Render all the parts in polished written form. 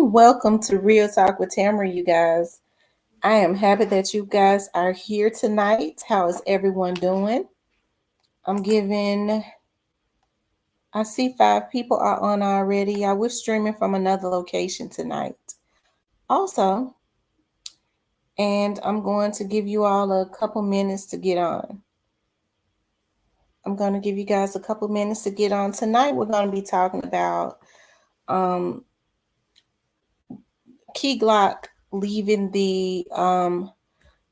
Welcome to Real Talk with Tamara, you guys. I am happy that you guys are here tonight. How is everyone doing? I'm giving, I see 5 people are on already. I was streaming from another location tonight. Also, and I'm going to give you all a couple minutes to get on. I'm going to give you guys a couple minutes to get on. Tonight, we're going to be talking about um, Key Glock leaving the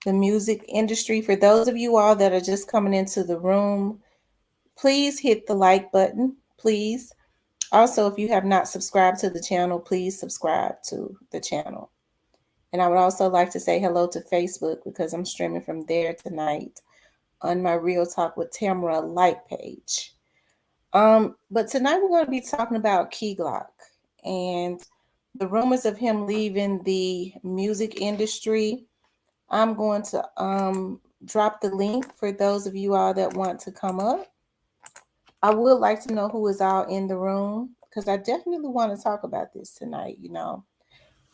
music industry. For those of you all that are just coming into the room, please hit the like button, please. Also, if you have not subscribed to the channel, please subscribe to the channel. And I would also like to say hello to Facebook because I'm streaming from there tonight on my Real Talk with Tamara like page. But tonight we're going to be talking about Key Glock and the rumors of him leaving the music industry. I'm going to drop the link for those of you all that want to come up. I would like to know who is all in the room because I definitely want to talk about this tonight,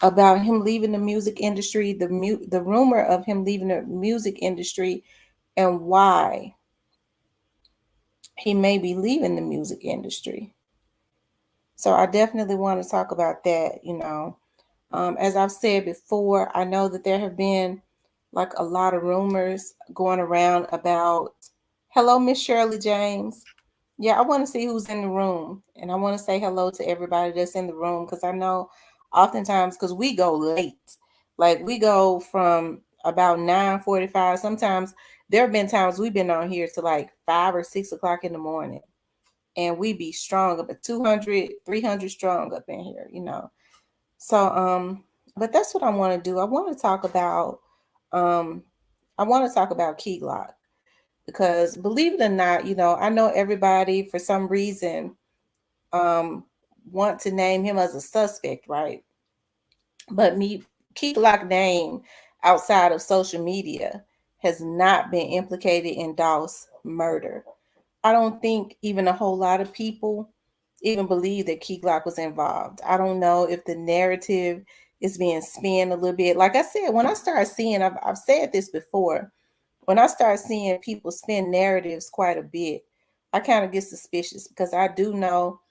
about him leaving the music industry, the rumor of him leaving the music industry and why he may be leaving the music industry. So I definitely want to talk about that. As I've said before, I know that there have been like a lot of rumors going around about, hello, Miss Shirley James. Yeah, I want to see who's in the room. And I want to say hello to everybody that's in the room because I know oftentimes, because we go late, like we go from about 9:45. Sometimes there have been times we've been on here to like 5 or 6 o'clock in the morning. And we be strong up at 200, 300 strong up in here. So, but that's what I want to do. I want to talk about Key Glock because believe it or not, I know everybody for some reason um want to name him as a suspect, right? But Key Glock name outside of social media has not been implicated in Dawes' murder. I don't think even a whole lot of people even believe that Key Glock was involved. I don't know if the narrative is being spun a little bit. Like I said, when I start seeing, I've said this before, when I start seeing people spin narratives quite a bit, I kind of get suspicious because I do know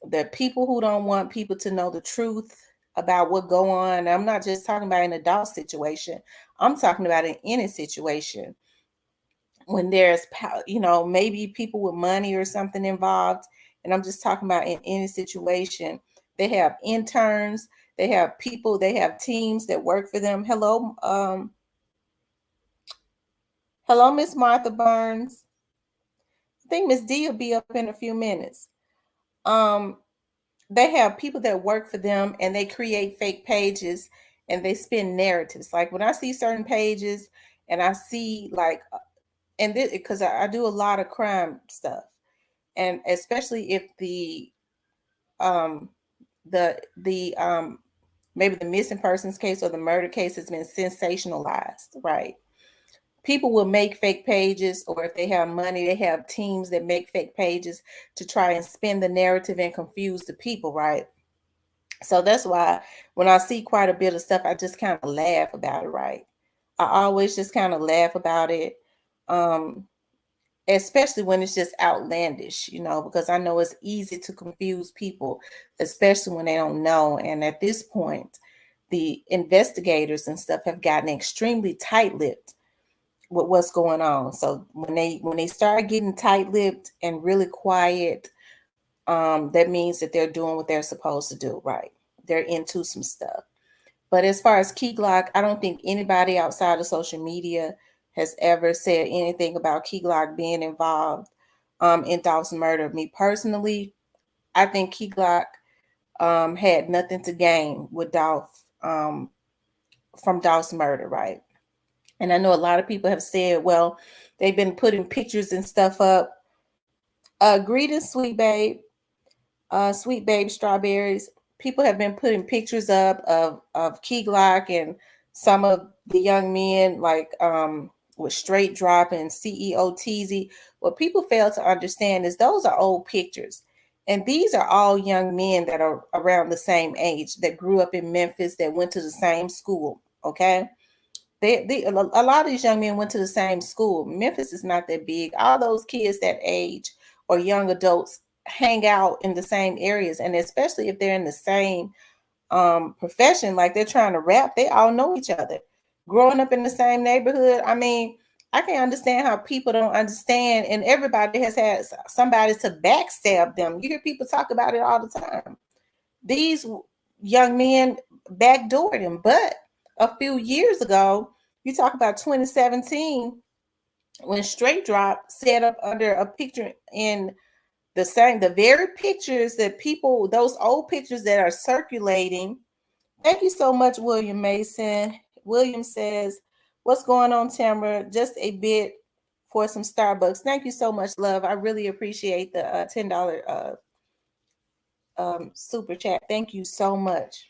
that people who don't want people to know the truth about what go on. I'm not just talking about an adult situation. I'm talking about in any situation when there's maybe people with money or something involved, and I'm just talking about in any situation. They have interns, they have people, they have teams that work for them. Hello, Miss Martha Burns. I think Miss D will be up in a few minutes. They have people that work for them and they create fake pages and they spin narratives. Like when I see certain pages and I see like, and this because I do a lot of crime stuff, and especially if um the maybe the missing persons case or the murder case has been sensationalized, right? People will make fake pages, or if they have money, they have teams that make fake pages to try and spin the narrative and confuse the people, right? So that's why when I see quite a bit of stuff, I just kind of laugh about it, right? I always just kind of laugh about it. Especially when it's just outlandish, because I know it's easy to confuse people, especially when they don't know. And at this point, the investigators and stuff have gotten extremely tight-lipped with what's going on. So when they start getting tight-lipped and really quiet, that means that they're doing what they're supposed to do, right? They're into some stuff. But as far as Key Glock, I don't think anybody outside of social media has ever said anything about Key Glock being involved in Dawes' murder. Me personally, I think Key Glock had nothing to gain with Dawes from Dawes' murder, right? And I know a lot of people have said, well, they've been putting pictures and stuff up. Greetings, sweet babe strawberries. People have been putting pictures up of Key Glock and some of the young men, like with Straight Drop and CEO Teasy. What people fail to understand is those are old pictures. And these are all young men that are around the same age, that grew up in Memphis, that went to the same school. Okay. A lot of these young men went to the same school. Memphis is not that big. All those kids that age or young adults hang out in the same areas. And especially if they're in the same profession, like they're trying to rap, they all know each other. Growing up in the same neighborhood, I mean, I can understand how people don't understand, and everybody has had somebody to backstab them. You hear people talk about it all the time. These young men backdoored him, but a few years ago, you talk about 2017, when Straight Drop set up under a picture in the very pictures that people, those old pictures that are circulating. Thank you so much, William Mason. William says, "What's going on, Tamara? Just a bit for some Starbucks." Thank you so much, love. I really appreciate the $10 super chat. Thank you so much.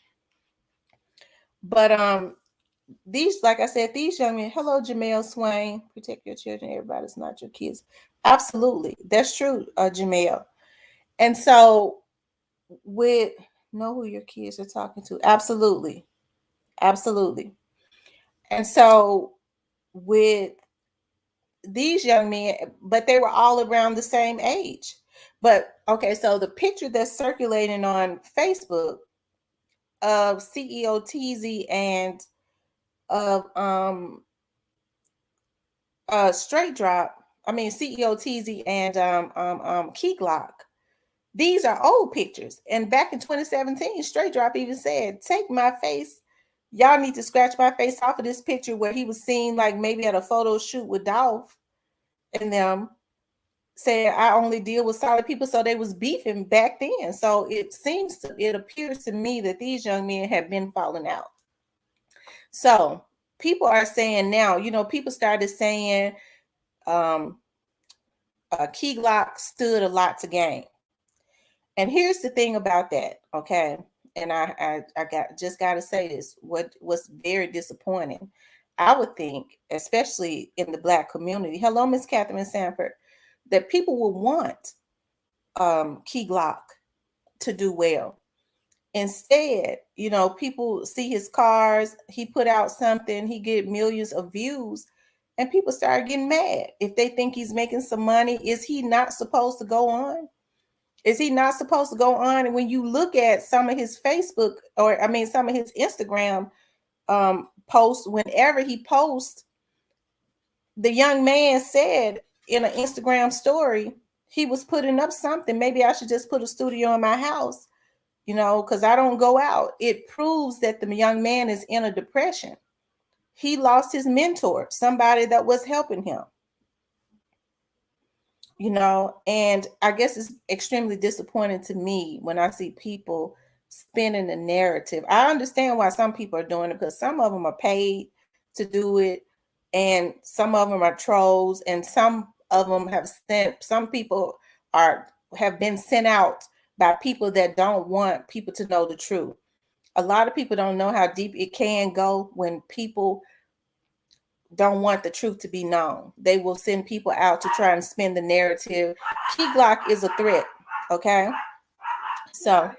But these, like I said, these young men. Hello, Jamel Swain. Protect your children. Everybody's not your kids. Absolutely, that's true, Jamel. And so, with know who your kids are talking to. Absolutely, absolutely. And so, with these young men, but they were all around the same age. But okay, so the picture that's circulating on Facebook of CEO TZ and of Straight Drop, I mean CEO TZ and Key Glock. These are old pictures. And back in 2017, Straight Drop even said, "Take my face. Y'all need to scratch my face off of this picture," where he was seen like maybe at a photo shoot with Dolph and them, saying, "I only deal with solid people." So they was beefing back then. So it appears to me that these young men have been falling out. So people are saying now, people started saying Key Glock stood a lot to gain. And here's the thing about that, okay? And I got to say this. What was very disappointing, I would think, especially in the Black community. Hello, Miss Catherine Sanford, that people would want Key Glock to do well. Instead, people see his cars. He put out something. He get millions of views, and people start getting mad if they think he's making some money. Is he not supposed to go on? Is he not supposed to go on? And when you look at some of his Facebook, or I mean some of his Instagram posts, whenever he posts, the young man said in an Instagram story, he was putting up something. Maybe I should just put a studio in my house, because I don't go out. It proves that the young man is in a depression. He lost his mentor, somebody that was helping him. And I guess it's extremely disappointing to me when I see people spinning the narrative. I understand why some people are doing it, because some of them are paid to do it, and some of them are trolls, and some of them some people have been sent out by people that don't want people to know the truth. A lot of people don't know how deep it can go when people don't want the truth to be known. They will send people out to try and spin the narrative. Key Glock is a threat, okay? So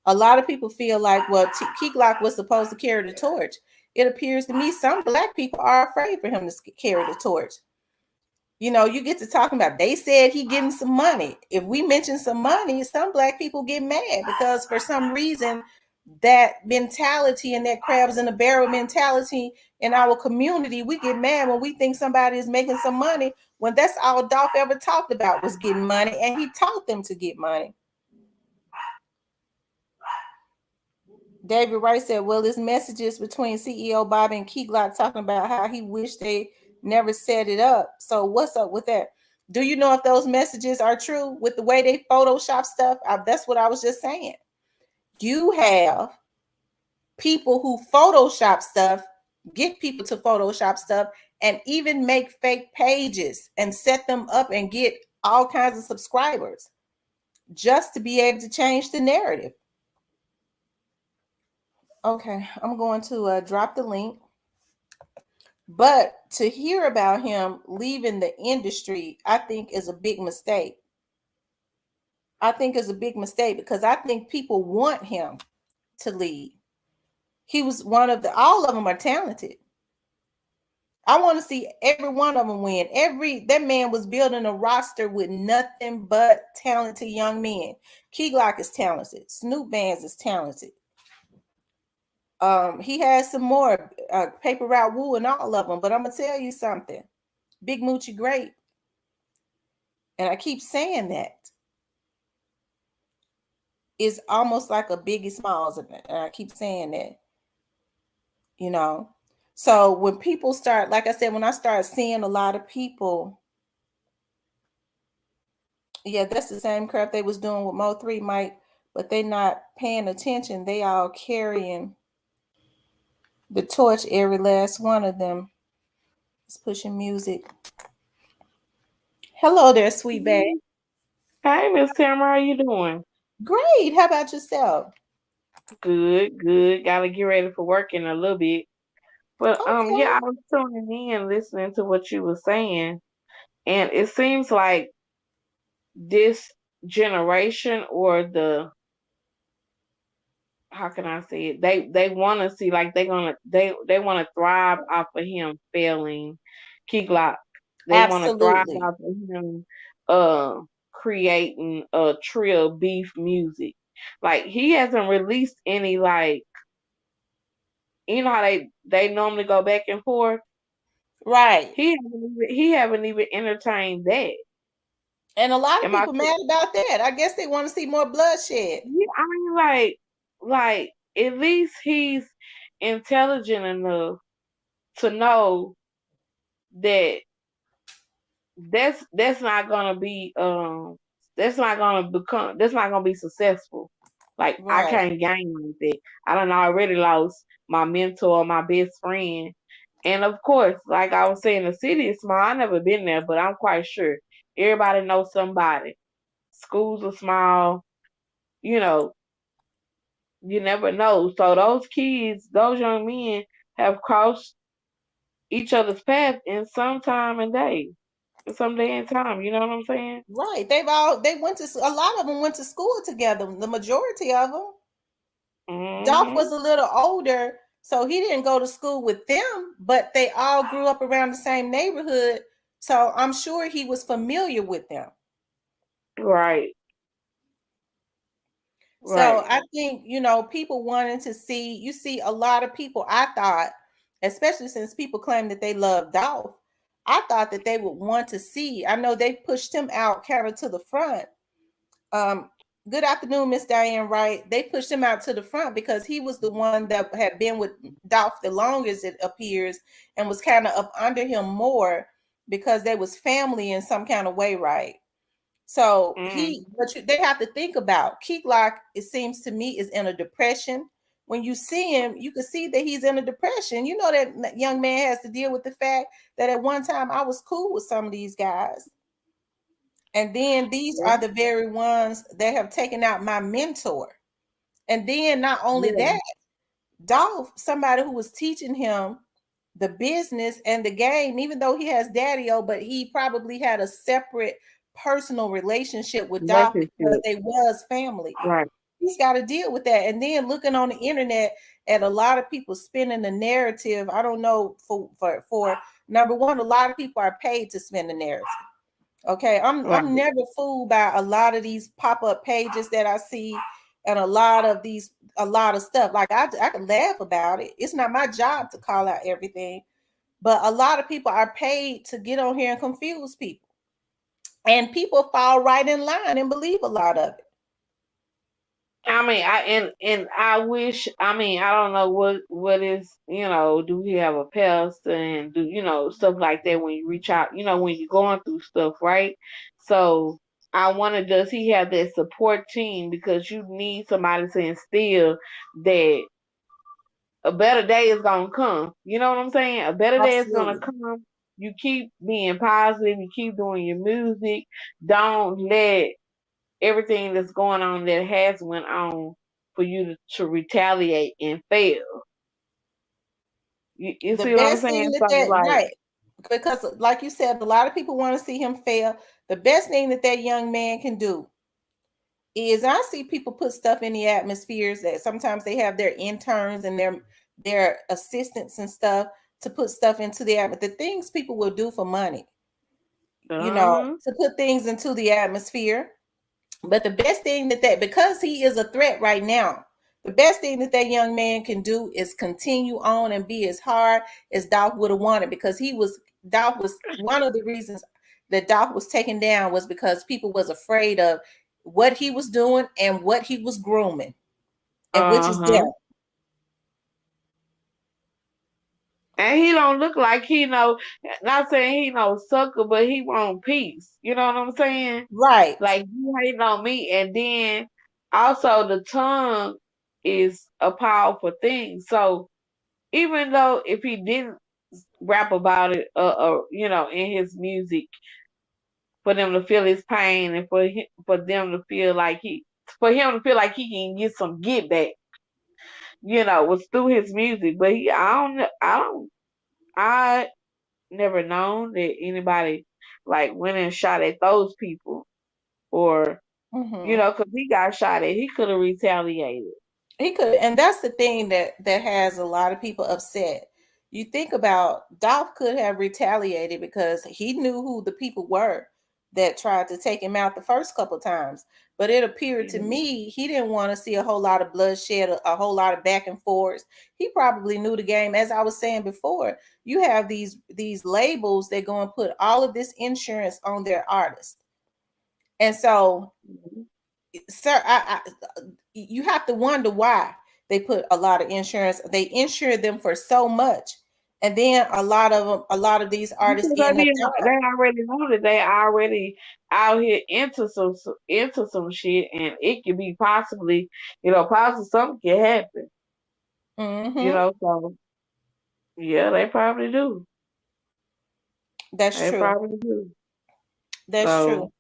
a lot of people feel like, well, Key Glock was supposed to carry the torch. It appears to me some Black people are afraid for him to carry the torch. You get to talking about, they said he getting some money. If we mention some money, some Black people get mad, because for some reason that mentality and that crabs in a barrel mentality in our community, we get mad when we think somebody is making some money, when that's all Dolph ever talked about was getting money, and he taught them to get money. David Wright said, well, there's messages between CEO Bobby and Key Glock talking about how he wished they never set it up. So what's up with that? Do you know if those messages are true with the way they Photoshop stuff? That's what I was just saying. You have people who Photoshop stuff, get people to Photoshop stuff, and even make fake pages and set them up and get all kinds of subscribers just to be able to change the narrative. Okay, I'm going to drop the link. But to hear about him leaving the industry, I think is a big mistake. I think is a big mistake because I think people want him to lead. He was one of the, all of them are talented. I want to see every one of them win. That man was building a roster with nothing but talented young men. Key Glock is talented. Snoop Bands is talented. He has some more Paper Route Woo and all of them. But I'm gonna tell you something. Big Moochie Grape, and I keep saying that, is almost like a Biggie Smalls, and I keep saying that. You know, so when people start, like I said, when I start seeing a lot of people, yeah, that's the same crap they was doing with Mo3 Mike, but they not paying attention. They all carrying the torch. Every last one of them is pushing music. Hello there, sweet babe. Hey, Miss Tamara, how you doing? Great. How about yourself? Good, good. Gotta get ready for work in a little bit. But Okay. yeah, I was tuning in, listening to what you were saying, and it seems like this generation or the how can I say it? They want to see like they want to thrive off of him failing Key Glock. They want to thrive Absolutely. off of him uh creating trill beef music. Like he hasn't released any like you know how they normally go back and forth. Right. He haven't even entertained that. And a lot of Am I people correct? mad about that. I guess they want to see more bloodshed. Yeah, I mean like at least he's intelligent enough to know that that's not gonna be that's not gonna be successful. Like I Right. can't gain like that. I done already lost my mentor, my best friend. And of course, like I was saying, the city is small. I never been there, but I'm quite sure everybody knows somebody. Schools are small, you know, you never know. So those kids, those young men have crossed each other's path in some time and day. Some day and time, you know what I'm saying? Right. They went to, a lot of them went to school together. The majority of them. Dolph Hmm. was a little older, so he didn't go to school with them, but they all grew up around the same neighborhood. So I'm sure he was familiar with them. Right, So right. I think, people wanting to see, you see a lot of people, I thought, especially since people claim that they love Dolph, I thought that they would want to see. I know they pushed him out kind of to the front. Um, Good afternoon, Miss Diane Wright. They pushed him out to the front because he was the one that had been with Dolph the longest, it appears, and was kind of up under him more because they was family in some kind of way, right? So Mm, they have to think about Key Glock. It seems to me is in a depression. When you see him, you can see that he's in a depression. You know that young man has to deal with the fact that at one time I was cool with some of these guys, and then these yeah, are the very ones that have taken out my mentor. And then not only yeah, that, Dolph, somebody who was teaching him the business and the game, even though he has Daddy O, but he probably had a separate personal relationship with Dolph because relationship. they was family. Right. He's got to deal with that. And then looking on the internet at a lot of people spinning the narrative. I don't know for number one, a lot of people are paid to spin the narrative. Okay, Right. I'm never fooled by a lot of these pop-up pages that I see, and a lot of stuff. Like I can laugh about it. It's not my job to call out everything, but a lot of people are paid to get on here and confuse people. And people fall right in line and believe a lot of it. I mean, and I wish. I mean, I don't know what is. Do we have a past and do stuff like that when you reach out? When you're going through stuff, right? So I wonder, does he have that support team? Because you need somebody to instill that a better day is gonna come. You know what I'm saying? A better day is gonna Absolutely. come. You keep being positive. You keep doing your music. Don't let everything that's going on that has went on for you to retaliate and fail. You The see what I'm best thing saying? that So like, right, because like you said, a lot of people want to see him fail. The best thing that that young man can do is I see people put stuff in the atmospheres that sometimes they have their interns and their assistants and stuff to put stuff into the atmosphere. The things people will do for money, Uh-huh. to put things into the atmosphere. But the best thing that because he is a threat right now, the best thing that that young man can do is continue on and be as hard as Dolph would have wanted, because Dolph was one of the reasons that Dolph was taken down was because people was afraid of what he was doing and what he was grooming, and which is Uh-huh. death. And he don't look like he know, not saying he no sucker, but he want peace. You know what I'm saying? Right. Like you hating on me, and then also the tongue is a powerful thing. So even though if he didn't rap about it, in his music, for them to feel his pain and for them to feel like for him to feel like he can get some get back, was through his music. But I never known that anybody like went and shot at those people, or Hmm. because he got shot at, he could have retaliated. He could, and that's the thing that has a lot of people upset. You think about Dolph could have retaliated because he knew who the people were that tried to take him out the first couple times. But it appeared to Mhm. me he didn't want to see a whole lot of bloodshed, a whole lot of back and forths. He probably knew the game. As I was saying before, you have these labels that go and put all of this insurance on their artists, and so Mhm. sir, you have to wonder why they put a lot of insurance. They insure them for so much, and then a lot of these artists Because end up they dying. already know that they already out here into some shit, and it could be possibly something can happen. Hmm. So yeah, they probably do. That's They true. probably do. That's true. So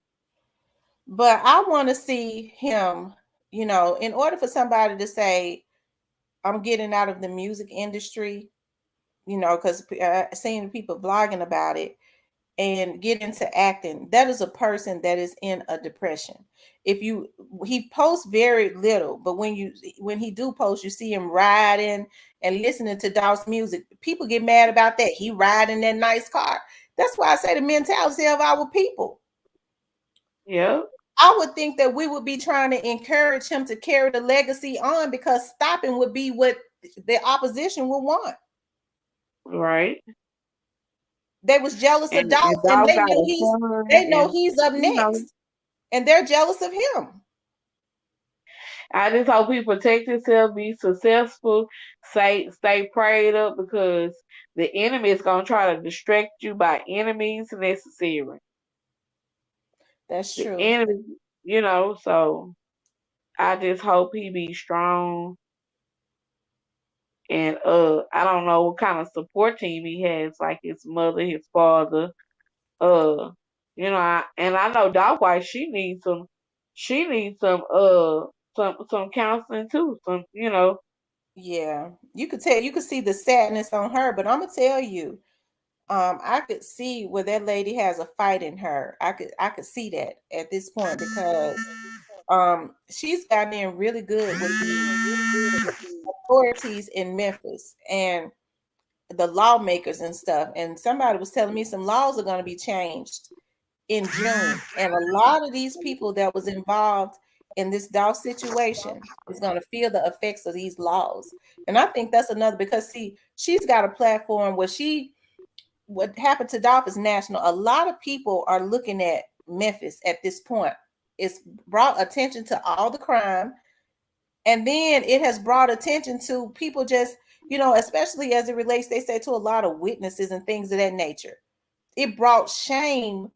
But I want to see him. In order for somebody to say, "I'm getting out of the music industry," because seeing people blogging about it, and get into acting, that is a person that is in a depression. If you He posts very little, but when he do post, you see him riding and listening to Dolph's music. People get mad about that. He riding that nice car. That's why I say the mentality of our people. yeah, I would think that we would be trying to encourage him to carry the legacy on, because stopping would be what the opposition would want. right. They was jealous of Dolph, And and dog got a son, they know and he's up you know, next, and they're jealous of him. I just hope he protect himself, be successful, stay prayed up, because the enemy is gonna try to distract you by any means necessary. That's The true. enemy, so I just hope he be strong, and I don't know what kind of support team he has, like his mother, his father, uh and I know Dog White, she needs some counseling too, Yeah, you could see the sadness on her, but I'm gonna tell you, I could see where that lady has a fight in her. I could see that at this point, because she's gotten in really good with the authorities in Memphis and the lawmakers and stuff. And somebody was telling me some laws are going to be changed in June, and a lot of these people that was involved in this Dolph situation is going to feel the effects of these laws. And I think that's another, because see, she's got a platform where what happened to Dolph is national. A lot of people are looking at Memphis at this point. It's brought attention to all the crime, and then it has brought attention to people just, especially as it relates, they say, to a lot of witnesses and things of that nature. It brought shame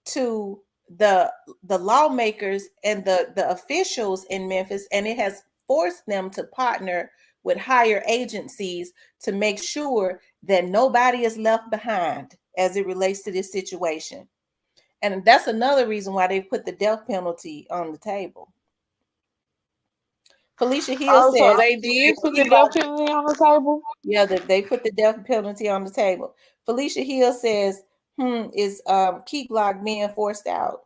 to the lawmakers and the officials in Memphis, and it has forced them to partner with higher agencies to make sure that nobody is left behind as it relates to this situation. And that's another reason why they put the death penalty on the table. Felicia Hill Oh, so says, they did put the death penalty on the table? yeah, that they put the death penalty on the table. Felicia Hill says, is Key Glock being forced out?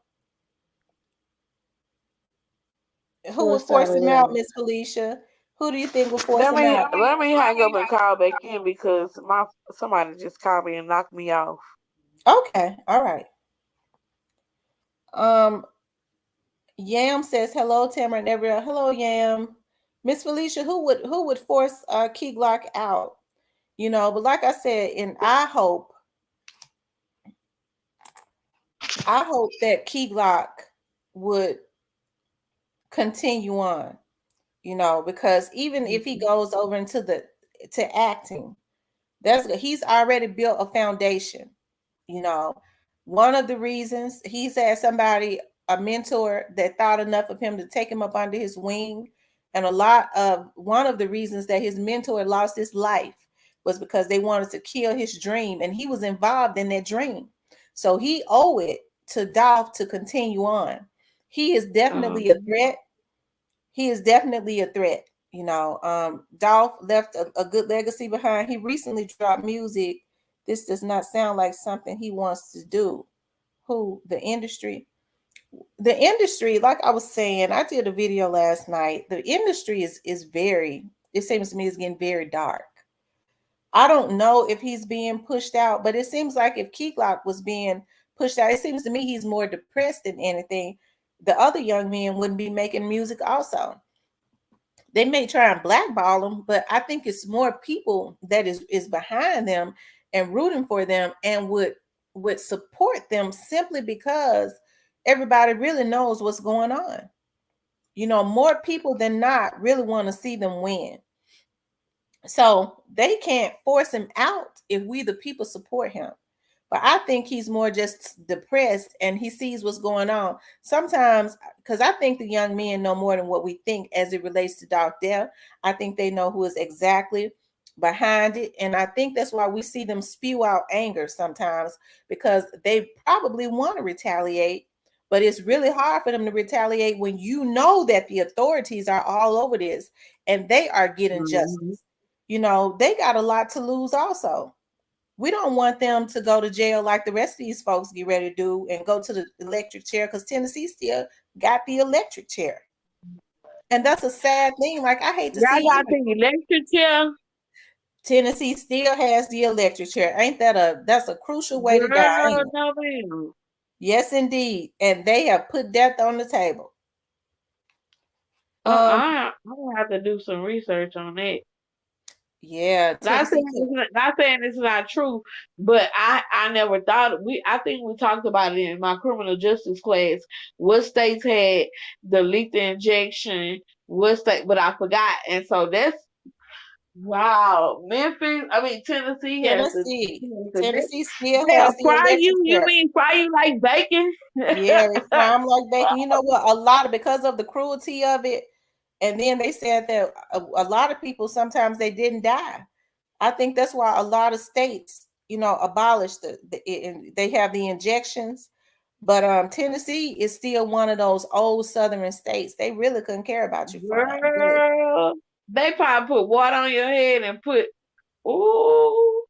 Who would Forced out force of him out, love. Miss Felicia? Who do you think would force Let him me out? let me hang up and call back in because my somebody just called me and knocked me off. Okay, all right. Um, Yam says hello, Tamara and everyone. Hello, Yam. Miss Felicia, who would force Key Glock out? You know, but like I said, and I hope that Key Glock would continue on, you know, because even if he Mhm. goes over into the to acting, he's already built a foundation. You know, one of the reasons he's had somebody, a mentor that thought enough of him to take him up under his wing. And one of the reasons that his mentor lost his life was because they wanted to kill his dream and he was involved in that dream. So he owed it to Dolph to continue on. He is definitely a Um, threat. He is definitely a threat. You know, Dolph left a good legacy behind. He recently dropped music. This does not sound like something he wants to do. Who? The industry? The industry, like I was saying, I did a video last night. The industry is very, it seems to me, is getting very dark. I don't know if he's being pushed out, but it seems like if Key Glock was being pushed out, it seems to me he's more depressed than anything. The other young men wouldn't be making music also. They may try and blackball them, but I think it's more people that is behind them and rooting for them and would support them simply because everybody really knows what's going on. You know, more people than not really want to see them win. So they can't force him out if we the people support him. But I think he's more just depressed and he sees what's going on. Sometimes, because I think the young men know more than what we think as it relates to Dark Death. I think they know who is exactly behind it. And I think that's why we see them spew out anger sometimes because they probably want to retaliate. But it's really hard for them to retaliate when you know that the authorities are all over this and they are getting mhm. justice. You know, they got a lot to lose also. We don't want them to go to jail like the rest of these folks get ready to do and go to the electric chair because Tennessee still got the electric chair. And that's a sad thing. Like, I hate to Y'all see got even the electric chair? Tennessee still has the electric chair. Ain't that's a crucial way to die? Girl, Ain't it? no ma'am. Yes, indeed. And they have put death on the table. Um, I'm gonna have to do some research on that. yeah, Not Tennessee. saying not saying it's not true, but I never thought I think we talked about it in my criminal justice class. What states had the lethal injection? What state? But I forgot, and so that's wow. Memphis, I mean Tennessee has the. Tennessee. Tennessee still has They'll the fry electric you. You chair. mean fry you like bacon? Yeah, they fry them like bacon. You know what? A lot of because of the cruelty of it, and then they said that a lot of people sometimes they didn't die. I think that's why a lot of states, you know, abolished and they have the injections. But Tennessee is still one of those old southern states. They really couldn't care about you frying. But Girl, they probably put water on your head and put ooh.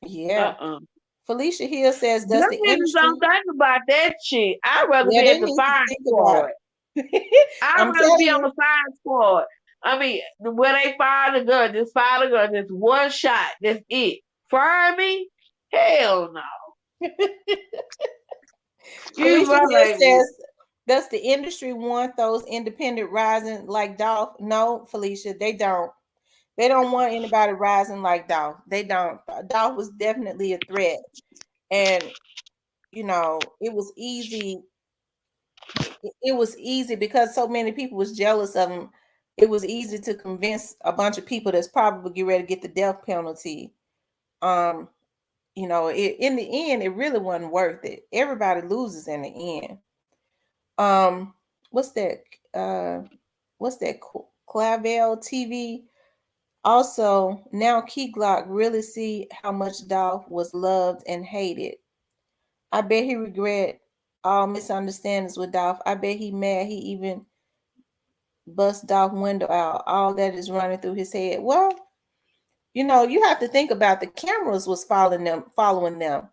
yeah, Uh-uh. Felicia Hill says, Them "Does the niggas industry?" don't think about that shit. I'd rather Yeah, be they at the need to fire think about squad. it. I'd I'm rather be telling on you. the fire squad. I mean, where they fire the gun, just fire the gun, just one shot, that's it. Fire me? Hell no. Excuse Felicia my Hill language. says, "Does the industry want those independent rising like Dolph?" No, Felicia, they don't. They don't want anybody rising like Dolph. They don't. Dolph was definitely a threat, and you know, it was easy because so many people was jealous of him. It was easy to convince a bunch of people that's probably get ready to get the death penalty. Um, you know, in the end, it really wasn't worth it. Everybody loses in the end. Um, what's that? Uh, what's that? Clavel TV. Also, now Key Glock really see how much Dolph was loved and hated. I bet he regret all misunderstandings with Dolph. I bet he mad he even bust Dolph window out. All that is running through his head. Well, you know, you have to think about the cameras was following them.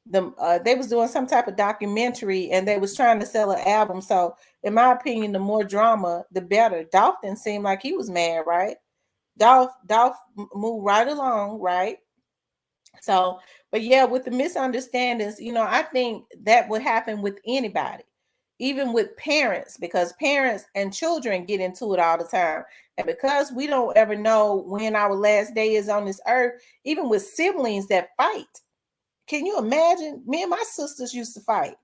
They was doing some type of documentary and they was trying to sell an album. So in my opinion, the more drama, the better. Dolph didn't seem like he was mad, right? Dolph moved right along, right? So, but yeah, with the misunderstandings, I think that would happen with anybody, even with parents, because parents and children get into it all the time. And because we don't ever know when our last day is on this earth, even with siblings that fight, can you imagine? Me and my sisters used to fight.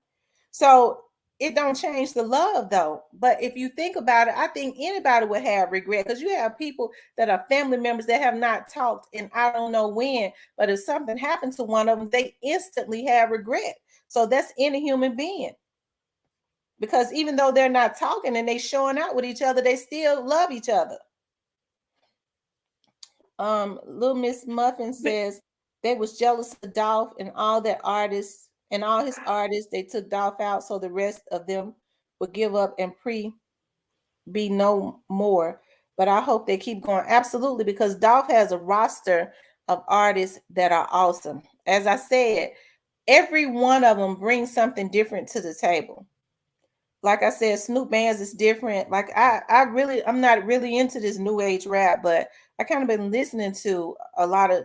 So it don't change the love though. But if you think about it, I think anybody would have regret, because you have people that are family members that have not talked and I don't know when, but if something happened to one of them, they instantly have regret. So that's any human being, because even though they're not talking and they showing out with each other, they still love each other. Little Miss Muffin says they was jealous of Dolph and all their artists and all his artists. They took Dolph out so the rest of them would give up and be no more. But I hope they keep going. Absolutely, because Dolph has a roster of artists that are awesome. As I said, every one of them brings something different to the table. Like I said, Snoop Bands is different. Like I'm not really into this new age rap, but I kind of been listening to a lot of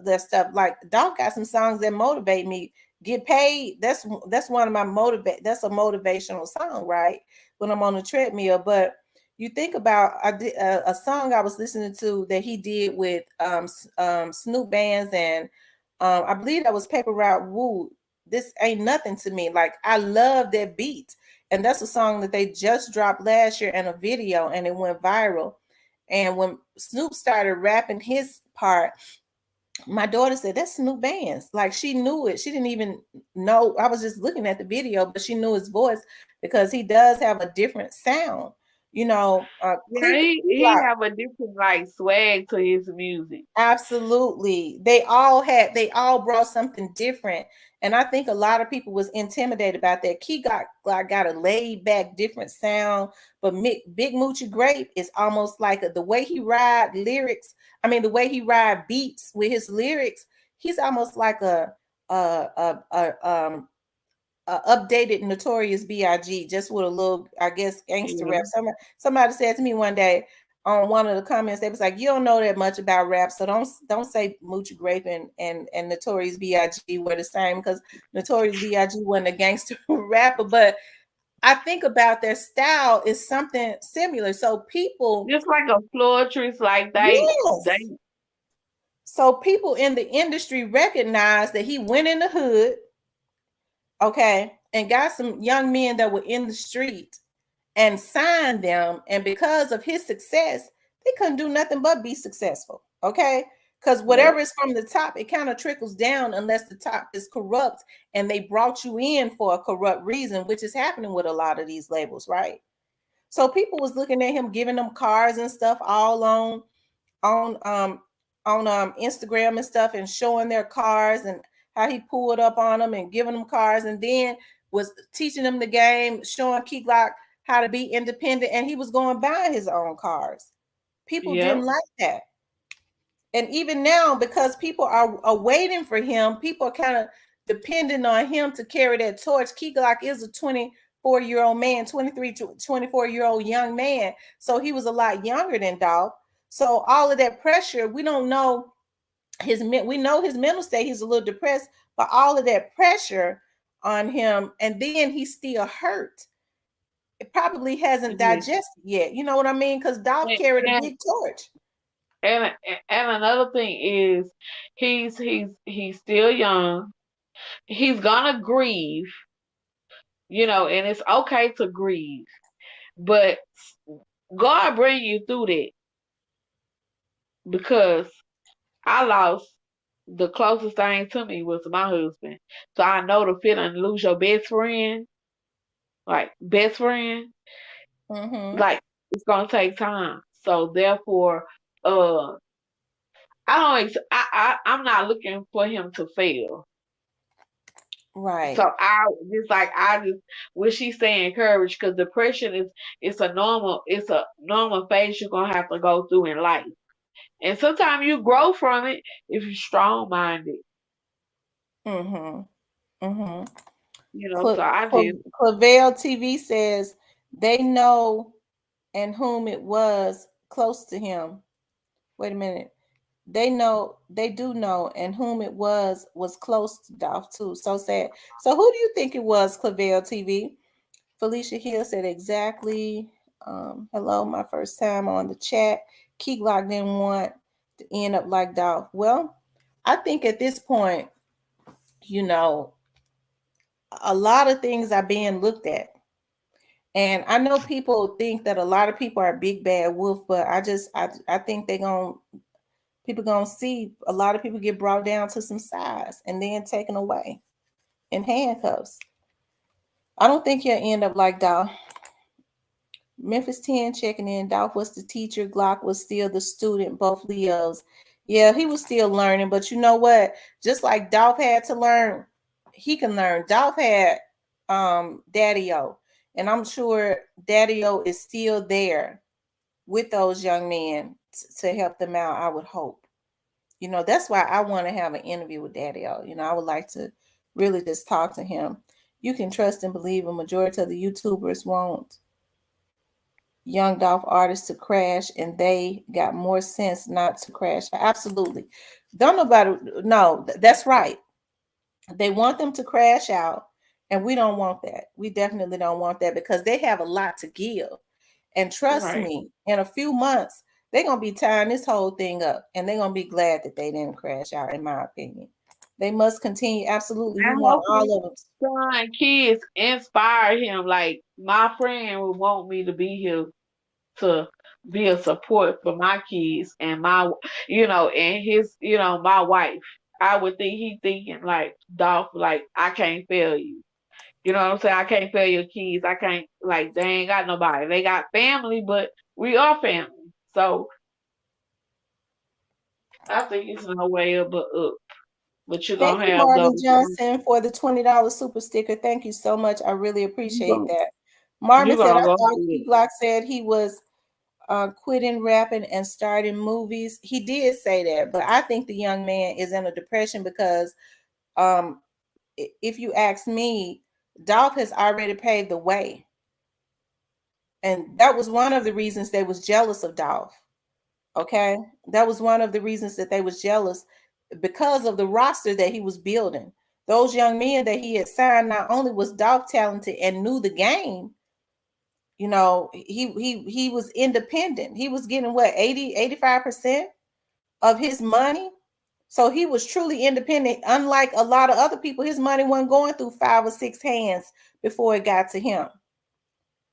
that stuff. Like Dolph got some songs that motivate me. Get paid. That's one of my motivate. That's a motivational song, right? When I'm on the treadmill. But you think about I did a song I was listening to that he did with Snoop Bands and I believe that was Paper Route Woo. This ain't nothing to me. Like I love that beat, and that's a song that they just dropped last year in a video and it went viral. And when Snoop started rapping his part, my daughter said that's Snoop Bands. Like she knew it. She didn't even know. I was just looking at the video, but she knew his voice because he does have a different sound. Yeah, he have a different like swag to his music. Absolutely. They all brought something different. And I think a lot of people was intimidated about that. Key got a laid back different sound, but Big Moochie Grape is almost like the way he ride lyrics. I mean, the way he ride beats with his lyrics, he's almost like a updated Notorious B.I.G. just with a little, I guess, gangster Yeah. rap. Somebody said to me one day on one of the comments, they was like, "You don't know that much about rap, so don't say Moochie Grape and Notorious B.I.G. were the same, because Notorious B.I.G. wasn't a gangster rapper, but I think about their style is something similar. So people, Just like a florists, like they yes, so people in the industry recognize that he went in the hood, okay, and got some young men that were in the street and signed them. And because of his success, they couldn't do nothing but be successful, okay? Because yeah. whatever is from the top, it kind of trickles down unless the top is corrupt and they brought you in for a corrupt reason, which is happening with a lot of these labels, right? So people was looking at him, giving them cars and stuff all on Instagram and stuff, and showing their cars and how he pulled up on them and giving them cars, and then was teaching them the game, showing Key Glock how to be independent, and he was going buy his own cars. People Yep. didn't like that. And even now, because people are waiting for him, people are kind of depending on him to carry that torch. Key Glock is a 24-year-old man, 23 to 24-year-old young man. So he was a lot younger than Dolph. So all of that pressure, we don't know we know his mental state, he's a little depressed, but all of that pressure on him, and then he's still hurt. It probably hasn't Yeah. digested yet. You know what I mean? Because Dolph And, carried a and big torch. and and another thing is he's still young. He's gonna grieve, and it's okay to grieve. But God bring you through that, because I lost the closest thing to me was my husband. So I know the feeling to lose your best friend, like best friend, Mm-hmm. like it's gonna take time. So therefore, uh, I don't. I'm not looking for him to fail. So Right. I just wish he stay encouraged, because depression is it's a normal phase you're gonna have to go through in life, and sometimes you grow from it if you're strong minded. Mm-hmm. Mm-hmm. So I just Clavel TV says They know and whom it was close to him. Wait a minute. They do know and whom it was close to Dolph too. So sad. So who do you think it was, Clavel TV? Felicia Hill said exactly. Hello, my first time on the chat. Key Glock didn't want to end up like Dolph. Well, I think at this point, you know, a lot of things are being looked at. And I know people think that a lot of people are big bad wolf, but I think they're going people gonna see a lot of people get brought down to some size and then taken away in handcuffs. I don't think you'll end up like Dolph. Memphis 10 checking in. Dolph was the teacher. Glock was still the student. Both Leos. Yeah, he was still learning. But you know what? Just like Dolph had to learn, he can learn. Dolph had Daddy O. And I'm sure Daddy O is still there with those young men to help them out, I would hope. That's why I want to have an interview with Daddy O. I would like to really just talk to him. You can trust and believe a majority of the YouTubers won't young Dolph artists to crash, and they got more sense not to crash. Absolutely. Don't nobody, no, that's right. They want them to crash out, and we don't want that. We definitely don't want that because they have a lot to give. And trust Right. me, in a few months, they're going to be tying this whole thing up, and they're going to be glad that they didn't crash out, in my opinion. They must continue. Absolutely. We And want hopefully all of them. son, kids inspire him. Like my friend would want me to be here to be a support for my kids and and his, my wife. I would think he thinking like Dolph, like I can't fail you. You know what I'm saying? I can't fail your kids. I can't like they ain't got nobody. They got family, but we are family. So I think it's no way up but up. But you're Thank gonna you, have Marvin those Johnson, for the $20 super sticker. Thank you so much. I really you appreciate gonna that. you Marvin said, gonna I go thought through Key it. Glock said he was quitting rapping and starting movies. He did say that, but I think the young man is in a depression because um, if you ask me, Dolph has already paved the way. And that was one of the reasons they was jealous of Dolph. Okay. That was one of the reasons that they was jealous because of the roster that he was building. Those young men that he had signed, not only was Dolph talented and knew the game, he was independent. He was getting what, 80, 85% of his money. So he was truly independent. Unlike a lot of other people, his money wasn't going through 5 or 6 hands before it got to him.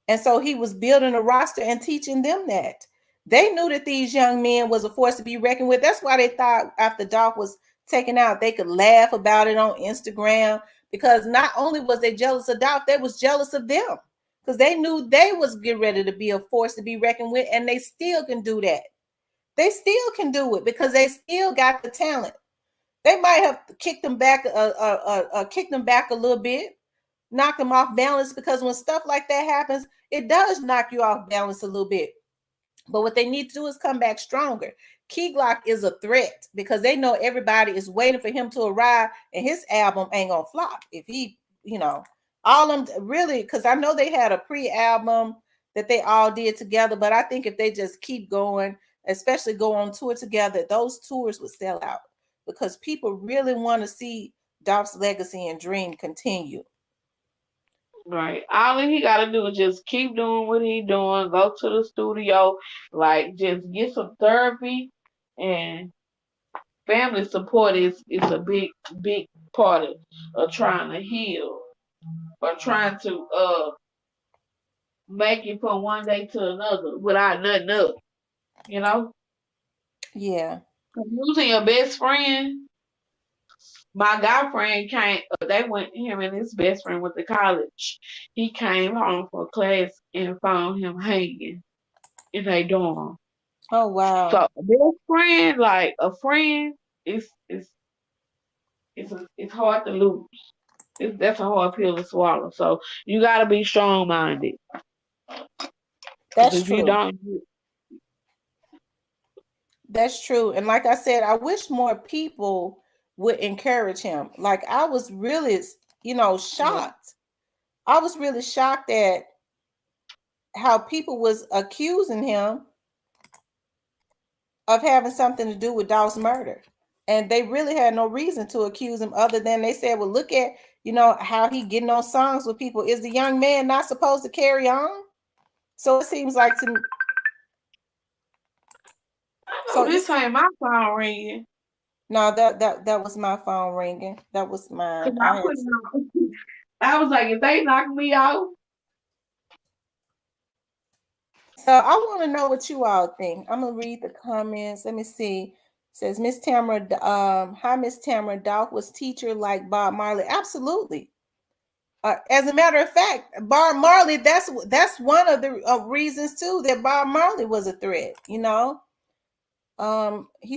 And so he was building a roster and teaching them that. They knew that these young men was a force to be reckoned with. That's why they thought after Dolph was taken out, they could laugh about it on Instagram, because not only was they jealous of Dolph, they was jealous of them because they knew they was getting ready to be a force to be reckoned with, and they still can do that. They still can do it because they still got the talent. They might have kicked them back a little bit, knock them off balance, because when stuff like that happens, it does knock you off balance a little bit. But what they need to do is come back stronger. Key Glock is a threat because they know everybody is waiting for him to arrive, and his album ain't gonna flop if he, all of them really. Because I know they had a pre-album that they all did together, but I think if they just keep going, especially go on tour together, those tours would sell out because people really want to see Dolph's legacy and dream continue. Right. All he gotta do is just keep doing what he doing, go to the studio, like just get some therapy and family support is a big part of trying to heal or trying to make it from one day to another without nothing up, you know? Yeah. Losing your best friend, my guy friend came, they went, him and his best friend went to college. He came home from class and found him hanging in their dorm. Oh wow. So a best friend, like a friend, it's hard to lose. That's a hard pill to swallow. So you gotta be strong minded. Cause That's if you true. don't, That's true. And like I said, I wish more people would encourage him. Like I was really, shocked. I was really shocked that how people was accusing him of having something to do with Dolph's murder. And they really had no reason to accuse him other than they said, well, look at, how he getting on songs with people. Is the young man not supposed to carry on? So it seems like to me, Oh, so this it's ain't my phone ringing. no, that was my phone ringing. That was mine. Cause I I had put to. it on. I was like, if they knock me out, So I want to know what you all think. I'm gonna read the comments. Let me see. It says Miss Tamara, hi Miss Tamara. Doc was teacher like Bob Marley. Absolutely. As a matter of fact, Bob Marley. That's one of the reasons too that Bob Marley was a threat. He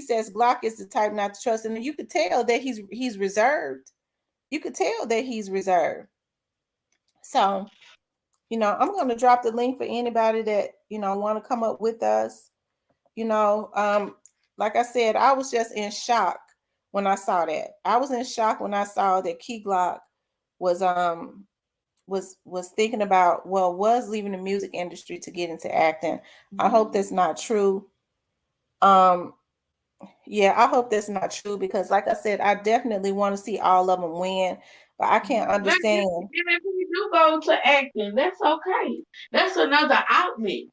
says Glock is the type not to trust, and you could tell that he's reserved. You could tell that he's reserved. So I'm going to drop the link for anybody that want to come up with us. You know, like I said, I was just in shock when I saw that. I was in shock when I saw that Key Glock was was thinking about, well, was leaving the music industry to get into acting. I hope that's not true. Um, yeah, I hope that's not true because, like I said, I definitely want to see all of them win, but I can't man, understand. and if we do go to acting, that's okay. That's another outlet.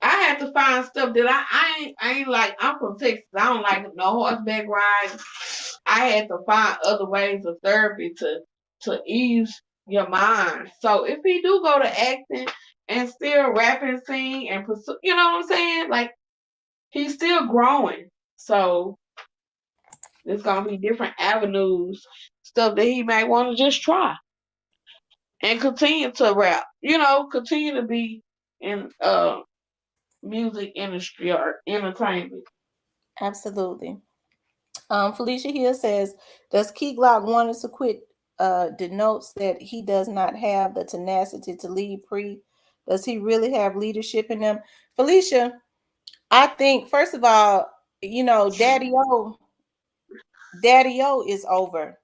I had to find stuff that I ain't like. I'm from Texas. I don't like no horseback riding. I had to find other ways of therapy to ease your mind. So if he do go to acting and still rap and sing and pursue, you know what I'm saying? Like he's still growing. So there's gonna be different avenues, stuff that he might want to just try and continue to rap. Continue to be in music industry or entertainment. Absolutely. Felicia Hill says, does Key Glock want us to quit denotes that he does not have the tenacity to lead pre? Does he really have leadership in him? Felicia, I think, first of all, Daddy O is over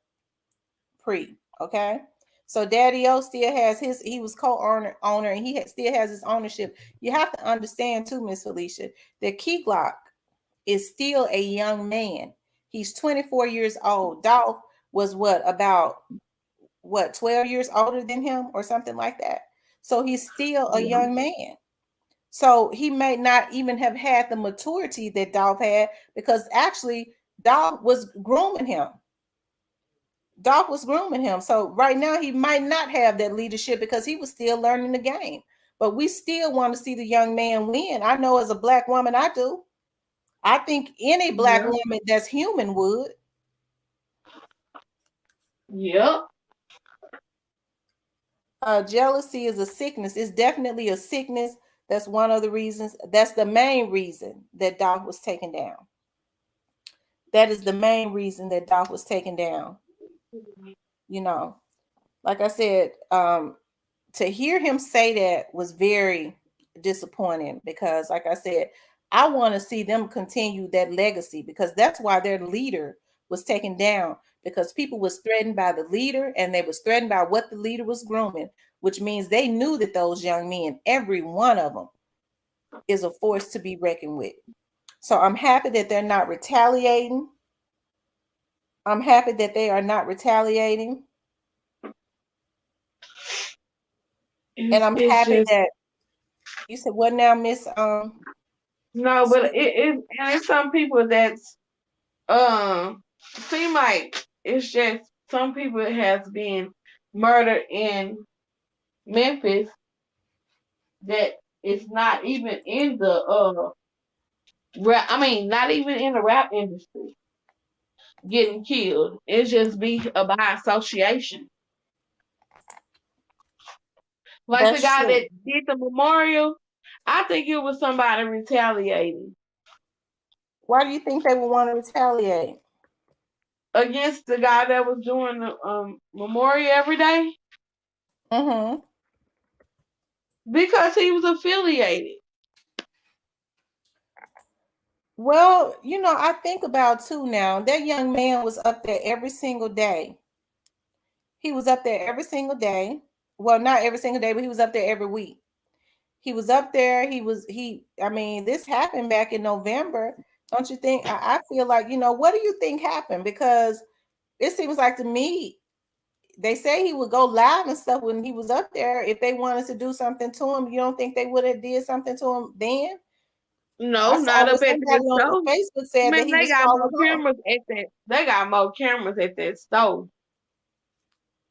pre, okay? So Daddy O still has he was co-owner, and still has his ownership. You have to understand too, Miss Felicia, that Key Glock is still a young man. He's 24 years old. Dolph was about 12 years older than him or something like that. So he's still a Yeah. young man. So he may not even have had the maturity that Dolph had because actually Dolph was grooming him. Dolph was grooming him. So right now he might not have that leadership because he was still learning the game. But we still want to see the young man win. I know as a black woman, I do. I think any black Yeah. woman that's human would. Yep. Jealousy is a sickness. It's definitely a sickness. That's one of the reasons. That's the main reason that Doc was taken down. That is the main reason that Doc was taken down. You know, like I said, to hear him say that was very disappointing because, like I said, I want to see them continue that legacy because that's why their leader was taken down because people was threatened by the leader and they was threatened by what the leader was grooming, which means they knew that those young men, every one of them, is a force to be reckoned with. So I'm happy that they're not retaliating. I'm happy that they are not retaliating, and I'm It's happy just that you said what now, Miss no, but Sweet. it's some people that's seem like it's just some people has been murdered in Memphis that it's not even in the rap. I mean, not even in the rap industry getting killed. It's just be by association. Like the That's guy true. that did the memorial, I think it was somebody retaliating Why do you think they would want to retaliate? against the guy that was doing the memorial every day Mm-hmm. because he was affiliated. Well, I think about too now. That young man was up there every single day. He was up there every single day. Well, not every single day, but he was up there every week. He was up there. I mean, this happened back in November. Don't you think? I feel like, what do you think happened? Because it seems like to me, they say he would go live and stuff when he was up there. If they wanted to do something to him, you don't think they would have did something to him then? I No, saw not what up at somebody that on stove. Facebook said that Man, he they was got more following home. cameras at that. They got more cameras at that stove.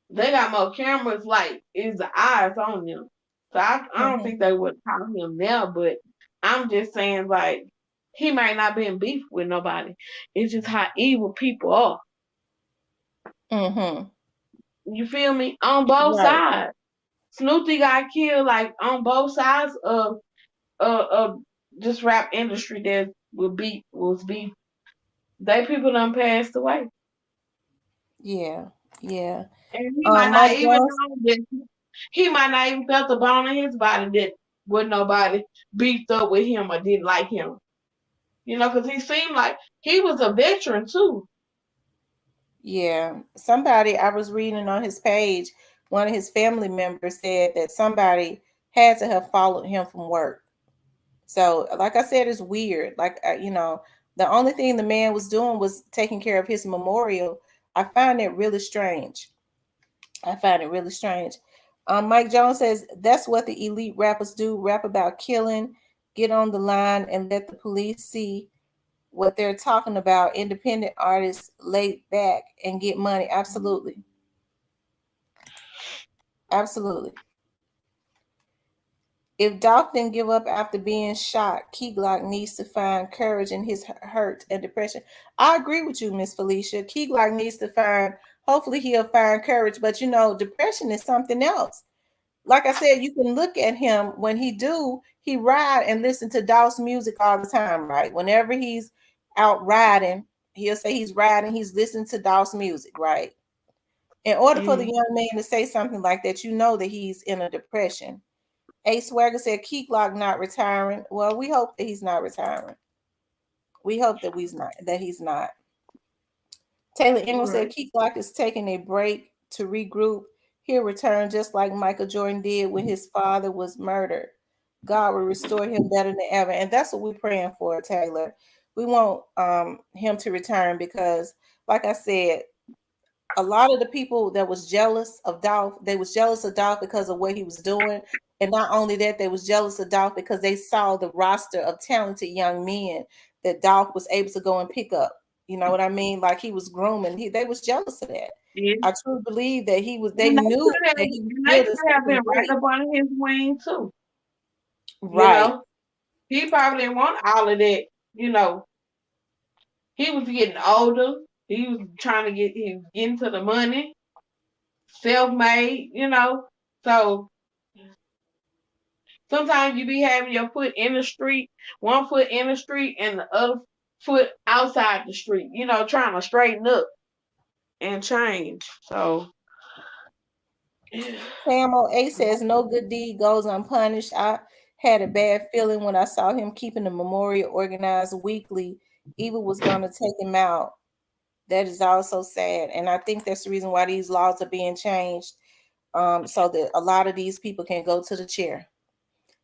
They got more cameras. Like, is the eyes on them? So I don't Hmm. think they would call him there. But I'm just saying, like, he might not be in beef with nobody. It's just how evil people are. Hmm. You feel me? On both Right. sides. Snoopy got killed, like on both sides of this rap industry that was beef. They people done passed away. Yeah. Yeah. And he might not Mike even Jones. know that he might not even felt the bone in his body that would nobody beefed up with him or didn't like him. You know, because he seemed like he was a veteran too. Yeah. Somebody I was reading on his page, one of his family members said that somebody had to have followed him from work. So, like I said, it's weird. Like, the only thing the man was doing was taking care of his memorial. I find it really strange. I find it really strange. Mike Jones says that's what the elite rappers do: rap about killing, get on the line, and let the police see what they're talking about. Independent artists lay back and get money. Absolutely, absolutely. If Dolph didn't give up after being shot, Key Glock needs to find courage in his hurt and depression. I agree with you, Miss Felicia. Key Glock needs to find, hopefully, he'll find courage. But depression is something else. Like I said, you can look at him when he ride and listen to Dolph's music all the time, right? Whenever he's out riding, he'll say he's riding, he's listening to Dolph's music, right? In order for the Mm, young man to say something like that, you know that he's in a depression. A Swagger said Key Glock not retiring. Well, we hope that he's not retiring. We hope that he's not. Taylor Ingram said right. Key Glock is taking a break to regroup. He'll return just like Michael Jordan did when his father was murdered. God will restore him better than ever. And that's what we're praying for, Taylor. We want him to return because, like I said, a lot of the people that was jealous of Dolph, they was jealous of Dolph because of what he was doing. And not only that, they was jealous of Dolph because they saw the roster of talented young men that Dolph was able to go and pick up. You know what I mean? Like he was grooming. They was jealous of that. Yeah. I truly believe that they And they knew could have, that he was and they building could have something been right great. up under his wing too. You Right. know, he probably didn't want all of that. You know, he was getting older. He was trying to he was getting to the money, self-made. You know, so sometimes you be having your foot in the street, one foot in the street, and the other foot outside the street. You know, trying to straighten up and change. So, Samo A says no good deed goes unpunished. I had a bad feeling when I saw him keeping the memorial organized weekly. Evil was going to take him out. That is also sad. And I think that's the reason why these laws are being changed, so that a lot of these people can go to the chair.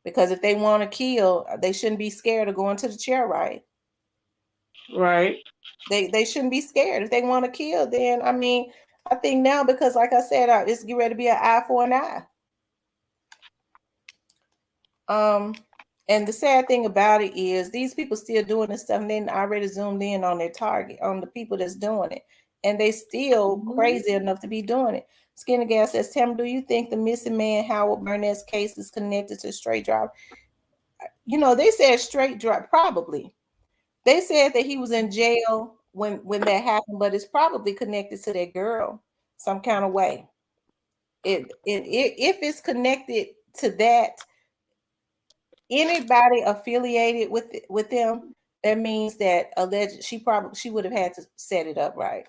Because if they want to kill, they shouldn't be scared of going to the chair, right? right. They shouldn't be scared. If they want to kill, then I mean, I think now because like I said, it's get ready to be an eye for an eye. Um, and the sad thing about it is these people still doing this stuff and they already zoomed in on their target, on the people that's doing it. And they still Mhm. crazy enough to be doing it. Skinny Gal says, Tim, do you think the missing man Howard Burnett's case is connected to straight drive? They said straight drive, probably. They said that he was in jail when that happened, but it's probably connected to that girl some kind of way. If it's connected to that, anybody affiliated with them, that means that alleged she would have had to set it up right.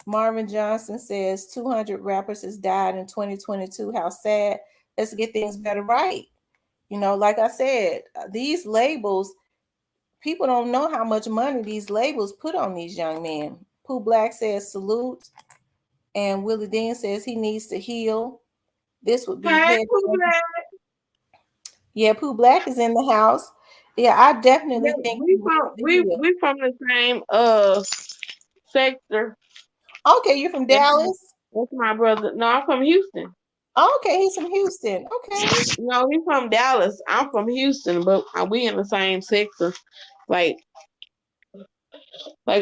Marvin Johnson says 200 rappers has died in 2022. How sad. Let's get things better right. Like I said, these labels, people don't know how much money these labels put on these young men. Pooh Black says salute. And Willie Dean says he needs to heal. This would be Hey, head. who's that? Yeah, Pooh Black is in the house. Yeah, I Yeah, definitely think he we needs from to heal. we from the same sector. Okay, you're from That's Dallas? that's my brother. No, I'm from Houston. Okay, he's from Houston. Okay. No, he's from Dallas. I'm from Houston, but we in the same sector, like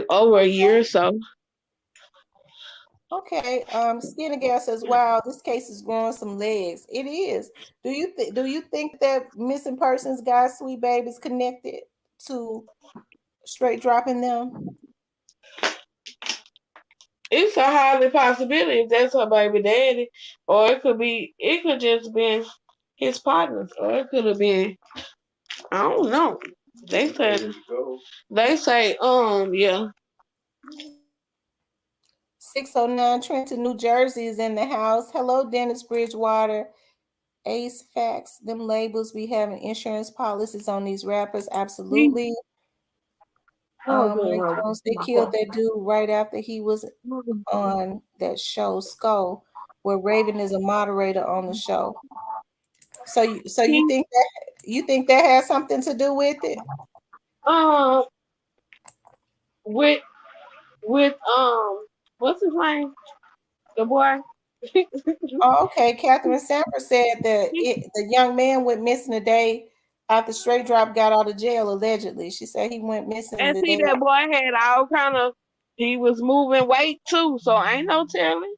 over a year or so. Okay. Skinny Gal says, "Wow, this case is growing some legs. It is. Do you think that missing persons guy, Sweet Baby, is connected to straight dropping them?" It's a highly possibility if that's her baby daddy, or it could just been his partners, or it could have been I don't know. They said yeah. 609 Trenton, New Jersey is in the house. Hello, Dennis Bridgewater. Ace Facts, them labels be having insurance policies on these rappers. He Absolutely. oh good, Mike no, Jones, they killed that dude right after he was on that show, Skull, where Raven is a moderator on the show. So you he think that has something to do with it? um with with what's his name? The boy. Oh, okay. Catherine Sanford said that the young man went missing a day after Straight Drop got out of jail, allegedly. She said he went missing And the see day. that boy had all kind of he was moving weight too, so ain't no telling.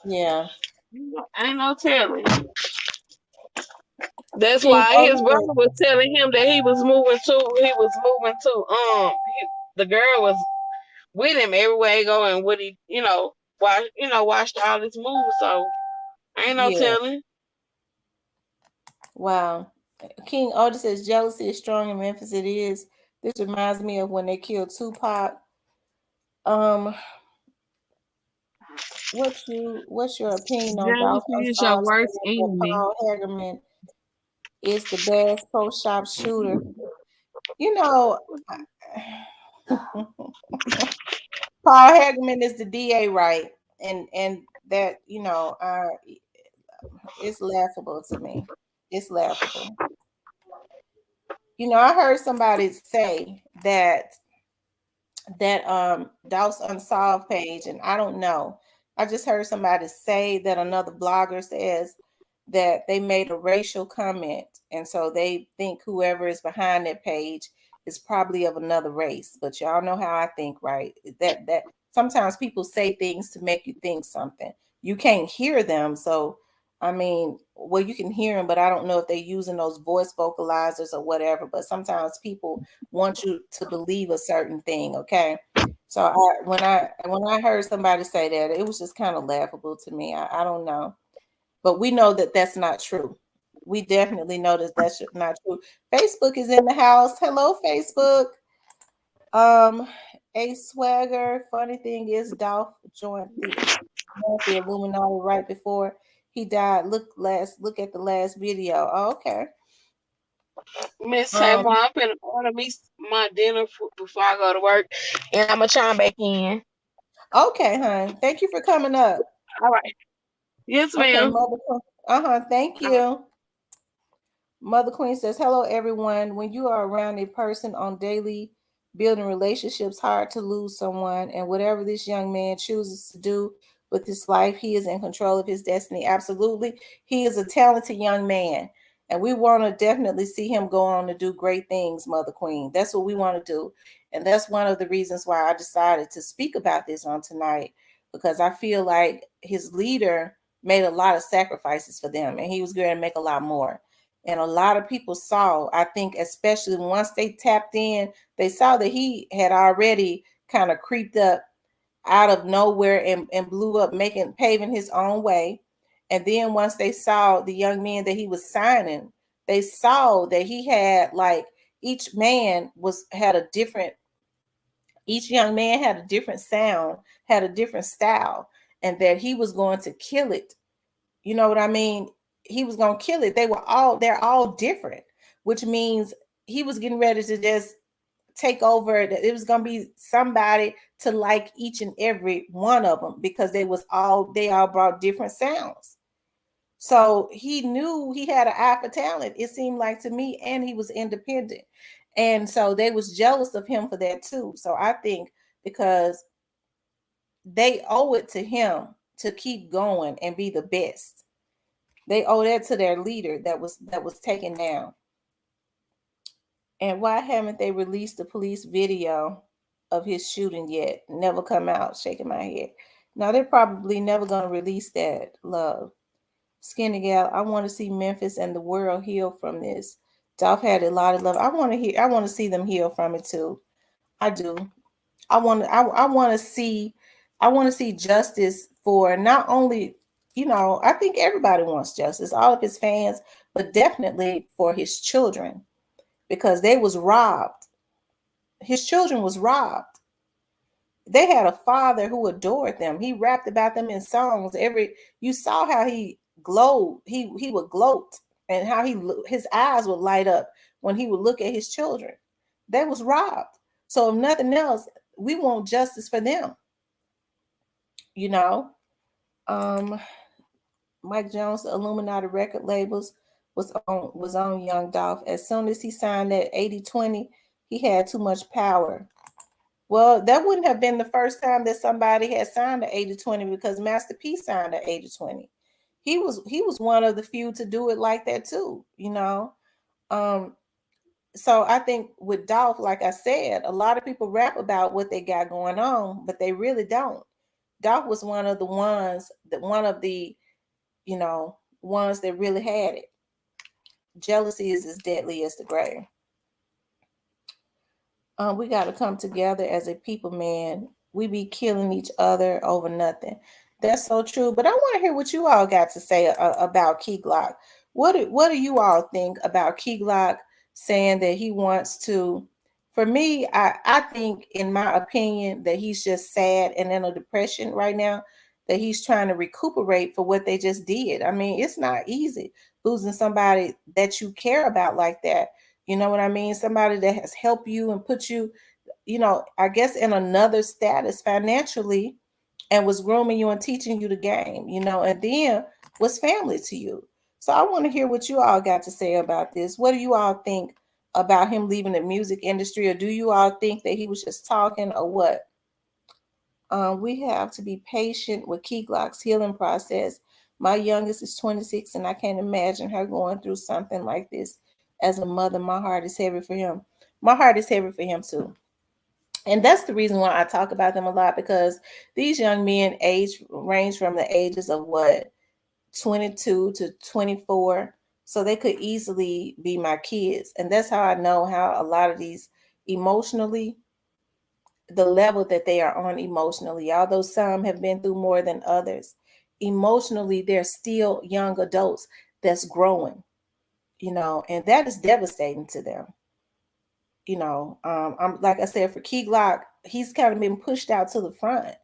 Yeah. Ain't no telling. That's King why his Otis. brother was telling him that he was moving too. He was moving too. The girl was with him everywhere he go, and what he, watched all this moves. So ain't no Yeah. telling. Wow. King Otis says jealousy is strong in Memphis. It is. This reminds me of when they killed Tupac. Um, what's your opinion on Dolph Jealousy is your Unsolved worst saying that enemy. Paul Hagerman is the best pro shop shooter? You know, Paul Hagerman is the DA, right? And that it's laughable to me. It's laughable. I heard somebody say that Dolph's Unsolved page, and I don't know. I just heard somebody say that another blogger says that they made a racial comment, and so they think whoever is behind that page is probably of another race. But y'all know how I think, right? That sometimes people say things to make you think something. You can't hear them, so I mean, well, you can hear them, but I don't know if they're using those voice vocalizers or whatever. But sometimes people want you to believe a certain thing, okay? So when I heard somebody say that, it was just kind of laughable to me. I don't know, but we know that that's not true. We definitely know that that's not true. Facebook is in the house. Hello, Facebook. Um, a swagger. Funny thing is, Dolph joined the Illuminati right before he died. Look at the last video. Oh, okay. Miss Um, Tampa, I'm finna order me my dinner before I go to work, and I'ma chime back in. okay, hon. Thank you for coming up. All right. Yes, Okay, ma'am. mother. Thank you. Mother Queen says, "Hello, everyone. When you are around a person on daily building relationships, hard to lose someone. And whatever this young man chooses to do with his life, he is in control of his destiny. Absolutely. He is a talented young man. And we want to definitely see him go on to do great things, Mother Queen. That's what we want to do. And that's one of the reasons why I decided to speak about this on tonight, because I feel like his leader made a lot of sacrifices for them, and he was going to make a lot more. And a lot of people saw, I think, especially once they tapped in, they saw that he had already kind of creeped up out of nowhere and blew up, paving his own way. And then once they saw the young men that he was signing, they saw that he had, like, each man was had a different each young man had a different sound, had a different style, and that he was going to kill it. You know what I mean? He was gonna kill it. They're all different, which means he was getting ready to just take over. It was gonna be somebody to like each and every one of them, because they all brought different sounds. So he knew he had an eye for talent, it seemed like to me, and he was independent. And so they was jealous of him for that too. So I think because they owe it to him to keep going and be the best. They owe that to their leader that was taken down. And why haven't they released the police video of his shooting yet? Never come out, shaking my head. Now they're probably never gonna release that, love. Skinny gal, I want to see Memphis and the world heal from this. Dolph had a lot of love. I want to see them heal from it too. I do. I want to see justice for not only, I think everybody wants justice, all of his fans, but definitely for his children, because they was robbed. His children was robbed. They had a father who adored them. He rapped about them in songs. You saw how he glowed. He would gloat, and how his eyes would light up when he would look at his children. They was robbed. So if nothing else, we want justice for them. You know, um, Mike Jones, the Illuminati record labels was on Young Dolph. As soon as he signed that 80/20, he had too much power. Well, that wouldn't have been the first time that somebody had signed an 80/20, because Master P signed an 80/20. He was one of the few to do it like that too. Um, so I think with Dolph, like I said, a lot of people rap about what they got going on, but they really don't. Dolph was one of the, ones that really had it. Jealousy is as deadly as the grave. We got to come together as a people, man. We be killing each other over nothing. That's so true. But I want to hear what you all got to say about Key Glock. What do you all think about Key Glock saying that he wants to? For me, I think, in my opinion, that he's just sad and in a depression right now. That he's trying to recuperate for what they just did. I mean, it's not easy losing somebody that you care about like that. You know what I mean? Somebody that has helped you and put you, I guess, in another status financially, and was grooming you and teaching you the game, and then was family to you. So I want to hear what you all got to say about this. What do you all think about him leaving the music industry, or do you all think that he was just talking, or what? We have to be patient with Key Glock's healing process. My youngest is 26, and I can't imagine her going through something like this. As a mother, my heart is heavy for him. My heart is heavy for him too. And that's the reason why I talk about them a lot, because these young men range from the ages of what, 22 to 24. So they could easily be my kids. And that's how I know how a lot of these emotionally, the level that they are on emotionally, although some have been through more than others, emotionally, they're still young adults that's growing, and that is devastating to them. I'm like I said, for Key Glock, he's kind of been pushed out to the front,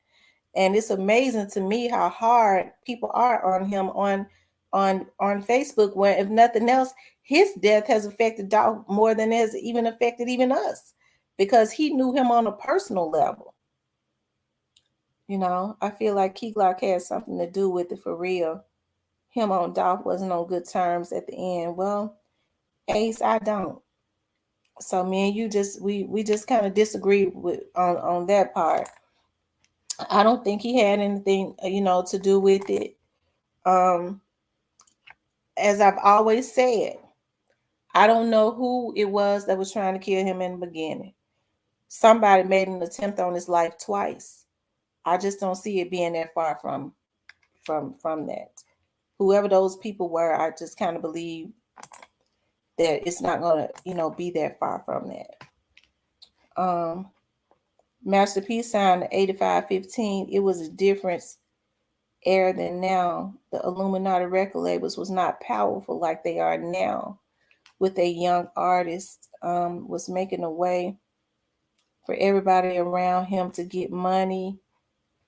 and it's amazing to me how hard people are on him on Facebook. Where, if nothing else, his death has affected Doc more than it has even affected even us, because he knew him on a personal level. I feel like Key Glock had something to do with it for real. Him on Dolph wasn't on good terms at the end. Well, Ace, I don't. So me and you we just kind of disagree with on that part. I don't think he had anything, to do with it. Um, as I've always said, I don't know who it was that was trying to kill him in the beginning. Somebody made an attempt on his life twice. I just don't see it being that far from that. Whoever those people were, I just kind of believe that it's not gonna, be that far from that. Master P signed 85/15. It was a difference era than now. The Illuminati record labels was not powerful like they are now. With a young artist, was making a way for everybody around him to get money.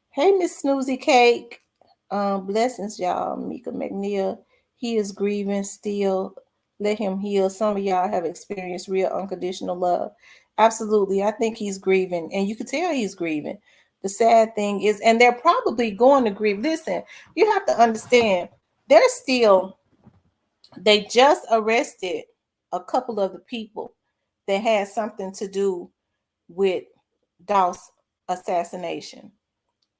Hey, Miss Snoozy Cake. Blessings, y'all. Mika McNeil. He is grieving still. Let him heal. Some of y'all have experienced real unconditional love. Absolutely. I think he's grieving, and you can tell he's grieving. The sad thing is, and they're probably going to grieve. Listen, you have to understand. they're still, they just arrested a couple of the people that had something to do with Dolph's assassination.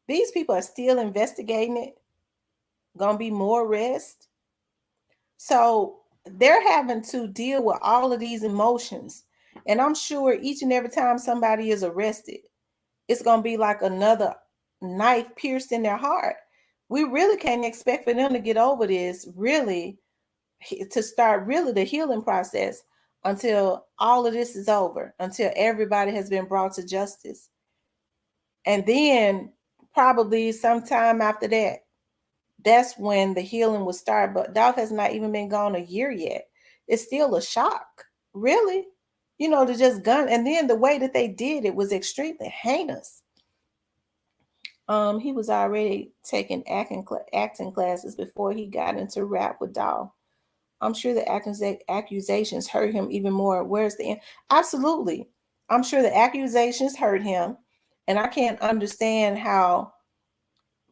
These people are still investigating it. Gonna be more arrests. So they're having to deal with all of these emotions. And I'm sure each and every time somebody is arrested, it's gonna be like another knife pierced in their heart. We really can't expect for them to get over this, really, to start really the healing process until all of this is over, until everybody has been brought to justice. And then probably sometime after that, that's when the healing will start. But Dolph has not even been gone a year yet. It's still a shock, really, to just gun. And then the way that they did it was extremely heinous. He was already taking acting classes before he got into rap with Dolph. I'm sure the accusations hurt him even more. Where's the end? Absolutely. I'm sure the accusations hurt him. And I can't understand how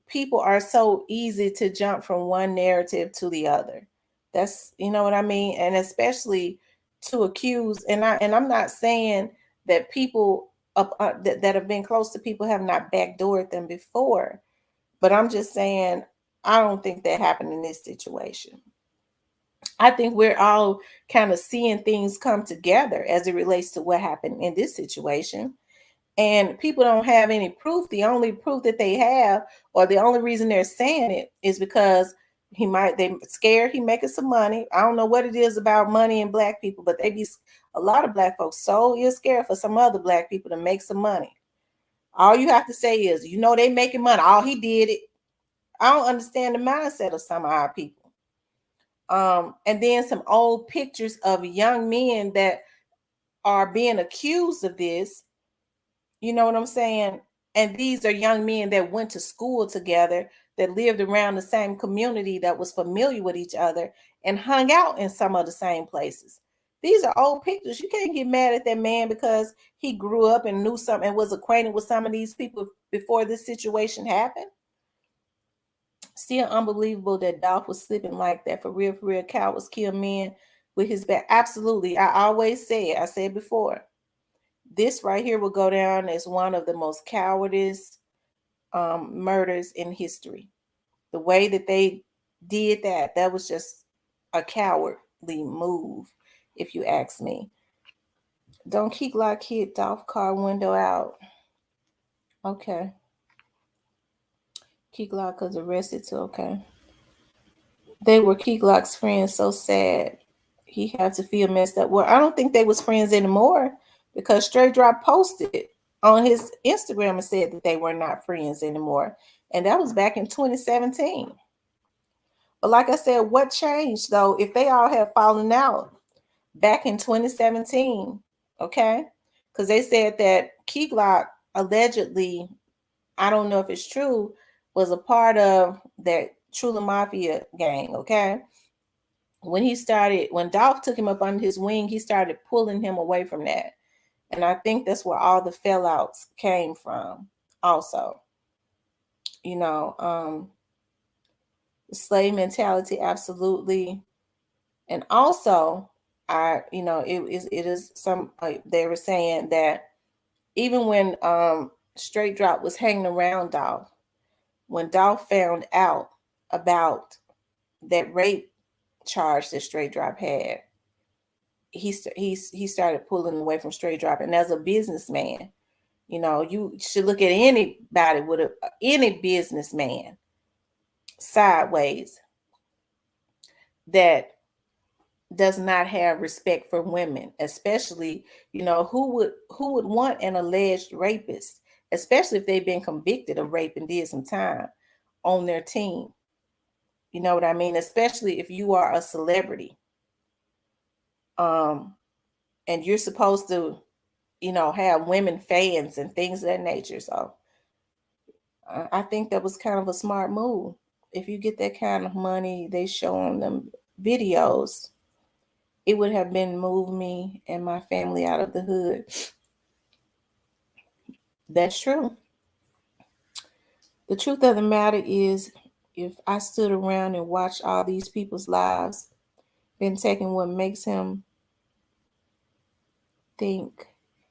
people are so easy to jump from one narrative to the other. That's, you know what I mean? And especially to accuse, and I'm not saying that people that have been close to people have not backdoored them before, but I'm just saying I don't think that happened in this situation. I think we're all kind of seeing things come together as it relates to what happened in this situation. And people don't have any proof. The only proof that they have, or the only reason they're saying it, is because they scared he making some money. I don't know what it is about money and black people, but a lot of black folks so is scared for some other black people to make some money. All you have to say is, they making money. All he did it. I don't understand the mindset of some of our people. And then some old pictures of young men that are being accused of this. You know what I'm saying? And these are young men that went to school together, that lived around the same community, that was familiar with each other, and hung out in some of the same places. These are old pictures. You can't get mad at that man because he grew up and knew something and was acquainted with some of these people before this situation happened. Still unbelievable that Dolph was sleeping like that. For real, for real. Cowards kill men with his back. Absolutely. I said before, this right here will go down as one of the most cowardice murders in history. The way that they did that was just a cowardly move, if you ask me. Don't Key Glock hit Dolph car window out. Okay. Key Glock was arrested too. Okay. They were Key Glock's friends. So sad. He had to feel messed up. Well, I don't think they was friends anymore because Straight Drop posted on his Instagram and said that they were not friends anymore. And that was back in 2017. But like I said, what changed though? If they all had fallen out back in 2017, okay? Because they said that Key Glock allegedly, I don't know if it's true, was a part of that Trula Mafia gang, okay? When Dolph took him up under his wing, he started pulling him away from that. And I think that's where all the fellouts came from, also. You know, the slave mentality, absolutely. And also, it is some, they were saying that even when Straight Drop was hanging around Dolph, when Dolph found out about that rape charge that Straight Drop had, he started pulling away from Straight Drop. And as a businessman, you should look at anybody with any businessman sideways that does not have respect for women, especially, who would want an alleged rapist, especially if they've been convicted of rape and did some time, on their team. You know what I mean? Especially if you are a celebrity, um, and you're supposed to, have women fans and things of that nature. So I think that was kind of a smart move. If you get that kind of money they show on them videos, it would have been moved me and my family out of the hood. That's true. The truth of the matter is, if I stood around and watched all these people's lives been taken, what makes him think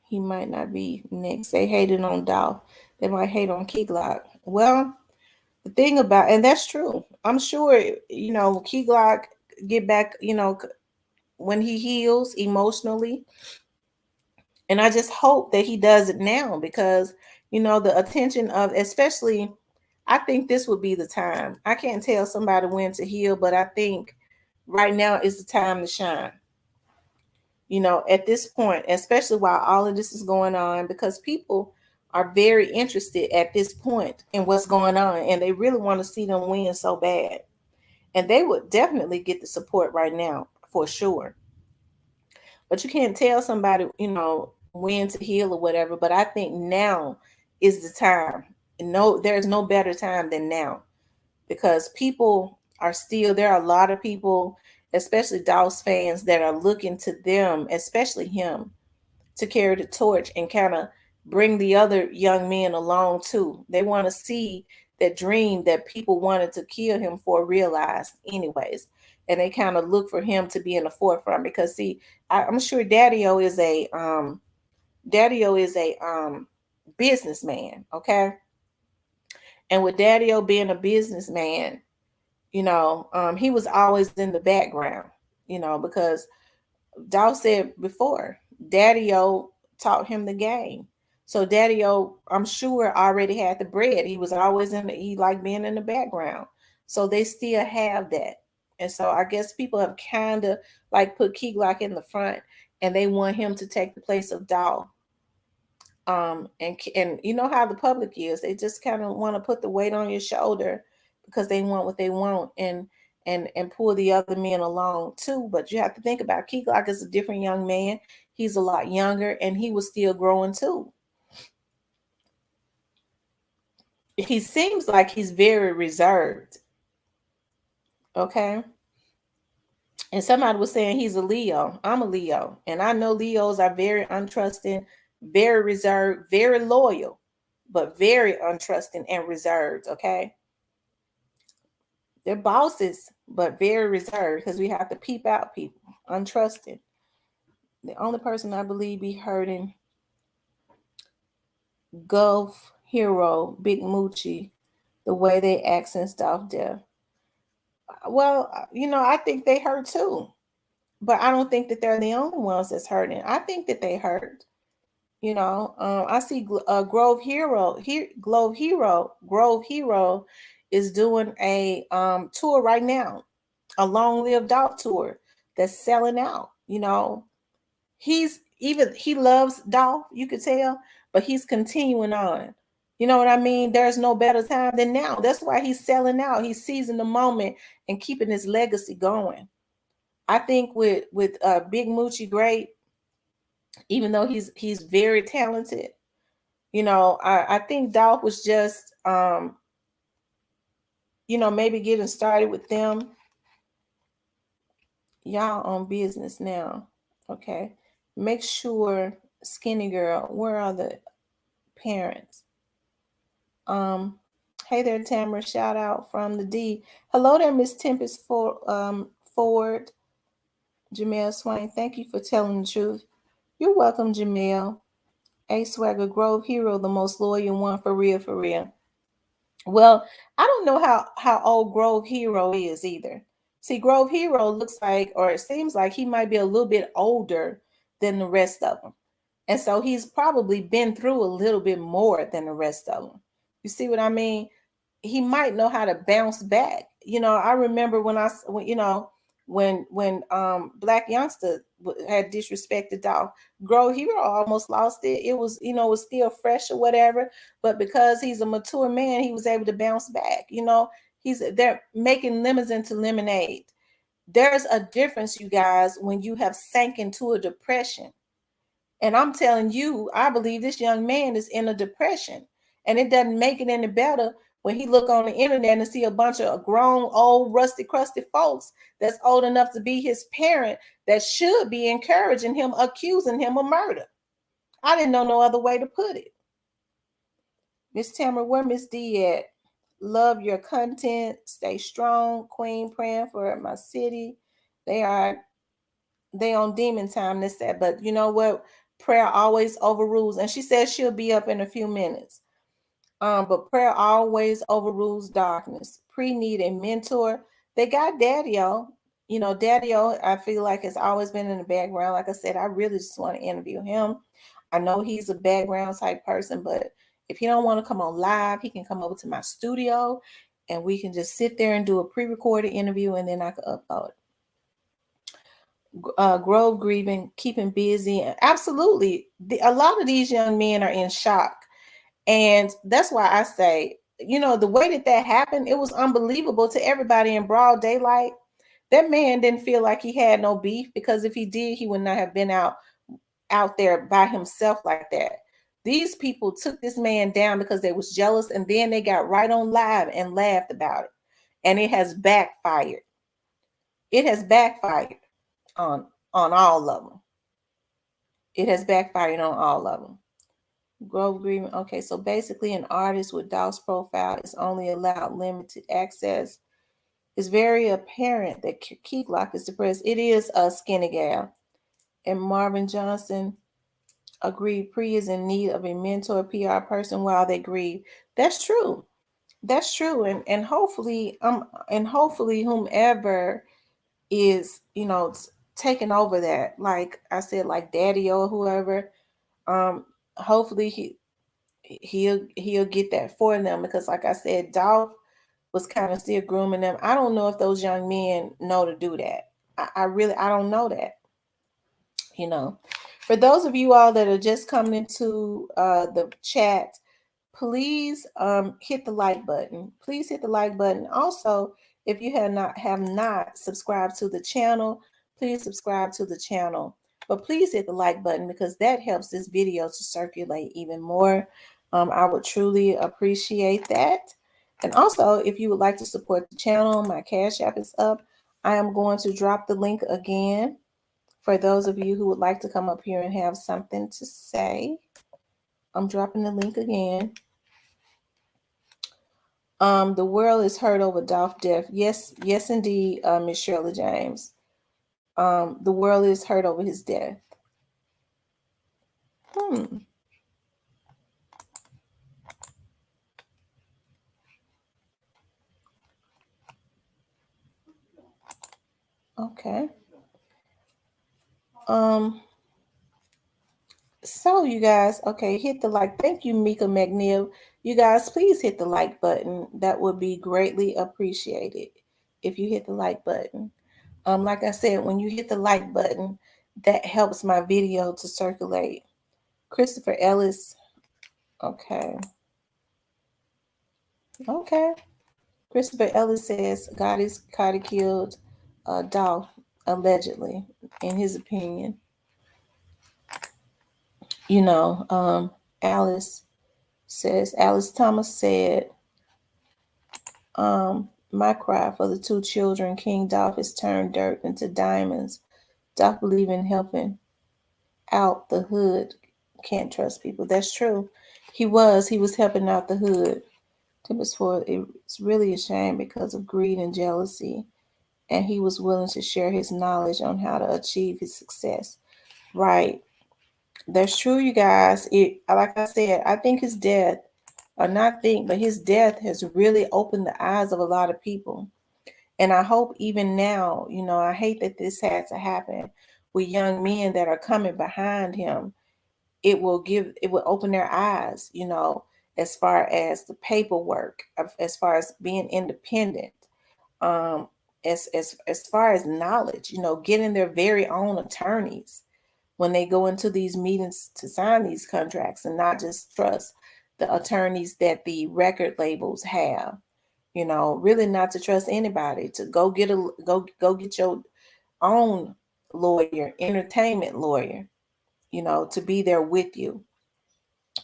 he might not be next? They hated on Dolph. They might hate on Key Glock. Well, the thing about, and that's true. I'm sure, Key Glock get back, when he heals emotionally. And I just hope that he does it now because, the attention of, especially, I think this would be the time. I can't tell somebody when to heal, but I think right now is the time to shine. At this point, especially while all of this is going on, because people are very interested at this point in what's going on and they really want to see them win so bad. And they would definitely get the support right now for sure. But you can't tell somebody, when to heal or whatever. But I think now is the time. No, there's no better time than now because people are still, there are a lot of people, especially Dolph's fans, that are looking to them, especially him, to carry the torch and kind of bring the other young men along too. They want to see that dream that people wanted to kill him for realized, anyways. And they kind of look for him to be in the forefront because, see, I'm sure Daddy-O is a businessman, okay? And with Daddy-O being a businessman, he was always in the background, because Dolph said before, Daddy-O taught him the game. So Daddy-O, I'm sure, already had the bread. He was always he liked being in the background. So they still have that. And so I guess people have kind of like put Key Glock in the front and they want him to take the place of Dolph. And you know how the public is. They just kind of want to put the weight on your shoulder because they want what they want and pull the other men along too. But you have to think about Key Glock is a different young man. He's a lot younger and he was still growing too. He seems like he's very reserved. Okay. And somebody was saying he's a Leo. I'm a Leo. And I know Leos are very untrusting, very reserved, very loyal, but very untrusting and reserved. Okay. They're bosses, but very reserved because we have to peep out people, untrusted. The only person I believe be hurting Gulf Hero, Big Moochie, the way they accent stuff there. Well, I think they hurt too, but I don't think that they're the only ones that's hurting. I think that they hurt. I see Grove Hero is doing a tour right now, a long lived Dolph tour that's selling out. He loves Dolph, you could tell, but he's continuing on. You know what I mean? There's no better time than now. That's why he's selling out. He's seizing the moment and keeping his legacy going. I think with Big Moochie Great, even though he's very talented, I think Dolph was just maybe getting started with them. Y'all on business now. Okay. Make sure, Skinny Girl, where are the parents? Hey there, Tamara. Shout out from the D. Hello there, Miss Tempest Ford. Jamel Swain. Thank you for telling the truth. You're welcome, Jamel. A Swagger Grove Hero, the most loyal one, for real, for real. Well, I don't know how old Grove Hero is either. See, Grove Hero looks like, or it seems like he might be a little bit older than the rest of them. And so he's probably been through a little bit more than the rest of them. You see what I mean? He might know how to bounce back. I remember when Black Youngster had disrespected Dolph, Grove Hero almost lost it. It was, it was still fresh or whatever, but because he's a mature man, he was able to bounce back. They're making lemons into lemonade. There's a difference, you guys, when you have sank into a depression. And I'm telling you, I believe this young man is in a depression. And it doesn't make it any better when he look on the internet and see a bunch of grown, old, rusty, crusty folks that's old enough to be his parent that should be encouraging him, accusing him of murder. I didn't know no other way to put it. Miss Tamara, where Miss D at? Love your content. Stay strong, Queen. Praying for my city. They are they on demon time. This that, but you know what? Prayer always overrules. And she says she'll be up in a few minutes. But prayer always overrules darkness. Pre need a mentor. They got Daddy-O. You know, Daddy-O, I feel like has always been in the background. Like I said, I really just want to interview him. I know he's a background type person, but if he don't want to come on live, he can come over to my studio and we can just sit there and do a pre-recorded interview and then I can upload it. Grove grieving, keeping busy. Absolutely. A lot of these young men are in shock. And that's why I say, you know, the way that that happened, it was unbelievable to everybody in broad daylight. That man didn't feel like he had no beef because if he did, he would not have been out there by himself like that. These people took this man down because they was jealous and then they got right on live and laughed about it. And it has backfired. It has backfired on on all of them. It has backfired on all of them. Grove agreement. Okay, so basically, an artist with DOS profile is only allowed limited access. It's very apparent that Key Glock is depressed. It is a skinny gal. And Marvin Johnson agreed Pre is in need of a mentor PR person while they grieve. That's true. That's true. And hopefully whomever is, you know, taking over that, like I said, like Daddy or whoever, um, hopefully he'll get that for them because like I said, Dolph was kind of still grooming them. I don't know if those young men know to do that. I really I don't know that. You know. For those of you all that are just coming into the chat, please hit the like button. Please hit the like button. Also, if you have not subscribed to the channel, please subscribe to the channel. But please hit the like button because that helps this video to circulate even more. I would truly appreciate that. And also, if you would like to support the channel, my Cash App is up. I am going to drop the link again for those of you who would like to come up here and have something to say. I'm dropping the link again. The world is hurt over Dolph death. Yes, yes, indeed, Miss Shirley James. The world is hurt over his death. Hmm. Okay. Um. So you guys, okay, hit the like. Thank you, Mika McNeil. You guys, please hit the like button. That would be greatly appreciated if you hit the like button. Like I said, when you hit the like button, that helps my video to circulate. Christopher Ellis. Okay. Okay. Christopher Ellis says God is Carter killed Dolph allegedly, in his opinion. You know, Alice Alice Thomas said, my cry for the two children, King Dolph has turned dirt into diamonds. Dolph believe in helping out the hood. Can't trust people. That's true. He was helping out the hood. Timbers for it's really a shame because of greed and jealousy. And he was willing to share his knowledge on how to achieve his success. Right. That's true, you guys. It like I said, I think his death, or not think, but his death has really opened the eyes of a lot of people. And I hope even now, you know, I hate that this had to happen with young men that are coming behind him. It will open their eyes, you know, as far as the paperwork, as far as being independent, um, as far as knowledge, you know, getting their very own attorneys when they go into these meetings to sign these contracts and not just trust the attorneys that the record labels have. You know, really not to trust anybody, to go get your own lawyer, entertainment lawyer, you know, to be there with you,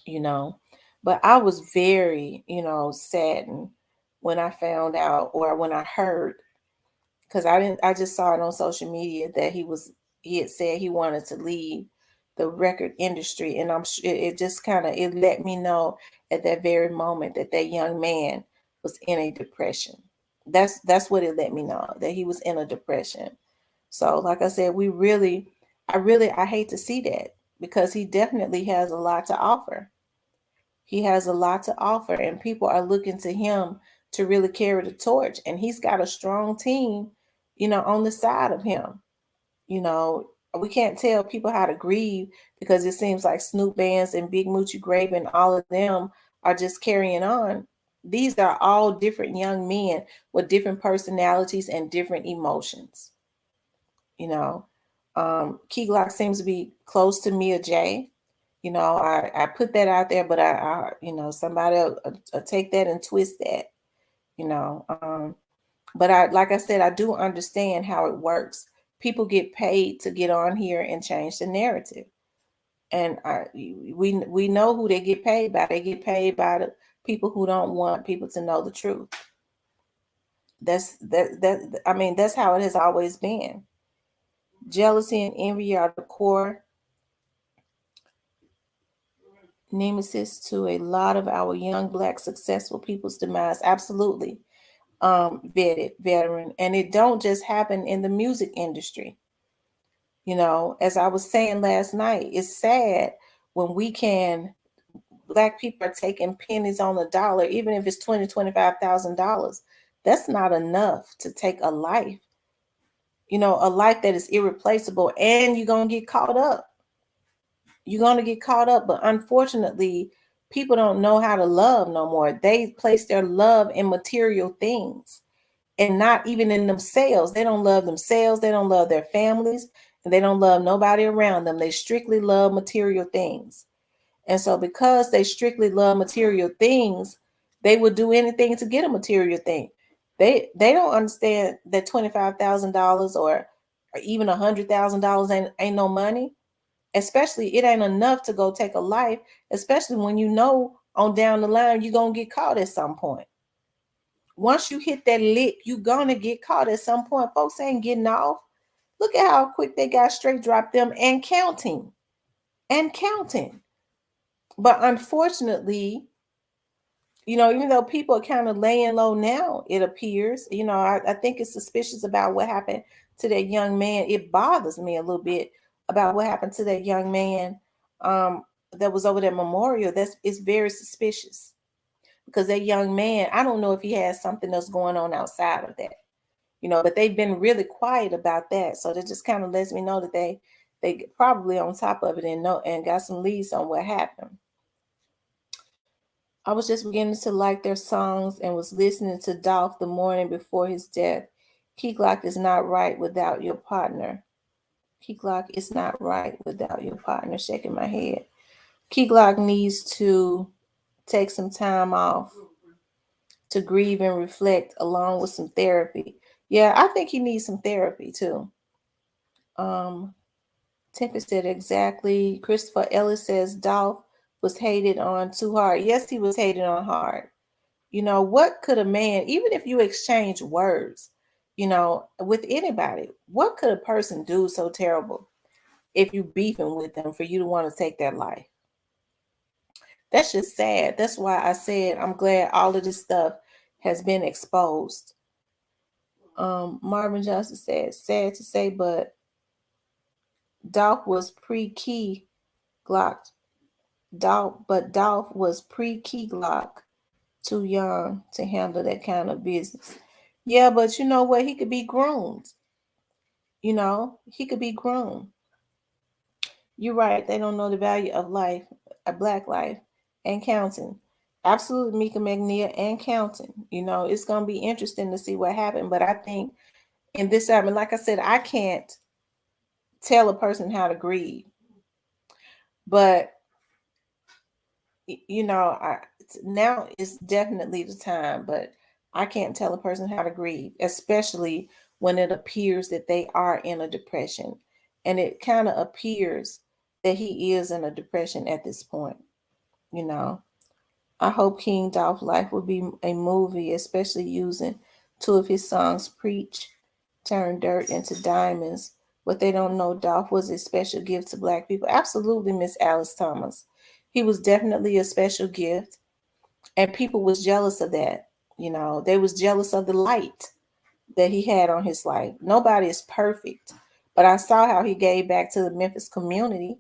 you know. But I was very, you know, saddened when I found out or when I heard, because I just saw it on social media that he had said he wanted to leave the record industry, and I'm sure it just kind of it let me know at that very moment that that young man was in a depression. That's what it let me know, that he was in a depression. So like I said, I hate to see that, because he definitely has a lot to offer. He has a lot to offer, and people are looking to him to really carry the torch. And he's got a strong team, on the side of him. You know, we can't tell people how to grieve, because it seems like Snoop Bands and Big Moochie Grape and all of them are just carrying on. These are all different young men with different personalities and different emotions. You know, Key Glock seems to be close to Mia J. I put that out there, but somebody will take that and twist that. You know, but like I said, I do understand how it works. People get paid to get on here and change the narrative, and we know who they get paid by. They get paid by the people who don't want people to know the truth. I mean, that's how it has always been. Jealousy and envy are the core nemesis to a lot of our young black successful people's demise. Absolutely, vetted veteran, and it don't just happen in the music industry. As I was saying last night, it's sad when black people are taking pennies on the dollar, even if it's $20,000, $25,000. That's not enough to take a life. A life that is irreplaceable, and you're gonna get caught up. You're gonna get caught up, but unfortunately, people don't know how to love no more. They place their love in material things, and not even in themselves. They don't love themselves. They don't love their families, and they don't love nobody around them. They strictly love material things. And so, because they strictly love material things, they would do anything to get a material thing. They don't understand that $25,000 or even $100,000 ain't no money. Especially, it ain't enough to go take a life. Especially when on down the line you're gonna get caught at some point. Once you hit that lick, you're gonna get caught at some point. Folks ain't getting off. Look at how quick they got straight dropped them and counting. And counting. But unfortunately, even though people are kind of laying low now, it appears, I think it's suspicious about what happened to that young man. It bothers me a little bit about what happened to that young man, that was over that memorial. It's very suspicious, because that young man, I don't know if he has something else going on outside of that, but they've been really quiet about that. So that just kind of lets me know that they probably on top of it and know and got some leads on what happened. I was just beginning to like their songs and was listening to Dolph the morning before his death. Key Glock is not right without your partner. Key Glock is not right without your partner. Shaking my head. Key Glock needs to take some time off to grieve and reflect, along with some therapy. Yeah, I think he needs some therapy too. Um, Tempest said exactly. Christopher Ellis says Dolph was hated on too hard. Yes, he was hated on hard. What could a man, even if you exchange words, with anybody, what could a person do so terrible if you beefing with them for you to want to take their life? That's just sad. That's why I said I'm glad all of this stuff has been exposed. Marvin Johnson said, sad to say, but Dolph was pre-Key Glock. Dolph was pre-Key Glock, too young to handle that kind of business. Yeah, but you know what? He could be groomed. He could be groomed. You're right. They don't know the value of life, a black life, and counting. Absolutely, Mika McNeil, and counting. It's going to be interesting to see what happened. But I think in this, I mean, like I said, I can't tell a person how to grieve. But now is definitely the time, but I can't tell a person how to grieve, especially when it appears that they are in a depression. And it kind of appears that he is in a depression at this point. you know I hope King Dolph Life will be a movie, especially using two of his songs, Preach, Turn Dirt into Diamonds. What they don't know, Dolph was a special gift to black people. Absolutely, Miss Alice Thomas. He was definitely a special gift, and people was jealous of that. They was jealous of the light that he had on his life. Nobody is perfect, but I saw how he gave back to the Memphis community.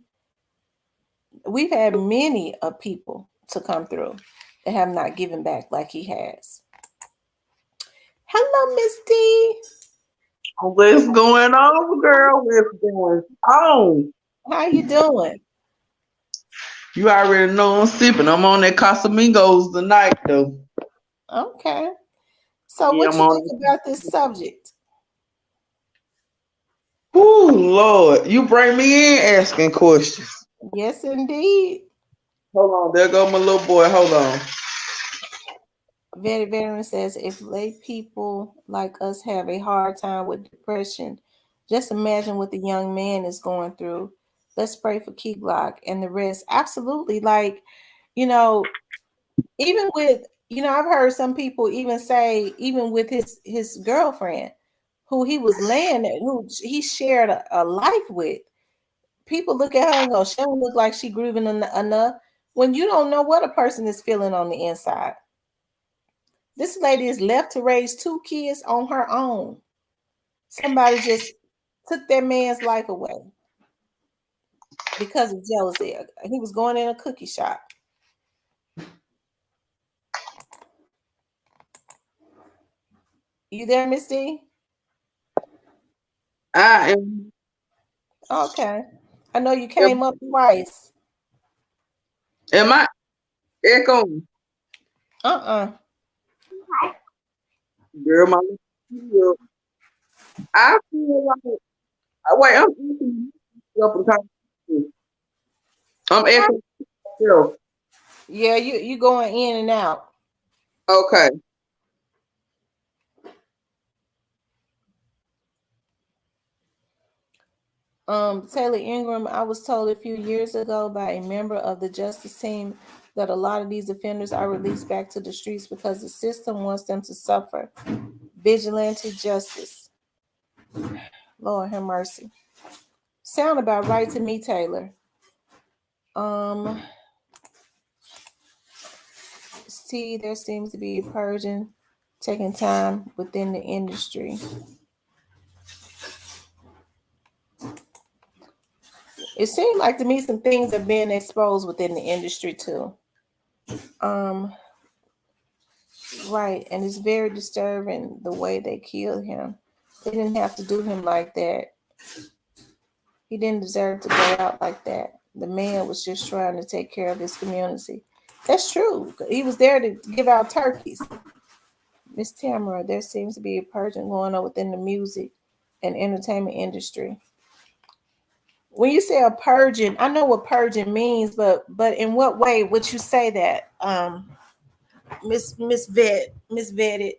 We've had many of people to come through that have not given back like he has. Hello, Miss D. What's going on, girl? What's going on? How you doing? You already know I'm sipping. I'm on that Casamigos tonight, though. Okay. So Yeah, what I'm you think on. about this subject? Ooh, Lord. You bring me in asking questions. Yes, indeed. Hold on. There go my little boy. Hold on. Very Veteran says if lay people like us have a hard time with depression, just imagine what the young man is going through. Let's pray for Key Glock and the rest. Absolutely. Like, you know, even with, I've heard some people even say, even with his girlfriend, who he was laying at, who he shared a life with. People look at her and go, she don't look like she grieving enough. When you don't know what a person is feeling on the inside. This lady is left to raise two kids on her own. Somebody just took that man's life away because of jealousy. He was going in a cookie shop. You there, Miss D? I am. Okay. I know you came up twice. Am I echoing? Uh-uh. Girl, my little. I feel like. Wait, I'm echoing. Up and talking. I'm echoing myself. Yeah, you going in and out. Okay. Taylor Ingram, I was told a few years ago by a member of the justice team that a lot of these offenders are released back to the streets because the system wants them to suffer. Vigilante justice. Lord have mercy. Sound about right to me, Taylor. Um, see, there seems to be a purging taking time within the industry. It seemed like to me some things are being exposed within the industry too. Um, right, and it's very disturbing the way they killed him. They didn't have to do him like that. He didn't deserve to go out like that. The man was just trying to take care of his community. That's true. He was there to give out turkeys. Miss Tamara, there seems to be a purging going on within the music and entertainment industry. When you say a purging, I know what purging means, but in what way would you say that, Miss Vetted?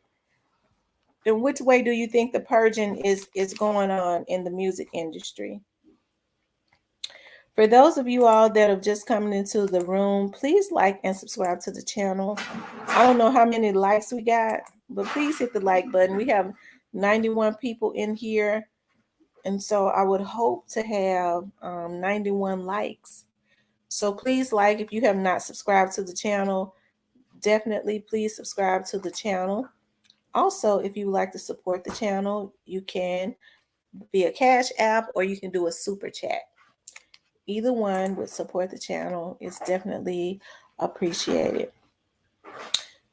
In which way do you think the purging is going on in the music industry? For those of you all that have just come into the room, please like and subscribe to the channel. I don't know how many likes we got, but please hit the like button. We have 91 people in here, and so I would hope to have 91 likes. So please like if you have not subscribed to the channel, definitely please subscribe to the channel. Also, if you would like to support the channel, you can via Cash App or you can do a super chat. Either one would support the channel. It's definitely appreciated.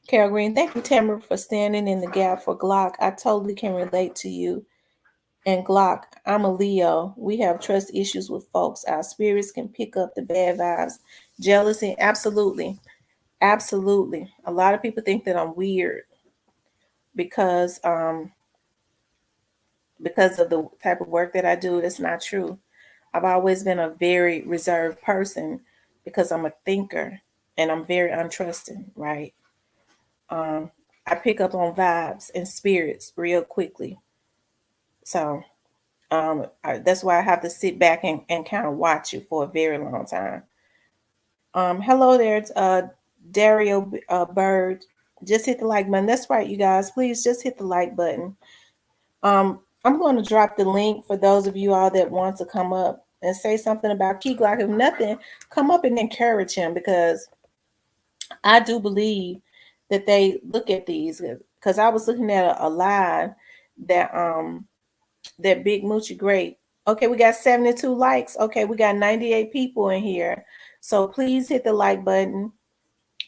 Carol Green, thank you, Tamara, for standing in the gap for Glock. I totally can relate to you. And Glock, I'm a Leo. We have trust issues with folks. Our spirits can pick up the bad vibes. Jealousy, absolutely. Absolutely. A lot of people think that I'm weird because because of the type of work that I do. That's not true. I've always been a very reserved person because I'm a thinker and I'm very untrusting, right? Um, I pick up on vibes and spirits real quickly. So that's why I have to sit back and kind of watch you for a very long time. Hello there, it's, Dario Bird. Just hit the like button. That's right, you guys. Please just hit the like button. I'm going to drop the link for those of you all that want to come up and say something about Key Glock. If nothing, come up and encourage him because I do believe that they look at these, because I was looking at a live that that Big Moochie Great. Okay, we got 72 likes. Okay, we got 98 people in here. So please hit the like button.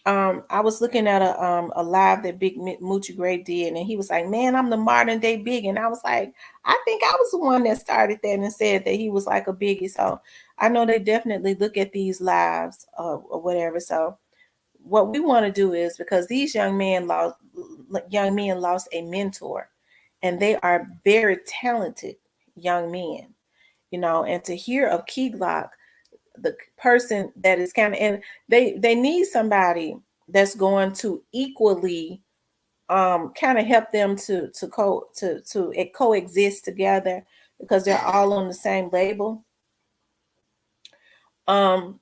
I was looking at a live that Big Moochie Great did, and he was like, "Man, I'm the modern day Big," and I was like, "I think I was the one that started that and said that he was like a Biggie." So I know they definitely look at these lives or whatever. So what we want to do is, because these young men lost a mentor, and they are very talented young men, and to hear of Key Glock, the person that is kind of, and they need somebody that's going to equally kind of help them to coexist together, because they're all on the same label. um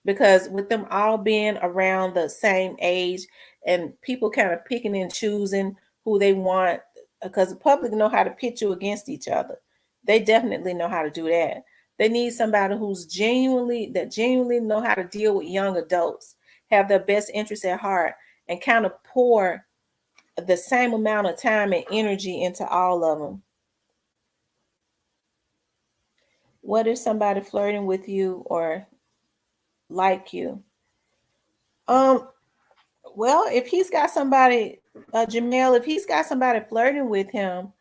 because with them all being around the same age, and people kind of picking and choosing who they want, because the public know how to pit you against each other. They definitely know how to do that. They need somebody genuinely know how to deal with young adults, have their best interests at heart, and kind of pour the same amount of time and energy into all of them. What if somebody flirting with you or like you? Um, Well, if he's got somebody, Jamel, if he's got somebody flirting with him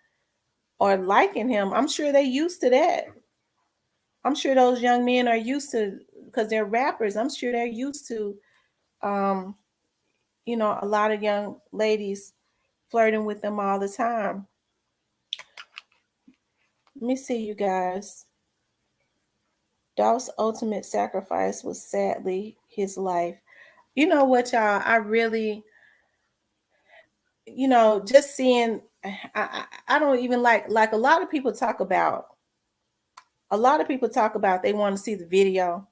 or liking him, I'm sure they used to that. I'm sure those young men are used to, because they're rappers. I'm sure they're used to, um, a lot of young ladies flirting with them all the time. Let me see, you guys. Dolph's ultimate sacrifice was sadly his life. You know what, y'all? I really, just seeing, I don't even like a lot of people talk about they want to see the video,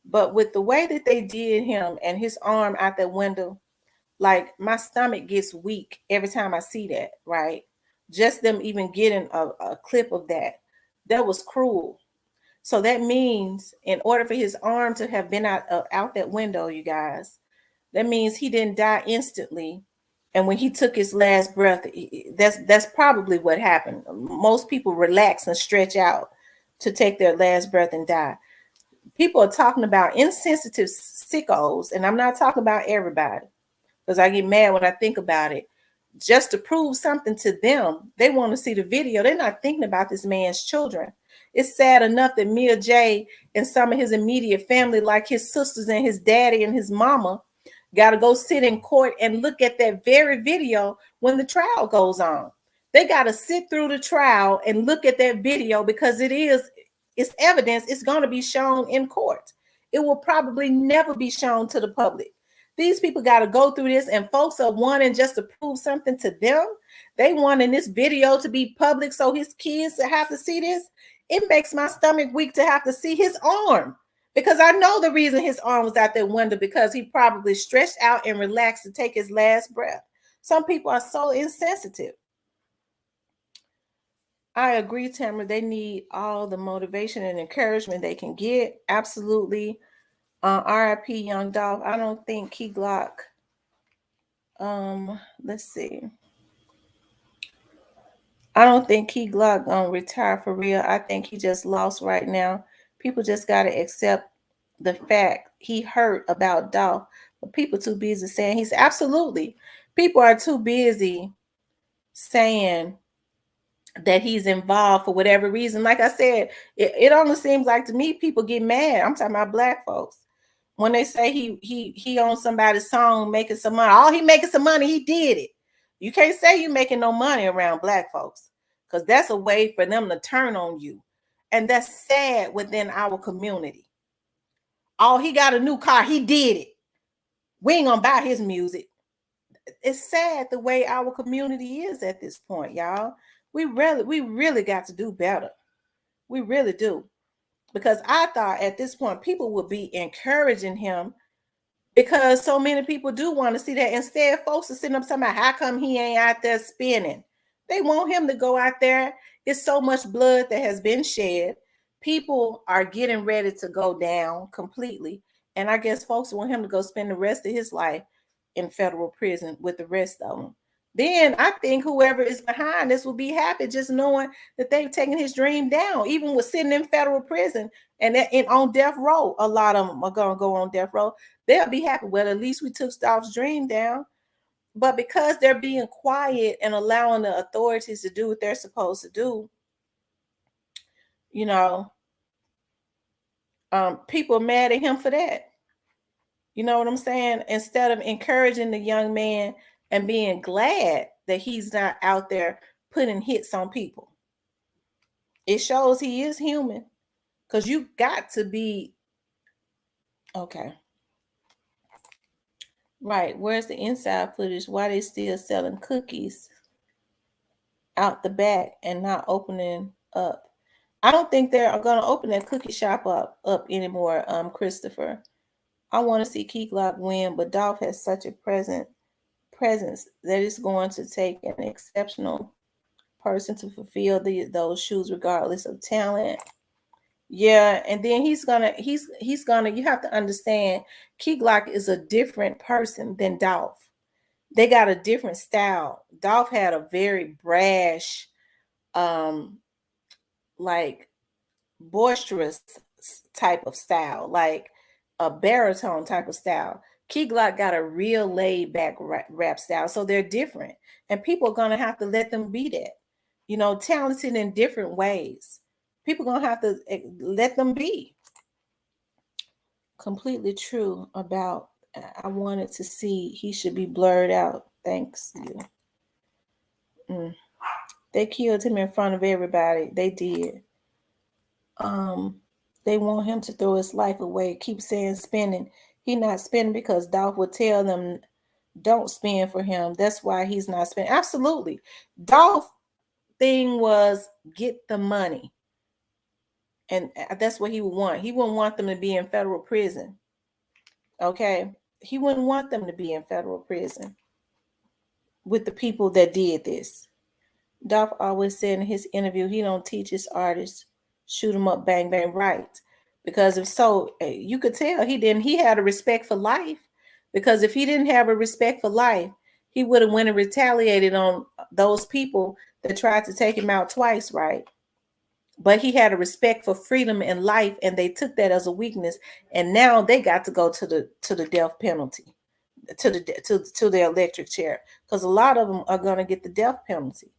but with the way that they did him and his arm out that window, like my stomach gets weak every time I see that, right? Just them even getting a clip of that, that was cruel. So that means in order for his arm to have been out that window, you guys, that means he didn't die instantly. And when he took his last breath, that's probably what happened. Most people relax and stretch out to take their last breath and die. People are talking about insensitive sickos, and I'm not talking about everybody, because I get mad when I think about it. Just to prove something to them, they want to see the video. They're not thinking about this man's children. It's sad enough that Mia J and some of his immediate family, like his sisters and his daddy and his mama, got to go sit in court and look at that very video when the trial goes on. They got to sit through the trial and look at that video, because it's evidence. It's going to be shown in court. It will probably never be shown to the public. These people got to go through this, and folks are wanting just to prove something to them. They wanting this video to be public so his kids to have to see this. It makes my stomach weak to have to see his arm, because I know the reason his arm was out that window, because he probably stretched out and relaxed to take his last breath. Some people are so insensitive. I agree, Tamara. They need all the motivation and encouragement they can get. Absolutely. RIP Young Dolph. I don't think Key Glock. Let's see. I don't think Key Glock gonna retire for real. I think he just lost right now. People just gotta accept the fact he hurt about Dolph, but people too busy saying he's absolutely. People are too busy saying that he's involved for whatever reason. Like I said, it only seems like to me people get mad. I'm talking about black folks. When they say he on somebody's song making some money. All he making some money, he did it. You can't say you making no money around black folks, because that's a way for them to turn on you. And that's sad within our community. Oh, he got a new car, he did it. We ain't gonna buy his music. It's sad the way our community is at this point, y'all. We really got to do better. We really do. Because I thought at this point people would be encouraging him, because so many people do want to see that. Instead, folks are sitting up talking about how come he ain't out there spinning. They want him to go out there. It's so much blood that has been shed. People are getting ready to go down completely. And I guess folks want him to go spend the rest of his life in federal prison with the rest of them. Then I think whoever is behind this will be happy just knowing that they've taken his dream down, even with sitting in federal prison and on death row. A lot of them are gonna go on death row. They'll be happy. Well, at least we took Dolph's dream down. But because they're being quiet and allowing the authorities to do what they're supposed to do, you know, people are mad at him for that. You know what I'm saying? Instead of encouraging the young man and being glad that he's not out there putting hits on people. It shows he is human. Because you got to be okay. Right. Where's the inside footage? Why they still selling cookies out the back and not opening up? I don't think they're gonna open that cookie shop up anymore, Christopher. I want to see Key Glock win, but Dolph has such a presence that it's going to take an exceptional person to fulfill those shoes, regardless of talent. Yeah, and then he's gonna you have to understand Key Glock is a different person than Dolph. They got a different style. Dolph had a very brash, like boisterous type of style, like a baritone type of style. Key Glock got a real laid back rap style, so they're different, and people are gonna have to let them be that. You know, talented in different ways. People gonna have to let them be. Completely true about. I wanted to see he should be blurred out. Thanks you. They killed him in front of everybody. They did. They want him to throw his life away. Keep saying spending. He not spending because Dolph would tell them don't spend for him. That's why he's not spending. Absolutely. Dolph thing was get the money. And that's what he would want. He wouldn't want them to be in federal prison. Okay? He wouldn't want them to be in federal prison with the people that did this. Dolph always said in his interview he don't teach his artists shoot 'em up, bang bang, right? Because if so, you could tell he had a respect for life. Because if he didn't have a respect for life, he would have went and retaliated on those people that tried to take him out twice, right? But he had a respect for freedom and life, and they took that as a weakness, and now they got to go to the death penalty, to the electric chair, because a lot of them are going to get the death penalty,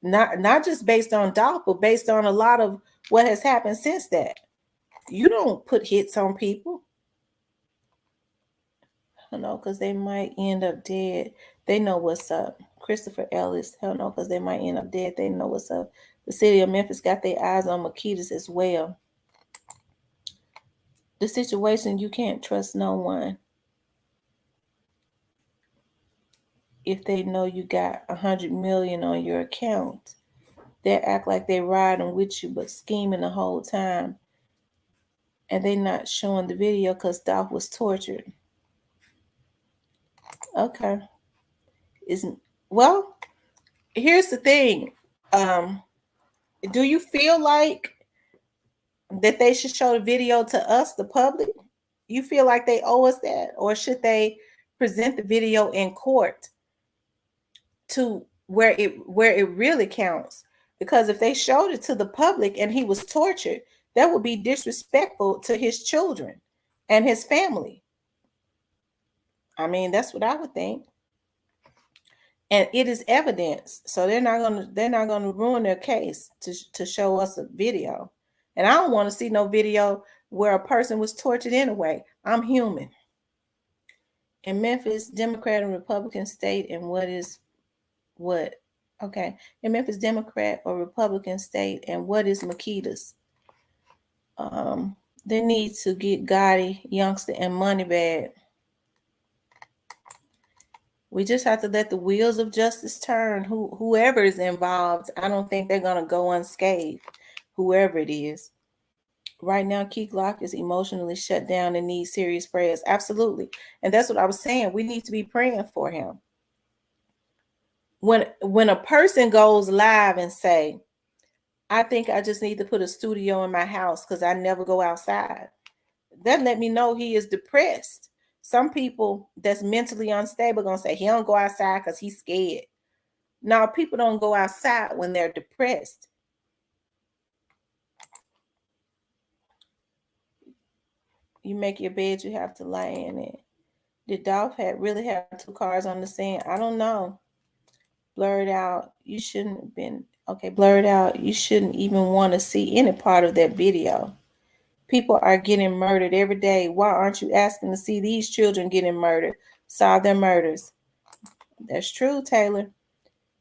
not just based on Dolph, but based on a lot of what has happened since that. You don't put hits on people. I know, because they might end up dead. They know what's up. Christopher Ellis, hell no, because they might end up dead. They know what's up. The city of Memphis got their eyes on Makitas as well. The situation, you can't trust no one. If they know you got 100 million on your account, they act like they riding with you, but scheming the whole time. And they not showing the video because Dolph was tortured. Okay. Isn't well, here's the thing. Do you feel like that they should show the video to us, the public? You feel like they owe us that? Or should they present the video in court to where it really counts? Because if they showed it to the public and he was tortured, that would be disrespectful to his children and his family. I mean, that's what I would think. And it is evidence, so they're not gonna ruin their case to show us a video. And I don't want to see no video where a person was tortured anyway. I'm human. In Memphis, Democrat and Republican state, and what? Okay, in Memphis, Democrat or Republican state, and what is Makitas? They need to get Gotti, Youngster, and Moneybag. We just have to let the wheels of justice turn. Whoever is involved, I don't think they're gonna go unscathed. Whoever it is. Right now, Key Glock is emotionally shut down and needs serious prayers. Absolutely, and that's what I was saying. We need to be praying for him. When a person goes live and say, "I think I just need to put a studio in my house because I never go outside," that let me know he is depressed. Some people that's mentally unstable gonna say he don't go outside because he's scared. No, people don't go outside when they're depressed. You make your bed, you have to lie in it. Did Dolph really have two cars on the scene? I don't know. Blurred out. You shouldn't have been okay. Blurred out. You shouldn't even want to see any part of that video. People are getting murdered every day. Why aren't you asking to see these children getting murdered? Solve their murders. That's true, Taylor.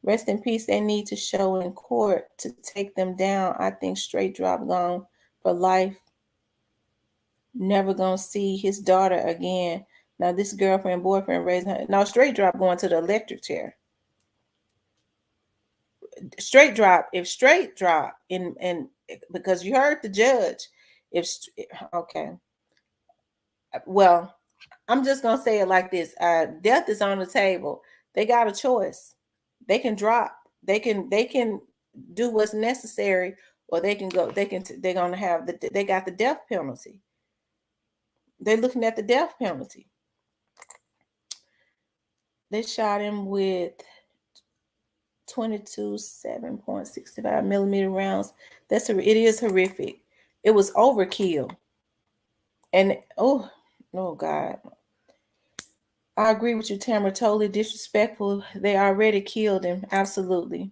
Rest in peace. They need to show in court to take them down. I think straight drop gone for life. Never gonna see his daughter again. Now this girlfriend, boyfriend raising her. Now straight drop going to the electric chair. Straight drop. If straight drop in because you heard the judge. If okay, well, I'm just gonna say it like this: death is on the table. They got a choice. They can drop. They can do what's necessary, or they can go. They're gonna have the. They got the death penalty. They're looking at the death penalty. They shot him with 22 7.65 millimeter rounds. It is horrific. It was overkill. And oh God. I agree with you, Tamara. Totally disrespectful. They already killed him. Absolutely.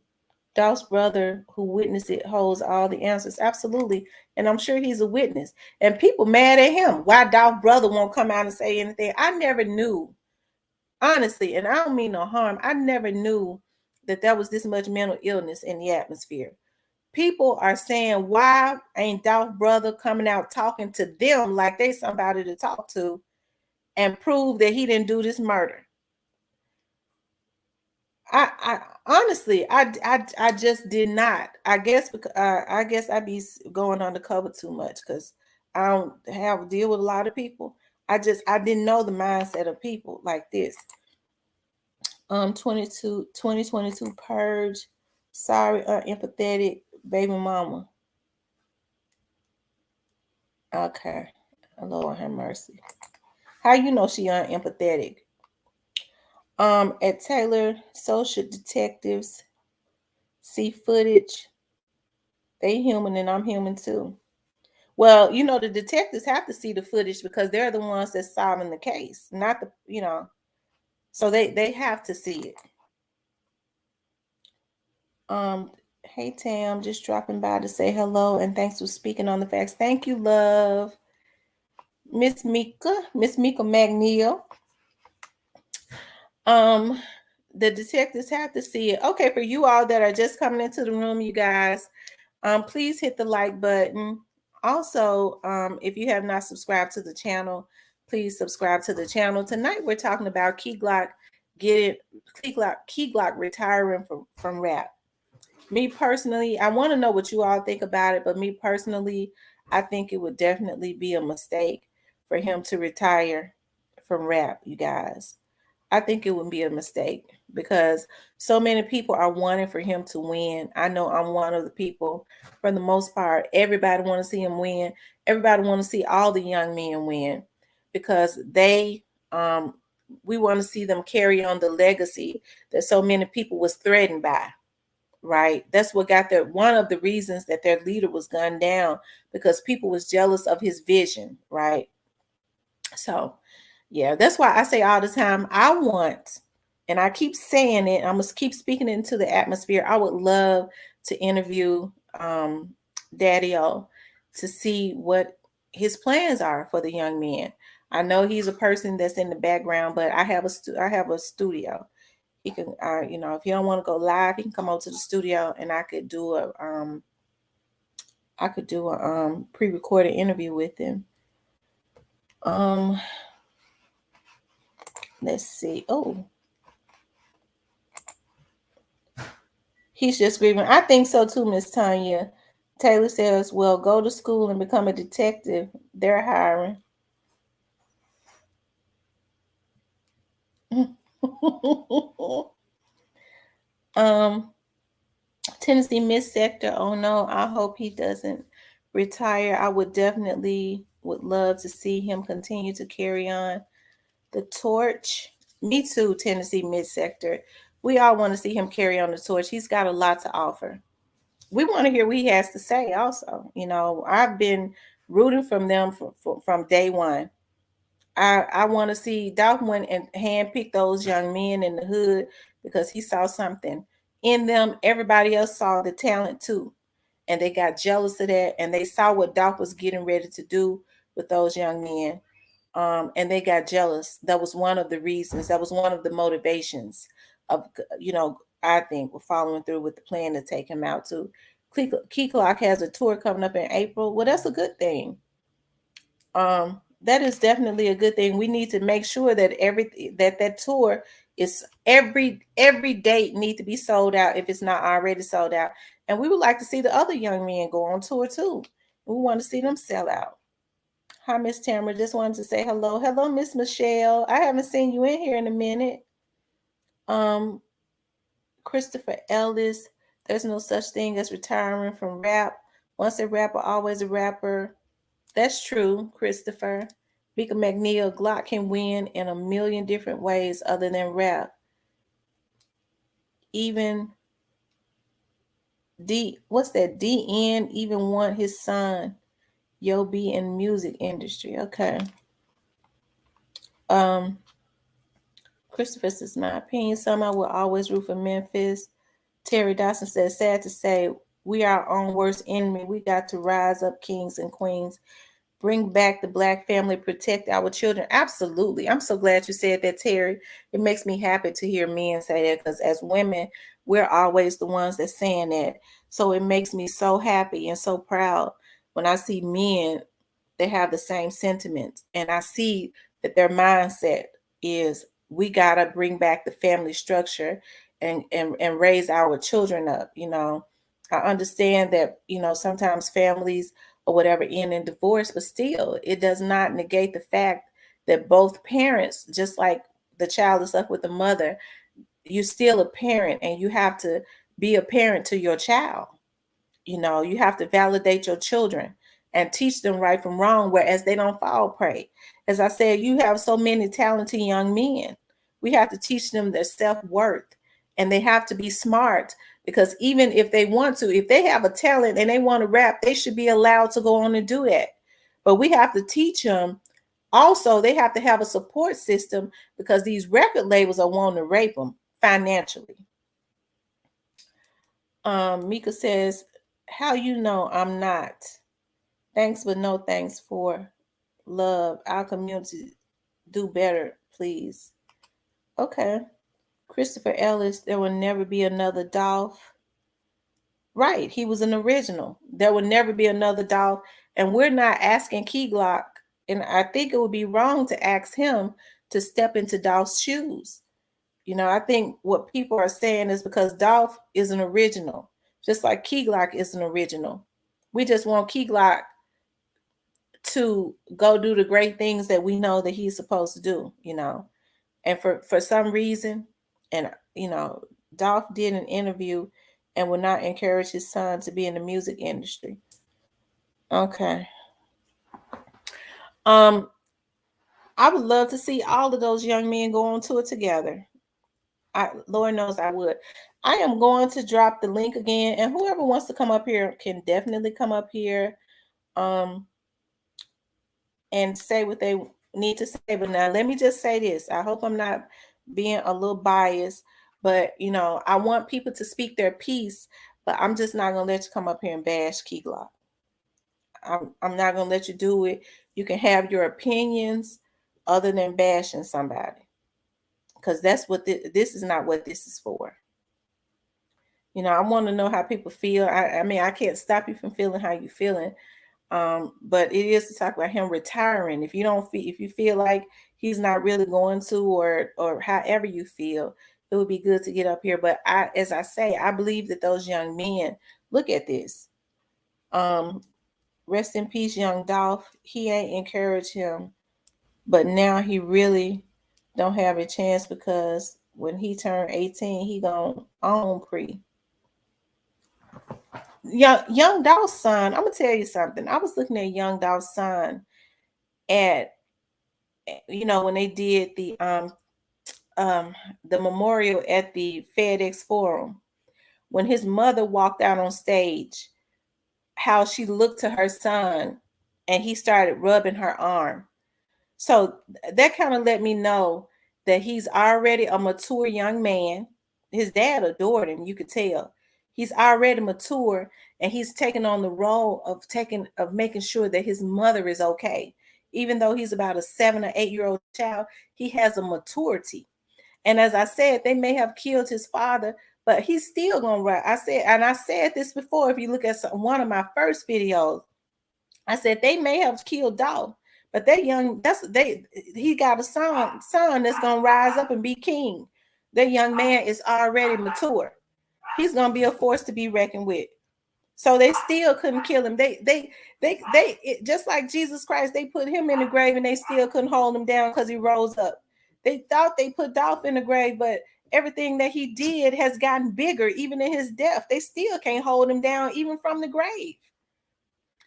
Dolph's brother, who witnessed it, holds all the answers. Absolutely. And I'm sure he's a witness. And people mad at him. Why Dolph's brother won't come out and say anything? I never knew, honestly, and I don't mean no harm. I never knew that there was this much mental illness in the atmosphere. People are saying, why ain't Dolph's brother coming out talking to them like they somebody to talk to and prove that he didn't do this murder? I honestly, I just did not. I guess because I guess I be going undercover too much because I don't have to deal with a lot of people. I didn't know the mindset of people like this. 2022 purge. Sorry, empathetic baby mama. Okay, Lord have mercy. How you know she unempathetic? At Taylor, social detectives see footage. They human and I'm human too. Well, the detectives have to see the footage because they're the ones that's solving the case, not so they have to see it. Um, hey Tam, just dropping by to say hello and thanks for speaking on the facts. Thank you, love. Miss Mika McNeil. Um, the detectives have to see it. Okay, for you all that are just coming into the room, you guys, please hit the like button. Also, if you have not subscribed to the channel, please subscribe to the channel. Tonight we're talking about Key Glock Key Glock retiring from rap. Me personally, I want to know what you all think about it, but me personally, I think it would definitely be a mistake for him to retire from rap, you guys. I think it would be a mistake because so many people are wanting for him to win. I know I'm one of the people. For the most part, everybody want to see him win. Everybody want to see all the young men win because um we want to see them carry on the legacy that so many people was threatened by. Right? That's what got one of the reasons that their leader was gunned down because people was jealous of his vision, right? So yeah, that's why I say all the time, I want, and I keep saying it, I'm gonna keep speaking it into the atmosphere. I would love to interview Daddy O to see what his plans are for the young man. I know he's a person that's in the background, but I have a studio. He can, if he don't want to go live, he can come over to the studio, and I could do a pre-recorded interview with him. Let's see. Oh, he's just grieving. I think so too, Miss Tanya. Taylor says, well, go to school and become a detective. They're hiring. um, Tennessee Miss Sector. Oh no, I hope he doesn't retire. I would love to see him continue to carry on The torch. Me too, Tennessee mid sector. We all want to see him carry on the torch. He's got a lot to offer. We want to hear what he has to say also. I've been rooting from them from day one. I want to see Dolph went and handpick those young men in the hood because he saw something in them. Everybody else saw the talent too. And they got jealous of that. And they saw what Dolph was getting ready to do with those young men. And they got jealous. That was one of the reasons. That was one of the motivations of, I think we're following through with the plan to take him out too. Key Glock has a tour coming up in April. Well, that's a good thing. That is definitely a good thing. We need to make sure that that tour is every date need to be sold out if it's not already sold out. And we would like to see the other young men go on tour too. We want to see them sell out. Hi, Miss Tamara. Just wanted to say hello. Hello, Miss Michelle. I haven't seen you in here in a minute. Um, Christopher Ellis. There's no such thing as retiring from rap. Once a rapper, always a rapper. That's true, Christopher. Mika McNeil, Glock can win in a million different ways other than rap. Even what's that? DN even want his son Yo be in music industry. Okay. Um, Christopher says, my opinion, somehow will always root for Memphis. Terry Dawson says, sad to say, we are our own worst enemy. We got to rise up, kings and queens. Bring back the Black family, protect our children. Absolutely. I'm so glad you said that, Terry. It makes me happy to hear men say that because as women, we're always the ones that's saying that. So it makes me so happy and so proud when I see men that have the same sentiments. And I see that their mindset is we got to bring back the family structure and raise our children up. I understand that, sometimes families or whatever end in divorce, but still, it does not negate the fact that both parents, just like the child is left with the mother, you're still a parent and you have to be a parent to your child. You have to validate your children and teach them right from wrong, whereas they don't fall prey. As I said, you have so many talented young men. We have to teach them their self-worth and they have to be smart because even if they want to, if they have a talent and they want to rap, they should be allowed to go on and do that. But we have to teach them. Also, they have to have a support system because these record labels are wanting to rape them financially. Mika says, how you know I'm not? Thanks, but no thanks for love. Our community do better, please. Okay. Christopher Ellis, there will never be another Dolph. Right, he was an original. There will never be another Dolph. And we're not asking Key Glock, and I think it would be wrong to ask him to step into Dolph's shoes. I think what people are saying is because Dolph is an original, just like Key Glock is an original. We just want Key Glock to go do the great things that we know that he's supposed to do. And for some reason, and Dolph did an interview and would not encourage his son to be in the music industry. Okay. Um, I would love to see all of those young men go on tour together. Lord knows I would. I am going to drop the link again, and whoever wants to come up here can definitely come up here. And say what they need to say. But now let me just say this. I hope I'm not being a little biased, but I want people to speak their piece, but I'm just not gonna let you come up here and bash Key Glock. I'm not gonna let you do it. You can have your opinions other than bashing somebody. Because that's what this is not what this is for. I want to know how people feel. I mean, I can't stop you from feeling how you're feeling. But it is to talk about him retiring. If you feel like he's not really going to, or however you feel, it would be good to get up here. But as I say, I believe that those young men look at this. Rest in peace, young Dolph. He ain't encouraged him, but now he really don't have a chance because when he turned 18, he gonna own pre. Young Dolph's son, I'm gonna tell you something. I was looking at Young Dolph's son at when they did the memorial at the FedEx Forum, when his mother walked out on stage, how she looked to her son and he started rubbing her arm. So that kind of let me know that he's already a mature young man. His dad adored him, you could tell. He's already mature and he's taking on the role of making sure that his mother is okay. Even though he's about a 7 or 8 year old child, he has a maturity. And as I said, they may have killed his father, but he's still gonna ride. I said this before. If you look at one of my first videos, I said they may have killed Dolph, but that young that's they he got a son that's gonna rise up and be king. That young man is already mature. He's gonna be a force to be reckoned with. So they still couldn't kill him. Just like Jesus Christ, they put him in the grave and they still couldn't hold him down because he rose up. They thought they put Dolph in the grave, but everything that he did has gotten bigger, even in his death. They still can't hold him down, even from the grave.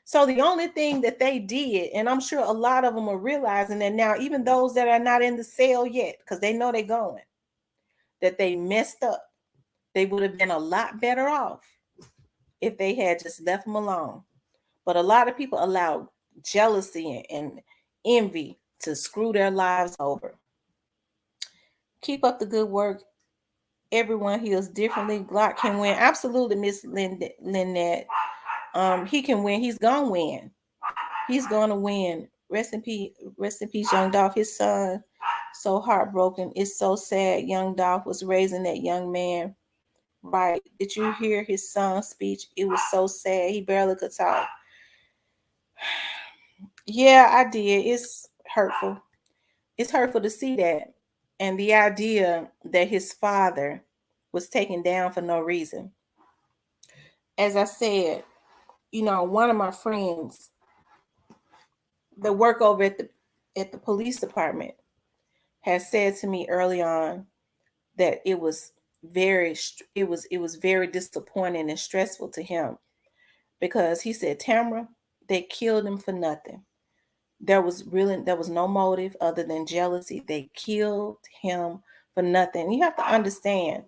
So the only thing that they did, and I'm sure a lot of them are realizing that now, even those that are not in the cell yet, because they know they're going, that they messed up. They would have been a lot better off if they had just left them alone. But a lot of people allow jealousy and envy to screw their lives over. Keep up the good work. Everyone heals differently. Glock can win. Absolutely, Miss Lynette. He can win. He's gonna win. He's gonna win. Rest in peace, young Dolph. His son, so heartbroken. It's so sad. Young Dolph was raising that young man. Right. Did you hear his son's speech? It was so sad. He barely could talk. Yeah, I did. It's hurtful. It's hurtful to see that. And the idea that his father was taken down for no reason. As I said, one of my friends that work over at the police department has said to me early on that it was very disappointing and stressful to him because he said, Tamara, they killed him for nothing. There was no motive other than jealousy. They killed him for nothing. You have to understand,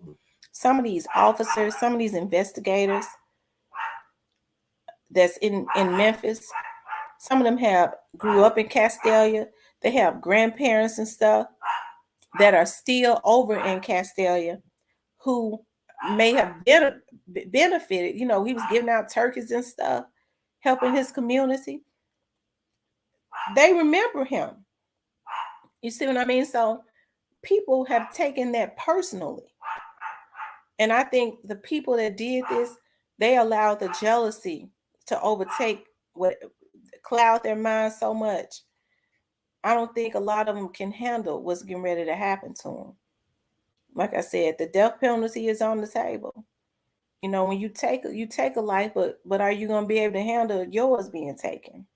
some of these officers, some of these investigators that's in Memphis, some of them have grew up in Castalia. They have grandparents and stuff that are still over in Castalia who may have benefited. He was giving out turkeys and stuff, helping his community. They remember him. You see what I mean? So people have taken that personally. And I think the people that did this, they allowed the jealousy to overtake what cloud their minds so much. I don't think a lot of them can handle what's getting ready to happen to them. Like I said, the death penalty is on the table. When you take a life, but are you going to be able to handle yours being taken?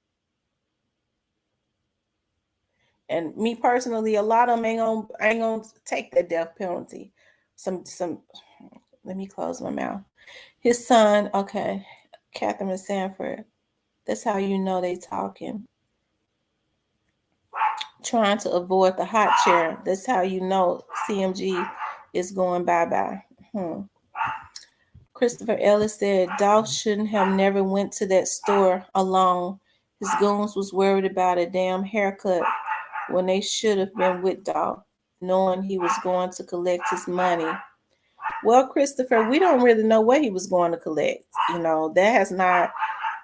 And me personally, a lot of them ain't gonna take the death penalty. Some let me close my mouth. His son, okay, Catherine Sanford. That's how you know they talking. Trying to avoid the hot chair. That's how you know CMG is going bye-bye. Christopher Ellis said Dolph shouldn't have never went to that store alone. His goons was worried about a damn haircut when they should have been with Dolph, knowing he was going to collect his money. Well, Christopher, we don't really know what he was going to collect. That has not,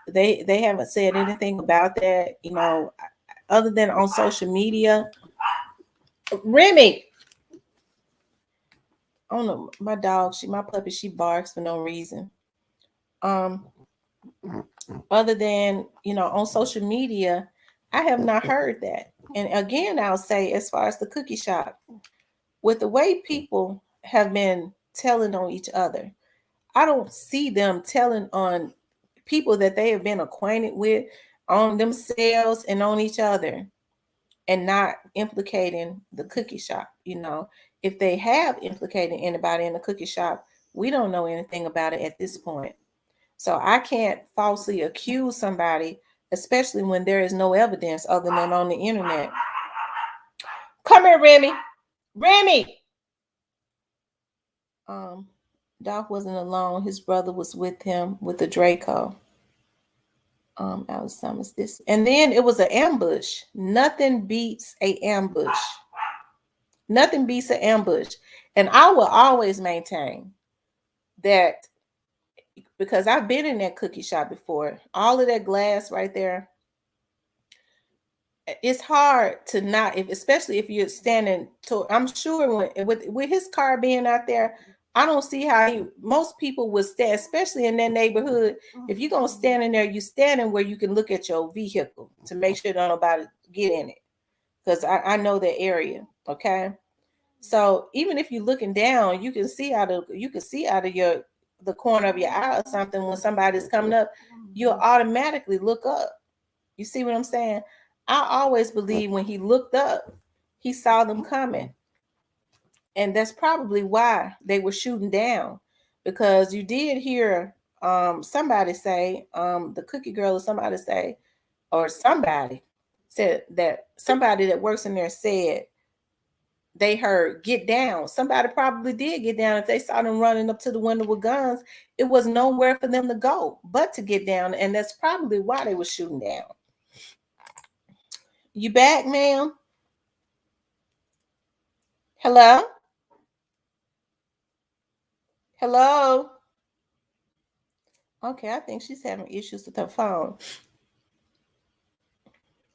they haven't said anything about that, other than on social media. Remy, I don't know, my dog, my puppy, she barks for no reason. Other than, on social media, I have not heard that. And again, I'll say, as far as the cookie shop, with the way people have been telling on each other, I don't see them telling on people that they have been acquainted with, on themselves and on each other, and not implicating the cookie shop. If they have implicated anybody in the cookie shop, we don't know anything about it at this point. So I can't falsely accuse somebody, especially when there is no evidence other than on the internet. Come here, Remy. Remy. Um, Doc wasn't alone. His brother was with him with the Draco. Alzheimer's this, and then it was an ambush. Nothing beats a ambush. Nothing beats an ambush, and I will always maintain that because I've been in that cookie shop before. All of that glass right there, it's hard to not, if especially if you're standing to. I'm sure with his car being out there, I don't see how most people would stand, especially in that neighborhood. If you're gonna stand in there, you standing where you can look at your vehicle to make sure don't nobody get in it. Because I know that area. Okay. So even if you're looking down, you can see out of your the corner of your eye or something when somebody's coming up, you'll automatically look up. You see what I'm saying? I always believe when he looked up, he saw them coming. And that's probably why they were shooting down. Because you did hear somebody say, the cookie girl or somebody say, or somebody said that somebody that works in there said they heard get down. Somebody probably did get down. If they saw them running up to the window with guns, it was nowhere for them to go but to get down. And that's probably why they were shooting down. You back, ma'am? Hello? Hello? Okay, I think she's having issues with her phone.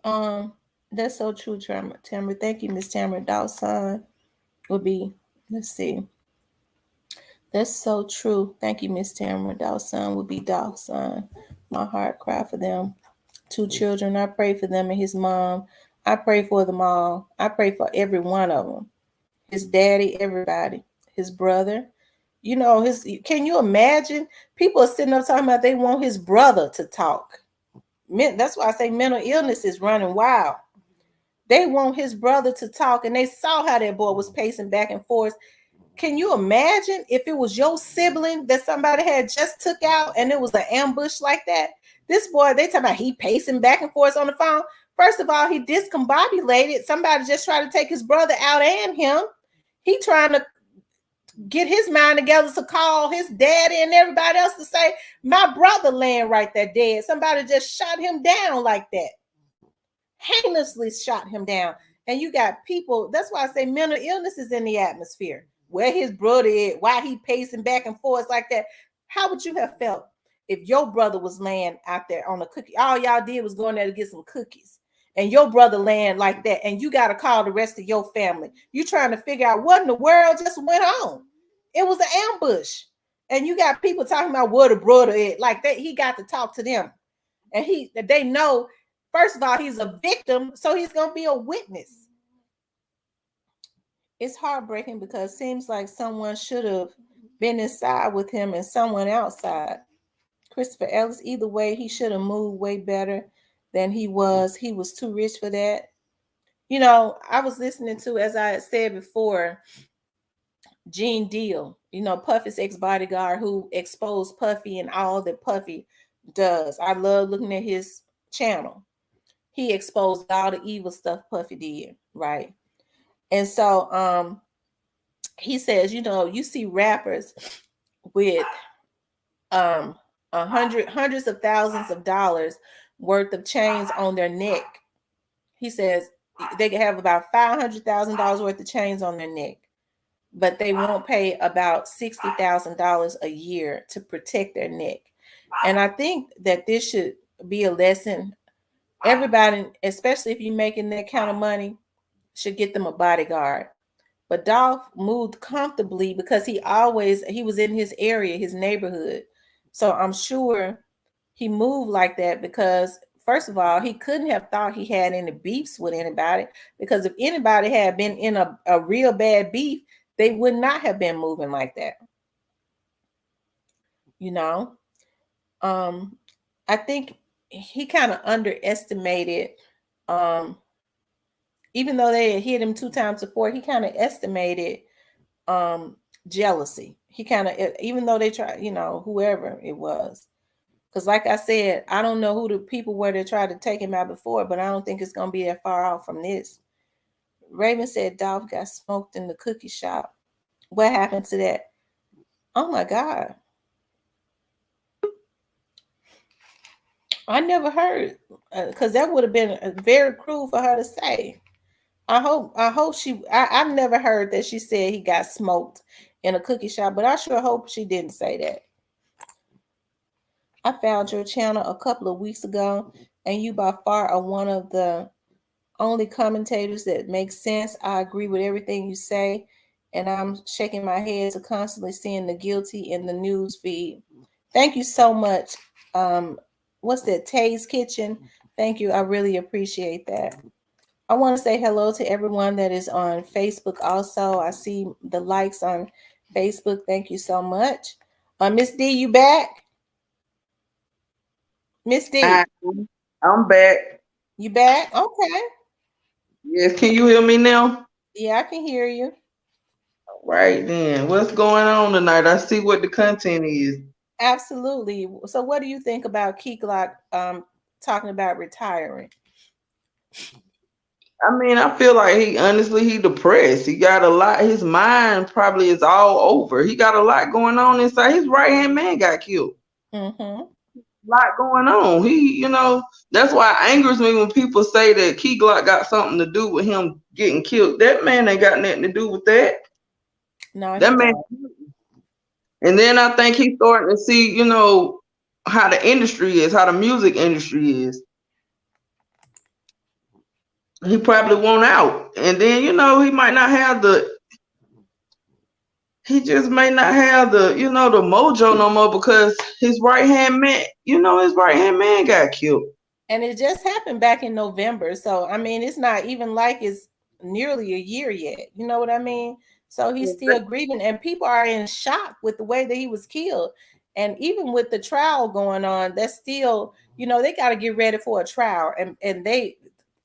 Um, that's so true, Tamara. Thank you, Miss Tamara. Dawson will be, let's see. That's so true. Thank you, Miss Tamara. Dawson will be Dawson. My heart cry for them. 2 children. I pray for them and his mom. I pray for them all. I pray for every one of them. His daddy, everybody. His brother. You know, can you imagine? People are sitting up talking about they want his brother to talk. That's why I say mental illness is running wild. They want his brother to talk, and they saw how that boy was pacing back and forth. Can you imagine if it was your sibling that somebody had just took out and it was an ambush like that? This boy, they talking about he pacing back and forth on the phone. First of all, he discombobulated. Somebody just tried to take his brother out and him. He trying to get his mind together to call his daddy and everybody else to say, my brother laying right there dead. Somebody just shot him down like that. Heinously shot him down. And you got people, that's why I say mental illness is in the atmosphere. Where his brother is, why he pacing back and forth like that. How would you have felt if your brother was laying out there on a cookie? All y'all did was going there to get some cookies. And your brother laying like that, and you got to call the rest of your family. You trying to figure out what in the world just went on. It was an ambush. And you got people talking about what a brother is. Like that, he got to talk to them. And they know, first of all, he's a victim, so he's going to be a witness. It's heartbreaking because it seems like someone should have been inside with him and someone outside. Christopher Ellis, either way, he should have moved way better than he was. He was too rich for that. You know, I was listening to, as I had said before, Gene Deal, you know, Puffy's ex-bodyguard who exposed Puffy and all that Puffy does. I love looking at his channel. He exposed all the evil stuff Puffy did, right? And so he says, you know, you see rappers with hundreds of thousands of dollars worth of chains on their neck. He says they can have about $500,000 worth of chains on their neck, but they won't pay about $60,000 a year to protect their neck. And I think that this should be a lesson. Everybody, especially if you're making that kind of money, should get them a bodyguard. But Dolph moved comfortably because he was in his area, his neighborhood. So I'm sure he moved like that because, first of all, he couldn't have thought he had any beefs with anybody, because if anybody had been in a real bad beef, they would not have been moving like that. You know, I think he kind of underestimated, even though they had hit him 2 times before, he kind of estimated jealousy. He kind of, even though they tried, you know, whoever it was, because like I said, I don't know who the people were that tried to take him out before, but I don't think it's going to be that far off from this. Raven said Dolph got smoked in the cookie shop. What happened to that? Oh my God. I never heard, because that would have been very cruel for her to say. I hope I've never heard that she said he got smoked in a cookie shop, but I sure hope she didn't say that. I found your channel a couple of weeks ago, and you by far are one of the only commentators that makes sense. I agree with everything you say, and I'm shaking my head to constantly seeing the guilty in the news feed. Thank you so much. What's that? Tay's Kitchen. Thank you. I really appreciate that. I want to say hello to everyone that is on Facebook also. I see the likes on Facebook. Thank you so much. Miss D, you back? Miss I, D, I'm back. you back? Okay. Yes, can you hear me now? Yeah, I can hear you. Right then. What's going on tonight? I see what the content is. Absolutely. So what do you think about Key Glock talking about retiring? I mean, I feel like he depressed. He got a lot. His mind probably is all over. He got a lot going on inside. His right hand man got killed. Mm-hmm. Lot going on. That's why it angers me when people say that Key Glock got something to do with him getting killed. That man ain't got nothing to do with that. No, he That man. don't. And then I think he's starting to see, how the industry is, how the music industry is. He probably won't out. And then, he might not have he just may not have the mojo no more because his right hand man, his right hand man got killed. And it just happened back in November. So I mean, it's not even like it's nearly a year yet. You know what I mean? So he's still grieving, and people are in shock with the way that he was killed. And even with the trial going on, that's still, they got to get ready for a trial. And they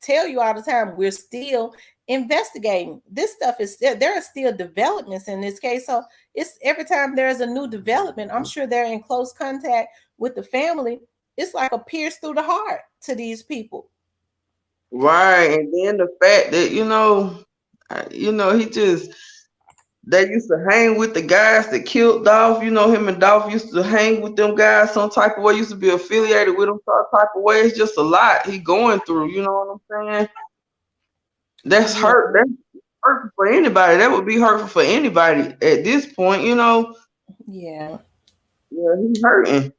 tell you all the time, we're still investigating. This stuff is still, there are still developments in this case. So it's every time there's a new development, I'm sure they're in close contact with the family. It's like a pierce through the heart to these people. Right. And then the fact that, he just they used to hang with the guys that killed Dolph. Him and Dolph used to hang with them guys some type of way, used to be affiliated with them some type of way. It's just a lot he going through, you know what I'm saying? That's Yeah, hurt. That's hurtful for anybody. That would be hurtful for anybody at this point, yeah. Yeah, he's hurting.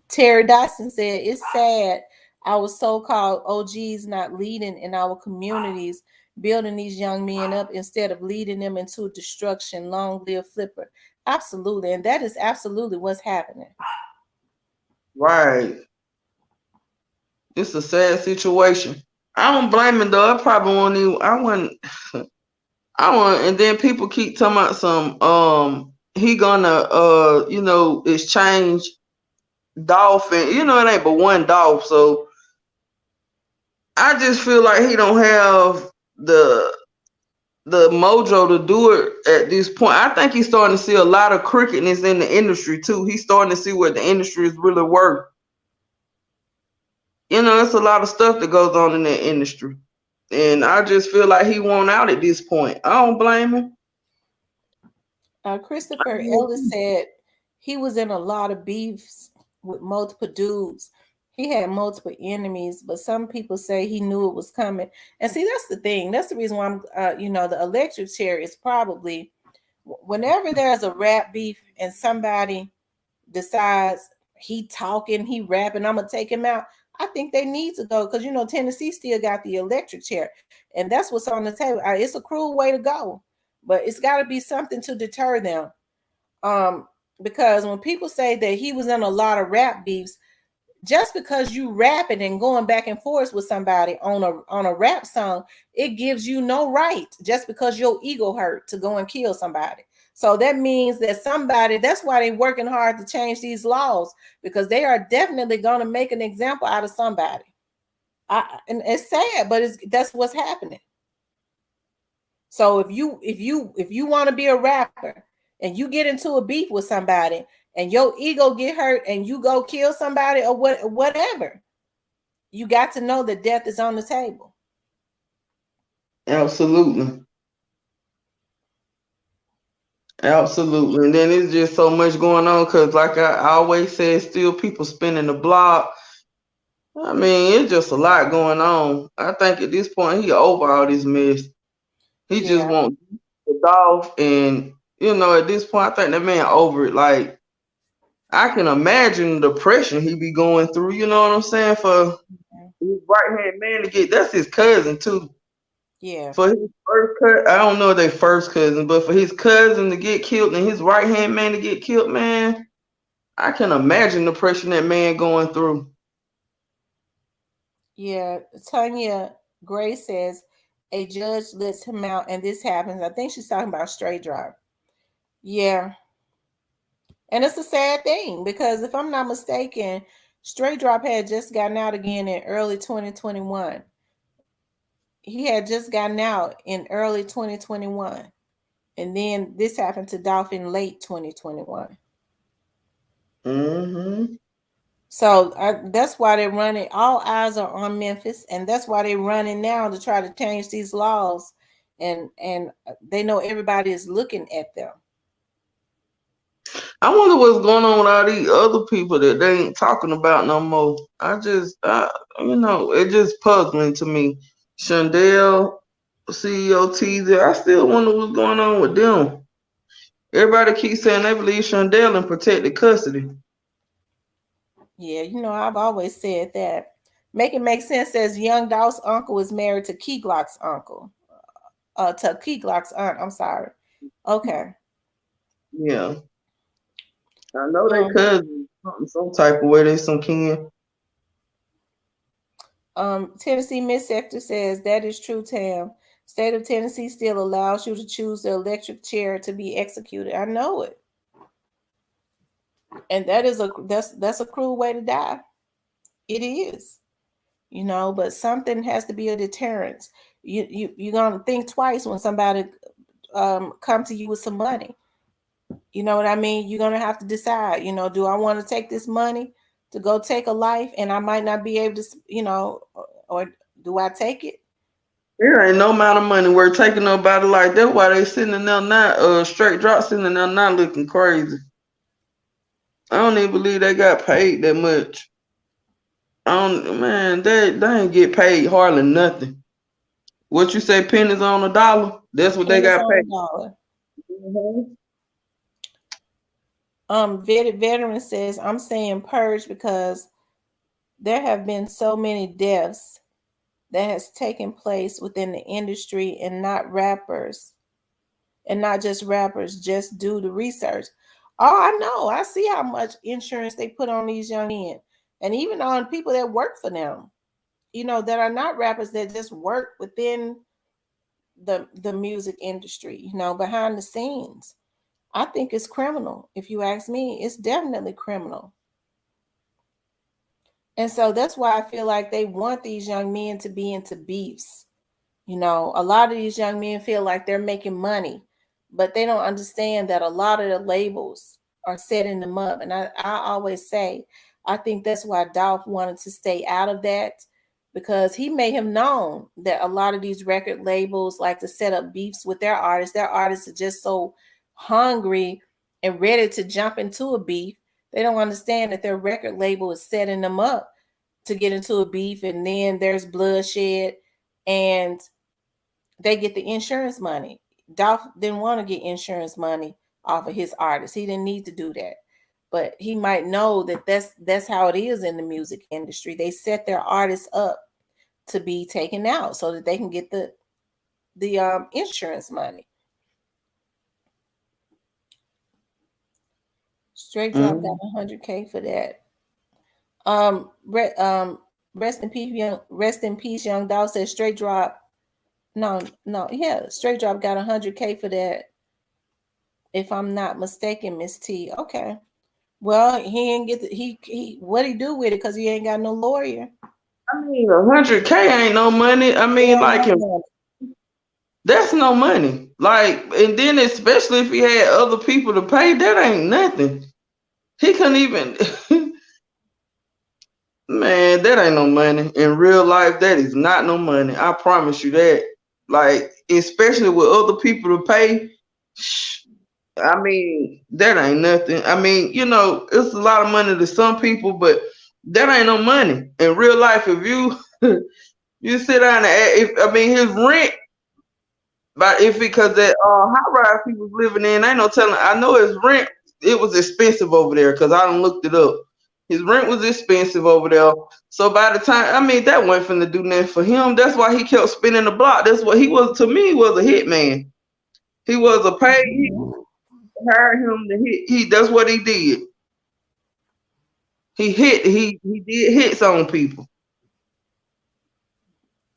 Terry Dyson said, "It's sad our so-called OGs not leading in our communities, building these young men up instead of leading them into destruction. Long live Flipper." Absolutely, and that is absolutely what's happening. Right. It's a sad situation. I don't blame him though. I probably won't even I wouldn't I want, and then people keep talking about he gonna exchange Dolph, and it ain't but one Dolph, so I just feel like he don't have the mojo to do it at this point. I think he's starting to see a lot of crookedness in the industry too. He's starting to see what the industry is really worth. It's a lot of stuff that goes on in that industry. And I just feel like he won't out at this point. I don't blame him. Christopher Ellis said he was in a lot of beefs with multiple dudes. He had multiple enemies, but some people say he knew it was coming. And see, that's the thing. That's the reason why the electric chair is probably whenever there's a rap beef and somebody decides he talking, he rapping, I'm gonna take him out. I think they need to go because Tennessee still got the electric chair, and that's what's on the table. It's a cruel way to go, but it's got to be something to deter them. Um, because when people say that he was in a lot of rap beefs, just because you rapping and going back and forth with somebody on a rap song, it gives you no right just because your ego hurt to go and kill somebody. So that means that somebody, that's why they're working hard to change these laws, because they are definitely going to make an example out of somebody. And it's sad, but that's what's happening. So if you want to be a rapper and you get into a beef with somebody and your ego get hurt and you go kill somebody or whatever, you got to know that death is on the table. Absolutely. Absolutely. And then it's just so much going on because, like I always say, still people spinning the block. I mean, it's just a lot going on. I think at this point, he over all this mess. He just Yeah, wants the off. And, at this point, I think that man over it. Like, I can imagine the depression he be going through, you know what I'm saying? For his right hand man to get, that's his cousin, too. yeah, For his first cousin, I don't know if they first cousin, but for his cousin to get killed and his right hand man to get killed, man, I can imagine the pressure that man going through. yeah. Tanya Gray says a judge lets him out, and this happens. I think she's talking about straight drive. Yeah, and it's a sad thing because if I'm not mistaken, straight drop had just gotten out again in early 2021. He had just gotten out in early 2021, and then this happened to Dolph in late 2021. Hmm. So that's why they're running. All eyes are on Memphis, and that's why they're running now to try to change these laws. And they know everybody is looking at them. I wonder what's going on with all these other people that they ain't talking about no more. It just puzzling to me. Shondell, CEO Teaser, I still wonder what's going on with them. Everybody keeps saying they believe Shondell in protected custody. Yeah, I've always said that. Make it make sense says Young Dolph's uncle is married to Key Glock's uncle. To Key Glock's aunt. I'm sorry. Okay. Yeah, I know they Um, cousins, some type of way they some kin. Tennessee Miss Sector says that is true, Tam. State of Tennessee still allows you to choose the electric chair to be executed. I know it, and that's a cruel way to die. It is, but something has to be a deterrence. You're gonna think twice when somebody come to you with some money. You know what I mean? You're gonna have to decide. Do I want to take this money to go take a life, and I might not be able to, or do I take it? There ain't no amount of money worth taking nobody like that. Why they sitting in there not straight drop sitting in there not looking crazy. I don't even believe they got paid that much. I don't man, they ain't get paid hardly nothing. What you say pennies on a dollar? That's what they Pennies got on paid. the dollar. Mhm. Vetted veteran says I'm saying purge because there have been so many deaths that has taken place within the industry and not rappers and not just rappers, just do the research. Oh, I know. I see how much insurance they put on these young men and even on people that work for them, that are not rappers that just work within the music industry, behind the scenes. I think it's criminal. If you ask me, it's definitely criminal. And so that's why I feel like they want these young men to be into beefs. A lot of these young men feel like they're making money, but they don't understand that a lot of the labels are setting them up. And I always say, I think that's why Dolph wanted to stay out of that because he made him known that a lot of these record labels like to set up beefs with their artists. Their artists are just so hungry and ready to jump into a beef. They don't understand that their record label is setting them up to get into a beef, and then there's bloodshed and they get the insurance money. Dolph didn't want to get insurance money off of his artists. He didn't need to do that. But he might know that that's how it is in the music industry. They set their artists up to be taken out so that they can get the insurance money. Straight Drop got Mhm. 100K for that. Um, rest in peace, Young Dolph says Straight Drop. No, no, yeah, Straight Drop got 100K for that. If I'm not mistaken, Miss T. Okay. Well, he ain't get he what he do with it because he ain't got no lawyer. I mean, 100K ain't no money. I It mean, ain't like no him, money. that's no money. Like, and then especially if he had other people to pay, that ain't nothing. He couldn't even, man, that ain't no money. In real life, that is not no money. I promise you that. like especially with other people to pay. I mean, that ain't nothing. I mean, it's a lot of money to some people, but that ain't no money in real life. If you you sit down and if I mean his rent, but if because that high rise he was living in, ain't no telling. I know his rent it was expensive over there because I done looked it up. His rent was expensive over there. So by the time I mean that wasn't finna do nothing for him. That's why he kept spinning the block. That's what he was to me. He was a hitman. He was a paid. He hired him to hit. That's what he did. He hit. He did hits on people.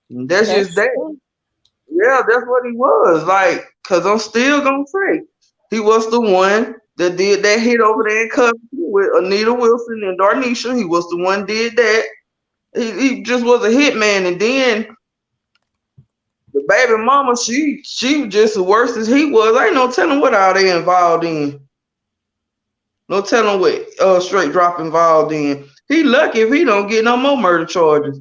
And that's just That's that. true. Yeah, that's what he was. Like, cause I'm still gonna say he was the one that did that hit over there in Covington with Anita Wilson and Darnisha. He was the one did that. He just was a hitman. And then the baby mama, she was just as worse as he was. Ain't no telling what all they involved in. No telling what straight drop involved in. He lucky if he don't get no more murder charges.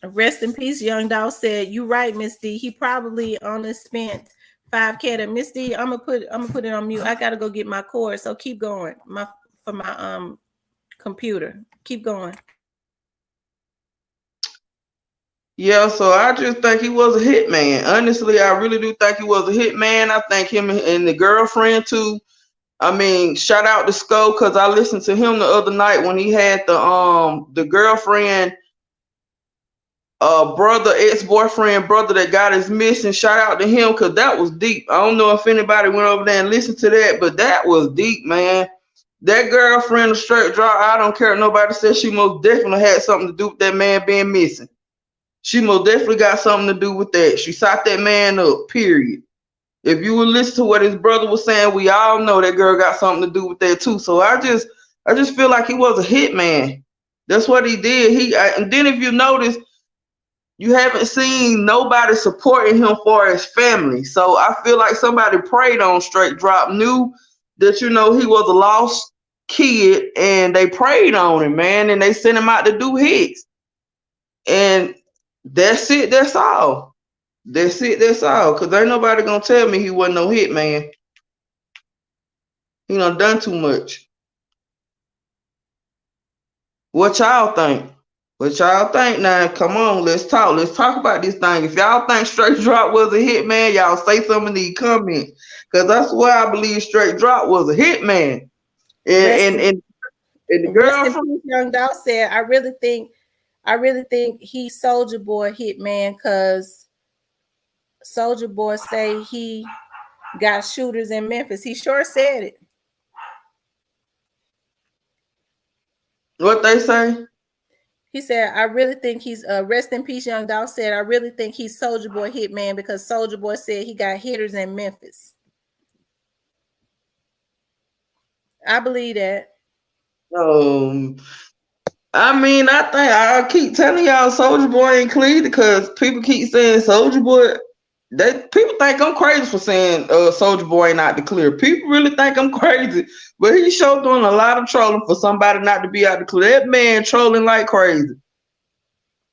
Rest in peace, Young Dog said, "You right, Miss D. He probably only spent 5K to Miss D. I'm gonna put it on mute. I gotta go get my cord. So keep going. For my computer. Keep going. Yeah, so I just think he was a hitman. Honestly, I really do think he was a hitman. I think him and the girlfriend too. I mean, shout out to Sco because I listened to him the other night when he had the girlfriend brother, ex-boyfriend brother that got his missing. Shout out to him because that was deep. I don't know if anybody went over there and listened to that, but that was deep, man. That girlfriend of straight drop, I don't care if nobody says she most definitely had something to do with that man being missing. She most definitely got something to do with that. She shot that man up, period. If you would listen to what his brother was saying, we all know that girl got something to do with that too. So I just feel like he was a hitman. That's what he did. And then if you notice, you haven't seen nobody supporting him for his family. So I feel like somebody preyed on Straight Drop, knew that he was a lost kid, and they preyed on him, man, and they sent him out to do hits. And that's it. That's all. That's it. That's all. Cause ain't nobody gonna tell me he wasn't no hit man. He done too much. What y'all think? What y'all think now? Come on, let's talk. Let's talk about this thing. If y'all think Straight Drop was a hit man, y'all say something in the comments. Cause that's why I believe Straight Drop was a hit man. And Rest and in, and, and the rest in girlfriend. peace, Young Dog said, I really think he Soldier Boy hitman because Soldier Boy say he got shooters in Memphis. He sure said it. What they say? He said, I really think he's rest in peace, Young Dog said, I really think he's Soldier Boy hitman because Soldier Boy said he got hitters in Memphis. I believe that. Um, I mean, I think I keep telling y'all Soldier Boy ain't clean because people keep saying Soldier Boy. People think I'm crazy for saying Soldier Boy ain't out the clear. People really think I'm crazy, but he sure doing a lot of trolling for somebody not to be out the clear. That man trolling like crazy.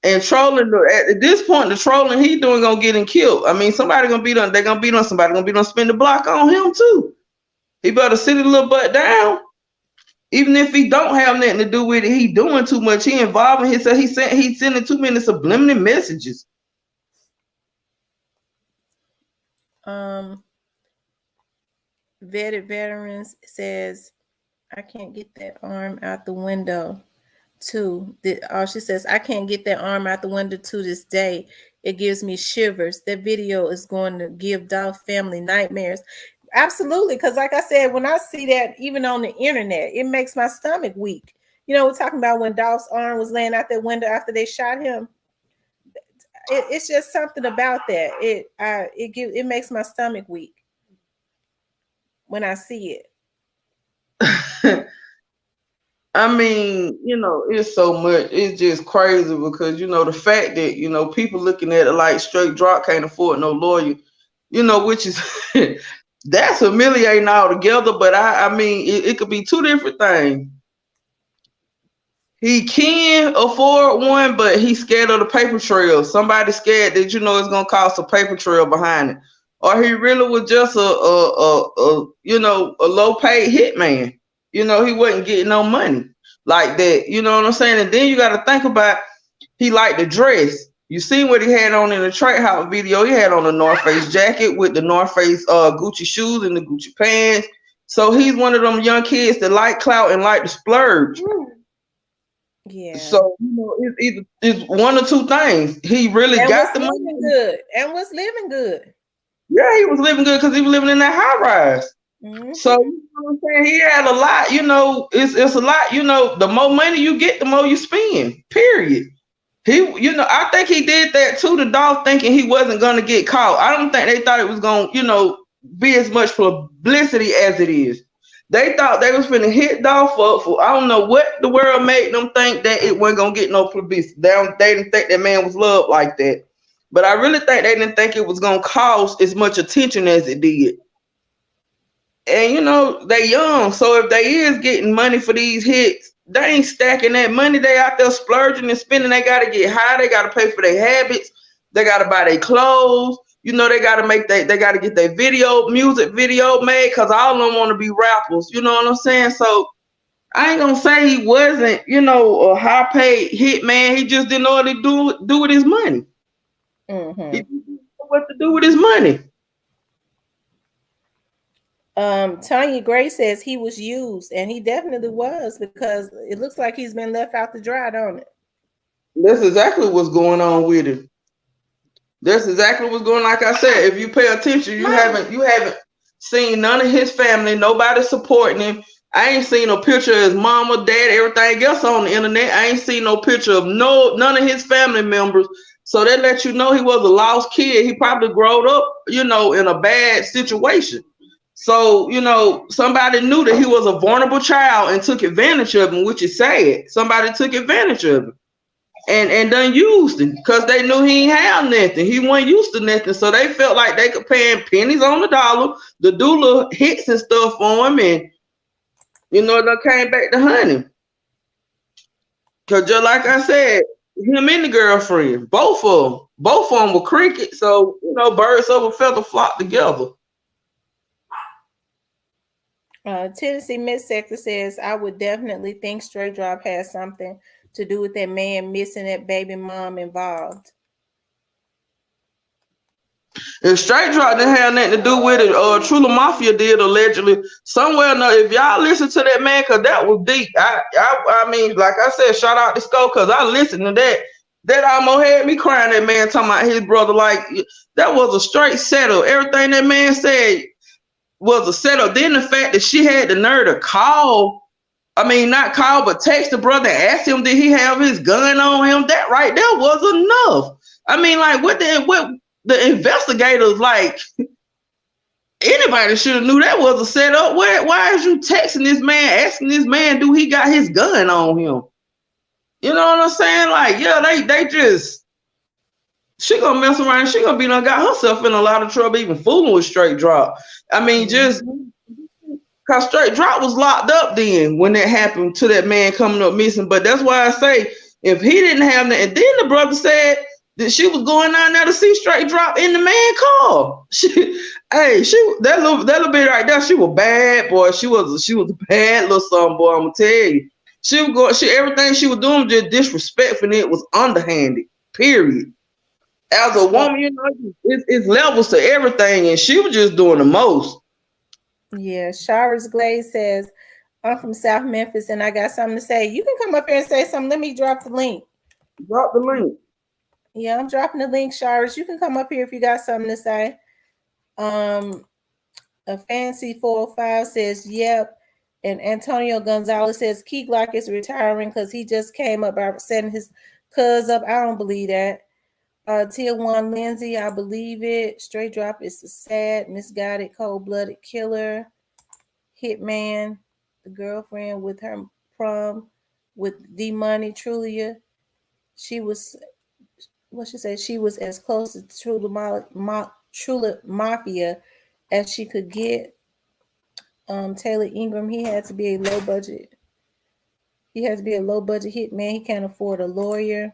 And trolling at this point, the trolling he doing gonna get him killed. I mean, somebody gonna beat on. They gonna beat on somebody. Gonna beat on. Spin the block on him too. He better sit his little butt down. Even if he don't have nothing to do with it, he doing too much. He involving himself. He's sending too many subliminal messages. Vetted Veterans says, I can't get that arm out the window she says, I can't get that arm out the window to this day. It gives me shivers. That video is going to give Dolph family nightmares. Absolutely, because like I said, when I see that even on the internet, it makes my stomach weak. We're talking about when Dolph's arm was laying out that window after they shot him. It's just something about that. It makes my stomach weak when I see it. I mean, it's so much. It's just crazy because the fact that people looking at it like Straight Drop can't afford no lawyer, which is that's humiliating altogether. But I mean, it could be two different things. He can afford one, but he's scared of the paper trail. Somebody scared that it's gonna cost a paper trail behind it, or he really was just a low paid hitman. He wasn't getting no money like that. You know what I'm saying? And then you got to think about he liked to dress. You see what he had on in the Trade House video? He had on a North Face jacket with the North Face Gucci shoes and the Gucci pants. So he's one of them young kids that like clout and like to splurge. Yeah. So it's one or two things. He really got the money. Good and was living good. Yeah, he was living good because he was living in that high rise. Mm-hmm. So you know what I'm saying? He had a lot. It's a lot. The more money you get, the more you spend. Period. I think he did that too to Dolph, thinking he wasn't gonna get caught. I don't think they thought it was gonna, be as much publicity as it is. They thought they was finna hit Dolph up for I don't know what the world made them think that it wasn't gonna get no publicity. They didn't think that man was loved like that. But I really think they didn't think it was gonna cause as much attention as it did. And they young, so if they is getting money for these hits, they ain't stacking that money. They out there splurging and spending. They gotta get high. They gotta pay for their habits. They gotta buy their clothes. They gotta get their music video made, because all of them want to be rappers. You know what I'm saying? So I ain't gonna say he wasn't, a high paid hit man. He just didn't know what to do with his money. Mm-hmm. He didn't know what to do with his money. Tanya Gray says he was used, and he definitely was, because it looks like he's been left out to dry, don't it? That's exactly what's going on with him. That's exactly what's going on. Like I said, if you pay attention, you haven't seen none of his family, nobody supporting him. I ain't seen no picture of his mama, dad, everything else on the internet. I ain't seen no picture of none of his family members. So that lets you know he was a lost kid. He probably growed up, in a bad situation. So, somebody knew that he was a vulnerable child and took advantage of him, which is sad. Somebody took advantage of him and done used him because they knew he ain't have nothing. He wasn't used to nothing. So they felt like they could pay him pennies on the dollar to do little hits and stuff for him. And, they came back to hunt him. Because just like I said, him and the girlfriend, both of them were cricket. So, birds of a feather flock together. Tennessee Miss Sector says, I would definitely think Straight Drop has something to do with that man missing that baby mom involved. And Straight Drop didn't have nothing to do with it. Trula Mafia did, allegedly. Somewhere, if y'all listen to that man, because that was deep. I mean, like I said, shout out to Sco, because I listened to that. That almost had me crying, that man talking about his brother. Like, that was a straight setup. Everything that man said was a setup. Then the fact that she had the nerve to call, not call, but text the brother and ask him, did he have his gun on him? That right there was enough. What the investigators, anybody should have knew that was a setup. Why is you texting this man, asking this man, do he got his gun on him? You know what I'm saying? They just, she gonna mess around. She gonna be done got herself in a lot of trouble even fooling with Straight Drop. Just because Straight Drop was locked up then when that happened to that man coming up missing. But that's why I say, if he didn't have that, and then the brother said that she was going down there to see Straight Drop in the man car. That little bit right there, she was bad, boy. She was a bad little son, boy. I'm gonna tell you. Everything she was doing just disrespectful. It was underhanded. Period. As a woman, it's levels to everything, and she was just doing the most. Yeah, Shara's Glaze says, I'm from South Memphis and I got something to say. You can come up here and say something. Let me drop the link. Drop the link. Yeah, I'm dropping the link, Shara's. You can come up here if you got something to say. A Fancy 405 says, yep. And Antonio Gonzalez says, Key Glock is retiring because he just came up by setting his cuz up. I don't believe that. Tier 1 Lindsay, I believe it. Straight Drop is a sad, misguided, cold-blooded killer. Hitman, the girlfriend with her prom with D-Money, Trulia. She was, what she said, she was as close to Trula Mafia as she could get. Taylor Ingram, he had to be a low budget. He has to be a low budget hitman. He can't afford a lawyer.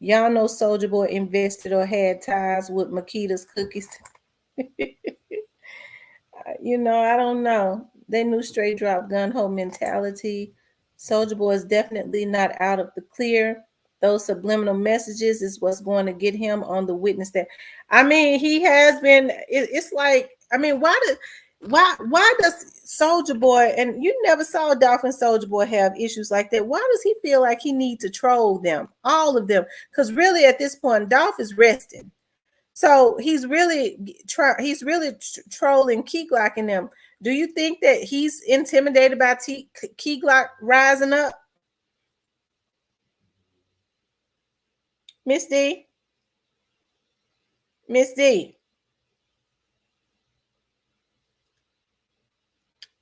Y'all know Soldier Boy invested or had ties with Makita's cookies. I don't know. They knew straight drop gun ho mentality. Soldier Boy is definitely not out of the clear. Those subliminal messages is what's going to get him on the witness stand. I mean, he has been. It's like, I mean, why does Soldier Boy, and you never saw Dolphin Soldier Boy have issues like that? Why does he feel like he need to troll them, all of them? Because really, at this point, Dolph is resting. So he's really trolling Key Glock and them. Do you think that he's intimidated by Key Glock rising up, Miss D? Miss D.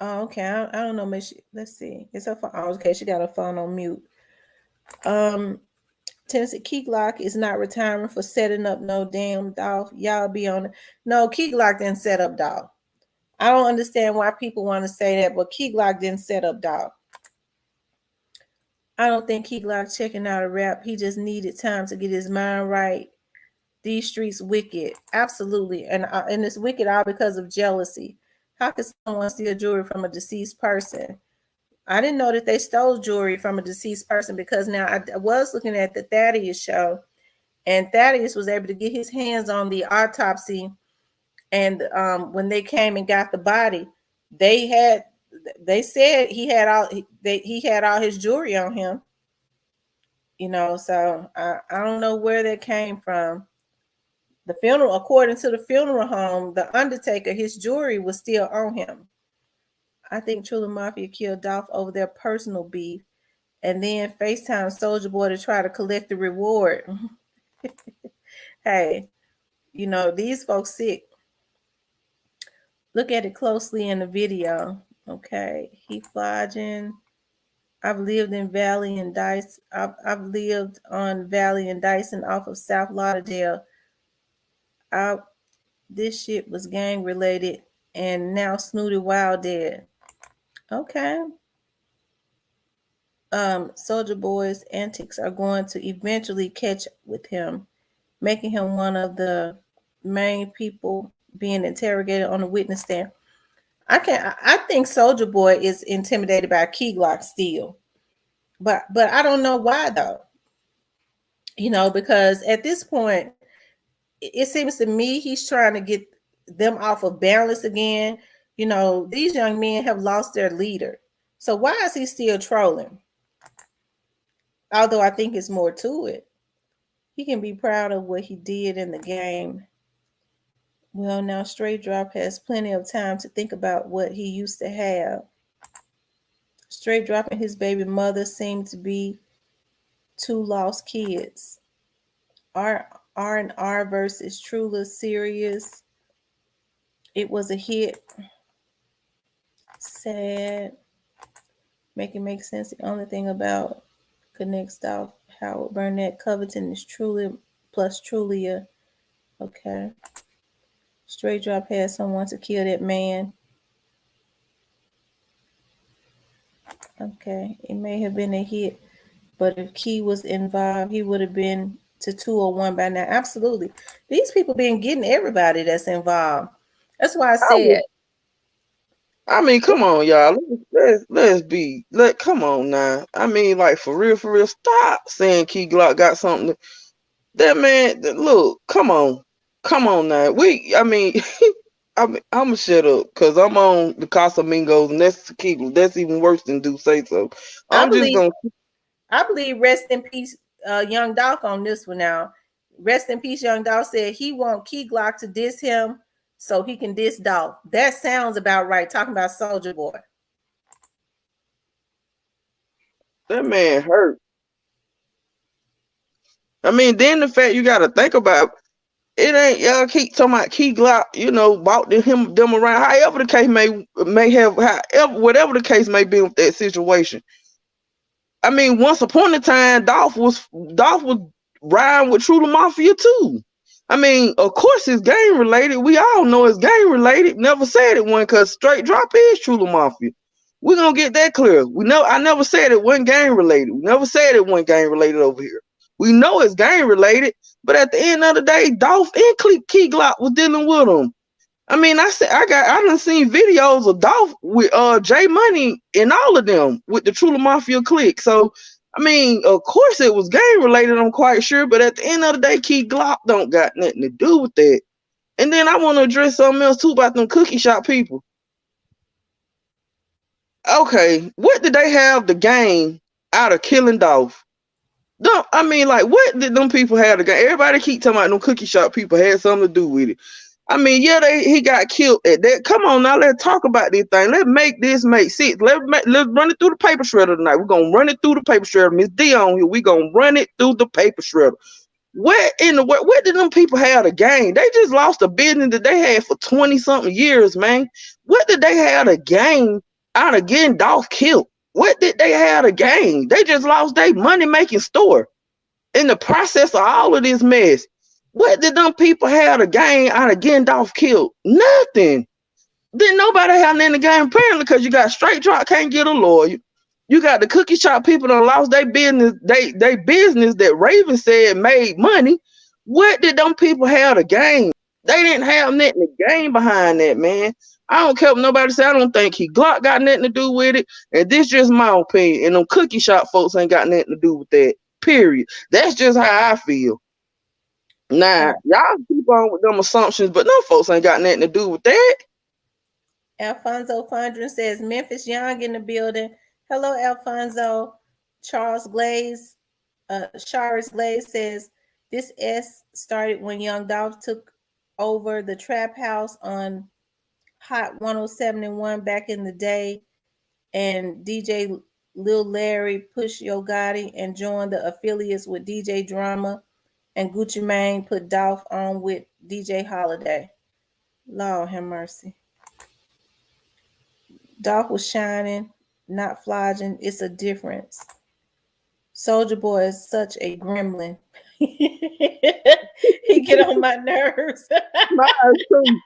Oh, okay. I don't know. Let's see. It's her phone. Oh, okay, she got her phone on mute. Um, Tennessee Key Glock is not retiring for setting up no damn Dolph. Y'all be on it. No, Key Glock didn't set up Dolph. I don't understand why people want to say that, but Key Glock didn't set up Dolph. I don't think Key Glock checking out a rap. He just needed time to get his mind right. These streets wicked, absolutely, and it's wicked all because of jealousy. How could someone steal jewelry from a deceased person? I didn't know that they stole jewelry from a deceased person, because now I was looking at the Thaddeus show, and Thaddeus was able to get his hands on the autopsy, and when they came and got the body, they had they said he had all his jewelry on him. So I don't know where that came from. The funeral, according to the funeral home, the undertaker, his jewelry was still on him. I think True Mafia killed Dolph over their personal beef, and then FaceTime Soldier Boy to try to collect the reward. Hey, these folks sick. Look at it closely in the video. Okay, he flogging. I've lived in Valley and Dice. I've lived on Valley and Dyson off of South Lauderdale. This shit was gang related, and now Snooty Wild dead. Okay. Soldier Boy's antics are going to eventually catch with him, making him one of the main people being interrogated on the witness stand. I think Soldier Boy is intimidated by Key Glock still. But I don't know why though. Because at this point, it seems to me he's trying to get them off of balance again. These young men have lost their leader. So why is he still trolling? Although I think it's more to it. He can be proud of what he did in the game. Well, now Straight Drop has plenty of time to think about what he used to have. Straight Drop and his baby mother seem to be two lost kids. R&R versus Trula series. It was a hit. Sad. Make it make sense. The only thing about connects Dolph, Howard Burnett, Covington is Truly plus Trulia. Okay. Straight Drop had someone to kill that man. Okay. It may have been a hit, but if Key was involved, he would have been to 201 by now. Absolutely. These people been getting everybody that's involved. That's why I said. I mean, come on, y'all. Come on now. I mean, like for real, stop saying Key Glock got something. That man, look, come on now. I'm gonna shut up because I'm on the Casamigos, and that's even worse than do say so. I believe rest in peace, Young Dolph on this one now. Rest in peace, Young Dolph said he want Key Glock to diss him so he can diss Dolph. That sounds about right. Talking about Soldier Boy. That man hurt. I mean, then the fact you got to think about it ain't y'all keep talking about Key Glock, bought them around. However the case may have, whatever the case may be with that situation. I mean, once upon a time, Dolph was riding with True Mafia too. I mean, of course it's gang related. We all know it's gang related. Never said it one because Straight Drop is True Mafia. We're gonna get that clear. We know I never said it wasn't gang related. We never said it wasn't gang related over here. We know it's gang related, but at the end of the day, Dolph and Key Glock was dealing with them. I mean, I done seen videos of Dolph with J Money and all of them with the True Mafia clique. So I mean, of course it was gang related, I'm quite sure, but at the end of the day, Key Glock don't got nothing to do with that. And then I want to address something else too about them cookie shop people. Okay, what did they have to gain out of killing Dolph? No, I mean, like, what did them people have to gain? Everybody keep talking about them cookie shop people had something to do with it. I mean, yeah, he got killed at that. Come on now, let's talk about this thing. Let's make this make sense. Let's run it through the paper shredder tonight. We're gonna run it through the paper shredder. Miss D on here. We gonna run it through the paper shredder. What did them people have to gain? They just lost a business that they had for 20 something years, man. What did they have to gain out of getting Dolph killed? What did they have to gain? They just lost their money making store in the process of all of this mess. What did them people have to gain out of getting Dolph killed? Nothing. Didn't nobody have nothing to gain apparently because you got straight drop, can't get a lawyer. You got the cookie shop people that lost their business, they business that Raven said made money. What did them people have to gain? They didn't have nothing to gain behind that, man. I don't care what nobody say. I don't think Key Glock got nothing to do with it. And this just my opinion. And them cookie shop folks ain't got nothing to do with that. Period. That's just how I feel. Now, y'all keep on with them assumptions, but no folks ain't got nothing to do with that. Alfonso Fondren says Memphis Young in the building. Hello, Alfonso. Charles Glaze, Charis Glaze says this S started when Young Dolph took over the trap house on Hot 107.1 back in the day, and DJ Lil Larry pushed Yo Gotti and joined the affiliates with DJ Drama, and Gucci Mane put Dolph on with DJ Holiday. Lord have mercy. Dolph was shining, not flogging. It's a difference. Soldier Boy is such a gremlin. He get on my nerves. Mine too.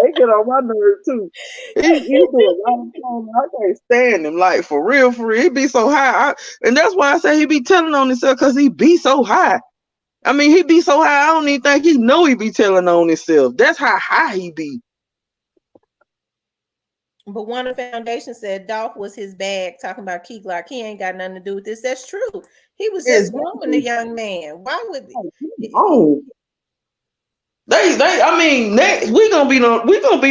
They get on my nerves too. He do a lot of things. I can't stand him. Like for real, for real. He be so high. And that's why I say he be telling on himself because he be so high. I mean, he be so high, I don't even think he know he be telling on himself. That's how high he be. But one of the foundation said Dolph was his bag, talking about Key Glock. He ain't got nothing to do with this. That's true. He was just grooming the young man. Why would oh. I mean, next we gonna be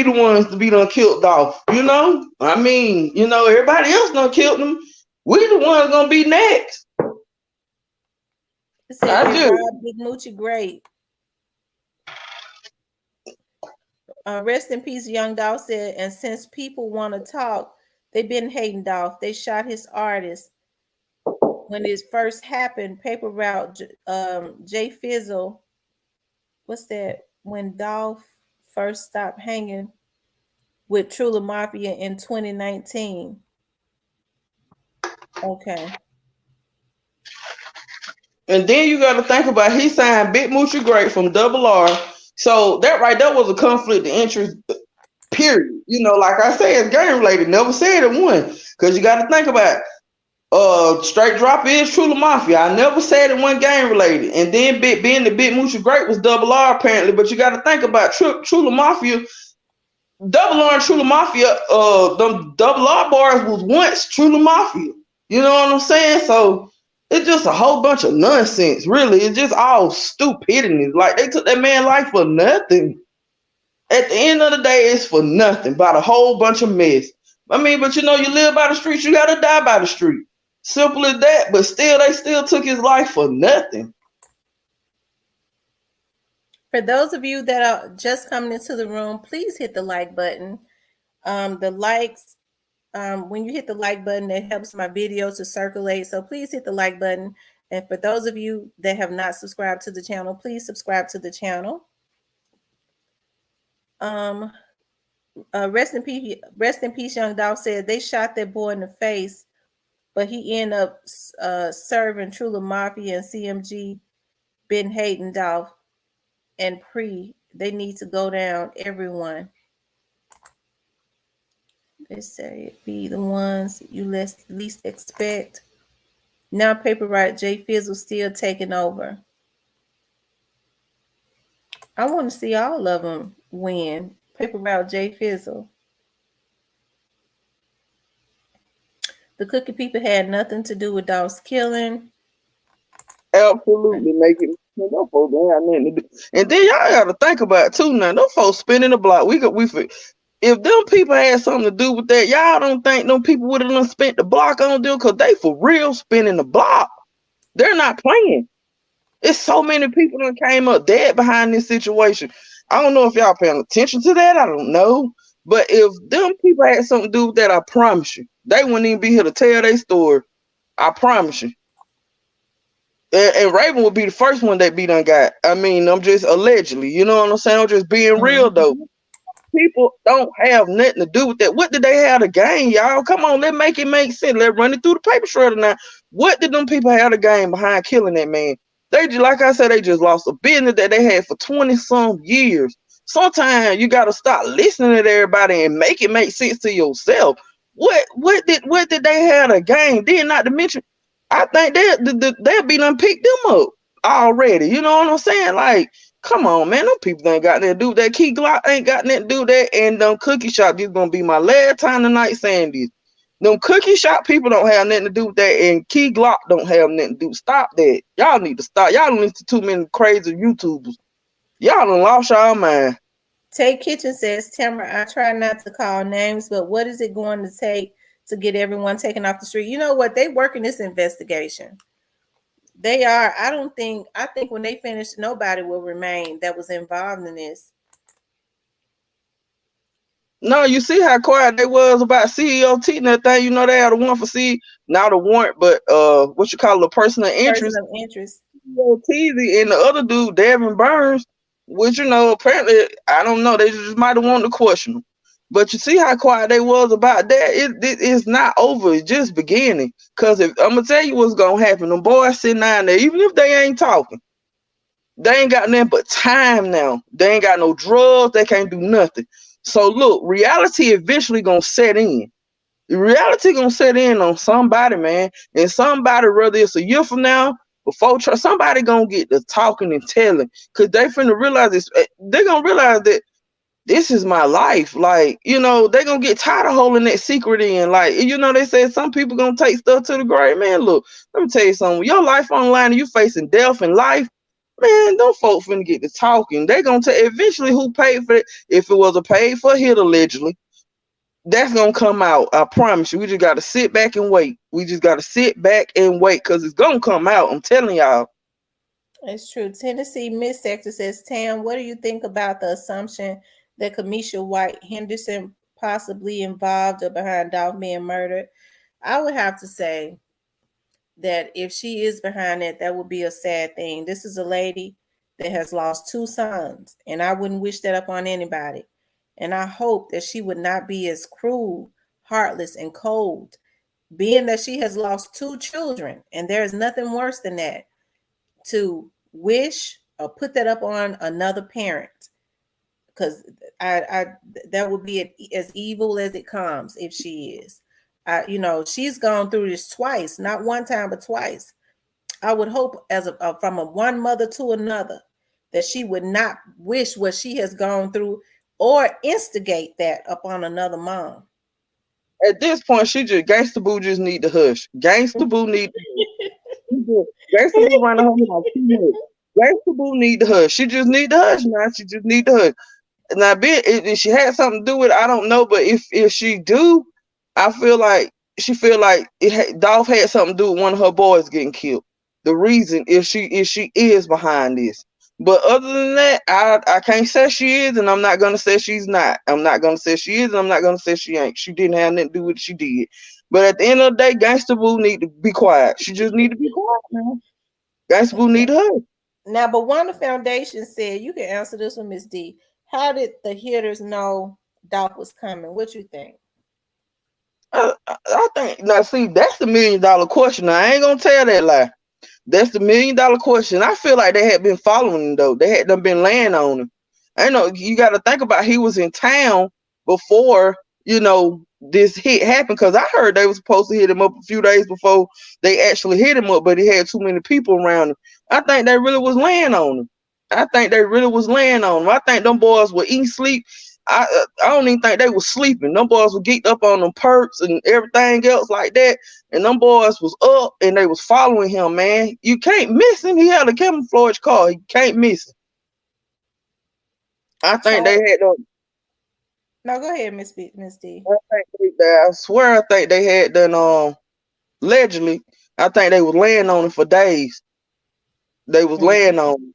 the ones to be done killed Dolph. You know, I mean, you know, everybody else done killed them. We the ones gonna be next. It said they robbed Big Moochie great. Rest in peace, Young Dolph said, and since people want to talk, they've been hating Dolph. They shot his artist. When it first happened, Paper Route, Jay Fizzle, what's that? When Dolph first stopped hanging with Trula Mafia in 2019. Okay. And then you got to think about he signed Big Moochie Great from Double R. So that right there was a conflict of interest, period. You know, like I said, it's gang related. Never said it won. Because you got to think about Straight Drop is Trula Mafia. I never said it wasn't gang related. And then being the Big Moochie Great was Double R apparently. But you got to think about Trula Mafia. Double R and Trula Mafia, them Double R bars was once Trula Mafia. You know what I'm saying? So it's just a whole bunch of nonsense, really. It's just all stupidity. Like they took that man's life for nothing. At the end of the day, it's for nothing, about a whole bunch of mess. I mean, but you know, you live by the streets, you gotta die by the street. Simple as that. But still, they still took his life for nothing. For those of you that are just coming into the room, please hit the like button. The likes, when you hit the like button, it helps my videos to circulate. So please hit the like button. And for those of you that have not subscribed to the channel, please subscribe to the channel. Rest in peace, Young Dolph said they shot that boy in the face, but he ended up serving Trula Mafia and CMG, been hating Dolph and Pre. They need to go down, everyone. They say it be the ones you least expect. Now paper route Jay Fizzle still taking over. I want to see all of them win. Paper route Jay Fizzle. The Cookie People had nothing to do with Dolph's killing. Absolutely make it. Man, those folks don't have nothing to do. And then y'all gotta think about it too now. Those folks spinning the block. If them people had something to do with that, y'all don't think them people would have done spent the block on them because they for real spinning the block. They're not playing. It's so many people that came up dead behind this situation. I don't know if y'all paying attention to that. I don't know. But if them people had something to do with that, I promise you, they wouldn't even be here to tell their story. I promise you. And Raven would be the first one that be done got. I mean, I'm just allegedly, you know what I'm saying? I'm just being real though. People don't have nothing to do with that. What did they have to gain, y'all? Come on, let's make it make sense. Let's run it through the paper shredder now. What did them people have to gain behind killing that man? They just, like I said, they just lost a business that they had for 20 some years. Sometimes you gotta stop listening to everybody and make it make sense to yourself. What did they have to gain? Then not to mention, I think they'll be done picked them up already. You know what I'm saying? Like, come on, man. Them people ain't got nothing to do with that. Key Glock ain't got nothing to do with that. And them cookie shop, this is gonna be my last time tonight saying this. Them cookie shop people don't have nothing to do with that, and Key Glock don't have nothing to do. Stop that. Y'all need to stop. Y'all don't listen to too many crazy YouTubers. Y'all done lost y'all mind. Tay Kitchen says, Tamara, I try not to call names, but what is it going to take to get everyone taken off the street? You know what? They work in this investigation. They are. I think when they finish, nobody will remain that was involved in this. No, you see how quiet they was about CEO T and that thing. You know they had a warrant for not a warrant, but what you call a person of Person interest. of interest. CEO Teasy and the other dude, Devin Burns, which apparently I don't know. They just might have wanted to question him. But you see how quiet they was about that. It's not over. It's just beginning. Cause if I'm gonna tell you what's gonna happen, them boys sitting down there, even if they ain't talking, they ain't got nothing but time now. They ain't got no drugs. They can't do nothing. So look, reality eventually gonna set in. Reality gonna set in on somebody, man, and somebody, whether it's a year from now, before somebody gonna get to talking and telling, cause they finna realize this. They gonna realize that this is my life. Like, they gonna get tired of holding that secret in. Like, they said some people gonna take stuff to the grave. Man, look, let me tell you something. When your life on the line and you facing death and life, man, them folks finna get to talking. They gonna tell eventually who paid for it. If it was a paid for hit allegedly, that's gonna come out. I promise you. We just gotta sit back and wait. We just gotta sit back and wait because it's gonna come out. I'm telling y'all. It's true. Tennessee Miss Sector says, Tam, what do you think about the assumption that Kamisha White Henderson possibly involved or behind Dolph being murdered? I would have to say that if she is behind it, that would be a sad thing. This is a lady that has lost two sons, and I wouldn't wish that upon anybody. And I hope that she would not be as cruel, heartless, and cold, being that she has lost two children, and there is nothing worse than that, to wish or put that up on another parent. Because I that would be as evil as it comes if she is. She's gone through this twice, not one time, but twice. I would hope, from a one mother to another, that she would not wish what she has gone through or instigate that upon another mom. At this point, Gangsta Boo just need to hush. Gangsta Boo need to Gangsta Boo running her mouth too much. Gangsta Boo need to hush. She just need to hush now. She just need to hush. Now, if she had something to do with it, I don't know. But if she do, I feel like Dolph had something to do with one of her boys getting killed. The reason if she is behind this. But other than that, I can't say she is, and I'm not gonna say she's not. I'm not gonna say she is, and I'm not gonna say she ain't. She didn't have nothing to do with what she did. But at the end of the day, Gangsta Boo need to be quiet. She just need to be quiet, man. Gangsta Boo need her. Now, but one of the foundation said, you can answer this one, Miss D. How did the hitters know Doc was coming? What you think? I think now. See, that's the $1 million question. I ain't gonna tell that lie. That's the $1 million question. I feel like they had been following him though. They had done been laying on him. I know you got to think about he was in town before this hit happened, because I heard they was supposed to hit him up a few days before they actually hit him up, but he had too many people around him. I think they really was laying on him. I think them boys were eating sleep. I don't even think they was sleeping. Them boys were geeked up on them perks and everything else like that. And them boys was up and they was following him, man. You can't miss him. He had a camouflage car. You can't miss him. I think they had them. No, go ahead, Miss D. I swear, I think they had done. Allegedly, I think they was laying on it for days. They was laying on it.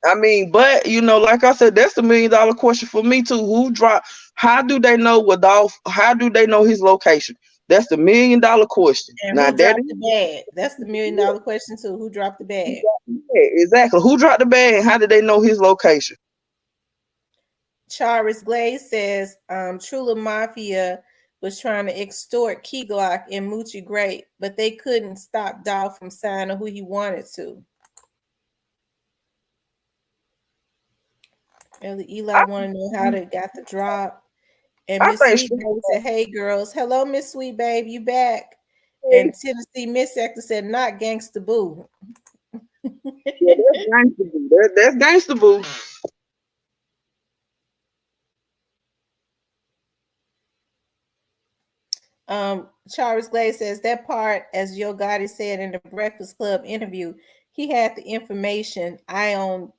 I mean, but like I said, that's the $1 million question for me too. Who dropped? How do they know what Dolph? How do they know his location? That's the $1 million question. And now, who dropped the bag? That's the $1 million question too. Who dropped the bag? Exactly. Who dropped the bag? And how did they know his location? Charis Glaze says, Trula Mafia was trying to extort Key Glock and Moochie Great, but they couldn't stop Dolph from signing who he wanted to. Eli want to know how they got the drop. And Miss Sweet Baby said, hey girls. Hello, Miss Sweet Baby, you back. Hey. And Tennessee Miss Sector said, not Gangsta Boo. Yeah, that's Gangsta Boo. That's Gangsta Boo. Charles Glaze says that part, as Yo Gotti said in the Breakfast Club interview, he had the information. I own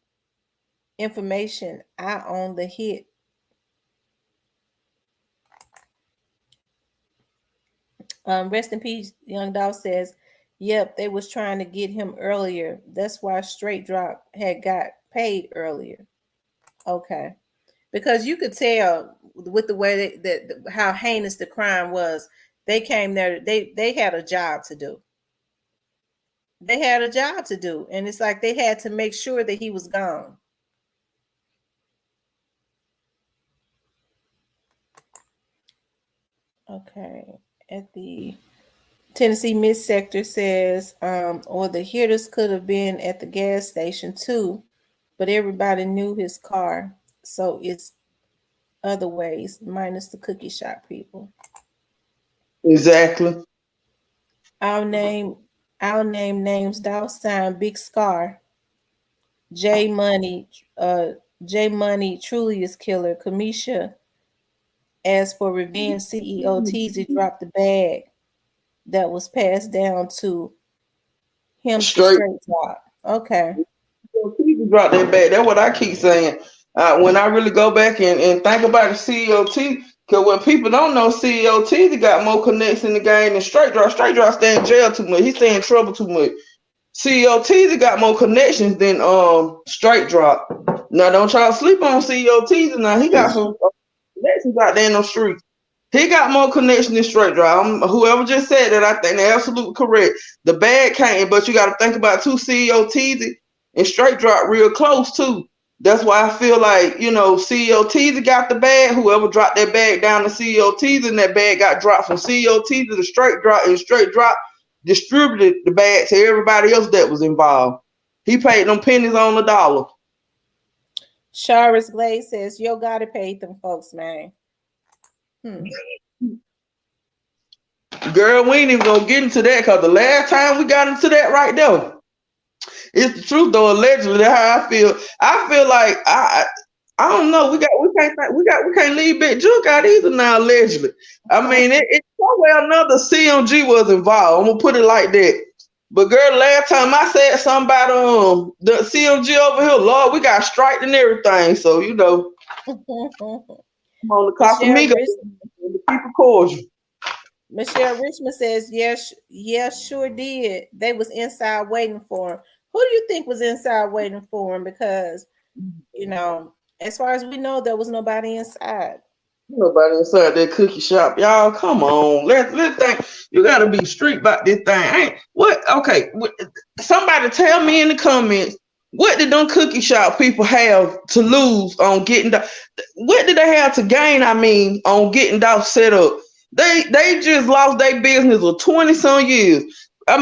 the hit. Rest in peace, Young Dolph says, yep, they was trying to get him earlier. That's why Straight Drop had got paid earlier. Okay. Because you could tell with the way that how heinous the crime was, they came there, they had a job to do. They had a job to do. And it's like they had to make sure that he was gone. Okay. At the Tennessee Mid Sector says, or the hitters could have been at the gas station too, but everybody knew his car. So it's other ways, minus the cookie shop people. Exactly. I'll name names. Dolph sign Big Scar. J Money, truly is killer. Kamisha. As for revenge, CEO Teasy dropped the bag that was passed down to him straight drop. Okay. Teasy dropped that bag. That's what I keep saying. When I really go back and think about the CEO Teasy, because when people don't know, CEO Teasy got more connects in the game than Straight Drop. Straight Drop stay in jail too much. He stay in trouble too much. CEO Teasy got more connections than Straight Drop. Now don't try to sleep on CEO Teasy. Now he got some connections out there in the streets. He got more connection than Straight Drop. Whoever just said that, I think they're absolutely correct. The bag came, but you got to think about two CEO Teasy and Straight Drop real close too. That's why I feel like, CEO Teasy got the bag. Whoever dropped that bag down to CEO Teasy, and that bag got dropped from CEO Teasy to Straight Drop, and Straight Drop distributed the bag to everybody else that was involved. He paid them pennies on the dollar. Charis Glaze says, Yo Gotti paid them folks, man. Girl, we ain't even gonna get into that, because the last time we got into that right there, it's the truth though. Allegedly, that's how I feel. I feel like I don't know. We can't leave Big Juke out either now. Allegedly, I mean, it's some way or another CMG was involved. I'm gonna put it like that. But girl, last time I said something about the CMG over here, Lord, we got striked and everything. So I'm on the Casamigo, the people cordial. Michelle Richmond says, yes, sure did. They was inside waiting for him. Who do you think was inside waiting for him? Because, as far as we know, there was nobody inside. Nobody inside that cookie shop. Y'all, come on. Let's think. You got to be street about this thing. Okay. Somebody tell me in the comments, what did them cookie shop people have to lose on getting what did they have to gain, on getting Dolph set up? They just lost their business for 20-some years. We're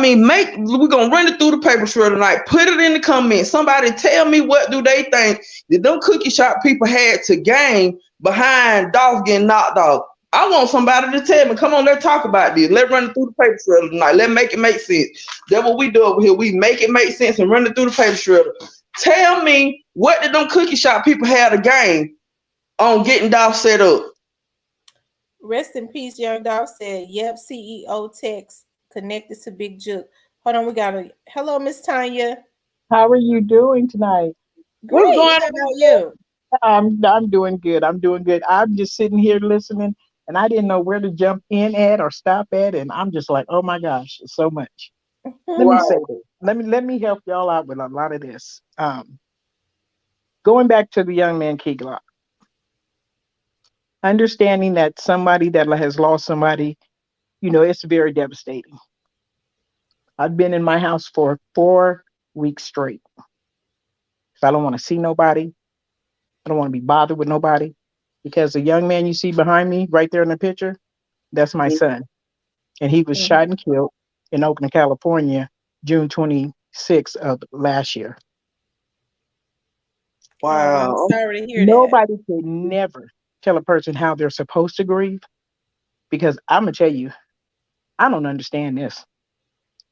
going to run it through the paper trail tonight. Put it in the comments. Somebody tell me, what do they think that them cookie shop people had to gain behind Dolph getting knocked off? I want somebody to tell me, come on, let's talk about this. Let's run it through the paper shredder tonight. Let's make it make sense. That's what we do over here. We make it make sense and run it through the paper shredder. Tell me, what did them cookie shop people have to gain on getting Dolph set up? Rest in peace, Young Dolph said, yep, CEO text connected to Big Juke. Hold on, we got a hello, Miss Tanya. How are you doing tonight? What's Great. going How about on? you? I'm doing good. I'm doing good. I'm just sitting here listening, and I didn't know where to jump in at or stop at, and I'm just like, oh my gosh, so much. Let me say Right, this. Let me help y'all out with a lot of this. Going back to the young man Key Glock, understanding that somebody that has lost somebody, it's very devastating. I've been in my house for 4 weeks straight. If I don't want to see nobody, I don't want to be bothered with nobody because the young man you see behind me right there in the picture, that's my son. And he was shot Mhm. and killed in Oakland, California, June 26th of last year. Oh, I'm wow. sorry to hear that. Nobody could never tell a person how they're supposed to grieve because I'm going to tell you, I don't understand this.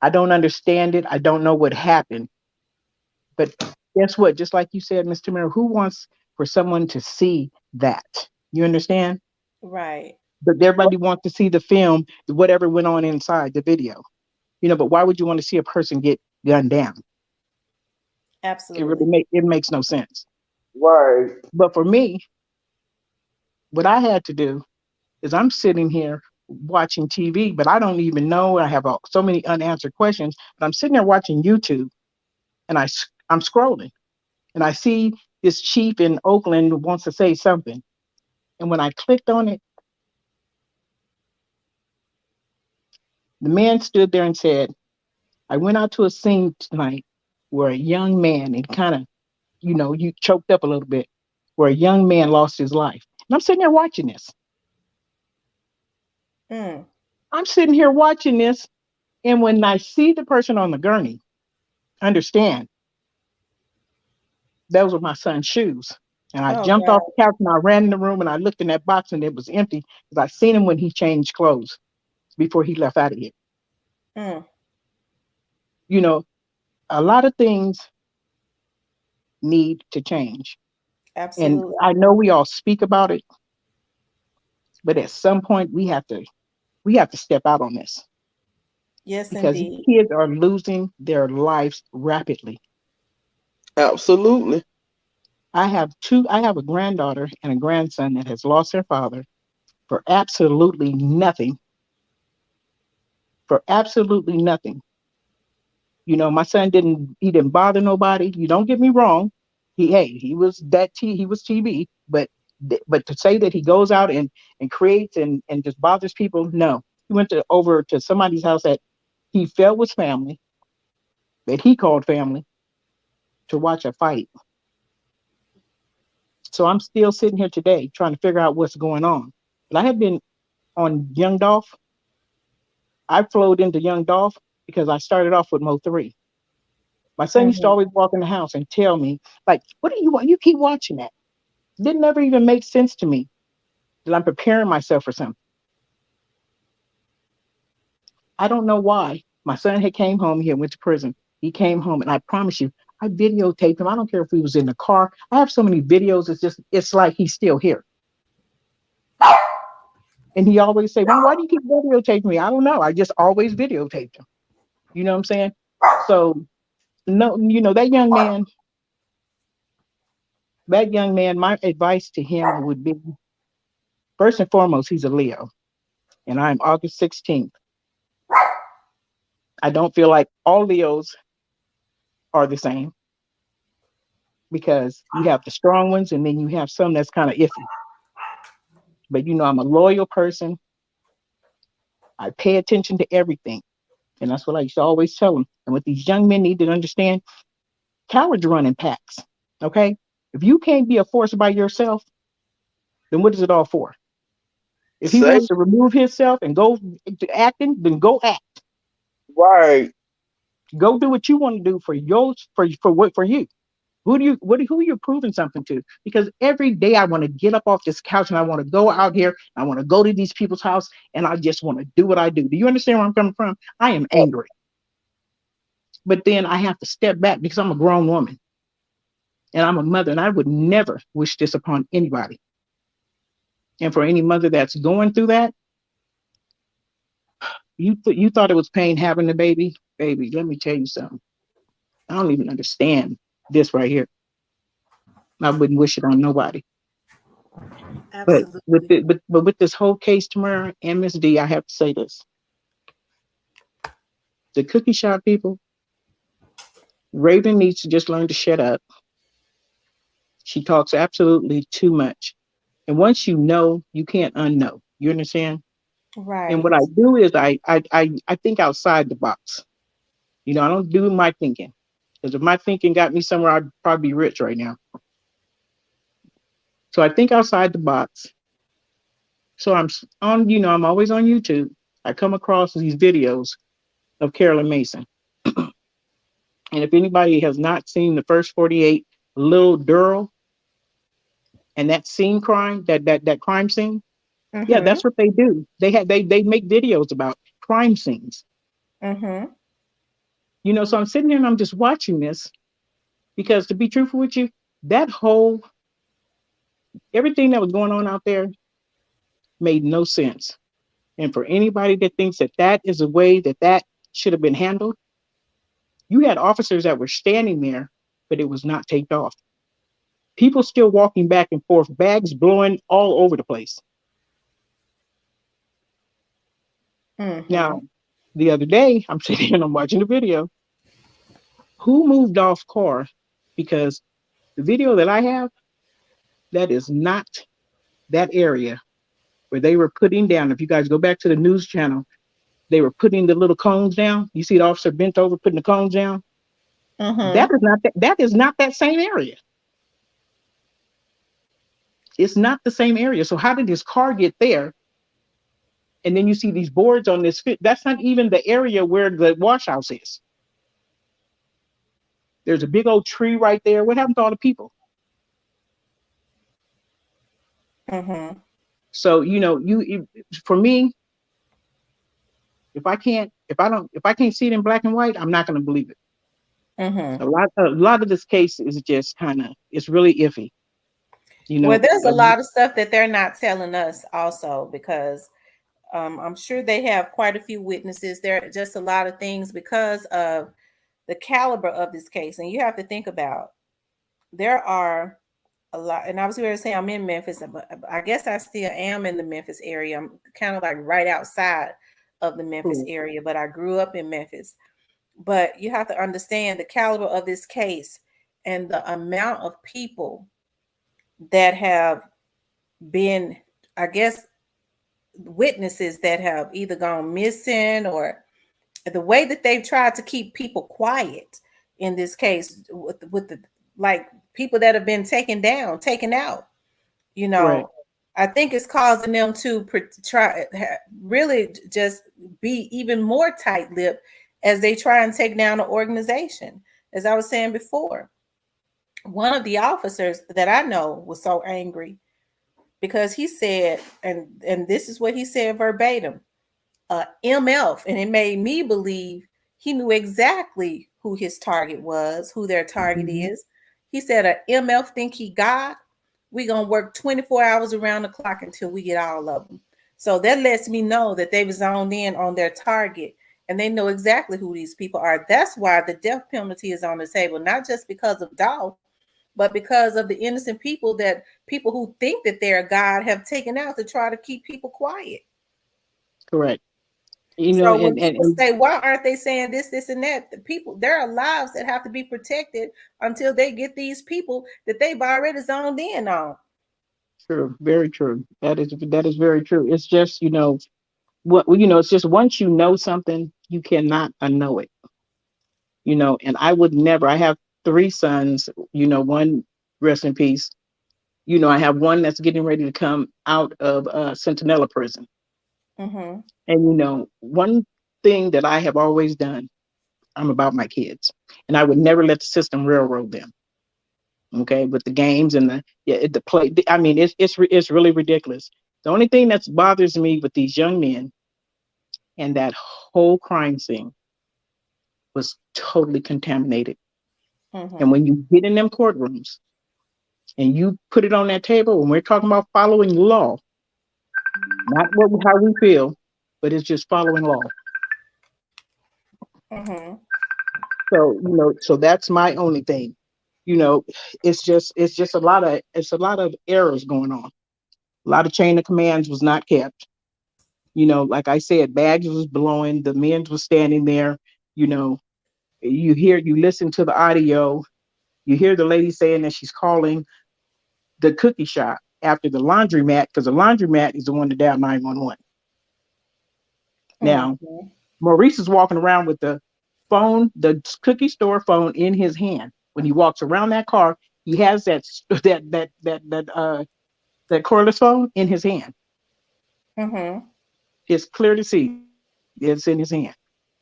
I don't understand it. I don't know what happened. But guess what? Just like you said, Mr. Mayor, who wants for someone to see that? You understand? Right. But everybody wants to see the film, whatever went on inside the video. But why would you want to see a person get gunned down? Absolutely. It makes no sense. Right. But for me, what I had to do is I'm sitting here watching TV, but I don't even know. I have so many unanswered questions. But I'm sitting there watching YouTube, and I'm scrolling, and I see this chief in Oakland wants to say something. And when I clicked on it, the man stood there and said, I went out to a scene tonight where a young man, and kind of, you choked up a little bit, where a young man lost his life. And I'm sitting there watching this. Mm. I'm sitting here watching this. And when I see the person on the gurney, understand those were my son's shoes. And I Oh jumped off God. the couch and I ran in the room and I looked in that box and it was empty because I seen him when he changed clothes before he left out of here. Mm. You know, a lot of things need to change. And Absolutely. I know we all speak about it, but at some point we have to step out on this Yes, because these indeed. kids are losing their lives rapidly. Absolutely. I have a granddaughter and a grandson that has lost their father for absolutely nothing. For absolutely nothing. My son he didn't bother nobody. You don't get me wrong. He was he was TB, but to say that he goes out and creates and just bothers people, no. He went over to somebody's house that he felt was family, that he called family, to watch a fight. So I'm still sitting here today trying to figure out what's going on. But I have been on Young Dolph. I flowed into Young Dolph because I started off with Mo 3. My son used to Hmm. always walk in the house and tell me, like, what do you want? You keep watching that. Didn't never even make sense to me that I'm preparing myself for something. I don't know why. My son had came home, he had went to prison. He came home and I promise you, I videotaped him. I don't care if he was in the car. I have so many videos, it's like he's still here. And he always say, Mom, why do you keep videotaping me? I don't know. I just always videotaped him. You know what I'm saying? So no, that young man, my advice to him would be first and foremost, he's a Leo. And I'm August 16th. I don't feel like all Leos are the same because you have the strong ones and then you have some that's kind of iffy. But I'm a loyal person. I pay attention to everything. And that's what I used to always tell them. And what these young men need to understand, cowards run in packs. Okay? If you can't be a force by yourself, then what is it all for? If he Say wants to remove himself and go to acting, then go act. right. Go do what you want to do for yours, for you. Who are you proving something to? Because every day I want to get up off this couch and I want to go out here. I want to go to these people's house and I just want to do what I do. Do you understand where I'm coming from? I am angry, but then I have to step back because I'm a grown woman and I'm a mother, and I would never wish this upon anybody. And for any mother that's going through that, you thought it was pain having the baby, baby. Let me tell you something. I don't even understand this right here. I wouldn't wish it on nobody. But with Absolutely. the, but with this whole case tomorrow and Miss D, I have to say this: the cookie shop people, Raven needs to just learn to shut up. She talks absolutely too much, and once you know, you can't unknow. You understand? And what Right. I do is I think outside the box. I don't do my thinking, because if my thinking got me somewhere, I'd probably be rich right now. So I think outside the box. So on, I'm always on YouTube. I come across these videos of Carolyn Mason. And if anybody has not seen the first 48, Little Durrell, and that scene crime, that crime scene, yeah, Mm-hmm. that's what they do. They make videos about crime scenes. Mm-hmm. So I'm sitting there and I'm just watching this because, to be truthful with you, that whole everything that was going on out there made no sense. And for anybody that thinks that that is a way that should have been handled, you had officers that were standing there, but it was not taped off. People still walking back and forth, bags blowing all over the place. Mm-hmm. Now, the other day, I'm sitting and I'm watching the video. Who moved off car? Because the video that I have, that is not that area where they were putting down. If you guys go back to the news channel, they were putting the little cones down. You see the officer bent over putting the cones down. That Mm-hmm. is not that. That is not that same area. It's not the same area. So how did his car get there? And then you see these boards on this fit. That's not even the area where the wash house is. There's a big old tree right there. What happened to all the people? Mm-hmm. So for me, if I can't see it in black and white, I'm not going to believe it. Mm-hmm. A lot of this case is just it's really iffy. You Well, know, there's a uh, lot of stuff that they're not telling us also because I'm sure they have quite a few witnesses. There are just a lot of things because of the caliber of this case. And you have to think about there are a lot, and I was going to say I'm in Memphis, but I guess I still am in the Memphis area. I'm kind of like right outside of the Memphis cool. area, but I grew up in Memphis. But you have to understand the caliber of this case and the amount of people that have been, I guess, witnesses that have either gone missing or the way that they've tried to keep people quiet in this case with the like people that have been taken down, taken out, you Correct. know, I think it's causing them to try really just be even more tight-lipped as they try and take down the organization. As I was saying before, one of the officers that I know was so angry because he said, and this is what he said verbatim, MF, and it made me believe he knew exactly who his target was, who their target Hmm. is. He said, "A MF think he God. We gonna work 24 hours around the clock until we get all of them." So that lets me know that they was zoned in on their target and they know exactly who these people are. That's why the death penalty is on the table, not just because of Dolph, but because of the innocent people who think that they're God have taken out to try to keep people quiet. Correct. So when people And say, why aren't they saying this, and that? The people, there are lives that have to be protected until they get these people that they've already zoned in on. true, very true. That is very true. It's just, it's just once you know something, you cannot unknow it. And I would never. I have three sons. One, rest in peace. I have one that's getting ready to come out of Centinela prison. Mm-hmm. And one thing that I have always done, I'm about my kids, and I would never let the system railroad them. Okay, with the games and the play. I mean, it's really ridiculous. The only thing that bothers me with these young men and that whole crime scene was totally contaminated. And Mhm. when you get in them courtrooms and you put it on that table, when we're talking about following law, not how we feel, but it's just following law. Mhm. So so that's my only thing. You know, it's just a lot of errors going on. A lot of chain of commands was not kept. Like I said, bags was blowing, the men was standing there. You know, you listen to the audio, you hear the lady saying that she's calling the cookie shop after the laundromat because the laundromat is the one that dialed 911. Now, Mhm. Maurice is walking around with the cookie store phone in his hand. When he walks around that car, he has that cordless phone in his hand. Mhm. It's clear to see it's in his hand.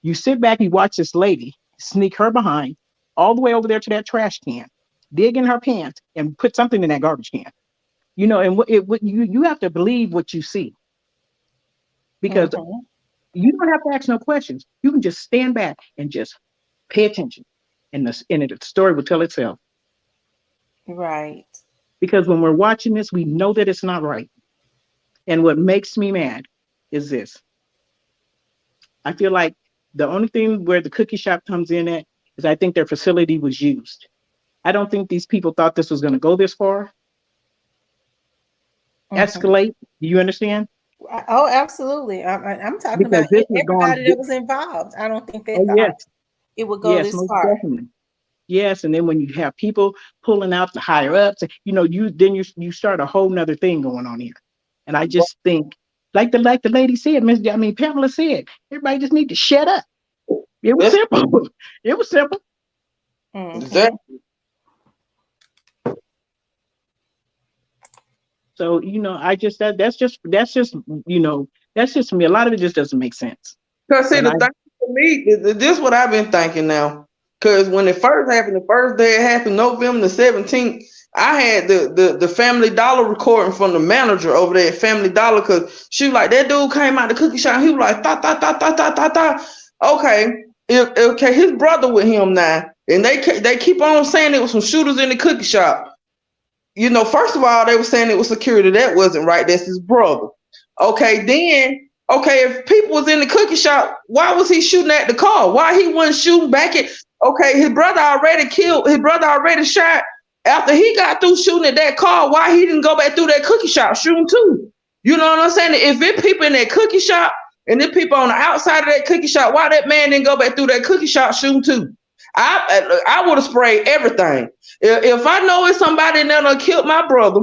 You sit back, you watch this lady sneak her behind all the way over there to that trash can, dig in her pants, and put something in that garbage can. And you have to believe what you see because Mhm. you don't have to ask no questions. You can just stand back and just pay attention, and the story will tell itself. Right. Because when we're watching this, we know that it's not right. And what makes me mad is this: I feel like the only thing where the cookie shop comes in at is I think their facility was used. I don't think these people thought this was going to go this far, Mhm. escalate. Do you understand? Oh, absolutely. I'm talking Because about this was gone. everybody that was involved. I don't think they Oh yes, thought it would go yes, this most far. definitely. Yes, and then when you have people pulling out the higher ups, you start a whole nother thing going on here. And I just think, like the lady said, Pamela said, everybody just need to shut up. It was That's simple. It was simple. Mhm. exactly. So I just that's just me. A lot of it just doesn't make sense. Cause see, And the I thing for me, this what I've been thinking now. Cause when it first happened, the first day it happened, November the 17th, I had the Family Dollar recording from the manager over there at Family Dollar. Cause she was like, that dude came out the cookie shop. He was like, ta ta ta ta ta ta ta. Okay, okay, his brother with him now, and they keep on saying it was some shooters in the cookie shop. First of all, they were saying it was security. That wasn't right. That's his brother. Okay, then, okay, if people was in the cookie shop, why was he shooting at the car? Why he wasn't shooting back at, okay, his brother already shot after he got through shooting at that car. Why he didn't go back through that cookie shop shooting too? You know what I'm saying? If it people in that cookie shop and then people on the outside of that cookie shop, why that man didn't go back through that cookie shop shooting too? I would have sprayed everything. If I know it's somebody that done killed my brother,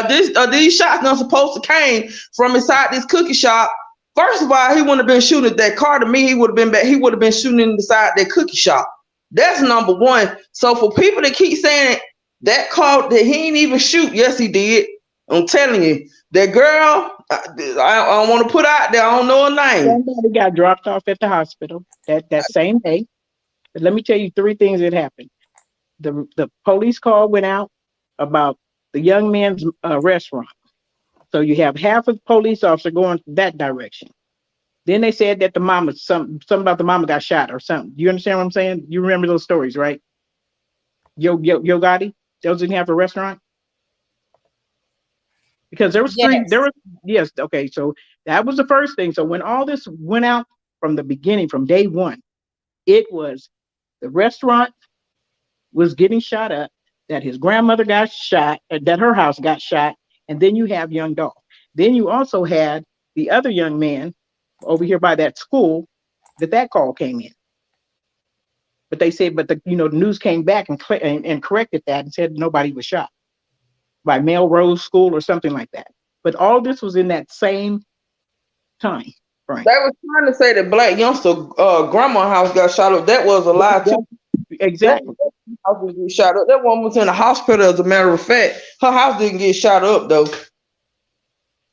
these shots not supposed to came from inside this cookie shop. First of all, he wouldn't have been shooting at that car. To me, he would have been back. He would have been shooting inside that cookie shop. That's number one. So for people that keep saying that car that he ain't even shoot, yes he did. I'm telling you, that girl. I don't want to put out there. I don't know her name. somebody got dropped off at the hospital that same day. But let me tell you three things that happened. The police call went out about the young man's restaurant. So you have half of the police officer going that direction. Then they said that the mama, something about the mama got shot or something. You understand what I'm saying? You remember those stories, right? Yo Gotti, those didn't have a restaurant because there Yes. was yes, okay. So that was the first thing. So when all this went out from the beginning, from day one, it was the restaurant was getting shot up, that his grandmother got shot, that her house got shot, and then you have young Dolph. Then you also had the other young man over here by that school that call came in. But they said, but the news came back and corrected that and said nobody was shot by Melrose School or something like that. But all this was in that same time frame. They was trying to say that black youngster grandma house got shot up. That was a lie too. That Exactly. house didn't get shot up. That woman was in the hospital. As a matter of fact, her house didn't get shot up though.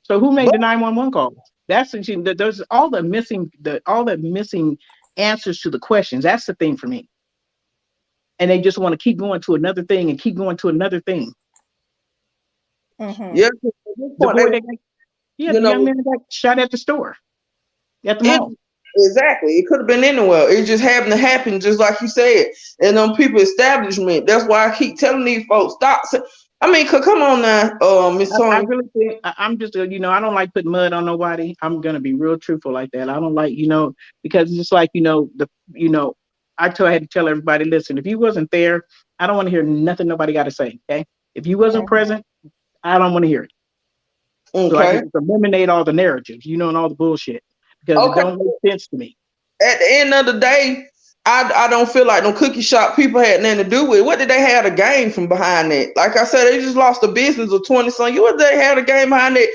So who made But the 911 call? That's there's all the missing answers to the questions. That's the thing for me. and they just want to keep going to another thing and keep going to another thing. Mm-hmm. Yeah, 'cause at this The point, they, boy that got, yeah, you the young know, man that got shot at the store, at the it mall. exactly. It could have been anywhere. It just happened to happen, just like you said. And people establishment. That's why I keep telling these folks stop. I mean, come on now, Miss I Tony. really think I'm just, I don't like putting mud on nobody. I'm gonna be real truthful like that. I don't like, because it's just like, you know, I had to tell everybody, listen, if you wasn't there, I don't want to hear nothing nobody got to say. Okay, if you wasn't present, I don't want to hear it. So I Okay. can just eliminate all the narratives, and all the bullshit because it Okay. don't make sense to me. At the end of the day, I don't feel like no cookie shop people had nothing to do with it. What did they have to gain from behind that? Like I said, they just lost a business of 20 something. What did they have to gain behind that?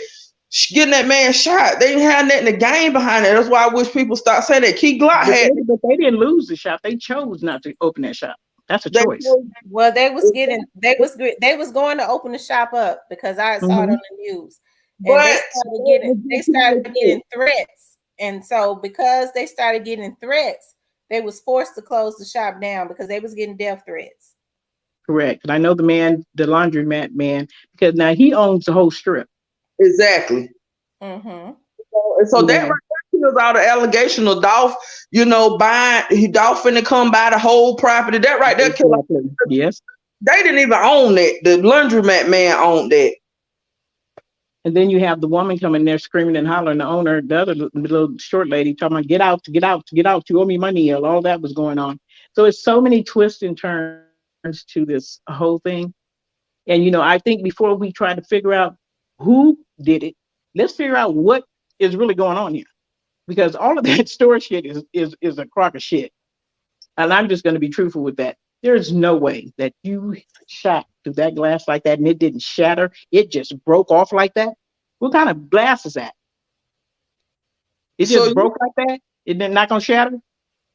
Getting that man shot. They didn't have nothing to gain behind that. That's why I wish people stop saying that. Key Glock But had they didn't lose the shop. They chose not to open that shop. That's a they choice. Well, they was going to open the shop up because I saw it Hmm. on the news, and but they started getting threats, and so because they started getting threats, they was forced to close the shop down because they was getting death threats. Correct. And I know the man, the laundromat man, because now he owns the whole strip. exactly. Mm-hmm. And so You that right know, there kills all the allegation of Dolph, buying Dolph finna come buy the whole property. That right there kill. exactly. Yes. They didn't even own that. The laundromat man owned that. And then you have the woman coming there screaming and hollering. The owner, the other little short lady, talking about get out, get out, get out. You owe me money. And all that was going on. So it's so many twists and turns to this whole thing. And I think before we try to figure out who did it, let's figure out what is really going on here. Because all of that store shit is a crock of shit. And I'm just going to be truthful with that. There's no way that you shot through that glass like that and it didn't shatter. It just broke off like that. What kind of glass is that? It So just you, broke like that. It did not gonna shatter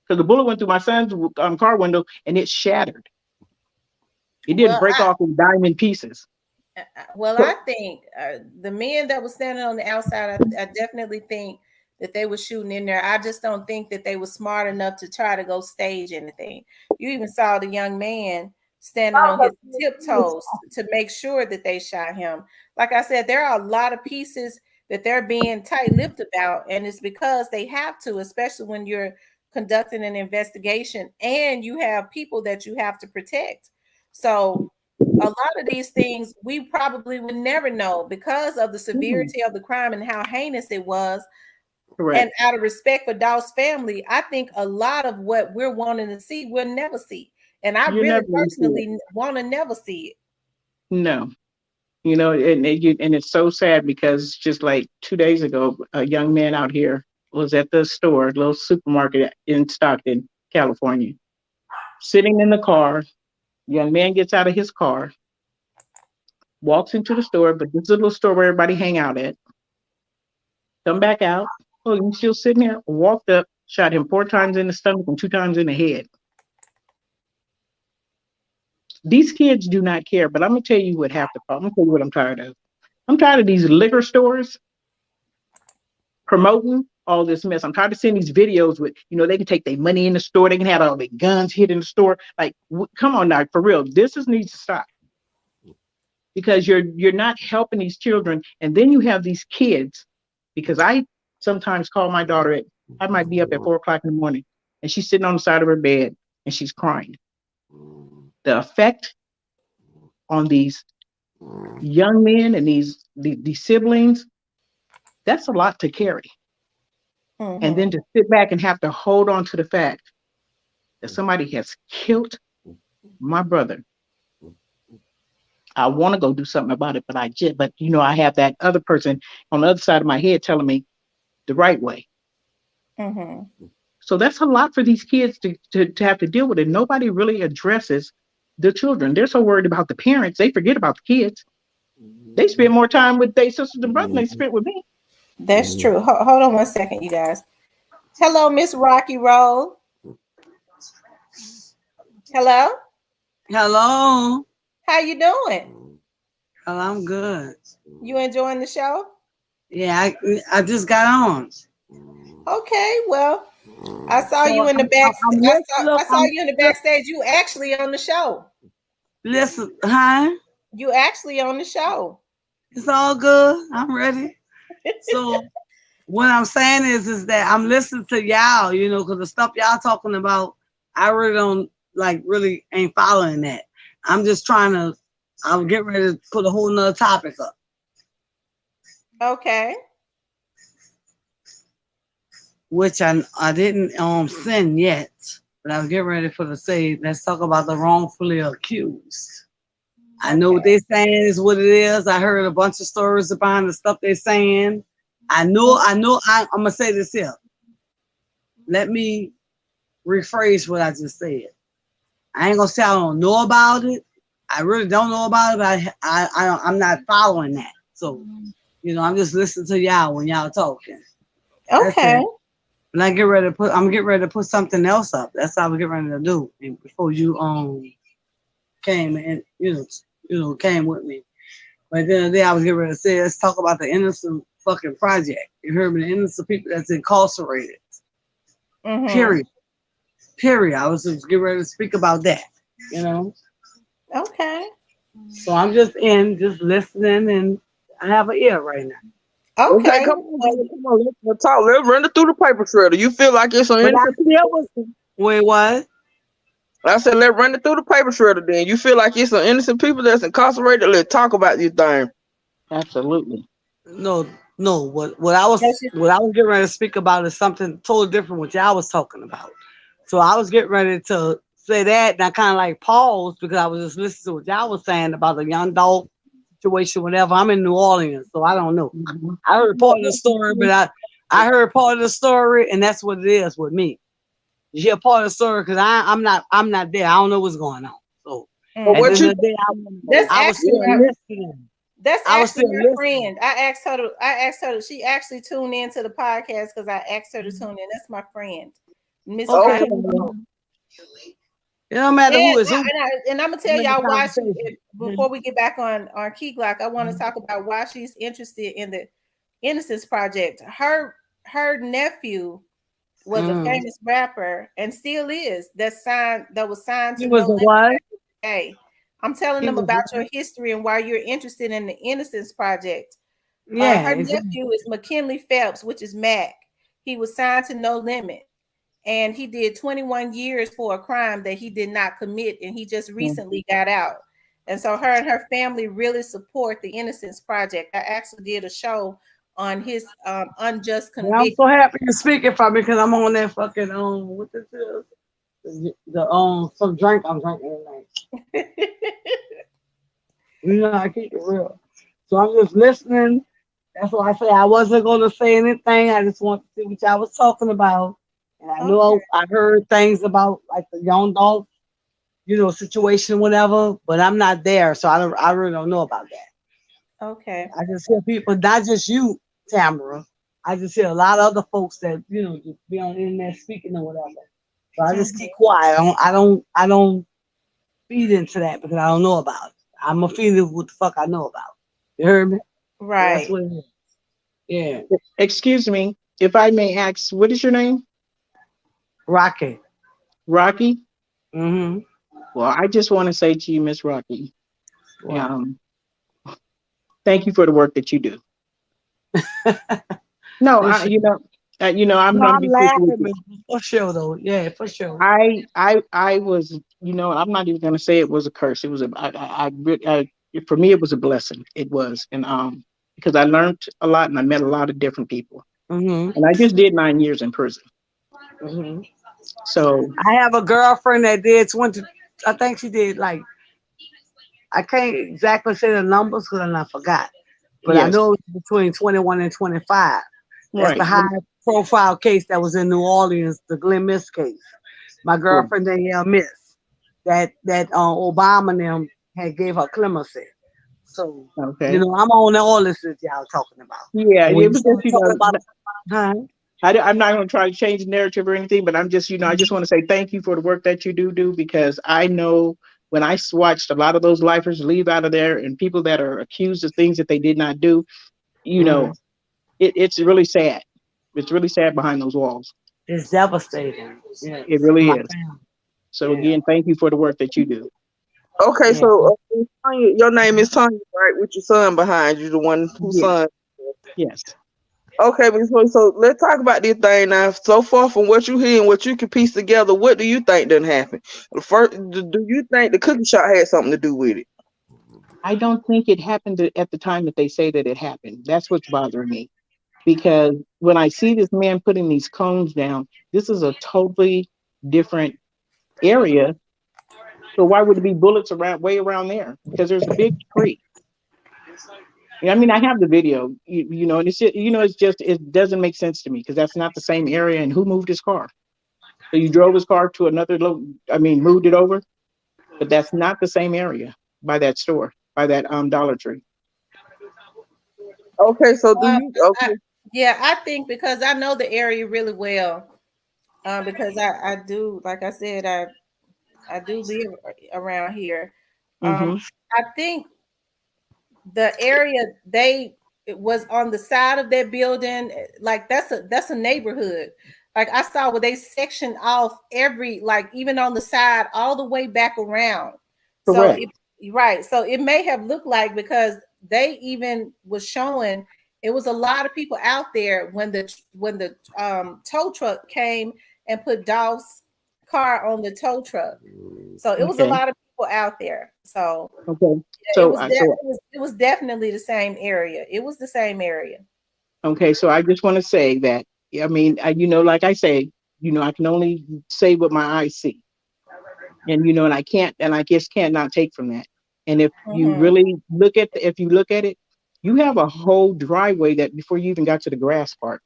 because the bullet went through my son's car window and it shattered. It didn't Well, break off in diamond pieces. I think the men that was standing on the outside, I definitely think that they were shooting in there. I just don't think that they were smart enough to try to go stage anything. You even saw the young man standing on his tiptoes to make sure that they shot him. Like I said, there are a lot of pieces that they're being tight-lipped about, and it's because they have to, especially when you're conducting an investigation and you have people that you have to protect. So a lot of these things we probably would never know because of the Mhm. severity of the crime and how heinous it was. And Correct. out of respect for Daw's family, I think a lot of what we're wanting to see, we'll never see. And I You're really never gonna see it. personally want to never see it. No. And it's so sad because just like 2 days ago, a young man out here was at the store, little supermarket in Stockton, California, sitting in the car. Young man gets out of his car, walks into the store, but this is a little store where everybody hang out at. Come back out. Oh, you still sitting there? Walked up, shot him 4 times in the stomach and 2 times in the head. These kids do not care, but I'm gonna tell you what half the problem. I'm gonna tell you what I'm tired of. I'm tired of these liquor stores promoting all this mess. I'm tired of seeing these videos with, they can take their money in the store, they can have all their guns hid in the store. Like, come on now, for real, needs to stop because you're not helping these children, and then you have these kids. Because I sometimes call my daughter I might be up at 4 o'clock in the morning, and she's sitting on the side of her bed and she's crying. The effect on these young men and these siblings, that's a lot to carry. And then Mm-hmm. to sit back and have to hold on to the fact that somebody has killed my brother. I want to go do something about it, but I have that other person on the other side of my head telling me the right way. Mm-hmm. So that's a lot for these kids to have to deal with, and nobody really addresses the children. They're so worried about the parents, they forget about the kids. They spend more time with their sisters and brothers than they spent with me. That's true. Hold on one second, you guys. Hello, Miss Rocky Roll. Hello. Hello. How you doing? Well, I'm good. You enjoying the show? Yeah, I just got on. Okay. Well, I saw So you in the back. I'm I listening. saw Look, I saw you in the backstage. You actually on the show. listen, huh? You actually on the show. It's all good. I'm ready. So what I'm saying is that I'm listening to y'all, because the stuff y'all talking about, I really don't like really ain't following that. I'm just trying to I'm getting ready to put a whole nother topic up, Okay. which I didn't send yet, but I was getting ready for to say let's talk about the wrongfully accused. I know what Okay. they're saying is what it is. I heard a bunch of stories about the stuff they're saying. I'm gonna say this here. Let me rephrase what I just said. I ain't gonna say I don't know about it. I really don't know about it, but I'm not following that. So, I'm just listening to y'all when y'all talking. That's Okay. it. When I'm getting ready to put something else up. That's what I was getting ready to do. And before you came and came with me. But then the other day I was getting ready to say, let's talk about the innocent fucking project. You heard me, the innocent people that's incarcerated. Mhm. Period. Period. I was just getting ready to speak about that. You know. Okay. So I'm just listening, and I have an ear right now. Okay, Okay. come on, baby, come on. Let's talk. Let's run it through the paper shredder. You feel like it's an But I innocent still people? was. Wait, what? I said, let's run it through the paper shredder. Then you feel like it's some innocent people that's incarcerated. Let's talk about this thing. Absolutely. No, no. What I was getting ready to speak about is something totally different. What y'all was talking about. So I was getting ready to say that, and I kind of like paused because I was just listening to what y'all was saying about the young dog situation, whatever. I'm in New Orleans, so I don't know. Mhm. I heard part of the story, but I heard part of the story, and that's what it is with me. You hear part of the story because I'm not there. I don't know what's going on. So But at the what Mm. end you of the day, That's I was actually still my listening. that's I was actually still my listening. friend. I asked her to she actually tuned into the podcast because I asked her to tune in. That's my friend, Miss Okay, okay? Rocky. well, it don't matter who is who. And I'm gonna I'm tell in the y'all why she. conversation. Before we get back on Key Glock, I want to talk about why she's interested in the Innocence Project. Her nephew was a Mm. famous rapper and still is that was signed He to No was a Limit what? back in the day. I'm telling He them was about what? your history and why you're interested in the Innocence Project. Yeah, Her exactly. nephew is McKinley Phelps, which is Mac. He was signed to No Limit and he did 21 years for a crime that he did not commit and he just recently got out. And so her and her family really support the Innocence Project. I actually did a show on his unjust And I'm conviction. so happy you're speaking for me because I'm on that fucking what this is some drink I'm drinking tonight. I keep it real. So I'm just listening. That's why I say I wasn't gonna say anything. I just want to see what y'all was talking about. And I Okay. know I heard things about like the young dog, situation, whatever, but I'm not there, so I really don't know about that. Okay. I just hear people, not just you, Tamara. I just hear a lot of other folks that, just be on the internet speaking or whatever. So I just keep Mhm. quiet. I don't feed into that because I don't know about it. I'm gonna feed it what the fuck I know about. You heard me? So that's Right. what it is. Yeah. Excuse me, if I may ask, what is your name? Rocky. Rocky? Mm-hmm. Well, I just want to say to you, Miss Rocky, What? um, thank you for the work that you do. No, Appreciate it. I'm No, going to I'm be quick with laughing, you. but for sure though. Yeah, for sure. I was, I'm not even going to say it was a curse. It was for me, it was a blessing. It was, and because I learned a lot and I met a lot of different people, Mm-hmm. and I just did 9 years in prison. Mm-hmm. So I have a girlfriend that did 20. I think she did like I can't exactly say the numbers because I forgot, but I yes, know it was between 21 and 25. That's the right. high profile case that was in New Orleans, the Glen Miss case. My Right. girlfriend Danielle Miss, that Obama and them had gave her clemency. So Okay. I'm on all this that y'all talking about. Yeah, And when it you was just, start talking about, huh? I'm not going to try to change the narrative or anything, but I'm just, I just want to say thank you for the work that you do because I know when watched a lot of those lifers leave out of there and people that are accused of things that they did not do, you Mm-hmm. know, it's really sad. It's really sad behind those walls. It's devastating. Yeah, It for really my is. family. So Yeah, again, thank you for the work that you do. Okay, yeah. so Tanya, your name is Tanya, right? With your son behind you, the one whose Yes, son. yes. Okay, so let's talk about this thing now. So far from what you hear and what you can piece together, what do you think done happened? First, do you think the cookie shop had something to do with it? I don't think it happened at the time that they say that it happened. That's what's bothering me. Because when I see this man putting these cones down, this is a totally different area. So why would it be bullets around way around there? Because there's a big tree. I mean, I have the video, and it's just, it doesn't make sense to me because that's not the same area. And who moved his car? So you drove his car to another, moved it over, but that's not the same area by that store, by that Dollar Tree. Okay, so do Uh, you? I, Okay, yeah, I think because I know the area really well. Because I do, like I said, I do live around here. Um, Mm-hmm. I think the area they it was on the side of that building, like that's a neighborhood. Like I saw where they sectioned off every, like even on the side all the way back around. So Correct. it right. So it may have looked like, because they even was showing it was a lot of people out there when the tow truck came and put Dolph's car on the tow truck. So it was a Okay. lot of people out there. So Okay. yeah, So, it was definitely the same area. It was the same area. okay. So I just want to say that, I mean, like I say, I can only say what my eyes see. And and I just can't not take from that. And if you Mm-hmm. really if you look at it, you have a whole driveway that before you even got to the grass part,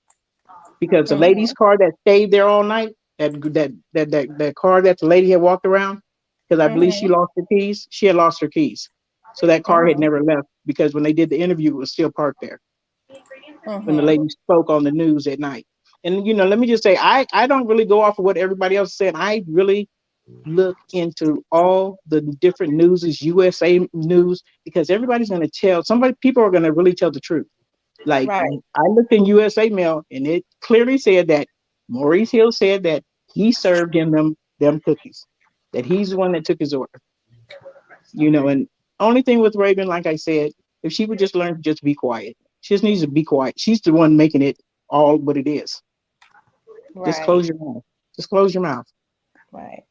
because the lady's Mm-hmm. car that stayed there all night, that car that the lady had walked around, because I believe she Mm-hmm. lost her keys. She had lost her keys, so that car had Mm-hmm. never left, because when they did the interview, it was still parked there when the Mm-hmm. lady spoke on the news at night. And let me just say, I don't really go off of what everybody else said. I really look into all the different newses, USA news, because everybody's going to tell, somebody, people are going to really tell the truth. Like, Right. I looked in USA Mail and it clearly said that Maurice Hill said that he served him them cookies, that he's the one that took his order. And only thing with Raven, like I said, if she would just learn to just be quiet. She just needs to be quiet. She's the one making it all what it is. Just Right. close your mouth. Just close your mouth, Right.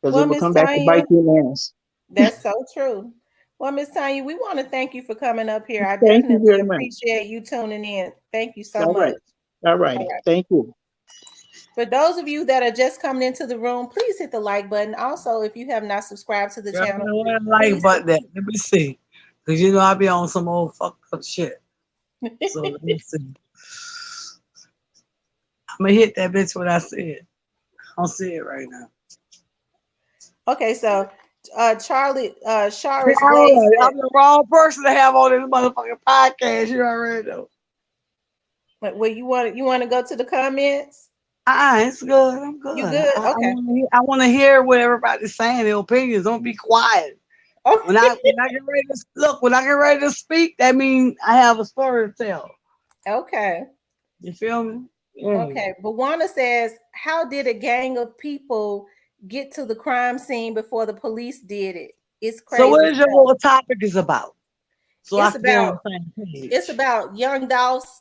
because it Well, will Miss come back to bite Tanya, you in the ass. that's so true. Well, Miss Tanya, we want to thank you for coming up here. I Thank you definitely very much. appreciate you tuning in. Thank you so All much. right. All All righty. right. Thank you. For those of you that are just coming into the room, please hit the like button. Also, if you have not subscribed to the Girl, I channel, don't want to like please. but that. Let me see. Because I be on some old fucked up shit. So let me see. I'm going to hit that bitch what I said. I don't see it right now. Okay, so Charlie Sharice Blaze Caroline, said, I'm the wrong person to have on this motherfucking podcast. You already know. well, you want to go to the comments? It's good. I'm You good. good? Okay. I want to hear what everybody's saying. Their opinions. Don't be quiet. Oh, When I get ready to look, when I get ready to speak, that means I have a story to tell. okay. You feel me? Yeah. Okay. Bawana says, how did a gang of people get to the crime scene before the police did it? It's So what crazy is your stuff. little topic is about? So I It's can get on about the same it's page. about Young Dolph's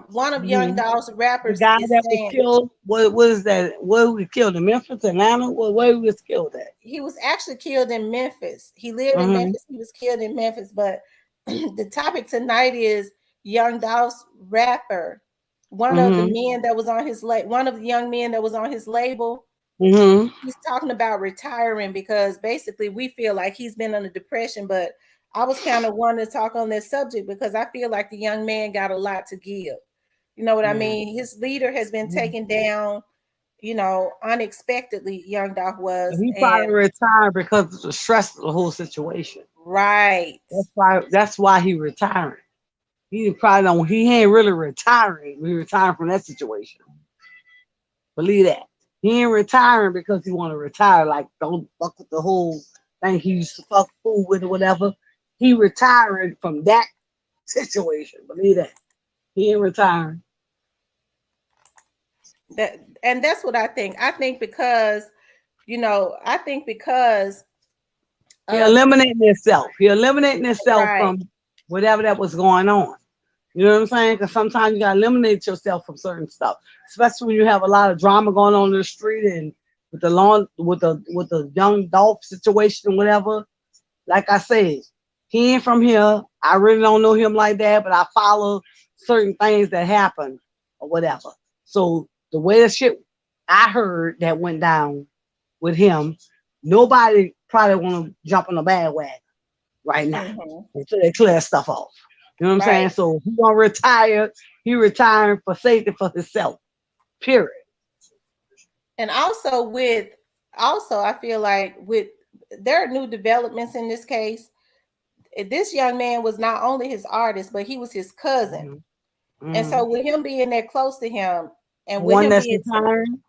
one of Young Mhm. Dolph's The rappers guy is that was saying killed. What is that? Where we killed in Memphis, Atlanta? Where we was killed at? he was actually killed in Memphis. He lived in Mm-hmm. Memphis. He was killed in Memphis. But the topic tonight is Young Dolph's rapper. One of the Mm-hmm. men that was on his one of the young men that was on his label. Mm-hmm. He's talking about retiring because basically we feel like he's been under depression. But I was kind of wanting to talk on this subject because I feel like the young man got a lot to give. You know what I Yeah. mean? His leader has been taken down, unexpectedly. Young Dolph was, He and probably retired because of the stress of the whole situation. right. That's why he retiring. He probably don't. He ain't really retiring. He retiring from that situation. Believe that. He ain't retiring because he want to retire. Like don't fuck with the whole thing he used to fuck fool with or whatever. He retiring from that situation. Believe that. He ain't retiring. And that's what I think. I think because, I think because He of eliminating himself. He eliminating himself right. from whatever that was going on. You know what I'm saying? Because sometimes you gotta eliminate yourself from certain stuff, especially when you have a lot of drama going on in the street and with the long with the young Dolph situation and whatever. Like I said, he ain't from here. I really don't know him like that, but I follow certain things that happen or whatever. So the way the shit I heard that went down with him, nobody probably want to jump on the bandwagon right now Mhm. until they clear stuff off. You know what I'm saying? Right. So he gonna retire. He retiring for safety for himself. Period. And also I feel like with there are new developments in this case. This young man was not only his artist, but he was his cousin. Mm-hmm. And Mm-hmm. so with him being that close to him and with One him that's being retiring.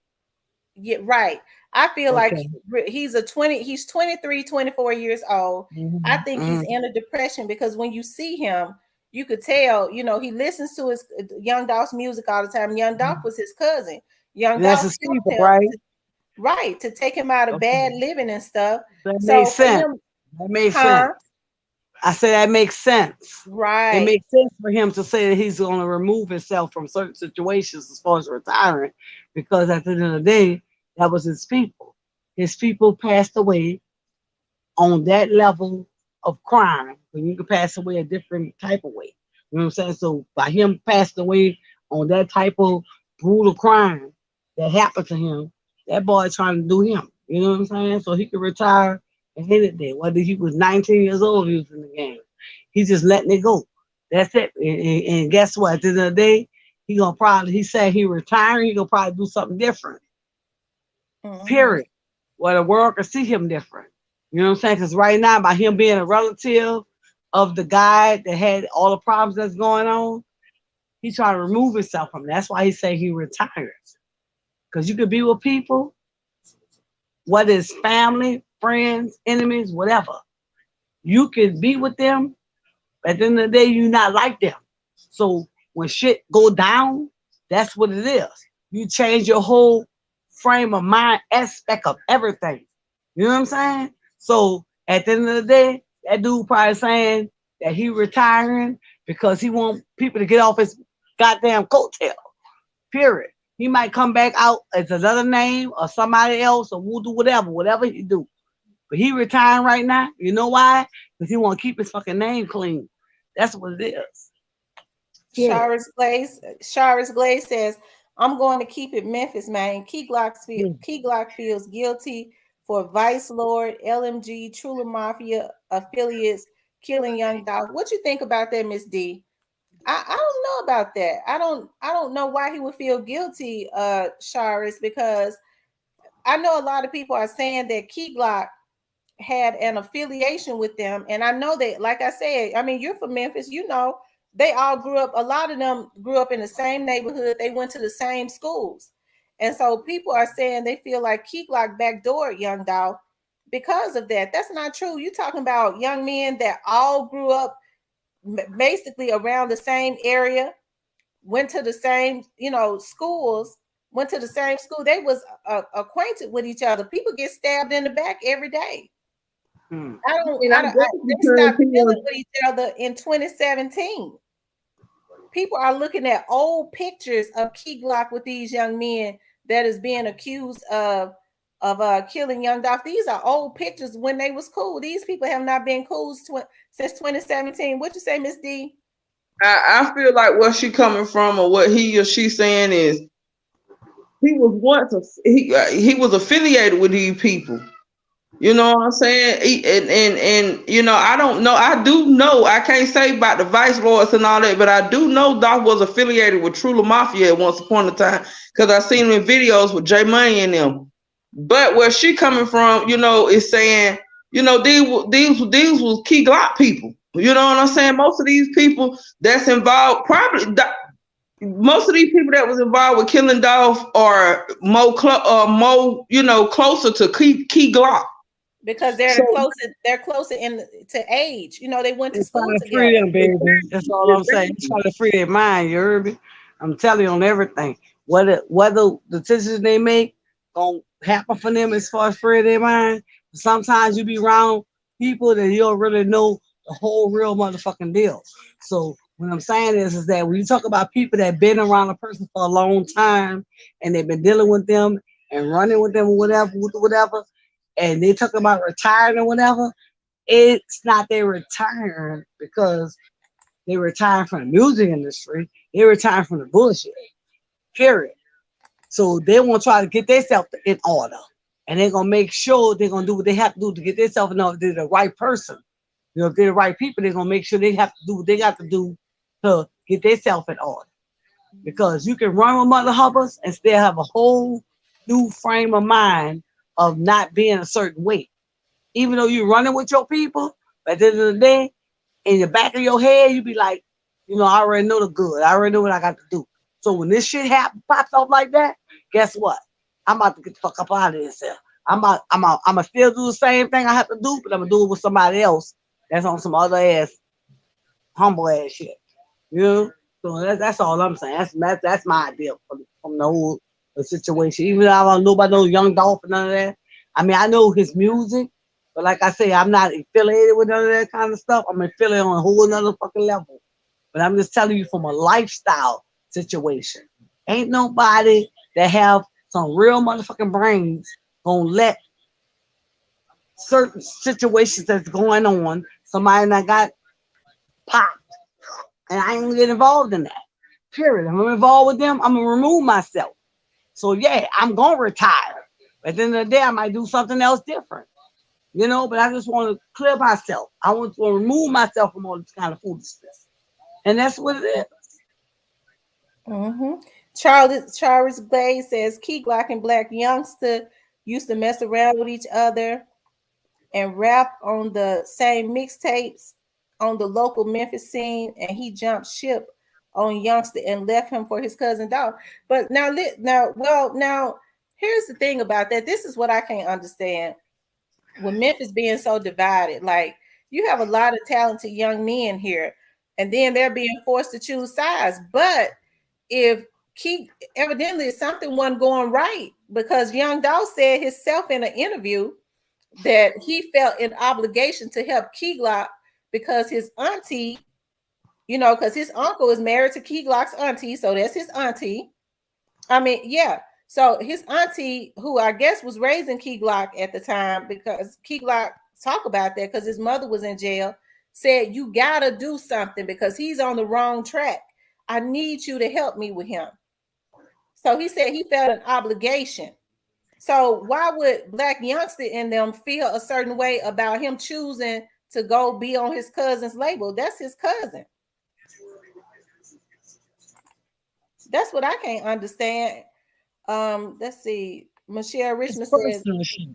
yeah, right. I feel like Okay. he's 23, 24 years old. I Mm-hmm. think he's Mm-hmm. in a depression because when you see him, you could tell, he listens to his Young Dolph's music all the time. Young Dolph was his cousin. Young That's Dolph his helped people, him right? right to take him out of bad Okay. living and stuff. That makes So for sense. him, That makes huh? sense. I say that makes sense. It Right. makes sense for him to say that he's going to remove himself from certain situations as far as retiring, because at the end of the day, that was his people. His people passed away on that level of crime, when you can pass away a different type of way. You know what I'm saying? So by him passing away on that type of brutal crime that happened to him, that boy trying to do him. You know what I'm saying? So he could retire at any day. Whether he was 19 years old, he was in the game. He's just letting it go. That's it. And guess what? At the end of the day, he said he retiring, he gonna probably do something different. Hmm. Period. Where the world can see him different. You know what I'm saying? Because right now, by him being a relative of the guy that had all the problems that's going on, he's trying to remove himself from it. That's why he say he retires. Because you could be with people, whether it's family, friends, enemies, whatever. You can be with them. At the end of the day, you not like them. So when shit go down, that's what it is. You change your whole frame of mind aspect of everything. You know what I'm saying? So at the end of the day, that dude probably saying that he retiring because he want people to get off his goddamn coattail. Period. He might come back out as another name or somebody else or we'll do whatever he do. But he retiring right now. You know why? Because he want to keep his fucking name clean. That's what it is. Period. Shara's Glaze says, I'm going to keep it Memphis, man. Key Glock feels guilty for Vice Lord, LMG, Trula Mafia affiliates killing young dogs. What you think about that, Miss D? I don't know about that. I don't know why he would feel guilty, Sharis, because I know a lot of people are saying that Key Glock had an affiliation with them. And I know that, like I said, I mean, you're from Memphis, they all grew up, a lot of them grew up in the same neighborhood. They went to the same schools. And so people are saying they feel like Key Glock backdoored Young Dolph because of that. That's not true. You're talking about young men that all grew up basically around the same area, went to the same, schools, went to the same school. They was acquainted with each other. People get stabbed in the back every day. Hmm. And I guess They because stopped he dealing was, with each other in 2017. People are looking at old pictures of Key Glock with these young men that is being accused of killing young Dolph. These are old pictures when they was cool. These people have not been cool since 2017. What you say, Miss D? I feel like where she coming from or what he or she saying is he was he was affiliated with these people. You know what I'm saying? And I don't know. I do know. I can't say about the vice lords and all that, but I do know Doc was affiliated with Trula Mafia at once upon a time because I seen him in videos with J Money and them. But where she coming from, is saying, these was Key Glock people. You know what I'm saying? Most of these people that's involved, most of these people that was involved with killing Dolph are more closer to Key Glock. Because So they're closer in to age. They went to It's school trying to free together. them, baby. That's all I'm saying. It's trying to free their mind, you heard me? I'm telling you on everything. whether the decisions they make gonna happen for them as far as free their mind. Sometimes you be around people that you don't really know the whole real motherfucking deal. So what I'm saying is that when you talk about people that been around a person for a long time and they've been dealing with them and running with them or whatever, and they talk about retiring or whatever, it's not they retiring because they retiring from the music industry. They retiring from the bullshit. Period. So they want to try to get themselves in order. And they're gonna make sure they're gonna do what they have to do to get themselves in order. If they're the right person. You know, if they're the right people, they're gonna make sure they have to do what they got to do to get themselves in order. Because you can run with mother hubbers and still have a whole new frame of mind of not being a certain way. Even though you're running with your people, but at the end of the day, in the back of your head, you be like, I already know the good. I already know what I got to do. So when this shit pops up like that, guess what? I'm about to get the fuck up out of this here. I'm gonna still do the same thing I have to do, but I'm gonna do it with somebody else that's on some other ass, humble ass shit. You know? So that's all I'm saying. That's my idea from the whole situation. Even though I don't know about no Young Dolph and none of that. I mean, I know his music, but like I say, I'm not affiliated with none of that kind of stuff. I'm affiliated on a whole another fucking level. But I'm just telling you from a lifestyle situation. Ain't nobody that have some real motherfucking brains gonna let certain situations that's going on, somebody that got popped, and I ain't gonna get involved in that. Period. If I'm involved with them, I'm gonna remove myself. So yeah, I'm gonna retire. But at the end of the day, I might do something else different. But I just want to clear myself. I want to remove myself from all this kind of foolishness. And that's what it is. Mm-hmm. Charles Glaze says Key Glock and Black Youngster used to mess around with each other and rap on the same mixtapes on the local Memphis scene, and he jumped ship on Youngster and left him for his cousin Dog. But now, here's the thing about that. This is what I can't understand. With Memphis being so divided, like you have a lot of talented young men here, and then they're being forced to choose sides. But if Key evidently something wasn't going right because Young Dog said himself in an interview that he felt an obligation to help Key Glock because his auntie, because his uncle is married to Key Glock's auntie, so that's his auntie. I mean, yeah. So his auntie, who I guess was raising Key Glock at the time, because Key Glock talk about that because his mother was in jail, said you gotta do something because he's on the wrong track. I need you to help me with him. So he said he felt an obligation. So why would Black Youngster in them feel a certain way about him choosing to go be on his cousin's label? That's his cousin. That's what I can't understand. Let's see. Michelle It's Richmond says, personal shit.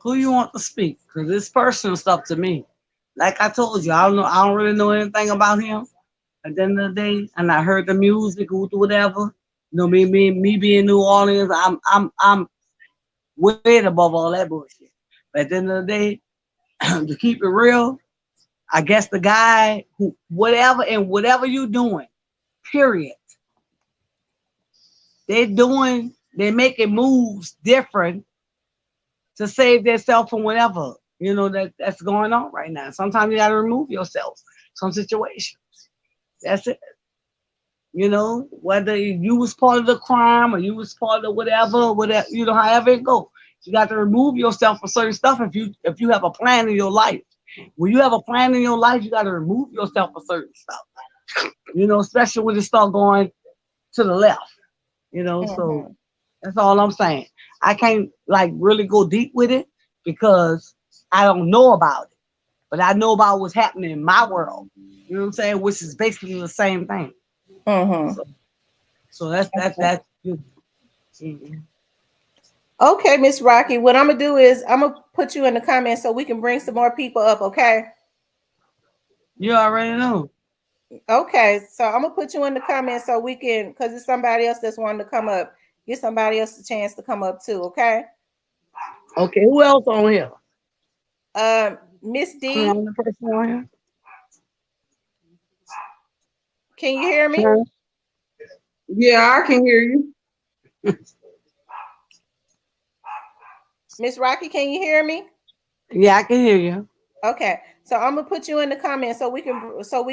Who you want to speak? Because it's personal stuff to me. Like I told you, I don't really know anything about him. At the end of the day, and I heard the music or whatever. Me being New Orleans, I'm way above all that bullshit. But at the end of the day, to keep it real, I guess the guy who whatever you doing, period. They're making moves different to save themselves from whatever, that's going on right now. Sometimes you gotta remove yourself from situations. That's it. Whether you was part of the crime or you was part of whatever, however it go. You got to remove yourself from certain stuff if you have a plan in your life. When you have a plan in your life, you got to remove yourself from certain stuff. Especially when it start going to the left. So that's all I'm saying. I can't really go deep with it because I don't know about it, but I know about what's happening in my world. You know what I'm saying? Which is basically the same thing. So that's good. Mm-hmm. okay, Miss Rocky, what I'm gonna do is I'm gonna put you in the comments so we can bring some more people up, okay? You already know. Okay, so I'm gonna put you in the comments so we can, because it's somebody else that's wanting to come up. Get somebody else a chance to come up too, okay? Okay, who else on here? Miss D, I'm the person on here. can you hear me? Huh? Yeah, I can hear you. Miss Rocky, can you hear me? Yeah, I can hear you. Okay, so I'm gonna put you in the comments so we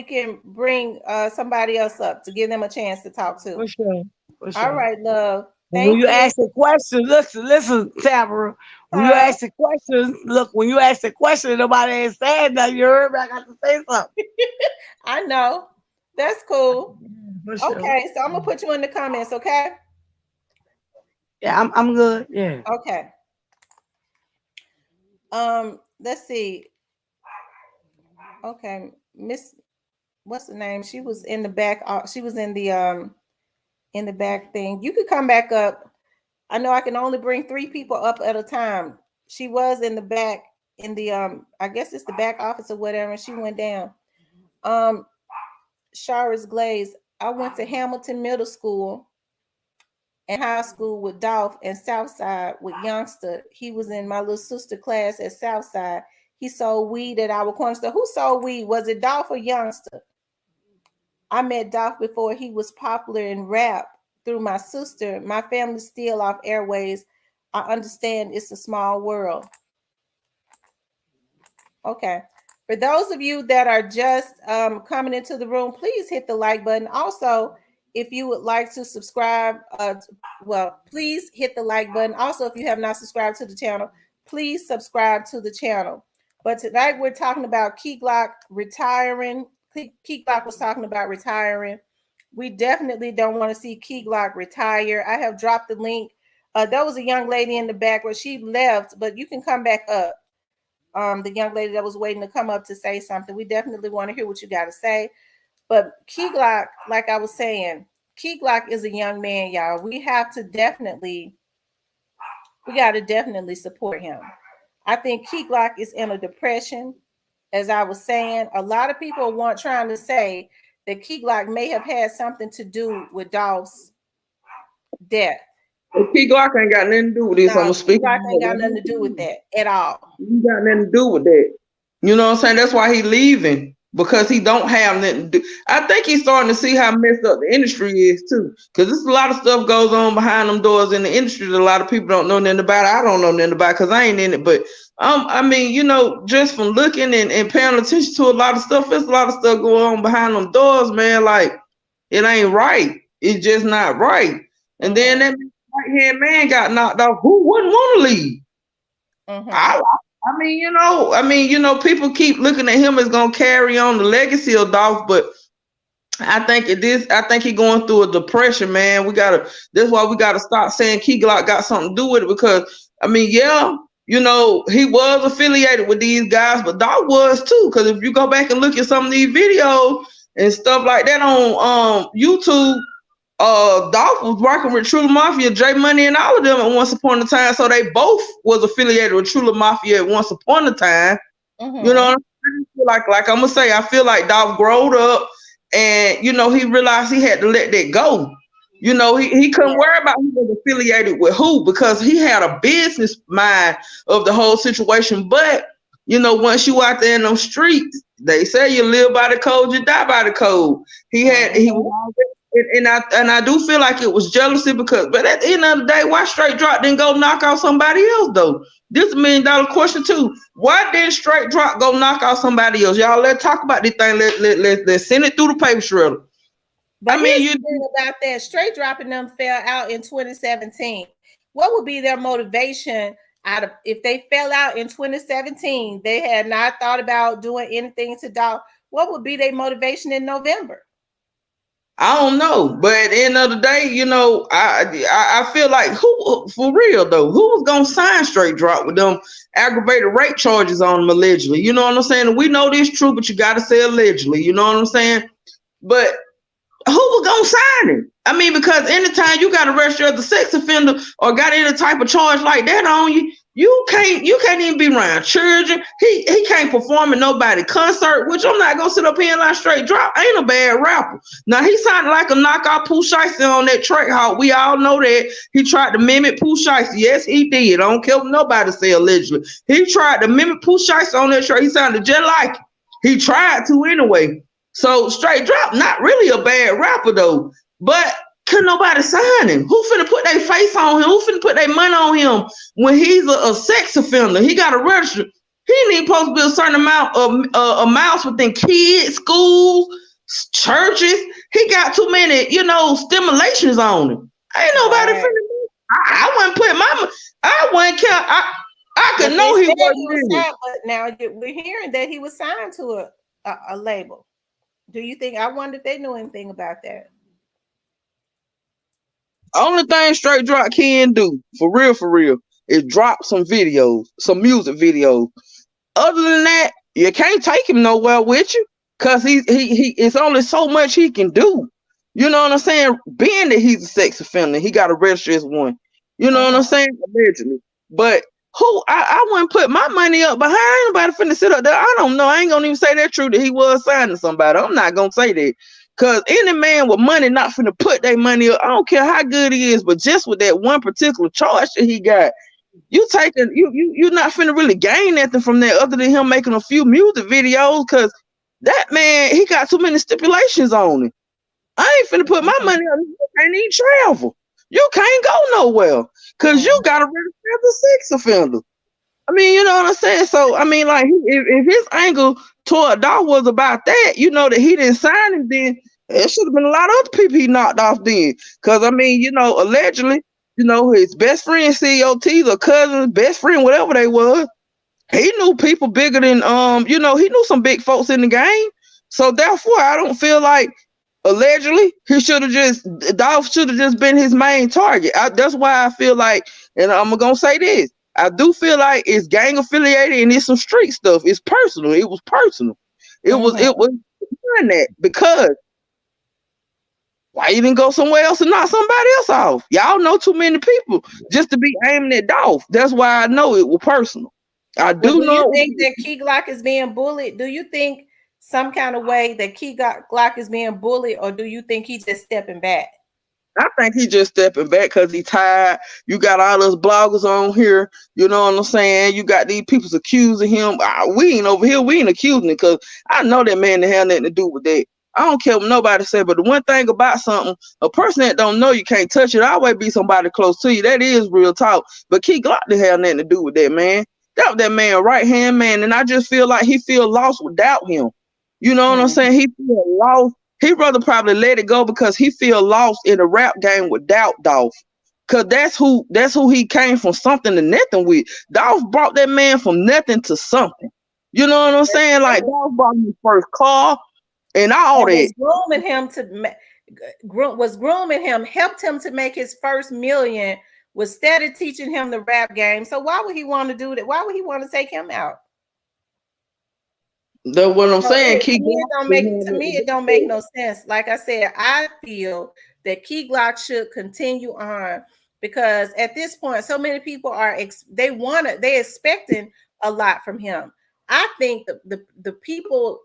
can bring somebody else up to give them a chance to talk to. For sure. For All sure. right, love. And when Thank you you. ask the question, listen, Tamara. When you Huh? ask the question, look, when you ask the question, nobody ain't saying nothing. You heard me? I got to say something. I know. That's cool. For sure. Okay, so I'm gonna put you in the comments. Okay. Yeah, I'm good. Yeah. Okay. Let's see. Okay, Miss, what's the name? She was in the back. She was in the back thing. You could come back up. I know I can only bring 3 people up at a time. She was in the back in the I guess it's the back office or whatever, and she went down. Um, Shara's Glaze. I went to Hamilton Middle School and high school with Dolph and Southside with Youngster. He was in my little sister class at Southside. He sold weed at our corner store. Who sold weed? Was it Dolph or Youngster? I met Dolph before he was popular in rap through my sister. My family's still off airways. I understand it's a small world. Okay. For those of you that are just coming into the room, please hit the like button. Also, if you would like to subscribe, please hit the like button. Also, if you have not subscribed to the channel, please subscribe to the channel. But tonight we're talking about Key Glock retiring. Key Glock was talking about retiring. We definitely don't want to see Key Glock retire. I have dropped the link. There was a young lady in the back where she left, but you can come back up. The young lady that was waiting to come up to say something. We definitely want to hear what you got to say. But Key Glock, like I was saying, Key Glock is a young man, y'all. We got to definitely support him. I think Key Glock is in a depression. As I was saying, a lot of people trying to say that Key Glock may have had something to do with Dolph's death. Key Glock ain't got nothing to do with this. I'm No, gonna Key speak. Glock ain't got nothing to do with that at all. He got nothing to do with that. You know what I'm saying? That's why he leaving, because he don't have nothing to do. I think he's starting to see how messed up the industry is too. Because there's a lot of stuff goes on behind them doors in the industry that a lot of people don't know nothing about. I don't know nothing about because I ain't in it. But I mean, you know, just from looking and paying attention to a lot of stuff, there's a lot of stuff going on behind them doors, man. Like, it ain't right. It's just not right. And then that right hand man got knocked off. Who wouldn't want to leave? I mean, you know, people keep looking at him as gonna carry on the legacy of Dolph, but I think I think he's going through a depression, man. That's why we gotta stop saying Key Glock got something to do with it, because I mean, yeah, you know, he was affiliated with these guys, but Dolph was too. Because if you go back and look at some of these videos and stuff like that on YouTube, Dolph was working with True Mafia, J Money, and all of them at once upon a time. So they both was affiliated with True Mafia at once upon a time. You know what I'm saying? Like I'm gonna say, I feel like Dolph growed up, and you know he realized he had to let that go. You know, he couldn't worry about who was affiliated with who, because he had a business mind of the whole situation. But you know, once you out there in those streets, they say you live by the code, you die by the code. He was, and I do feel like it was jealousy, because, but at the end of the day, why Straight Drop didn't go knock out somebody else though? This is $1 million question too. Why didn't Straight Drop go knock out somebody else? Y'all, let's talk about this thing. Let's send it through the paper shredder. But here's the thing about that: Straight Dropping them fell out in 2017. What would be their motivation out of if they fell out in 2017? They had not thought about doing anything to Dolph. What would be their motivation in November? I don't know, but at the end of the day, you know, I feel like, who, for real though, who was gonna sign Straight Drop with them aggravated rape charges on them allegedly? You know what I'm saying? We know this true, but you gotta say allegedly. You know what I'm saying? But who was gonna sign it? I mean, because anytime you got arrested as a sex offender or got any type of charge like that on you, you can't even be around children. He can't perform at nobody's concert, which I'm not gonna sit up here and like Straight Drop ain't a bad rapper. Now he sounded like a knockout Pooh Shiesty on that track hawk. We all know that he tried to mimic Pooh Shiesty. Yes, he did. I don't care what nobody say allegedly. He tried to mimic Pooh Shiesty on that track. He sounded just like it. He tried to anyway. So Straight Drop, not really a bad rapper though. But Could nobody sign him? Who finna put their face on him? Who finna put their money on him when he's a sex offender? He got to register. He ain't supposed to be a certain amount of amounts within kids, schools, churches. He got too many, stimulations on him. Ain't nobody finna. I wouldn't put my. I wouldn't care. I could know he wasn't signed, but now we're hearing that he was signed to a label. Do you think? I wonder if they knew anything about that. Only thing Straight Drop can do, for real, is drop some videos, some music videos. Other than that, you can't take him nowhere with you, cause he it's only so much he can do. You know what I'm saying? Being that he's a sex offender, he got to register as one. You know what I'm saying? Allegedly, but I wouldn't put my money up behind. Nobody finna sit up there. I don't know. I ain't gonna even say that true that he was signing somebody. I'm not gonna say that. Cause any man with money not finna put their money up. I don't care how good he is, but just with that one particular charge that he got, you're not finna really gain nothing from that other than him making a few music videos. Cause that man, he got too many stipulations on it. I ain't finna put my money up. You can't even travel. You can't go nowhere. Cause you gotta register as a sex offender. I mean, you know what I'm saying? So, I mean, like, if his angle toward Dolph was about that, that he didn't sign him, then it should have been a lot of other people he knocked off then. Because, I mean, allegedly, his best friend, COTs or cousins, best friend, whatever they was, he knew people bigger than, he knew some big folks in the game. So, therefore, I don't feel like, allegedly, Dolph should have just been his main target. That's why I feel like, and I'm going to say this, I do feel like it's gang affiliated and it's some street stuff. It's personal. It was personal. It was doing that because why you didn't go somewhere else and knock somebody else off? Y'all know too many people just to be aiming at Dolph. That's why I know it was personal. I do know. Do you think that Key Glock is being bullied? Do you think some kind of way that Key Glock is being bullied, or do you think he's just stepping back? I think he just stepping back because he tired. You got all those bloggers on here. You know what I'm saying? You got these people accusing him. We ain't over here. We ain't accusing him because I know that man didn't have nothing to do with that. I don't care what nobody say, but the one thing about something, a person that don't know you can't touch it. Always be somebody close to you. That is real talk. But Key Glock didn't have nothing to do with that, man. That was that man right hand man, and I just feel like he feel lost without him. You know what I'm saying? He feel lost. He'd rather probably let it go because he feel lost in the rap game without Dolph. Cause that's who he came from, something to nothing with. Dolph brought that man from nothing to something. You know what I'm saying? Like Dolph bought his first car and all that. Grooming him, helped him to make his first million, was steady teaching him the rap game. So why would he want to do that? Why would he want to take him out? That's what I'm saying. To me, it don't make no sense. Like I said, I feel that Key Glock should continue on because at this point, so many people are they're expecting a lot from him. I think the people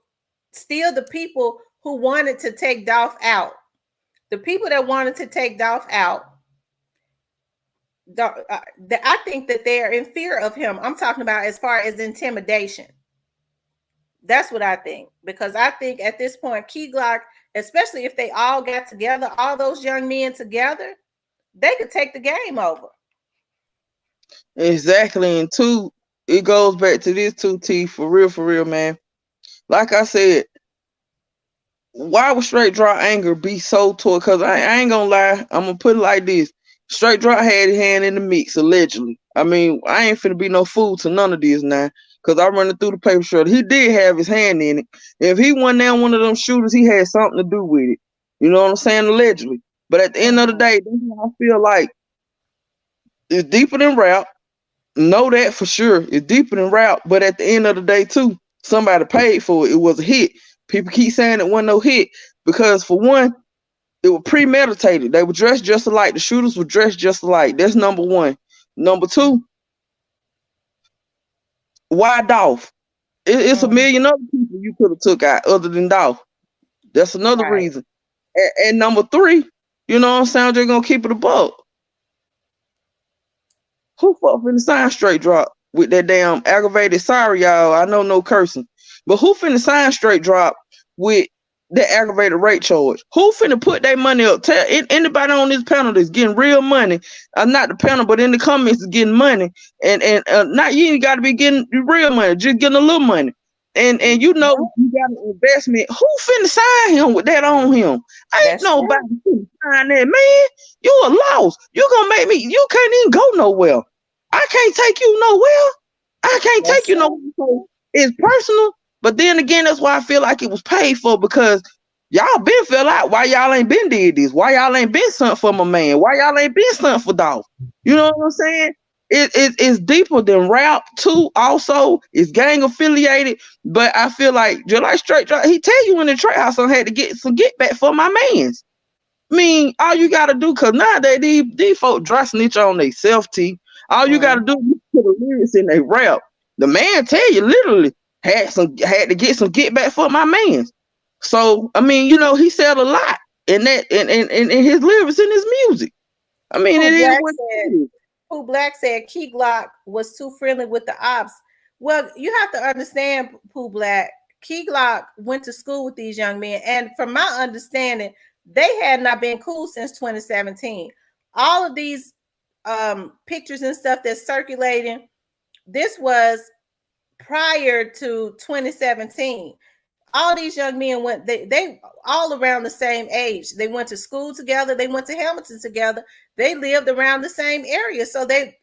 who wanted to take Dolph out, the people that wanted to take Dolph out, I think that they are in fear of him. I'm talking about as far as intimidation. That's what I think, because I think at this point, Key Glock, especially if they all got together, all those young men together, they could take the game over. Exactly. And two, it goes back to this too, T, for real, man. Like I said, why would Straight Drop anger be so toward? Because I ain't gonna lie, I'm gonna put it like this. Straight Drop had his hand in the mix, allegedly. I mean, I ain't finna be no fool to none of this now. Because I running through the paper trail. He did have his hand in it. If he wasn't down one of them shooters, he had something to do with it. You know what I'm saying? Allegedly. But at the end of the day, I feel like it's deeper than rap. Know that for sure. It's deeper than rap. But at the end of the day, too, somebody paid for it. It was a hit. People keep saying it wasn't no hit. Because for one, it was premeditated. They were dressed just alike. The shooters were dressed just alike. That's number one. Number two, why Dolph? It's a million other people you could have took out other than Dolph. That's another reason. And number three, you know what I'm saying? They're gonna keep it a buck. Who fuck finna sign Straight Drop with that damn aggravated? Sorry, y'all. I know no cursing, but who finna sign Straight Drop with that aggravated rape charge. Who finna put their money up? Tell anybody on this panel that's getting real money, not the panel, but in the comments is getting money, and not you ain't got to be getting real money, just getting a little money, and you know you got an investment. Who finna sign him with that on him? Ain't That's true. nobody finna sign that, man. You a loss. You gonna make me? You can't even go nowhere. I can't take you nowhere. I can't take That's you true. nowhere. So it's personal. But then again, that's why I feel like it was paid for, because y'all been fell out. Why y'all ain't been did this? Why y'all ain't been something for my man? Why y'all ain't been something for Dolph? You know what I'm saying? It's deeper than rap too. Also, it's gang affiliated. But I feel like just like straight drop, he tell you in the trap house I had to get some get back for my mans. I mean, all you gotta do, cause nowadays these folk dry snitch on they self T. All you gotta do is put the lyrics in their rap. The man tell you literally had to get some get back for my mans. So I mean, you know, he said a lot in that in his lyrics in his music. I mean, it Pooh is Black what said, it is. Pooh Black said Key Glock was too friendly with the ops. Well, you have to understand, Pooh Black, Key Glock went to school with these young men, and from my understanding, they had not been cool since 2017. All of these pictures and stuff that's circulating, this was prior to 2017. All these young men went, they all around the same age. They went to school together, they went to Hamilton together, they lived around the same area, so they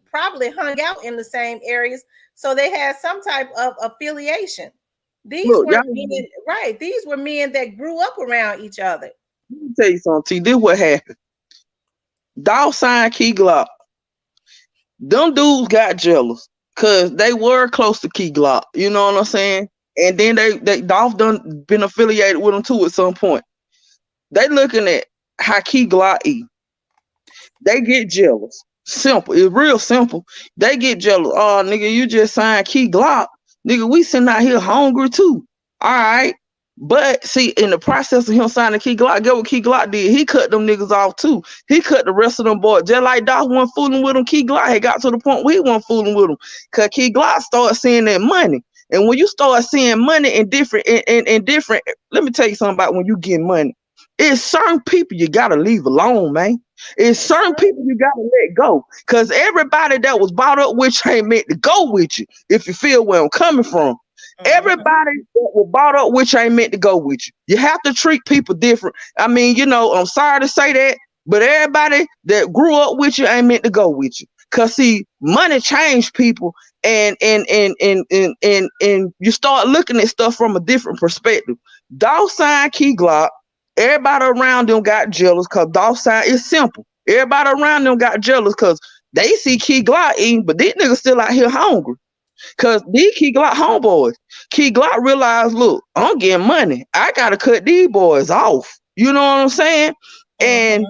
probably hung out in the same areas, so they had some type of affiliation. These Look, y'all, weren't men, right? These were men that grew up around each other. let me tell you something. T, this what happened. Dolph signed Key Glock. Them dudes got jealous because they were close to Key Glock. You know what I'm saying? And then they Dolph done been affiliated with them too at some point. They looking at how Key Glock eat. They get jealous. Simple. It's real simple. They get jealous. Oh, nigga, you just signed Key Glock. Nigga, we sitting out here hungry too. All right. But see, in the process of him signing Key Glock, get what Key Glock did? He cut them niggas off too. He cut the rest of them boys. Just like Doc wasn't fooling with them, Key Glock had got to the point where he wasn't fooling with them. Cause Key Glock started seeing that money. And when you start seeing money in different, let me tell you something about when you get money. It's certain people you gotta leave alone, man. It's certain people you gotta let go. Cause everybody that was bought up with you ain't meant to go with you. If you feel where I'm coming from. Everybody that was bought up with you ain't meant to go with you. You have to treat people different. I mean, you know, I'm sorry to say that, but everybody that grew up with you ain't meant to go with you. Cause see, money changed people, and you start looking at stuff from a different perspective. Dolph signed Key Glock. Everybody around them got jealous because Dolph signed. It's simple. Everybody around them got jealous because they see Key Glock eating, but these niggas still out here hungry. Cause these Key Glock homeboys, Key Glock realized, look, I'm getting money. I gotta cut these boys off. You know what I'm saying? And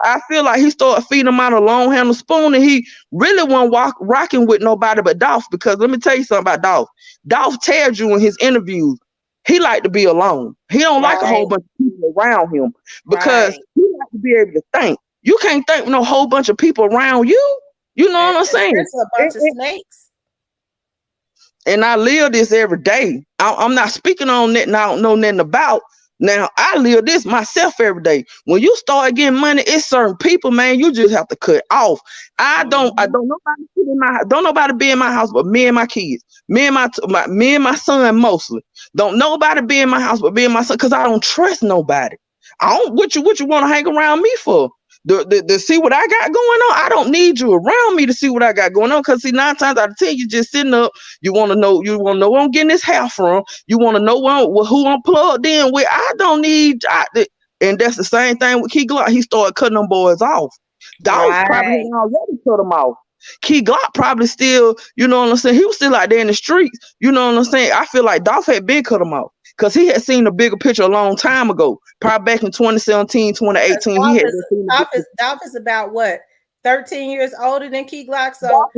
I feel like he started feeding them out a long handle spoon, and he really wasn't rocking with nobody but Dolph. Because let me tell you something about Dolph. Dolph tells you in his interviews, he like to be alone. He don't like a whole bunch of people around him because he like to be able to think. You can't think with no whole bunch of people around you. You know what I'm saying? There's a bunch of snakes. And I live this every day. I'm not speaking on that now, know nothing about. Now I live this myself every day. When you start getting money, it's certain people, man, you just have to cut off. I don't nobody sit in my don't nobody be in my house but me and my kids. Me and my son mostly. Don't nobody be in my house but me and my son, because I don't trust nobody. I don't what you want to hang around me for? To see what I got going on. I don't need you around me to see what I got going on. Cause see, 9 times out of 10, you just sitting up. You want to know where I'm getting this hair from. You want to know who I'm plugged in with. I don't need. And that's the same thing with Key Glock. He started cutting them boys off. Dolph probably had already cut them off. Key Glock probably still, you know what I'm saying? He was still out there in the streets. You know what I'm saying? I feel like Dolph had been cut him off. Because he had seen a bigger picture a long time ago. Probably back in 2017, 2018. Dolph is about what? 13 years older than Key Glock. So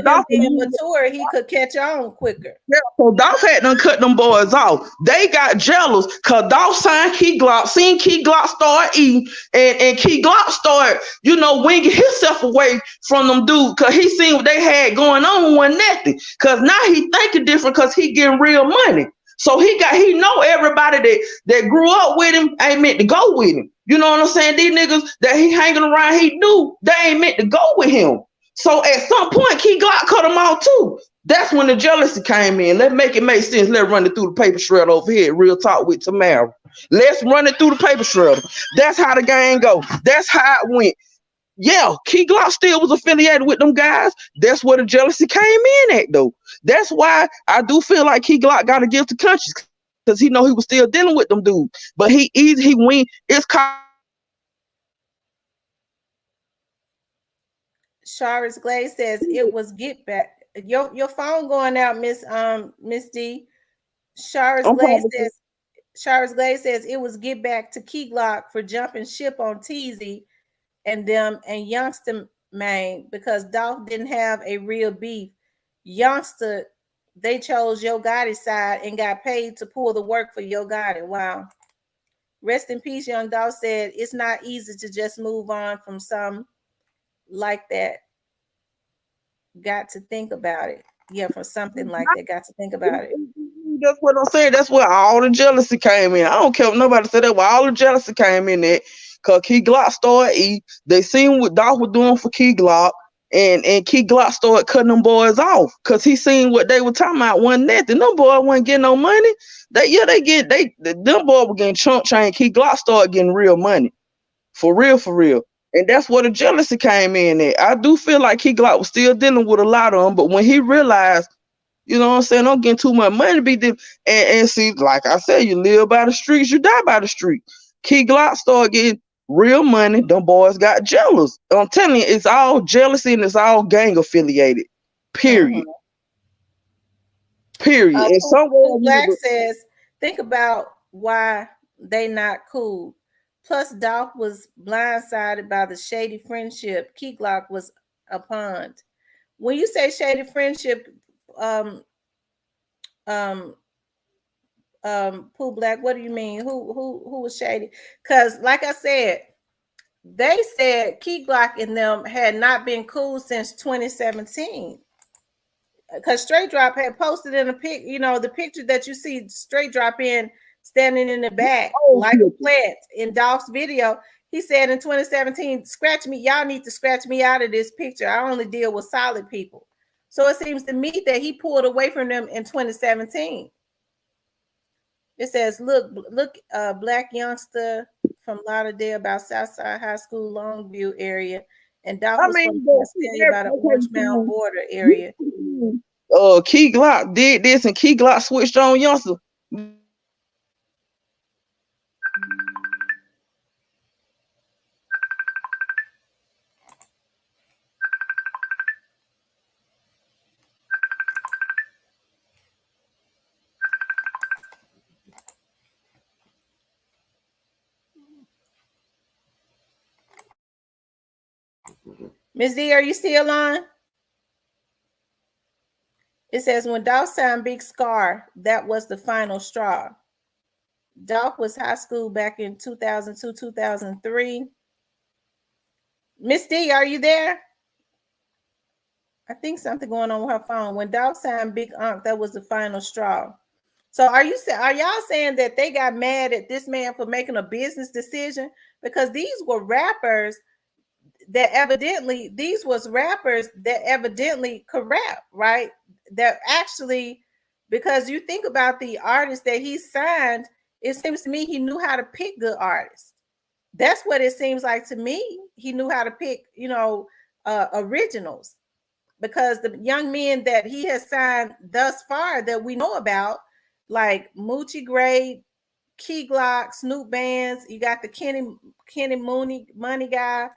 Dolph being mature, he could catch on quicker. Yeah, so Dolph had done cut them boys off. They got jealous because Dolph signed Key Glock, seen Key Glock start eating, and Key Glock started, winging himself away from them dudes because he seen what they had going on with nothing. Because now he thinking different because he getting real money. So he know everybody that grew up with him ain't meant to go with him. You know what I'm saying? These niggas that he hanging around, he knew they ain't meant to go with him. So at some point, Key Glock cut him off too. That's when the jealousy came in. Let's make it make sense. Let's run it through the paper shredder over here. Real talk with Tamara. Let's run it through the paper shredder. That's how the game go. That's how it went. Yeah, Key Glock still was affiliated with them guys. That's where the jealousy came in at, though. That's why I do feel like Key Glock got to give to conscience because he know he was still dealing with them dudes. But he win. It's called jealousy. Shara's Glaze says it was get back. Your phone going out, Miss D. Shara's Glaze says it was get back to Key Glock for jumping ship on Teasy and them and Youngster Main because Dolph didn't have a real beef. Youngster, they chose Yo Gotti's side and got paid to pull the work for Yo Gotti. Wow. Rest in peace, Young Dolph said it's not easy to just move on from some like that. Got to think about it. Yeah, for something like that, got to think about it. That's what I'm saying. That's where all the jealousy came in. I don't care if nobody said that. Where all the jealousy came in there, cause Key Glock started. They seen what Dolph was doing for Key Glock, and Key Glock started cutting them boys off, cause he seen what they were talking about. Wasn't nothing. Them boys wasn't getting no money. Them boys were getting chunk change. Key Glock started getting real money, for real. And that's where the jealousy came in at. I do feel like Key Glock was still dealing with a lot of them, but when he realized, you know what I'm saying, I'm getting too much money to be there. And see, like I said, you live by the streets, you die by the street. Key Glock started getting real money. Them boys got jealous. I'm telling you, it's all jealousy and it's all gang affiliated. Period. Period. And somewhere Black says, think about why they not cool. Plus, Dolph was blindsided by the shady friendship Key Glock was upon. When you say shady friendship, Pooh Black, what do you mean? Who was shady? Because, like I said, they said Key Glock and them had not been cool since 2017. Because Straight Drop had posted in a pic, the picture that you see Straight Drop in standing in the back like a plant in Dolph's video. He said in 2017, scratch me, y'all need to scratch me out of this picture. I only deal with solid people. So it seems to me that he pulled away from them in 2017. It says, look, Black youngster from Lauderdale about Southside High School, Longview area. And Dolph was from about the Orange Mound border area. Key Glock did this and Key Glock switched on youngster. Ms. D, are you still on? It says, when Dolph signed Big Scar, that was the final straw. Dolph was high school back in 2002, 2003. Miss D, are you there? I think something going on with her phone. When Dolph signed Big Unc, that was the final straw. So are y'all saying that they got mad at this man for making a business decision? Because these were rappers that evidently could rap, right? That actually, because you think about the artists that he signed, it seems to me he knew how to pick good artists. That's what it seems like to me. He knew how to pick, originals, because the young men that he has signed thus far that we know about, like Moochie Gray, Key Glock, Snoop Bands, you got the Kenny Mooney Money guy,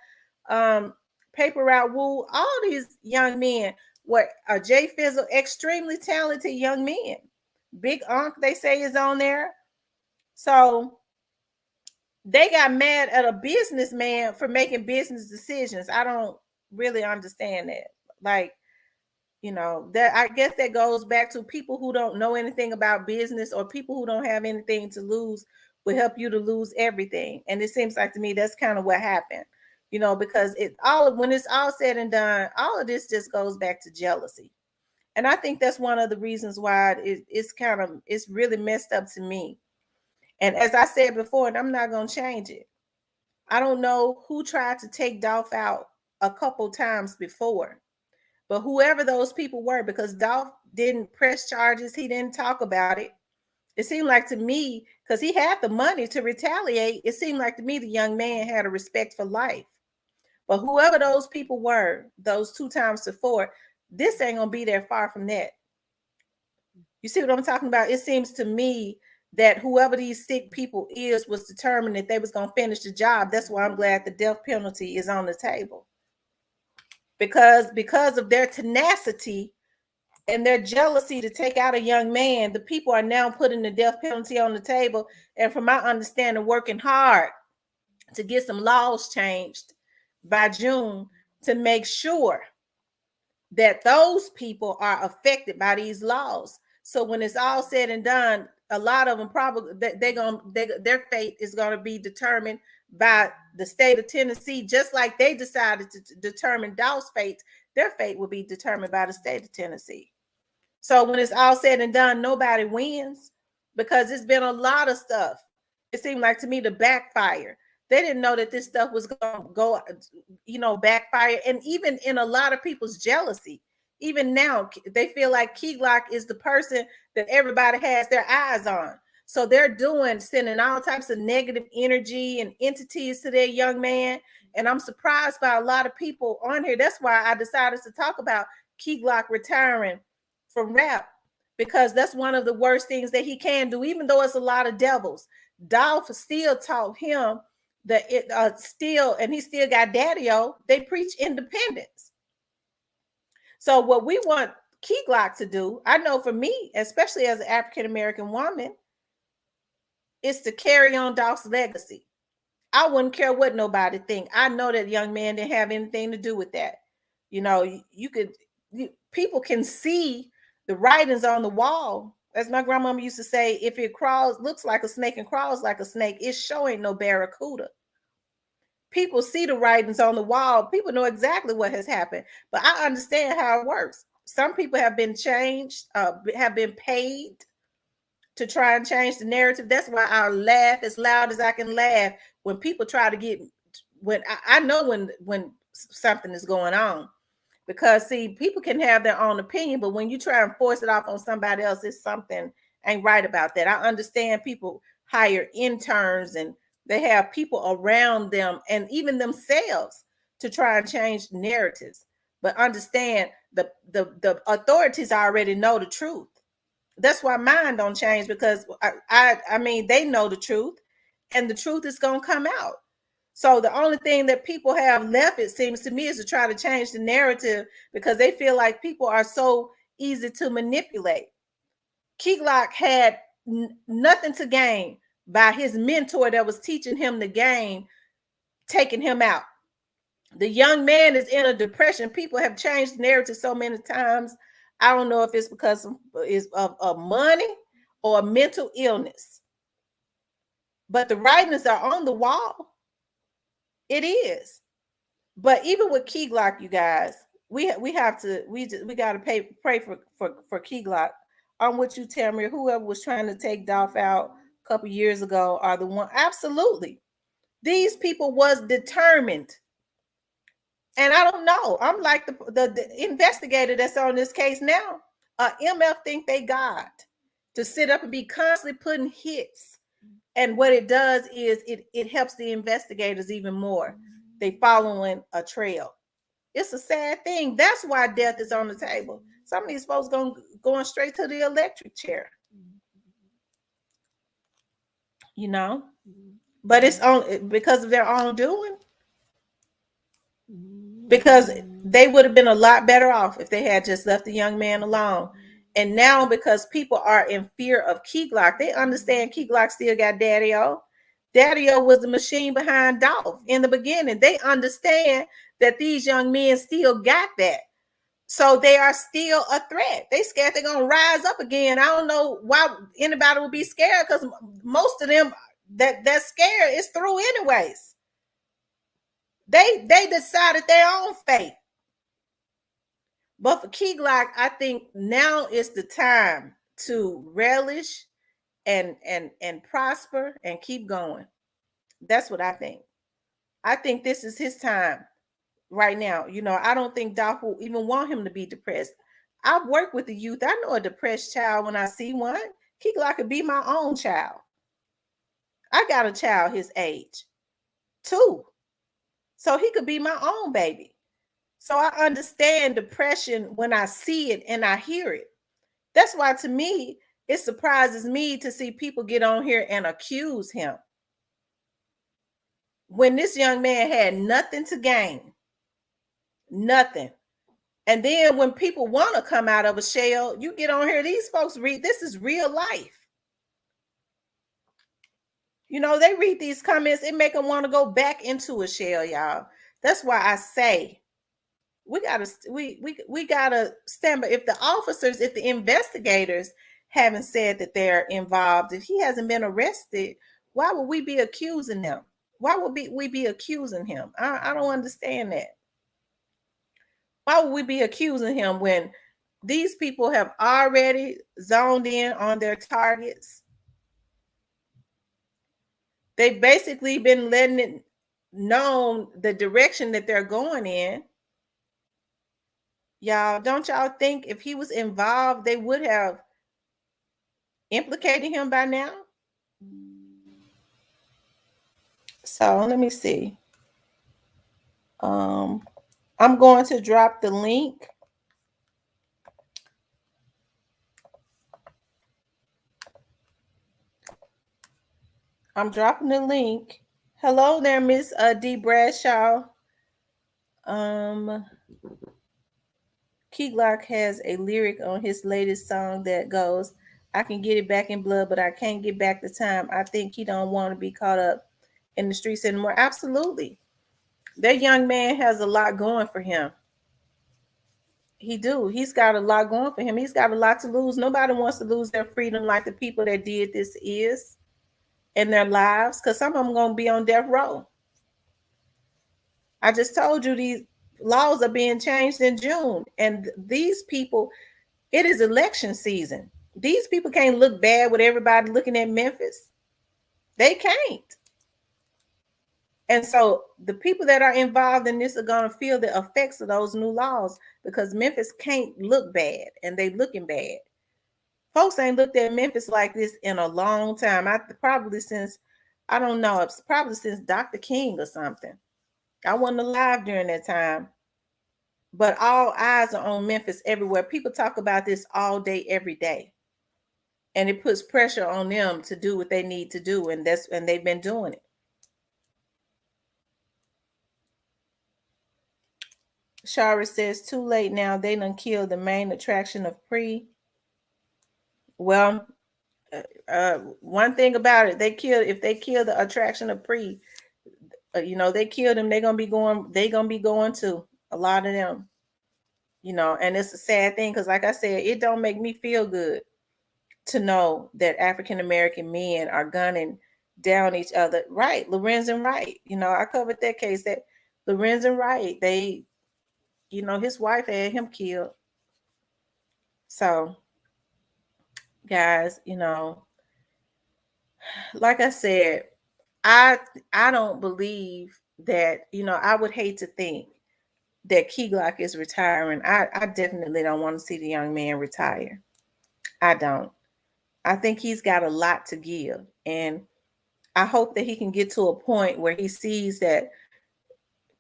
Paper Route Wu, all these young men were Jay Fizzle, extremely talented young men. Big Unc, they say, is on there. So they got mad at a businessman for making business decisions. I don't really understand that. Like, that I guess that goes back to people who don't know anything about business, or people who don't have anything to lose will help you to lose everything. And it seems like to me that's kind of what happened, because when it's all said and done, all of this just goes back to jealousy. And I think that's one of the reasons why it's really messed up to me. And as I said before, and I'm not gonna change it. I don't know who tried to take Dolph out a couple times before, but whoever those people were, because Dolph didn't press charges, he didn't talk about it. It seemed like to me, because he had the money to retaliate, it seemed like to me the young man had a respect for life. But whoever those people were, those two times before, this ain't gonna be there far from that. You see what I'm talking about? It seems to me that whoever these sick people is was determined that they was gonna finish the job. That's why I'm glad the death penalty is on the table. Because of their tenacity and their jealousy to take out a young man, the people are now putting the death penalty on the table. And from my understanding, working hard to get some laws changed by June to make sure that those people are affected by these laws. So when it's all said and done, a lot of them probably their fate is going to be determined by the state of Tennessee, just like they decided to determine Dolph's fate. Their fate will be determined by the state of Tennessee. So when it's all said and done, nobody wins, because it's been a lot of stuff. It seemed like to me to backfire. They didn't know that this stuff was going to go, backfire. And even in a lot of people's jealousy, even now, they feel like Key Glock is the person that everybody has their eyes on. So they're sending all types of negative energy and entities to their young man. And I'm surprised by a lot of people on here. That's why I decided to talk about Key Glock retiring from rap, because that's one of the worst things that he can do. Even though it's a lot of devils, Dolph still taught him that and he still got Daddy-O. They preach independence. So what we want Key Glock to do, I know for me, especially as an African American woman, is to carry on Dolph's legacy. I wouldn't care what nobody think. I know that young man didn't have anything to do with that. People can see the writings on the wall. As my grandmama used to say, if it looks like a snake and crawls like a snake, it's showing no barracuda. People see the writings on the wall. People know exactly what has happened. But I understand how it works. Some people have been changed, have been paid to try and change the narrative. That's why I laugh as loud as I can laugh when people try to when I know when something is going on. Because see, people can have their own opinion, but when you try and force it off on somebody else, it's something ain't right about that. I understand people hire interns and they have people around them and even themselves to try and change narratives. But understand the authorities already know the truth. That's why mine don't change, because I mean they know the truth, and the truth is gonna come out. So the only thing that people have left, it seems to me, is to try to change the narrative, because they feel like people are so easy to manipulate. Key Glock had nothing to gain by his mentor that was teaching him the game, taking him out. The young man is in a depression. People have changed the narrative so many times. I don't know if it's because of money or mental illness. But the writings are on the wall. It is. But even with Key Glock, you guys, we got to pray for Key Glock. On what you tell me, whoever was trying to take Dolph out a couple years ago are the one. Absolutely, these people was determined. And I don't know. I'm like the investigator that's on this case now. MF think they got to sit up and be constantly putting hits. And what it does is it helps the investigators even more. They following a trail. It's a sad thing. That's why death is on the table. Some of these folks going straight to the electric chair. But it's on because of their own doing. Because they would have been a lot better off if they had just left the young man alone. And now, because people are in fear of Key Glock, they understand Key Glock still got Daddy-O. Daddy-O was the machine behind Dolph in the beginning. They understand that these young men still got that. So they are still a threat. They scared they're going to rise up again. I don't know why anybody would be scared, because most of them that scared is through anyways. They decided their own fate. But for Key Glock, I think now is the time to relish and prosper and keep going. That's what I think. I think this is his time right now. I don't think Doc will even want him to be depressed. I've worked with the youth. I know a depressed child when I see one. Key Glock could be my own child. I got a child his age, too. So he could be my own baby. So I understand depression when I see it and I hear it. That's why, to me, it surprises me to see people get on here and accuse him when this young man had nothing to gain. Nothing. And then when people want to come out of a shell, you get on here, these folks read, this is real life. They read these comments, it make them want to go back into a shell, y'all. That's why I say we gotta stand by. If the officers, if the investigators haven't said that they're involved, if he hasn't been arrested, why would we be accusing them? Why would we be accusing him? I don't understand that. Why would we be accusing him when these people have already zoned in on their targets? They've basically been letting it known the direction that they're going in. Y'all, don't y'all think if he was involved, they would have implicated him by now? So let me see. I'm going to drop the link. I'm dropping the link. Hello there, Miss D. Bradshaw. Key Glock has a lyric on his latest song that goes, "I can get it back in blood, but I can't get back the time. I think he don't want to be caught up in the streets anymore." Absolutely. That young man has a lot going for him. He's got a lot going for him. He's got a lot to lose. Nobody wants to lose their freedom like the people that did this is in their lives, because some of them going to be on death row. I just told you these laws are being changed in June, and these people, it is election season. These people can't look bad with everybody looking at Memphis. They can't. And so the people that are involved in this are going to feel the effects of those new laws, because Memphis can't look bad, and they looking bad. Folks ain't looked at Memphis like this in a long time. Probably since, I don't know, it's probably since Dr. King or something. I wasn't alive during that time. But all eyes are on Memphis everywhere. People talk about this all day, every day. And it puts pressure on them to do what they need to do. And they've been doing it. Shara says, too late now. They done killed the main attraction of Pre. Well, one thing about it, if they kill the attraction of Pre, they killed them, they're gonna be going to a lot of them. And it's a sad thing, because like I said, it don't make me feel good to know that African American men are gunning down each other. Right, Lorenzen Wright. I covered that case. That Lorenzen Wright, they, his wife had him killed. So, guys, like I said, I don't believe that. I would hate to think that Key Glock is retiring. I definitely don't want to see the young man retire. I don't. I think he's got a lot to give. And I hope that he can get to a point where he sees that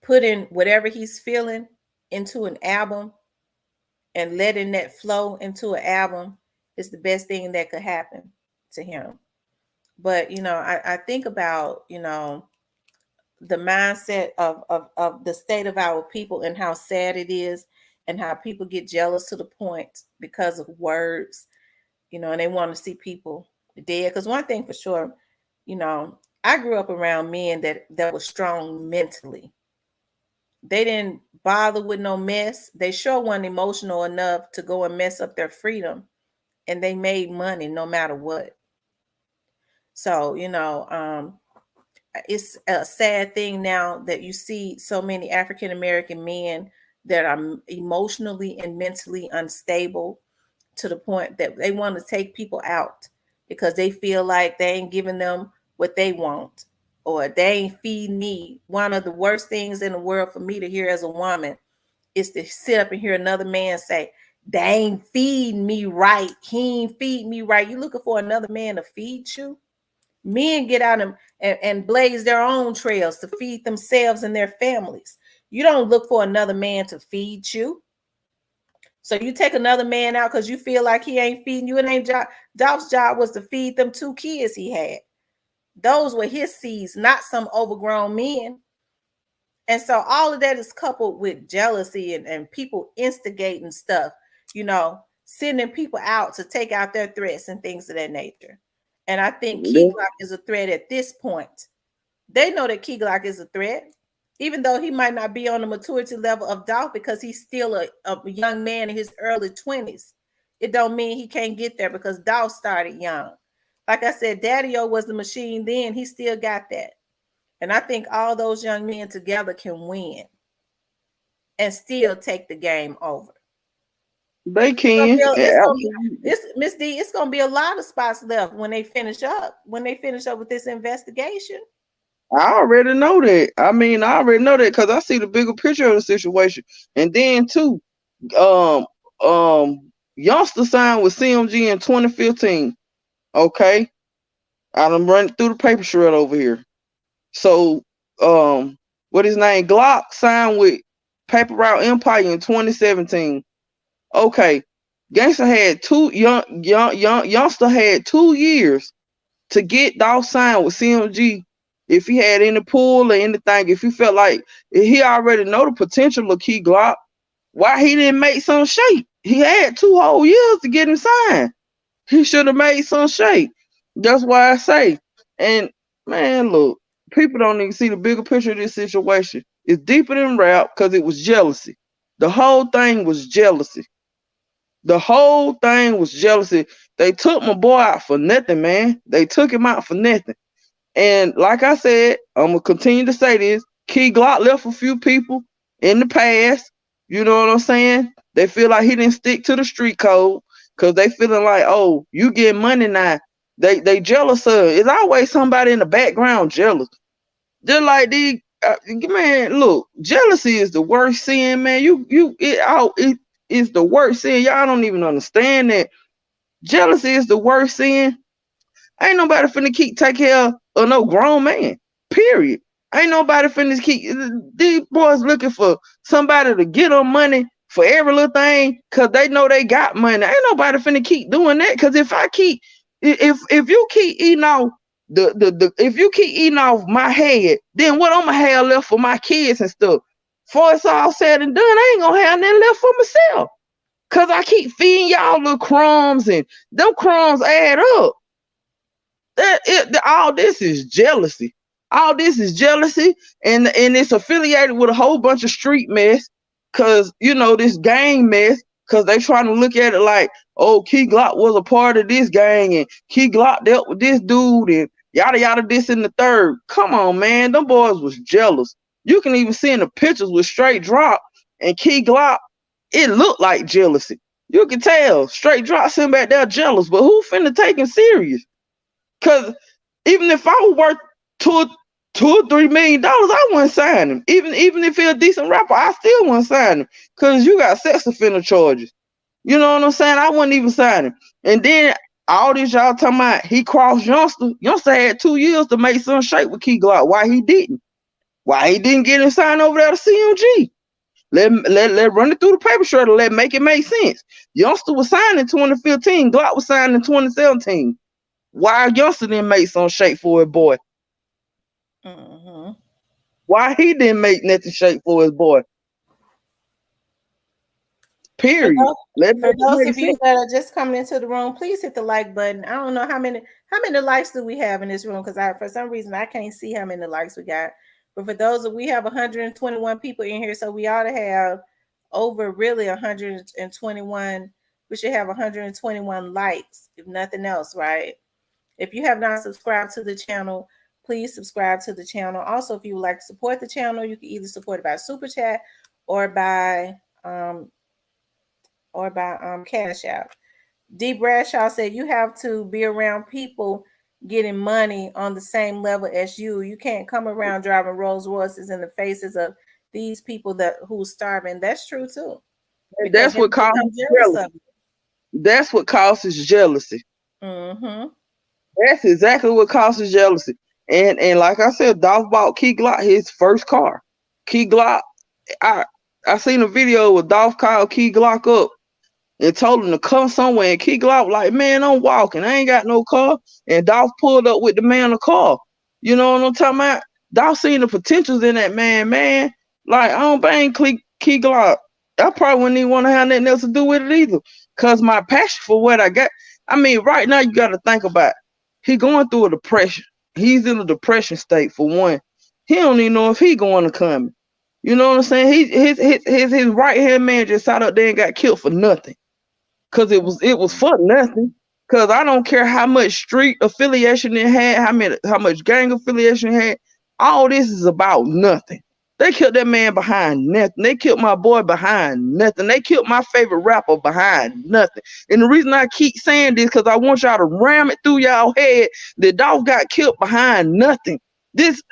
putting whatever he's feeling into an album and letting that flow into an album is the best thing that could happen to him. But, I think about, the mindset of the state of our people and how sad it is, and how people get jealous to the point because of words, and they want to see people dead. Because one thing for sure, I grew up around men that were strong mentally. They didn't bother with no mess. They sure weren't emotional enough to go and mess up their freedom, and they made money no matter what. So, it's a sad thing now that you see so many African American men that are emotionally and mentally unstable to the point that they want to take people out because they feel like they ain't giving them what they want or they ain't feeding me. One of the worst things in the world for me to hear as a woman is to sit up and hear another man say, they ain't feeding me right. He ain't feeding me right. You looking for another man to feed you? Men get out and blaze their own trails to feed themselves and their families. You don't look for another man to feed you. So you take another man out because you feel like he ain't feeding you. It ain't Dolph's job was to feed them 2 kids he had. Those were his seeds, not some overgrown men. And so all of that is coupled with jealousy and people instigating stuff, sending people out to take out their threats and things of that nature. And I think Key Yeah. Glock is a threat at this point. They know that Key Glock is a threat, even though he might not be on the maturity level of Dolph because he's still a young man in his early 20s. It don't mean he can't get there because Dolph started young. Like I said, Daddy-O was the machine then. He still got that. And I think all those young men together can win and still take the game over. They can. It's Yeah, gonna be absolutely. this Miss D. It's gonna be a lot of spots left when they finish up. When they finish up with this investigation. I already know that. I mean, I already know that because I see the bigger picture of the situation. And then too, um, Youngster signed with CMG in 2015. Okay, I done run through the paper shred over here. So, what his name? Glock signed with Paper Route Empire in 2017. Okay, Gangster had Youngster had 2 years to get Dolph signed with CMG. If he had any pull or anything, if he felt like he already know the potential of Key Glock, why he didn't make some shape? He had 2 whole years to get him signed. He should have made some shape. That's why I say. And man, look, people don't even see the bigger picture of this situation. It's deeper than rap because it was jealousy. The whole thing was jealousy. The whole thing was jealousy. They took my boy out for nothing, man. They took him out for nothing. And like I said, I'm gonna continue to say this. Key Glock left a few people in the past. You know what I'm saying? They feel like he didn't stick to the street code because they feeling like, oh, you get money now. They jealous of it. It's always somebody in the background jealous. Just like these man, look, jealousy is the worst sin, man. It is the worst sin. Y'all don't even understand that. Jealousy is the worst sin. Ain't nobody finna keep take care of no grown man. Period. Ain't nobody finna keep these boys looking for somebody to get them money for every little thing because they know they got money. Ain't nobody finna keep doing that. Cause if you keep eating off if you keep eating off my head, then what I'm gonna have left for my kids and stuff. Before it's all said and done, I ain't gonna have nothing left for myself. Cause I keep feeding y'all little crumbs and them crumbs add up. All this is jealousy. All this is jealousy, and it's affiliated with a whole bunch of street mess. Cause this gang mess. Cause they trying to look at it like, oh, Key Glock was a part of this gang, and Key Glock dealt with this dude, and yada yada this and the third. Come on, man, them boys was jealous. You can even see in the pictures with Straight Drop and Key Glock, it looked like jealousy. You can tell Straight Drop sitting back there jealous, but who finna take him serious? Cause even if I was worth $2 or $3 million, I wouldn't sign him. Even if he's a decent rapper, I still wouldn't sign him. Cause you got sex offender charges. You know what I'm saying? I wouldn't even sign him. And then all this y'all talking about he crossed Youngster. Youngster had 2 years to make some shape with Key Glock. Why he didn't? Why he didn't get him signed over there to CMG? Let run it through the paper shredder. Let make it make sense. Youngster was signed in 2015. Glock was signed in 2017. Why Youngster didn't make some shape for his boy? Mm-hmm. Why he didn't make nothing shape for his boy? For Period. those, Let for make it those make of you sense. that are just coming into the room, please hit the like button. I don't know how many likes do we have in this room because for some reason I can't see how many likes we got. But for those we have 121 people in here, so we ought to have over really 121. We should have 121 likes, if nothing else, right? If you have not subscribed to the channel, please subscribe to the channel. Also, if you would like to support the channel, you can either support it by super chat or by um Cash App. D. Bradshaw said you have to be around people getting money on the same level as you. You can't come around driving Rolls Royces in the faces of these people that who's starving. That's true too, And because that's they what causes become jealous jealousy. of it. That's what causes jealousy. Mm-hmm. That's exactly what causes jealousy. And like I said, Dolph bought Key Glock his first car. Key Glock. I I seen a video with Dolph called Key Glock up and told him to come somewhere. And Key Glock like, man, I'm walking. I ain't got no car. And Dolph pulled up with the man a car. You know what I'm talking about? Dolph seen the potentials in that man, man. Like, I don't bang Key Glock. I probably wouldn't even want to have nothing else to do with it either. Cause my passion for what I got. I mean, right now you gotta think about it. He going through a depression. He's in a depression state for one. He don't even know if he going to come. You know what I'm saying? His right hand man just sat up there and got killed for nothing. Cause it was for nothing. Cause I don't care how much street affiliation it had, how much gang affiliation it had. All this is about nothing. They killed that man behind nothing. They killed my boy behind nothing. They killed my favorite rapper behind nothing. And the reason I keep saying this because I want y'all to ram it through y'all head that Dolph got killed behind nothing. This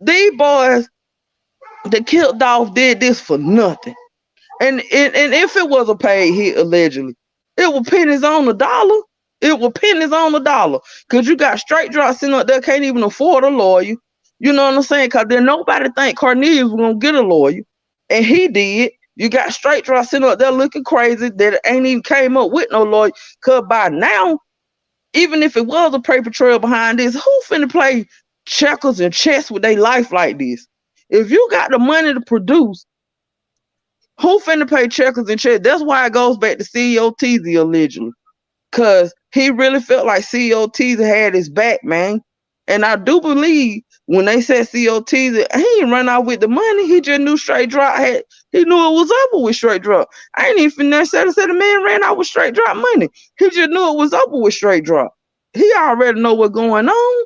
these boys that killed Dolph did this for nothing. And if it was a paid hit, allegedly, it was pennies on the dollar. It was pennies on the dollar. Cause you got straight drops sitting up there, can't even afford a lawyer. You know what I'm saying? Cause then nobody think Cornelius was gonna get a lawyer. And he did. You got straight drops sitting up there looking crazy that ain't even came up with no lawyer. Cause by now, even if it was a paper trail behind this, who finna play checkers and chess with their life like this? If you got the money to produce, who finna pay checkers and checks? That's why it goes back to CEO Teasy allegedly. Cause he really felt like CEO Teasy had his back, man. And I do believe when they said CEO Teasy, he didn't run out with the money. He just knew straight drop he knew it was over with straight drop. I ain't even necessarily said the man ran out with straight drop money. He just knew it was over with straight drop. He already know what's going on.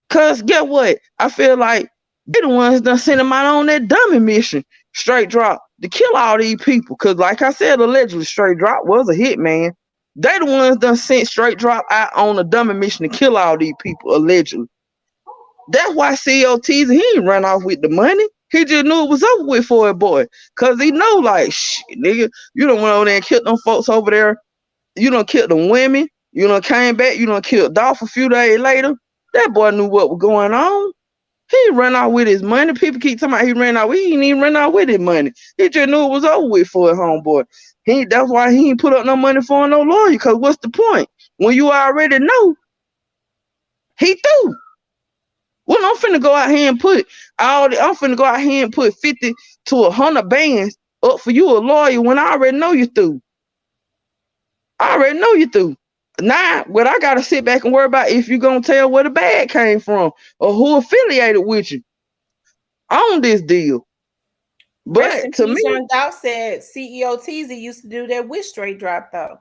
Cause get what? I feel like they the ones done sent him out on that dummy mission, straight drop, to kill all these people. Cause like I said, allegedly straight drop was a hitman. They the ones done sent straight drop out on a dummy mission to kill all these people, allegedly. That's why COTs, he ain't run off with the money. He just knew it was over with for a boy. Cause he know like shit, nigga, you done went over there and killed them folks over there. You done killed them women. You done came back, you done killed Dolph a few days later. That boy knew what was going on. He ran out with his money. People keep talking about he ran out. He didn't even run out with his money. He just knew it was over with for his homeboy. That's why he ain't put up no money for no lawyer. Cause what's the point? When you already know, he threw. Well, I'm finna go out here and put I'm finna go out here and put 50 to 100 bands up for you a lawyer when I already know you through. I already know you through. Now, what I gotta sit back and worry about if you gonna tell where the bag came from or who affiliated with you on this deal. Rest But in to peace, me, Young Dolph said CEO Teasy used to do that with straight drop though.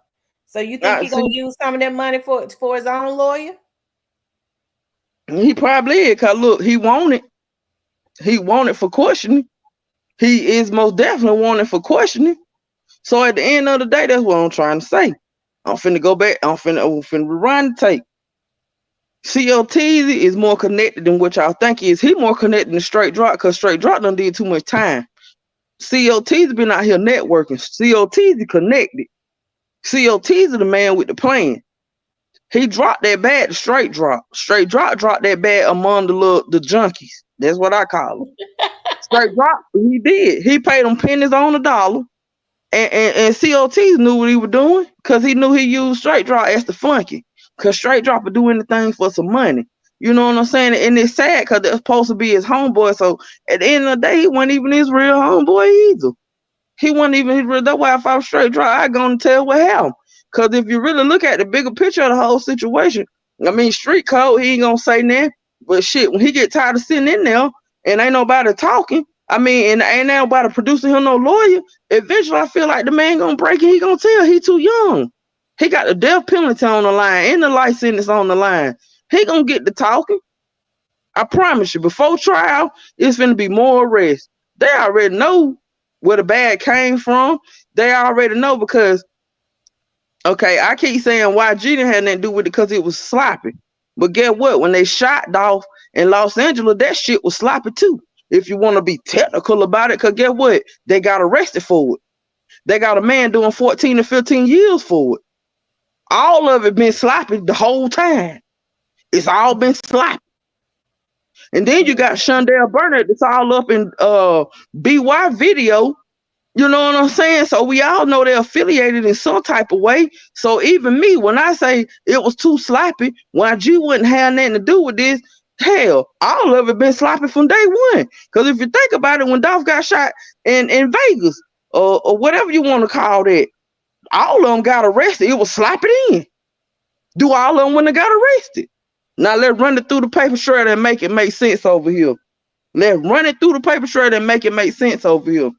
So you think he gonna see, use some of that money for his own lawyer? he probably is. Cause look, he wanted. He wanted for questioning. He is most definitely wanted for questioning. So at the end of the day, that's what I'm trying to say. I'm finna go back. I'm finna rewind the tape. COTZ is more connected than what y'all think he is. He more connected than Straight Drop because Straight Drop done did too much time. COTZ been out here networking. COTZ connected. COTZ the man with the plan. He dropped that bag to Straight Drop. Straight Drop dropped that bag among the junkies. That's what I call them. Straight Drop, he did. He paid them pennies on the dollar. And COTs knew what he was doing because he knew he used Straight Drop as the flunky. Because Straight Drop would do anything for some money. You know what I'm saying? And it's sad because they're supposed to be his homeboy. So at the end of the day, he wasn't even his real homeboy either. He wasn't even his real. That's why if I was Straight Drop, I gonna tell what happened. Because if you really look at the bigger picture of the whole situation, I mean, street code, he ain't gonna say nothing. But shit, when he get tired of sitting in there and ain't nobody talking, I mean, and ain't nobody producing him no lawyer, eventually I feel like the man gonna break it. He gonna tell he too young. He got the death penalty on the line and the life sentence on the line. He gonna get to talking. I promise you, before trial, it's gonna be more arrests. They already know where the bag came from, they already know because, okay, I keep saying YG didn't have nothing to do with it because it was sloppy. But get what? When they shot Dolph in Los Angeles, that shit was sloppy too. If you want to be technical about it, because get what? They got arrested for it. They got a man doing 14 to 15 years for it. All of it been sloppy the whole time. It's all been sloppy. And then you got Shondell Burnett that's all up in BY video. You know what I'm saying? So we all know they're affiliated in some type of way. So even me, when I say it was too sloppy, YG wouldn't have nothing to do with this. Hell, all of it been sloppy from day one. Because if you think about it, when Dolph got shot in Vegas, or whatever you want to call that, all of them got arrested. It was sloppy then. Do all of them when they got arrested? Now let's run it through the paper shredder and make it make sense over here. Let's run it through the paper shredder and make it make sense over here.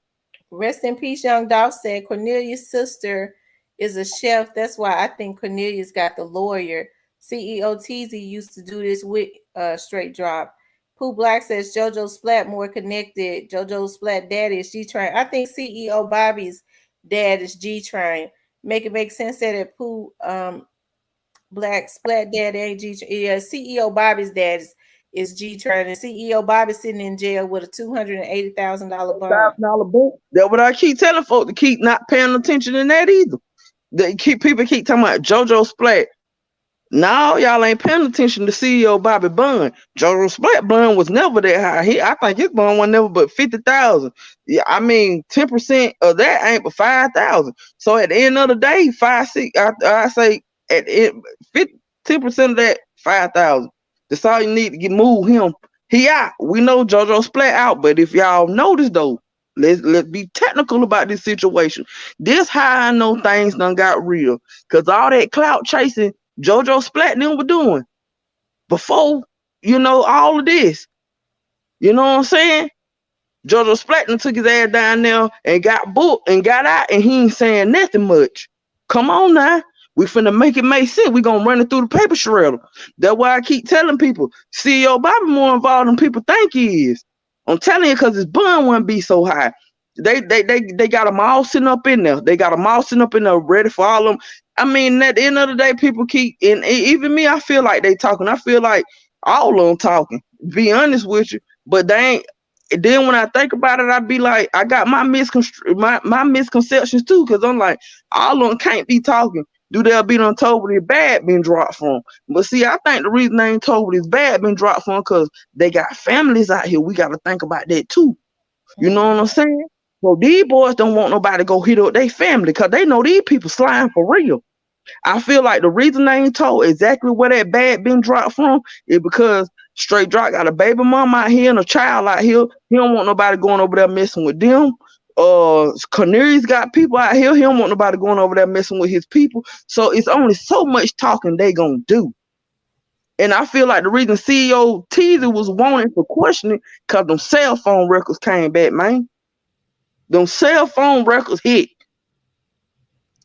Rest in peace, Young Dolph said Cornelius' sister is a chef. That's why I think Cornelius got the lawyer. CEO Teasy used to do this with Straight Drop. Pooh Black says JoJo Splat more connected. JoJo Splat daddy is G-Train. I think CEO Bobby's dad is G-Train. Make it make sense that Pooh Black Splat dad ain't G-Train. Yeah, CEO Bobby's dad is G-Train. And CEO Bobby sitting in jail with a $280,000 bond. That's what I keep telling folks, to keep not paying attention to that either. People keep talking about JoJo Splat. No, y'all ain't paying attention to CEO Bobby Bun. JoJo Splat Bun was never that high. I think his bun was never but 50,000. Yeah, I mean 10% of that ain't but 5,000. So at the end of the day, 5, 6, I say at 10% of that 5,000. That's all you need to move him. He out. We know JoJo Splat out, but if y'all notice though, let's be technical about this situation. This how I know things done got real. Cause all that clout chasing JoJo Splat them were doing before, all of this. You know what I'm saying? JoJo Splat took his ass down there and got booked and got out, and he ain't saying nothing much. Come on now. We finna make it make sense. We gonna run it through the paper shredder. That's why I keep telling people, CEO Bobby more involved than people think he is. I'm telling you, because his bun wouldn't be so high. They got them all sitting up in there. They got them all sitting up in there ready for all of them. I mean, at the end of the day, people keep, and even me, I feel like they talking. I feel like all of them talking, be honest with you. But they ain't. Then when I think about it, I be like, I got my misconceptions too, because I'm like, all of them can't be talking. Do they be done told where his bag been dropped from? But see, I think the reason they ain't told where his bag been dropped from, because they got families out here. We got to think about that too. You know what I'm saying? So these boys don't want nobody to go hit up their family, because they know these people slime for real. I feel like the reason they ain't told exactly where that bag been dropped from is because Straight Drop got a baby mom out here and a child out here. He don't want nobody going over there messing with them. Cornelius got people out here. He don't want nobody going over there messing with his people. So it's only so much talking they gonna do. And I feel like the reason CEO Teaser was wanting for questioning, because them cell phone records came back, man. Them cell phone records hit.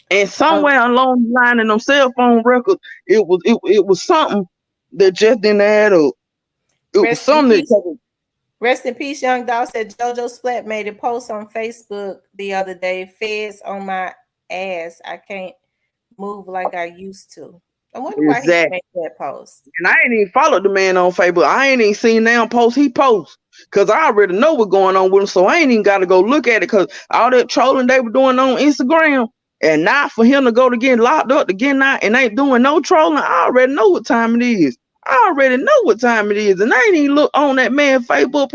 And somewhere along the line in them cell phone records, it was something that just didn't add up. It was something that. Rest in peace, Young Dolph said JoJo Splat made a post on Facebook the other day. Feds on my ass. I can't move like I used to. I wonder why he made that post. And I ain't even followed the man on Facebook. I ain't even seen that post he posts, because I already know what's going on with him. So I ain't even got to go look at it, because all that trolling they were doing on Instagram, and not for him to go to get locked up again now and ain't doing no trolling. I already know what time it is. I already know what time it is, and I ain't even look on that man Facebook.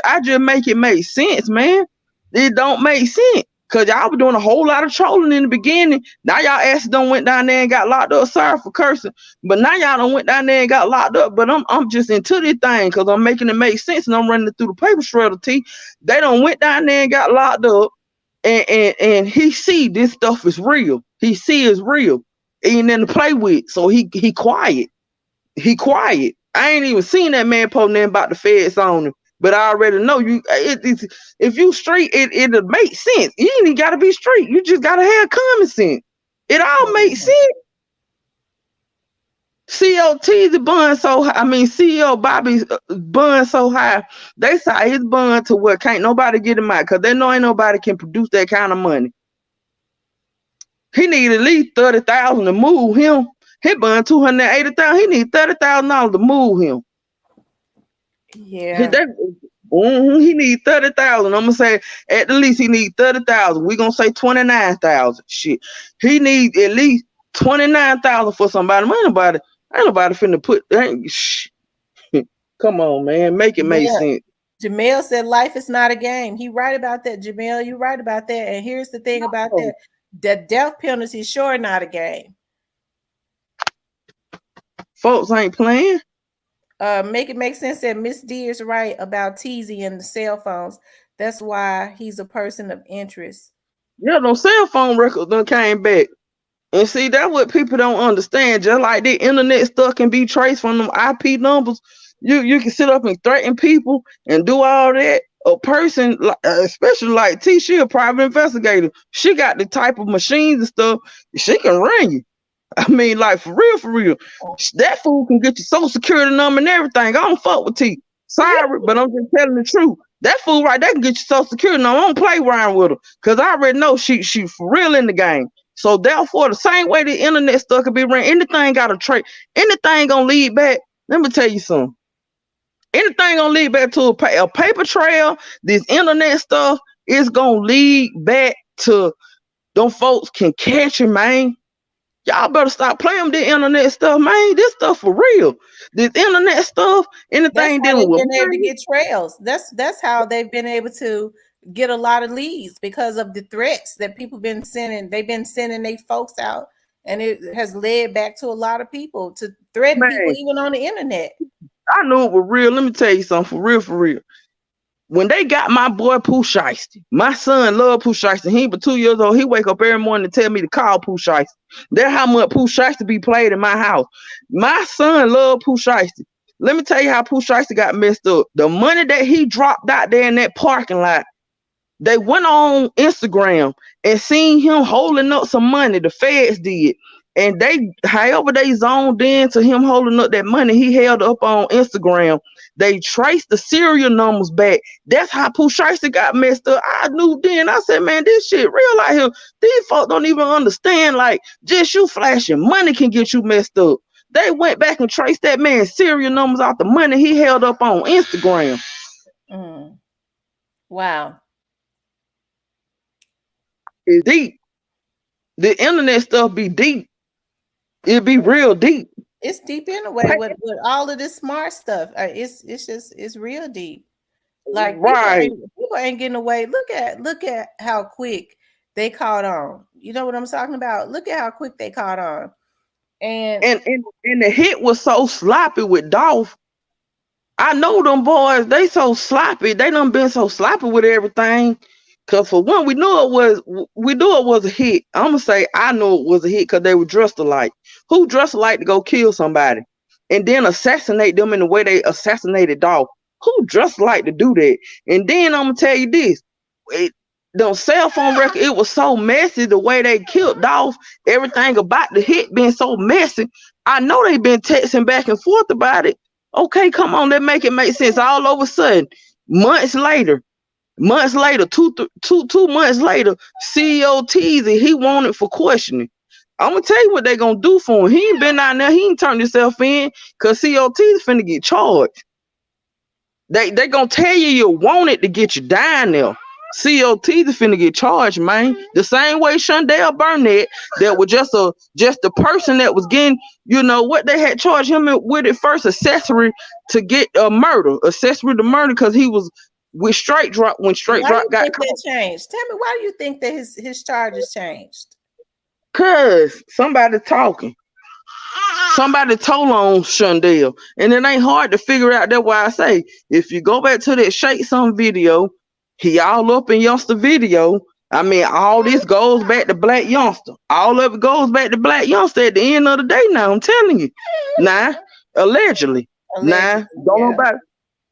I just make it make sense, man. It don't make sense, because y'all were doing a whole lot of trolling in the beginning. Now y'all asses done went down there and got locked up. Sorry for cursing, but now y'all done went down there and got locked up. But I'm just into this thing, because I'm making it make sense, and I'm running it through the paper shredder. They done went down there and got locked up. And he see this stuff is real. He see it's real. Ain't nothing to play with. So he quiet. He quiet. I ain't even seen that man posting nothing about the feds on him. But I already know if you street, it'll make sense. You ain't even gotta be street. You just gotta have common sense. It all makes sense. COT's bun so high. I mean, CEO Bobby's bun so high. They saw his bun to where can't nobody get him out because they know ain't nobody can produce that kind of money. He need at least 30,000 to move him. He bun 280,000. He need $30,000 to move him. Yeah. He need 30,000. I'm gonna say at the least he need 30,000. We gonna say 29,000. Shit, he need at least 29,000 for somebody. Ain't nobody finna put. Come on, man, make it make sense. Jamel said life is not a game. He right about that, Jamel. You right about that. And here's the thing about that: the death penalty is sure not a game. Folks ain't playing. Make it make sense that Miss D is right about TZ and the cell phones. That's why he's a person of interest. Yeah, no cell phone records done came back. And see, that's what people don't understand. Just like the internet stuff can be traced from them IP numbers, you can sit up and threaten people and do all that. A person, especially like T, she a private investigator. She got the type of machines and stuff. She can run you. I mean, like for real. That fool can get your social security number and everything. I don't fuck with T. Sorry, but I'm just telling the truth. That fool right there can get your social security number. I don't play around with her because I already know she for real in the game. So therefore, the same way the internet stuff can be ran, anything got a trait. Anything gonna lead back. Let me tell you something. Anything gonna lead back to a paper trail. This internet stuff is gonna lead back to them folks can catch you, man. Y'all better stop playing with the internet stuff, man. This stuff for real. This internet stuff, anything dealing with been able to get trails. That's how they've been able to get a lot of leads because of the threats that people been sending. They've been sending their folks out, and it has led back to a lot of people to threaten people even on the internet. I knew it was real. Let me tell you something, for real. When they got my boy Pooh Shiesty, my son love Pooh Shiesty. He but 2 years old. He wake up every morning to tell me to call Pooh Shiesty. That's how much Pooh Shiesty be played in my house. My son love Pooh Shiesty. Let me tell you how Pooh Shiesty got messed up. The money that he dropped out there in that parking lot, they went on Instagram and seen him holding up some money. The feds did. And however they zoned in to him holding up that money he held up on Instagram, they traced the serial numbers back. That's how Pooh Shiesty got messed up. I knew then. I said, man, this shit real out here. These folks don't even understand. Like, just you flashing money can get you messed up. They went back and traced that man's serial numbers off the money he held up on Instagram. Wow. It's deep. The internet stuff be deep. It be real deep. It's deep in a way with all of this smart stuff. It's real deep. Like people ain't getting away. Look at how quick they caught on. You know what I'm talking about? Look at how quick they caught on. And the hit was so sloppy with Dolph. I know them boys, they so sloppy. They done been so sloppy with everything. Cause for one, we knew it was a hit. I'm gonna say I knew it was a hit because they were dressed alike. Who dressed alike to go kill somebody and then assassinate them in the way they assassinated Dolph? Who dressed alike to do that? And then I'm gonna tell you this: the cell phone record, it was so messy the way they killed Dolph. Everything about the hit being so messy. I know they've been texting back and forth about it. Okay, come on, let's make it make sense. All of a sudden, months later, 2 months later, CEO Teasy, he wanted for questioning. I'm gonna tell you what they gonna do for him. He ain't been out there, he ain't turned himself in because CEO Teasy finna get charged. They gonna tell you wanted to get you down there. CEO Teasy finna get charged, man. The same way Shondell Burnett, that was just the person that was getting, what they had charged him with at first, accessory to get a murder, accessory to murder, because he was with straight drop when straight drop got caught. That changed? Tell me, why do you think that his charges changed? Cause somebody talking. Somebody told on Shondell. And it ain't hard to figure out. That's why I say, if you go back to that Shake Some video, he all up in Youngster video. I mean, all this goes back to Black Youngster. All of it goes back to Black Youngster at the end of the day now. I'm telling you. Now, allegedly. Now, don't know about it.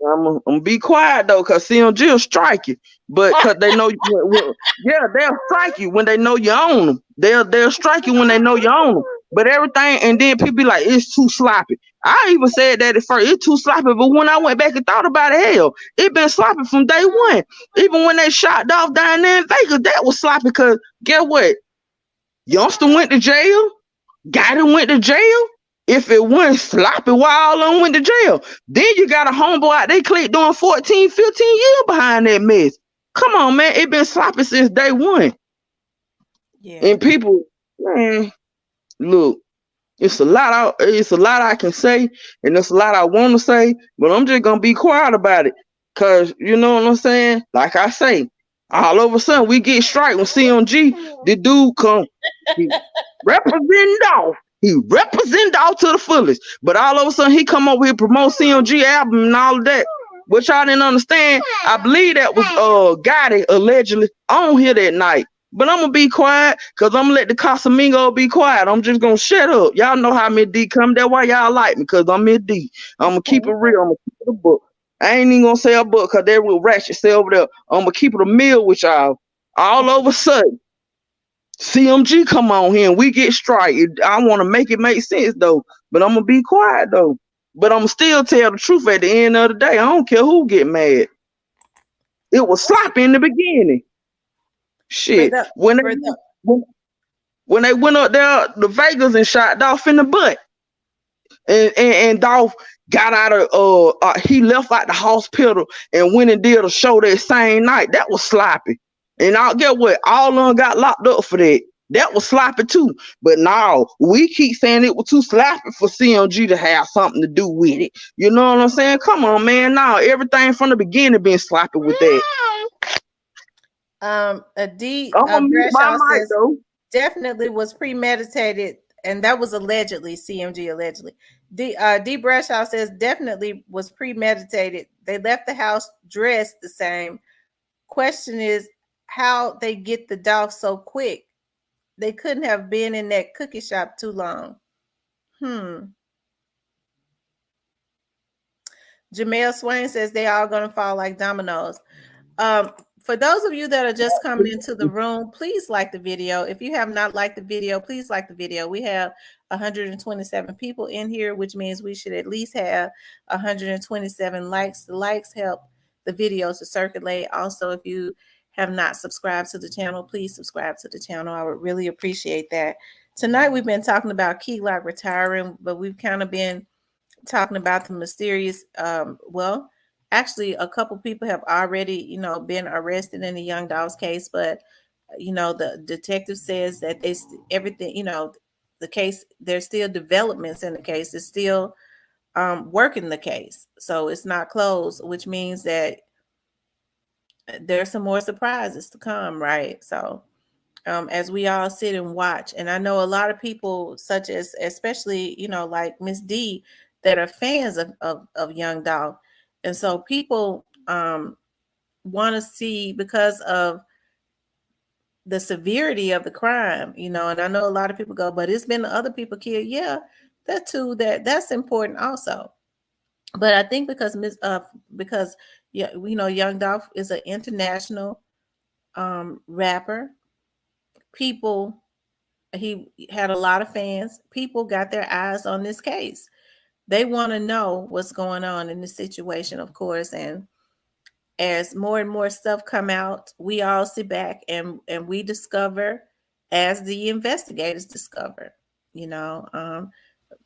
I'm gonna be quiet though, cause CMG will strike you. But cause they know, they'll strike you when they know you own them. They'll strike you when they know you own them. But everything, and then people be like, it's too sloppy. I even said that at first, it's too sloppy. But when I went back and thought about it, hell, it been sloppy from day one. Even when they shot off down there in Vegas, that was sloppy. Cause guess what? Youngster went to jail. Guy that went to jail. If it wasn't sloppy, why all of them went to jail? Then you got a homeboy out they clicked doing 14, 15 years behind that mess. Come on, man. It been sloppy since day one. Yeah. And people, man, look, it's a lot I can say, and there's a lot I want to say, but I'm just gonna be quiet about it. Cause you know what I'm saying? Like I say, all of a sudden we get strike when CMG, the dude come, he represent Dolph. He represent Dolph to the fullest. But all of a sudden he come over here promote CMG album and all of that. Which I didn't understand. I believe that was Gotti allegedly on here that night. But I'm gonna be quiet because I'm gonna let the Casamingo be quiet. I'm just gonna shut up. Y'all know how Mid D come. That's why y'all like me, because I'm Mid D. I'm gonna keep it real. I'm gonna keep it a book. I ain't even gonna say a book because they will ratchet say over there. I'm gonna keep it a meal with y'all. All of a sudden, CMG come on here and we get strike. I want to make it make sense though, but I'm gonna be quiet though. But I'm gonna still tell the truth at the end of the day. I don't care who get mad. It was sloppy in the beginning. Shit, when they went up there to Vegas and shot Dolph in the butt, and Dolph got out of he left out the hospital and went and did a show that same night. That was sloppy. And I'll get what all of them got locked up for that. That was sloppy too. But now we keep saying it was too sloppy for CMG to have something to do with it. You know what I'm saying? Come on, man. Now everything from the beginning been sloppy with that. D Bradshaw says definitely was premeditated, and that was allegedly CMG allegedly. D Bradshaw says definitely was premeditated. They left the house dressed the same. Question is how they get the Dolph so quick. They couldn't have been in that cookie shop too long. Jamel Swain says they all gonna fall like dominoes. For those of you that are just coming into the room, please like the video. If you have not liked the video, please like the video. We have 127 people in here, which means we should at least have 127 likes. The likes help the video to circulate. Also, if you have not subscribed to the channel, please subscribe to the channel. I would really appreciate that. Tonight, we've been talking about Key Glock retiring, but we've kind of been talking about the mysterious, actually a couple people have already, been arrested in the Young Dolph's case, but the detective says that everything, the case, there's still developments in the case. It's still working the case. So it's not closed, which means that there's some more surprises to come, right? So as we all sit and watch, and I know a lot of people, such as especially like Miss D, that are fans of Young Dolph, and so people want to see, because of the severity of the crime, and I know a lot of people go, but it's been other people killed. Yeah, that's important also. But I think because Young Dolph is an international rapper. He had a lot of fans. People got their eyes on this case. They want to know what's going on in this situation, of course. And as more and more stuff come out, we all sit back and we discover, as the investigators discover.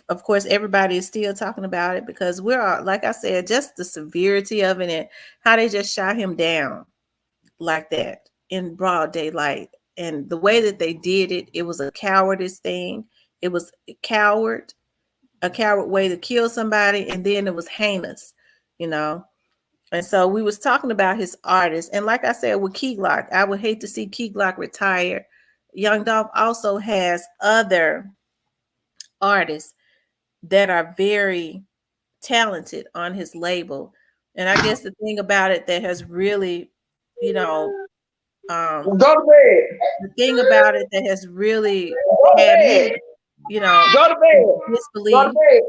Of course, everybody is still talking about it because we're all, like I said, just the severity of it and how they just shot him down like that in broad daylight. And the way that they did it, it was a cowardice thing. It was a coward way to kill somebody, and then it was heinous, And so we was talking about his artists, and like I said with Key Glock, I would hate to see Key Glock retire. Young Dolph also has other artists that are very talented on his label, and I guess the thing about it that has really, go to bed. the thing about it that has really had me, go to bed. disbelief. Go to bed.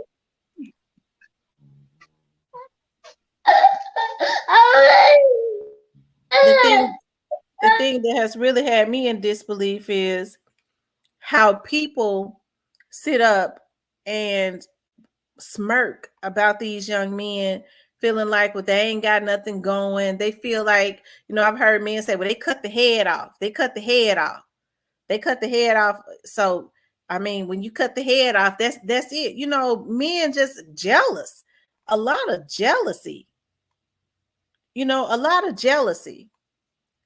The thing that has really had me in disbelief is how people sit up and smirk about these young men feeling like, well, they ain't got nothing going. They feel like, I've heard men say, well, they cut the head off. They cut the head off. They cut the head off. So, I mean, when you cut the head off, that's it. Men just jealous. A lot of jealousy. A lot of jealousy.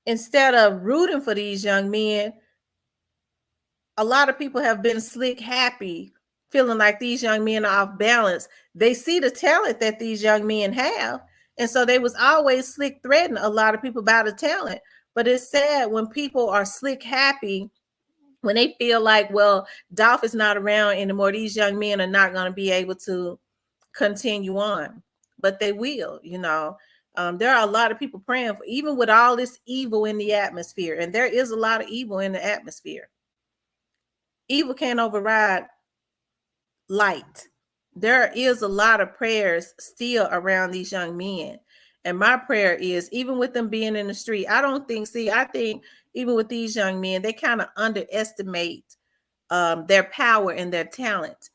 Instead of rooting for these young men, a lot of people have been slick happy, feeling like these young men are off balance. They see the talent that these young men have, and so they was always slick threatening a lot of people about the talent. But it's sad when people are slick happy, when they feel like, well, Dolph is not around anymore, these young men are not going to be able to continue on. But they will. There are a lot of people praying for, even with all this evil in the atmosphere, and there is a lot of evil in the atmosphere. Evil can't override light. There is a lot of prayers still around these young men. And my prayer is, even with them being in the street, I think even with these young men, they kind of underestimate their power and their talent.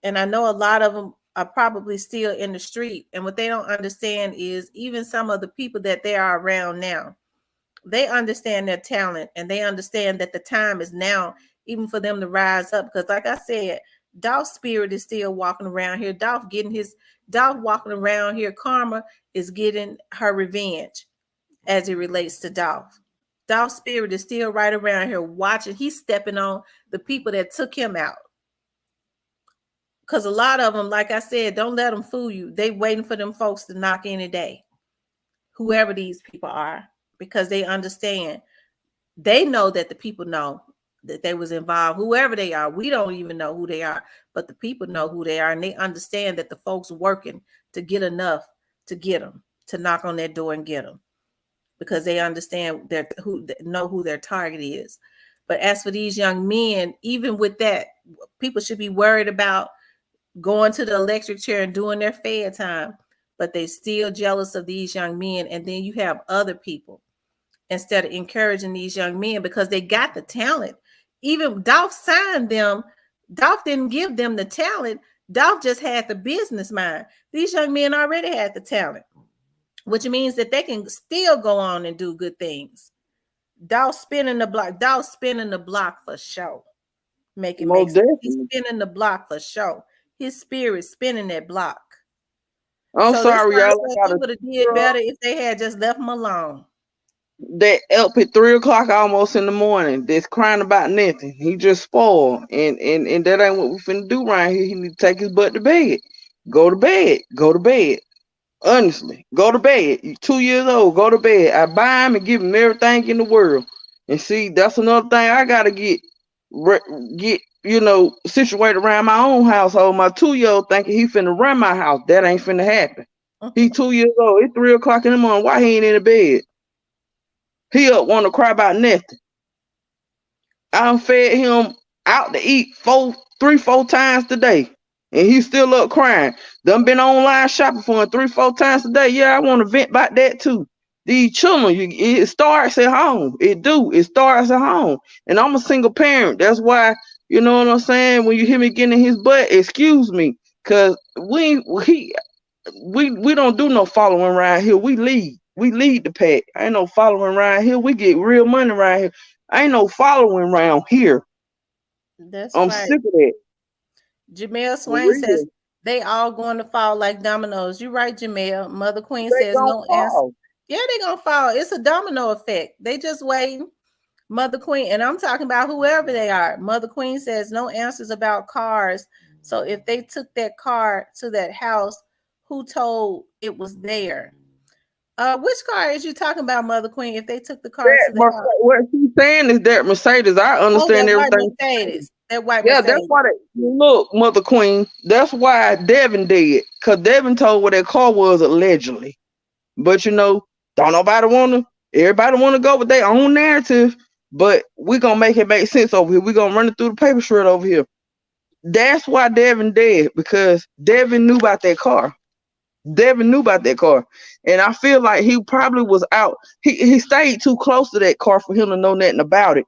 And I know a lot of them are probably still in the street. And what they don't understand is, even some of the people that they are around now, they understand their talent, and they understand that the time is now even for them to rise up. Because like I said, Dolph's spirit is still walking around here. Dolph walking around here. Karma is getting her revenge as it relates to Dolph. Dolph's spirit is still right around here watching. He's stepping on the people that took him out. Because a lot of them, like I said, don't let them fool you. They waiting for them folks to knock any day, whoever these people are, because they understand. They know that the people know that they was involved, whoever they are. We don't even know who they are, but the people know who they are, and they understand that the folks working to get enough to get them, to knock on their door and get them, because they understand know who their target is. But as for these young men, even with that, people should be worried about going to the electric chair and doing their fed time, but they still jealous of these young men. And then you have other people, instead of encouraging these young men because they got the talent. Even Dolph signed them. Dolph didn't give them the talent. Dolph just had the business mind. These young men already had the talent, which means that they can still go on and do good things. Dolph spinning the block. Dolph spinning the block for show. Make it make Most sense. He's definitely. spinning the block for show. His spirit spinning that block. I'm So that's sorry, why I y'all. said I they got a would have did better if they had just left him alone. that up at 3 o'clock almost in the morning that's crying about nothing. He just spoiled. And that ain't what we finna do around here. He need to take his butt to bed. Go to bed. Go to bed. Honestly. Go to bed. You 2 years old, go to bed. I buy him and give him everything in the world. And see, that's another thing I gotta get situated around my own household. My 2 year old thinking he finna run my house. That ain't finna happen. He 2 years old. It's 3 o'clock in the morning. Why he ain't in the bed? He up want to cry about nothing. I fed him out to eat 3, 4 times today. And he's still up crying. Done been online shopping for him 3, 4 times a day. Yeah, I want to vent about that too. These children, it starts at home. It starts at home. And I'm a single parent. That's why, you know what I'm saying? When you hear me getting in his butt, excuse me. Cause we don't do no following around here. We lead. We lead the pack. Ain't no following around here. We get real money around here. Ain't no following around here. That's I'm right. sick of that. Jamel For Swain says real. they all going to fall like dominoes. You're right, Jamel. Mother Queen They says gonna no answer. fall. Yeah, they gonna fall. It's a domino effect. They just waiting. Mother Queen, and I'm talking about whoever they are. Mother Queen says no answers about cars. So if they took that car to that house, who told it was there? Which car is you talking about, Mother Queen? If they took the car to the house? What she's saying is that Mercedes, I Oh, understand that white everything. Mercedes. That white Yeah, that's Mercedes. why look, Mother Queen, that's why Devin did. Cause Devin told where that car was allegedly. But don't nobody wanna everybody wanna go with their own narrative. But we gonna make it make sense over here. We gonna run it through the paper shred over here. That's why Devin did, because Devin knew about that car. Devin knew about that car. And I feel like he probably was out. He stayed too close to that car for him to know nothing about it.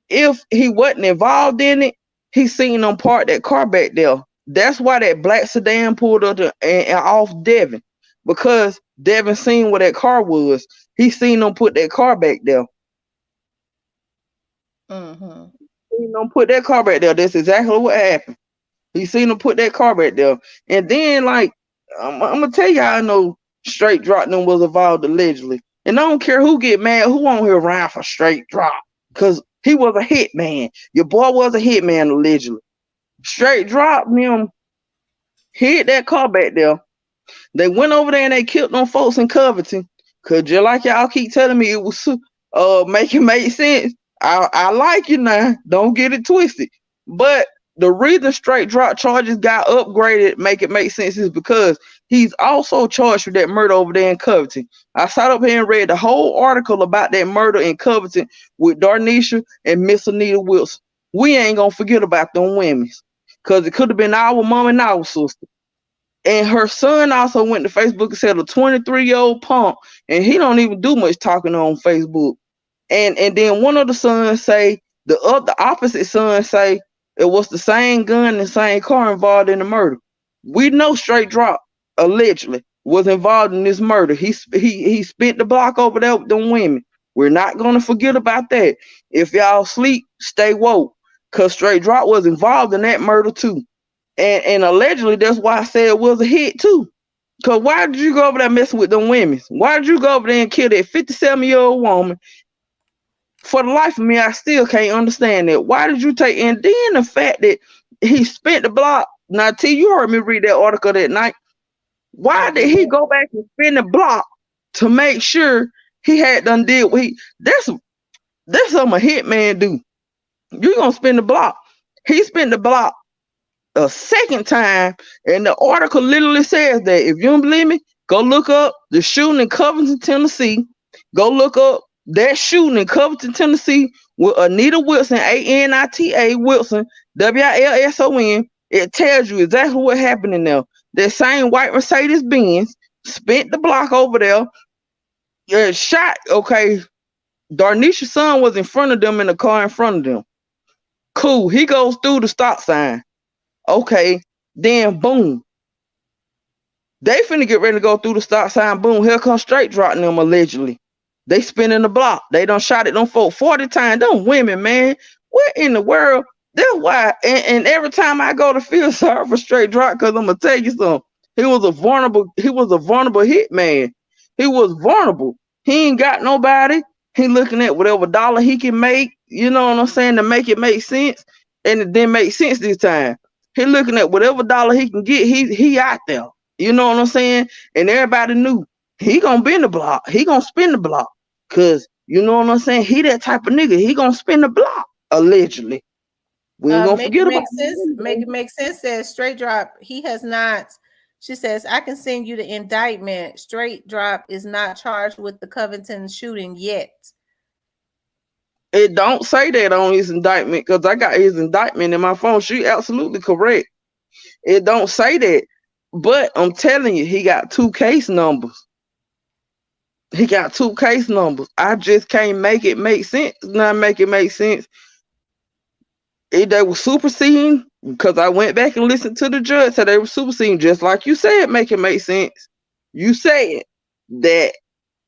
If he wasn't involved in it, he seen them park that car back there. That's why that black sedan pulled up and off Devin, because Devin seen where that car was. He seen them put that car back there. Mm-hmm. Seen them put that car back there. That's exactly what happened. He seen them put that car back there. And then, like, I'm gonna tell you how I know Straight Drop them was involved allegedly. And I don't care who get mad, who on here around for Straight Drop. Cause he was a hitman. Your boy was a hitman allegedly. Straight Drop them hid that car back there. They went over there and they killed them folks in Covington. Cause just like y'all keep telling me it was make it make sense. I like you now. Don't get it twisted. But the reason Straight Drop charges got upgraded, make it make sense, is because he's also charged with that murder over there in Covington. I sat up here and read the whole article about that murder in Covington with Darnisha and Miss Anita Wilson. We ain't gonna forget about them women. Cause it could have been our mom and our sister. And her son also went to Facebook and said a 23-year-old punk, and he don't even do much talking on Facebook. And then one of the sons say, the opposite son say it was the same gun and the same car involved in the murder. We know Straight Drop allegedly was involved in this murder. He spent the block over there with them women. We're not gonna forget about that. If y'all sleep, stay woke, cause Straight Drop was involved in that murder too. And allegedly that's why I said it was a hit too. Cause why did you go over there messing with them women? Why did you go over there and kill that 57-year-old woman? For the life of me, I still can't understand that. Why did you take, and then the fact that he spent the block. Now, T, you heard me read that article that night. Why did he go back and spend the block to make sure he had done did what he? That's something a hitman do. You gonna spend the block. He spent the block a second time, and the article literally says that. If you don't believe me, go look up the shooting in Covington, Tennessee. Go look up that shooting in Covington, Tennessee with Anita Wilson, Anita Wilson, Wilson. It tells you exactly what happened in there. That same white Mercedes Benz spent the block over there. Shot. Okay, Darnisha's son was in front of them in the car in front of them. Cool. He goes through the stop sign. Okay, then boom. They finna get ready to go through the stop sign. Boom, here comes Straight Dropping them allegedly. They spinning the block. They done shot at them folk 40 times. Them women, man. What in the world? That's why. And every time I go to feel sorry for Straight Drop, because I'm gonna tell you something. He was a vulnerable hitman. He was vulnerable. He ain't got nobody. He looking at whatever dollar he can make, you know what I'm saying, to make it make sense. And it didn't make sense this time. He looking at whatever dollar he can get, he out there. You know what I'm saying? And everybody knew he gonna bend the block. He gonna spin the block. Cause you know what I'm saying? He that type of nigga. He gonna spin the block, allegedly. We ain't gonna Make forget it about make sense. Make it make sense. Says Straight Drop. He has not. She says, I can send you the indictment. Straight Drop is not charged with the Covington shooting yet. It don't say that on his indictment, because I got his indictment in my phone. She absolutely correct. It don't say that. But I'm telling you, he got 2 case numbers. He got 2 case numbers. I just can't make it make sense. Not make it make sense. They were superseding, because I went back and listened to the judge, so they were superseding, just like you said, make it make sense. You said that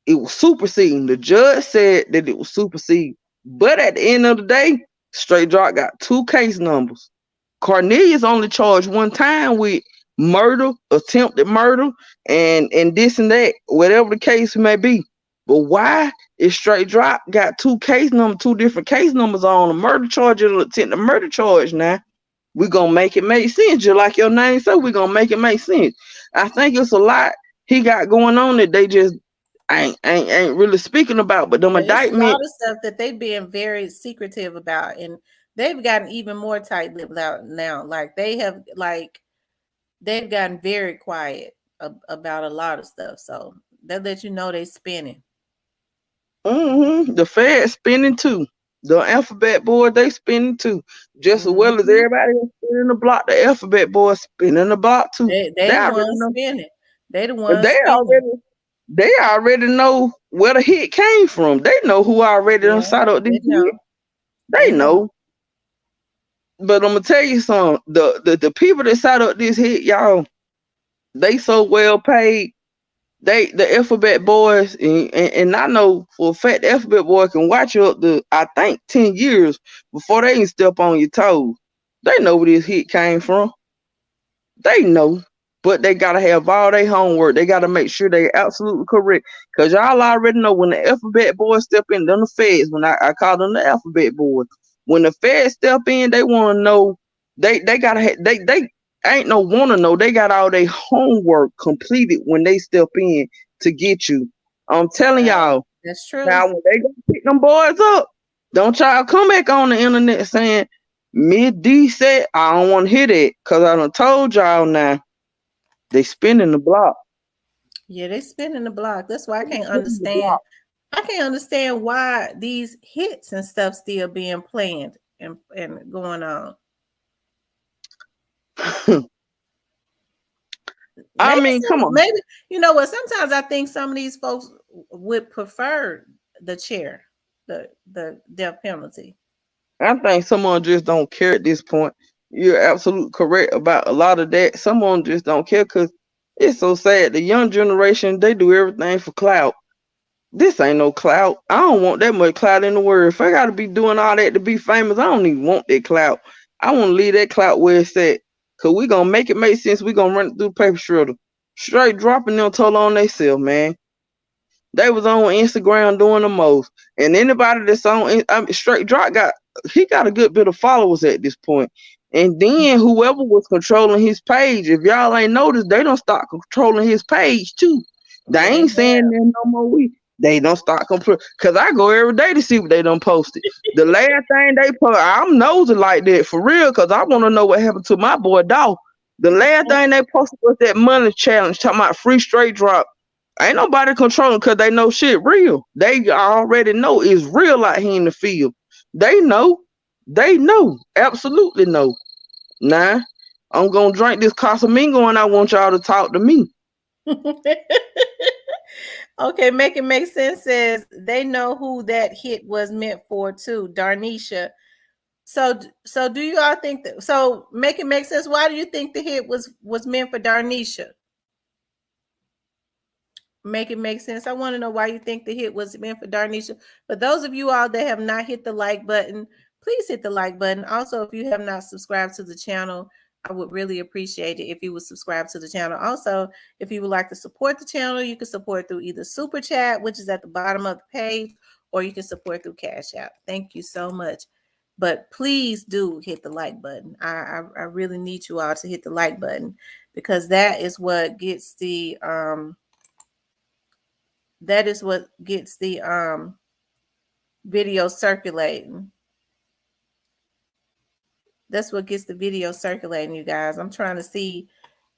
it was superseding. The judge said that it was superseding. But at the end of the day, Straight Drop got 2 case numbers. Cornelius only charged 1 time with murder, attempted murder, and this and that, whatever the case may be. But why is Straight Drop got 2 different case numbers on a murder charge and attempted murder charge now? We're gonna make it make sense, just like your name said, we're gonna make it make sense. I think it's a lot he got going on that they just ain't really speaking about, but them indictment. There's a lot of stuff that they've been very secretive about, and they've gotten even more tight-lipped out now. Like they've gotten very quiet about a lot of stuff. So that let you know they spinning. The Fed spinning too. The alphabet board, they spinning too. Just as well as everybody else spinning the block, the alphabet board spinning the block too. They the ones spinning. They the ones they already know where the hit came from. They know who already done set up this hit. They know. But I'm gonna tell you something. The people that set up this hit, y'all, they so well paid. The alphabet boys, and I know for a fact the alphabet boy can watch you up to I think 10 years before they even step on your toes. They know where this hit came from. They know, but they gotta have all their homework. They gotta make sure they absolutely correct. Cause y'all already know when the alphabet boys step in, them the feds. When I call them the alphabet boys. When the feds step in, they want to know. They gotta they ain't no wanna know. They got all their homework completed when they step in to get you. I'm telling Right. y'all That's true. now when they gonna pick them boys up, don't y'all come back on the internet saying Miss D said I don't want to hear that because I done told y'all now they spinning the block. Yeah, they spinning the block. That's why I They can't spinning the understand. I can't understand why these hits and stuff still being planned and going on. block. I Maybe mean, come on. maybe you know what? Sometimes I think some of these folks would prefer the chair, the death penalty. I think someone just don't care at this point. You're absolutely correct about a lot of that. Someone just don't care because it's so sad. The young generation, they do everything for clout. This ain't no clout. I don't want that much clout in the world. If I gotta be doing all that to be famous, I don't even want that clout. I want to leave that clout where it's at. Cause we gonna make it make sense. We gonna run it through paper shredder. Straight dropping them total on themselves, man. They was on Instagram doing the most. And anybody that's on Straight Drop he got a good bit of followers at this point. And then whoever was controlling his page, if y'all ain't noticed, they don't start controlling his page too. They Yeah, they ain't saying that no more. They don't start control because I go every day to see what they done posted. The last thing they put, I'm nosy like that for real because I want to know what happened to my boy Dawg. The last thing they posted was that money challenge talking about free straight drop. Ain't nobody controlling because they know shit real. They already know it's real out here in the field. They know. They know. Absolutely know. Nah, I'm gonna drink this Casamingo and I want y'all to talk to me. Okay, make it make sense says they know who that hit was meant for too. Darnisha. So do you all think that so make it make sense? Why do you think the hit was meant for Darnisha? Make it make sense. I want to know why you think the hit was meant for Darnisha. For those of you all that have not hit the like button, please hit the like button. Also, if you have not subscribed to the channel, I would really appreciate it if you would subscribe to the channel. Also, if you would like to support the channel, you can support through either Super Chat, which is at the bottom of the page, or you can support through Cash App. Thank you so much. But please do hit the like button. I really need you all to hit the like button because that is what gets the video circulating. That's what gets the video circulating, you guys. I'm trying to see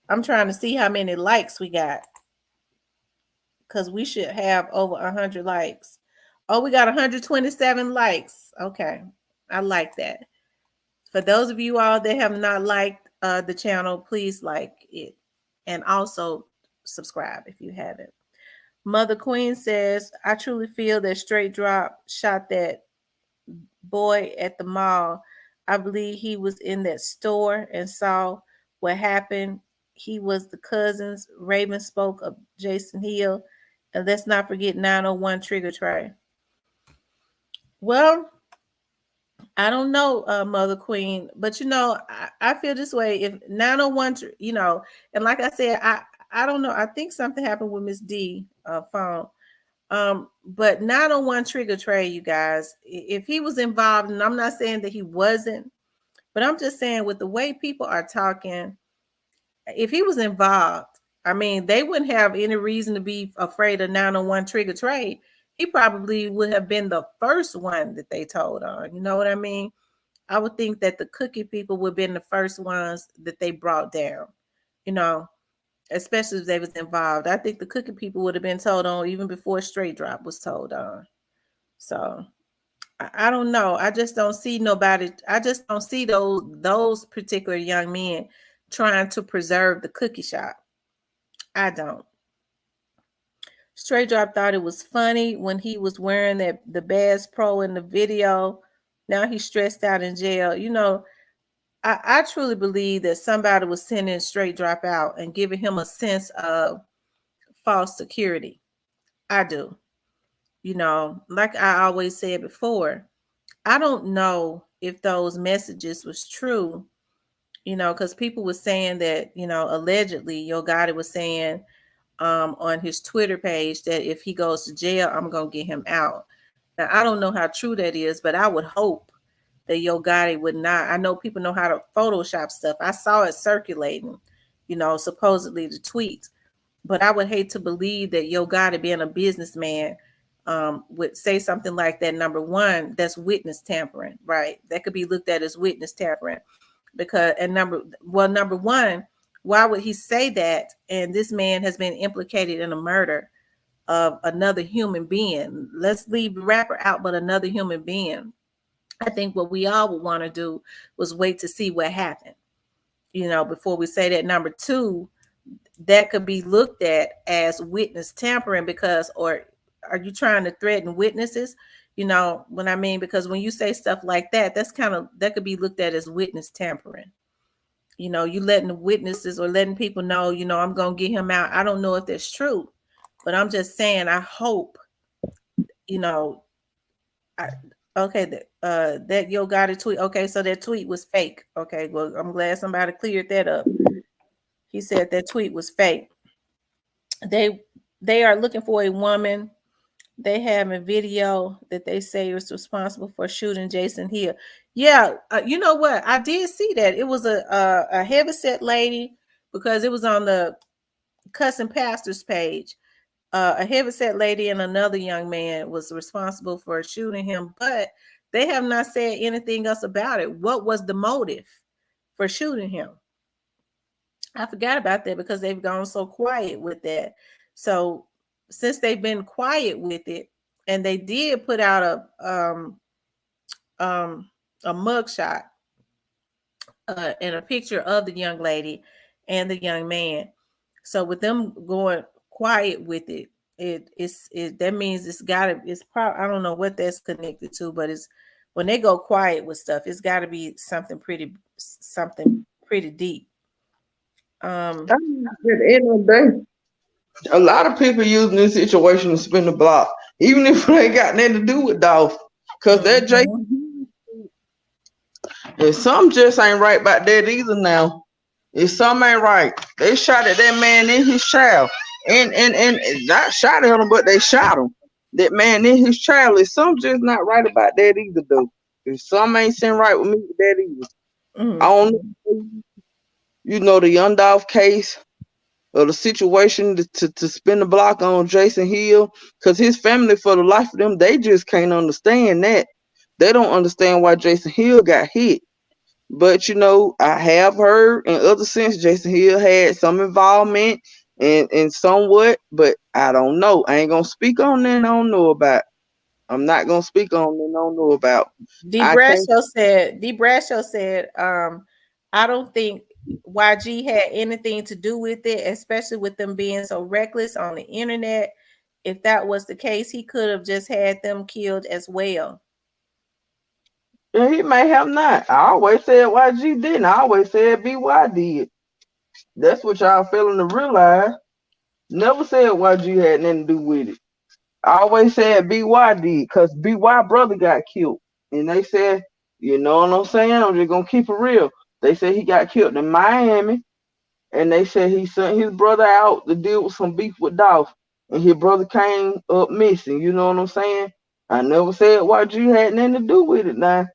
how many likes we got because we should have over 100 likes. Oh, we got 127 likes. Okay, I like that. For those of you all that have not liked the channel, please like it and also subscribe if you haven't. Mother Queen says, I truly feel that Straight Drop shot that boy at the mall. I believe he was in that store and saw what happened. He was the cousins. Raven spoke of Jason Hill. And let's not forget 901 Trigger Tray. Well, I don't know, Mother Queen, but I feel this way. If 901, and like I said, I don't know. I think something happened with Miss D phone. But 901 Trigger Tray, you guys, if he was involved, and I'm not saying that he wasn't, but I'm just saying with the way people are talking, if he was involved, I mean, they wouldn't have any reason to be afraid of 901 Trigger Trade. He probably would have been the first one that they told on. You know what I mean? I would think that the cookie people would have been the first ones that they brought down, you know, especially if they was involved. I think the cookie people would have been told on even before Straight Drop was told on. So I don't know. I just don't see nobody. I just don't see those particular young men trying to preserve the cookie shop. I don't. Straight Drop thought it was funny when he was wearing the Bass Pro in the video. Now he's stressed out in jail. I truly believe that somebody was sending straight dropout and giving him a sense of false security. I do. Like I always said before, I don't know if those messages was true, because people were saying that, allegedly Yo Gotti was saying on his Twitter page that if he goes to jail, I'm gonna get him out. Now I don't know how true that is, but I would hope that Yo Gotti would not. I know people know how to Photoshop stuff. I saw it circulating, supposedly the tweets. But I would hate to believe that Yo Gotti, being a businessman, would say something like that. Number one, that's witness tampering, right? That could be looked at as witness tampering. Because and number one, why would he say that? And this man has been implicated in a murder of another human being. Let's leave the rapper out, but another human being. I think what we all would want to do was wait to see what happened, before we say that. Number two, that could be looked at as witness tampering because, or are you trying to threaten witnesses? What I mean, because when you say stuff like that, that could be looked at as witness tampering. You letting the witnesses or letting people know, I'm going to get him out. I don't know if that's true, but I'm just saying, I hope, you know, I, okay, that Yo got a tweet. Okay, so that tweet was fake. Okay, well, I'm glad somebody cleared that up. He said that tweet was fake. They they are looking for a woman. They have a video that they say is responsible for shooting Jason Hill. Yeah, you know what? I did see that. It was a heavyset lady because it was on the cussing pastors page. A heavyset lady and another young man was responsible for shooting him, but they have not said anything else about it. What was the motive for shooting him? I forgot about that because they've gone so quiet with that. So since they've been quiet with it, and they did put out um a mugshot and a picture of the young lady and the young man. So with them going quiet with it, it that means it's probably, I don't know what that's connected to, but it's when they go quiet with stuff, it's got to be something pretty deep. At the end of the day, a lot of people using this situation to spin the block, even if it ain't got nothing to do with Dolph. Cause that Mhm. Jason, and some just ain't right about that either now. If some ain't right, they shot at that man in his child. And not shot at him, but they shot him. That man in his child. Is some just not right about that either though. If some ain't sitting right with me with that either. I don't Mhm. know, the Yundolph case or the situation to spin the block on Jason Hill, because his family, for the life of them, they just can't understand that. They don't understand why Jason Hill got hit. But I have heard in other sense Jason Hill had some involvement and somewhat, but I don't know. I ain't gonna speak on that I don't know about. I'm not gonna speak on that I don't know about. I can't. D Bradshaw said, I don't think YG had anything to do with it, especially with them being so reckless on the internet. If that was the case, he could have just had them killed as well. Yeah, he may have not. I always said YG didn't. I always said BY did. That's what y'all failing to realize. Never said YG had nothing to do with it. I always said BY did, because BY brother got killed. And they said, you know what I'm saying? I'm just gonna keep it real. They said he got killed in Miami, and they said he sent his brother out to deal with some beef with Dolph. And his brother came up missing, you know what I'm saying? I never said YG had nothing to do with it now.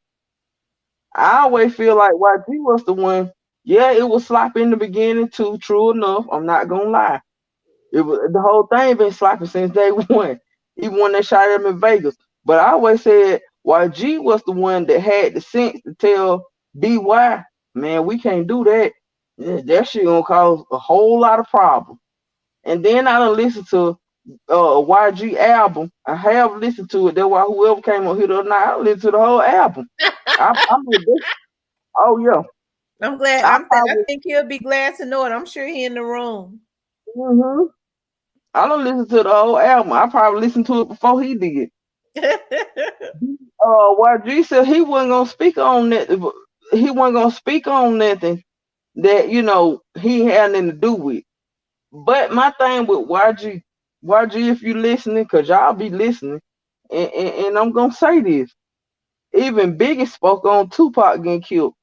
I always feel like YG was the one. Yeah, it was sloppy in the beginning too, true enough. I'm not gonna lie. It was the whole thing been sloppy since day one. Even when they shot him in Vegas. But I always said YG was the one that had the sense to tell BY, man, we can't do that. Yeah, that shit gonna cause a whole lot of problems. And then I done listened to a YG album. I have listened to it. That's why whoever came on here the other night, I listened to the whole album. I'm like, oh yeah. I'm glad. I I probably think he'll be glad to know it. I'm sure he in the room. hmm I don't listen to the whole album. I probably listened to it before he did. YG said he wasn't gonna speak on that. he wasn't gonna speak on nothing that he had nothing to do with. But my thing with YG, if you listening, cause y'all be listening, and I'm gonna say this. Even Biggie spoke on Tupac getting killed.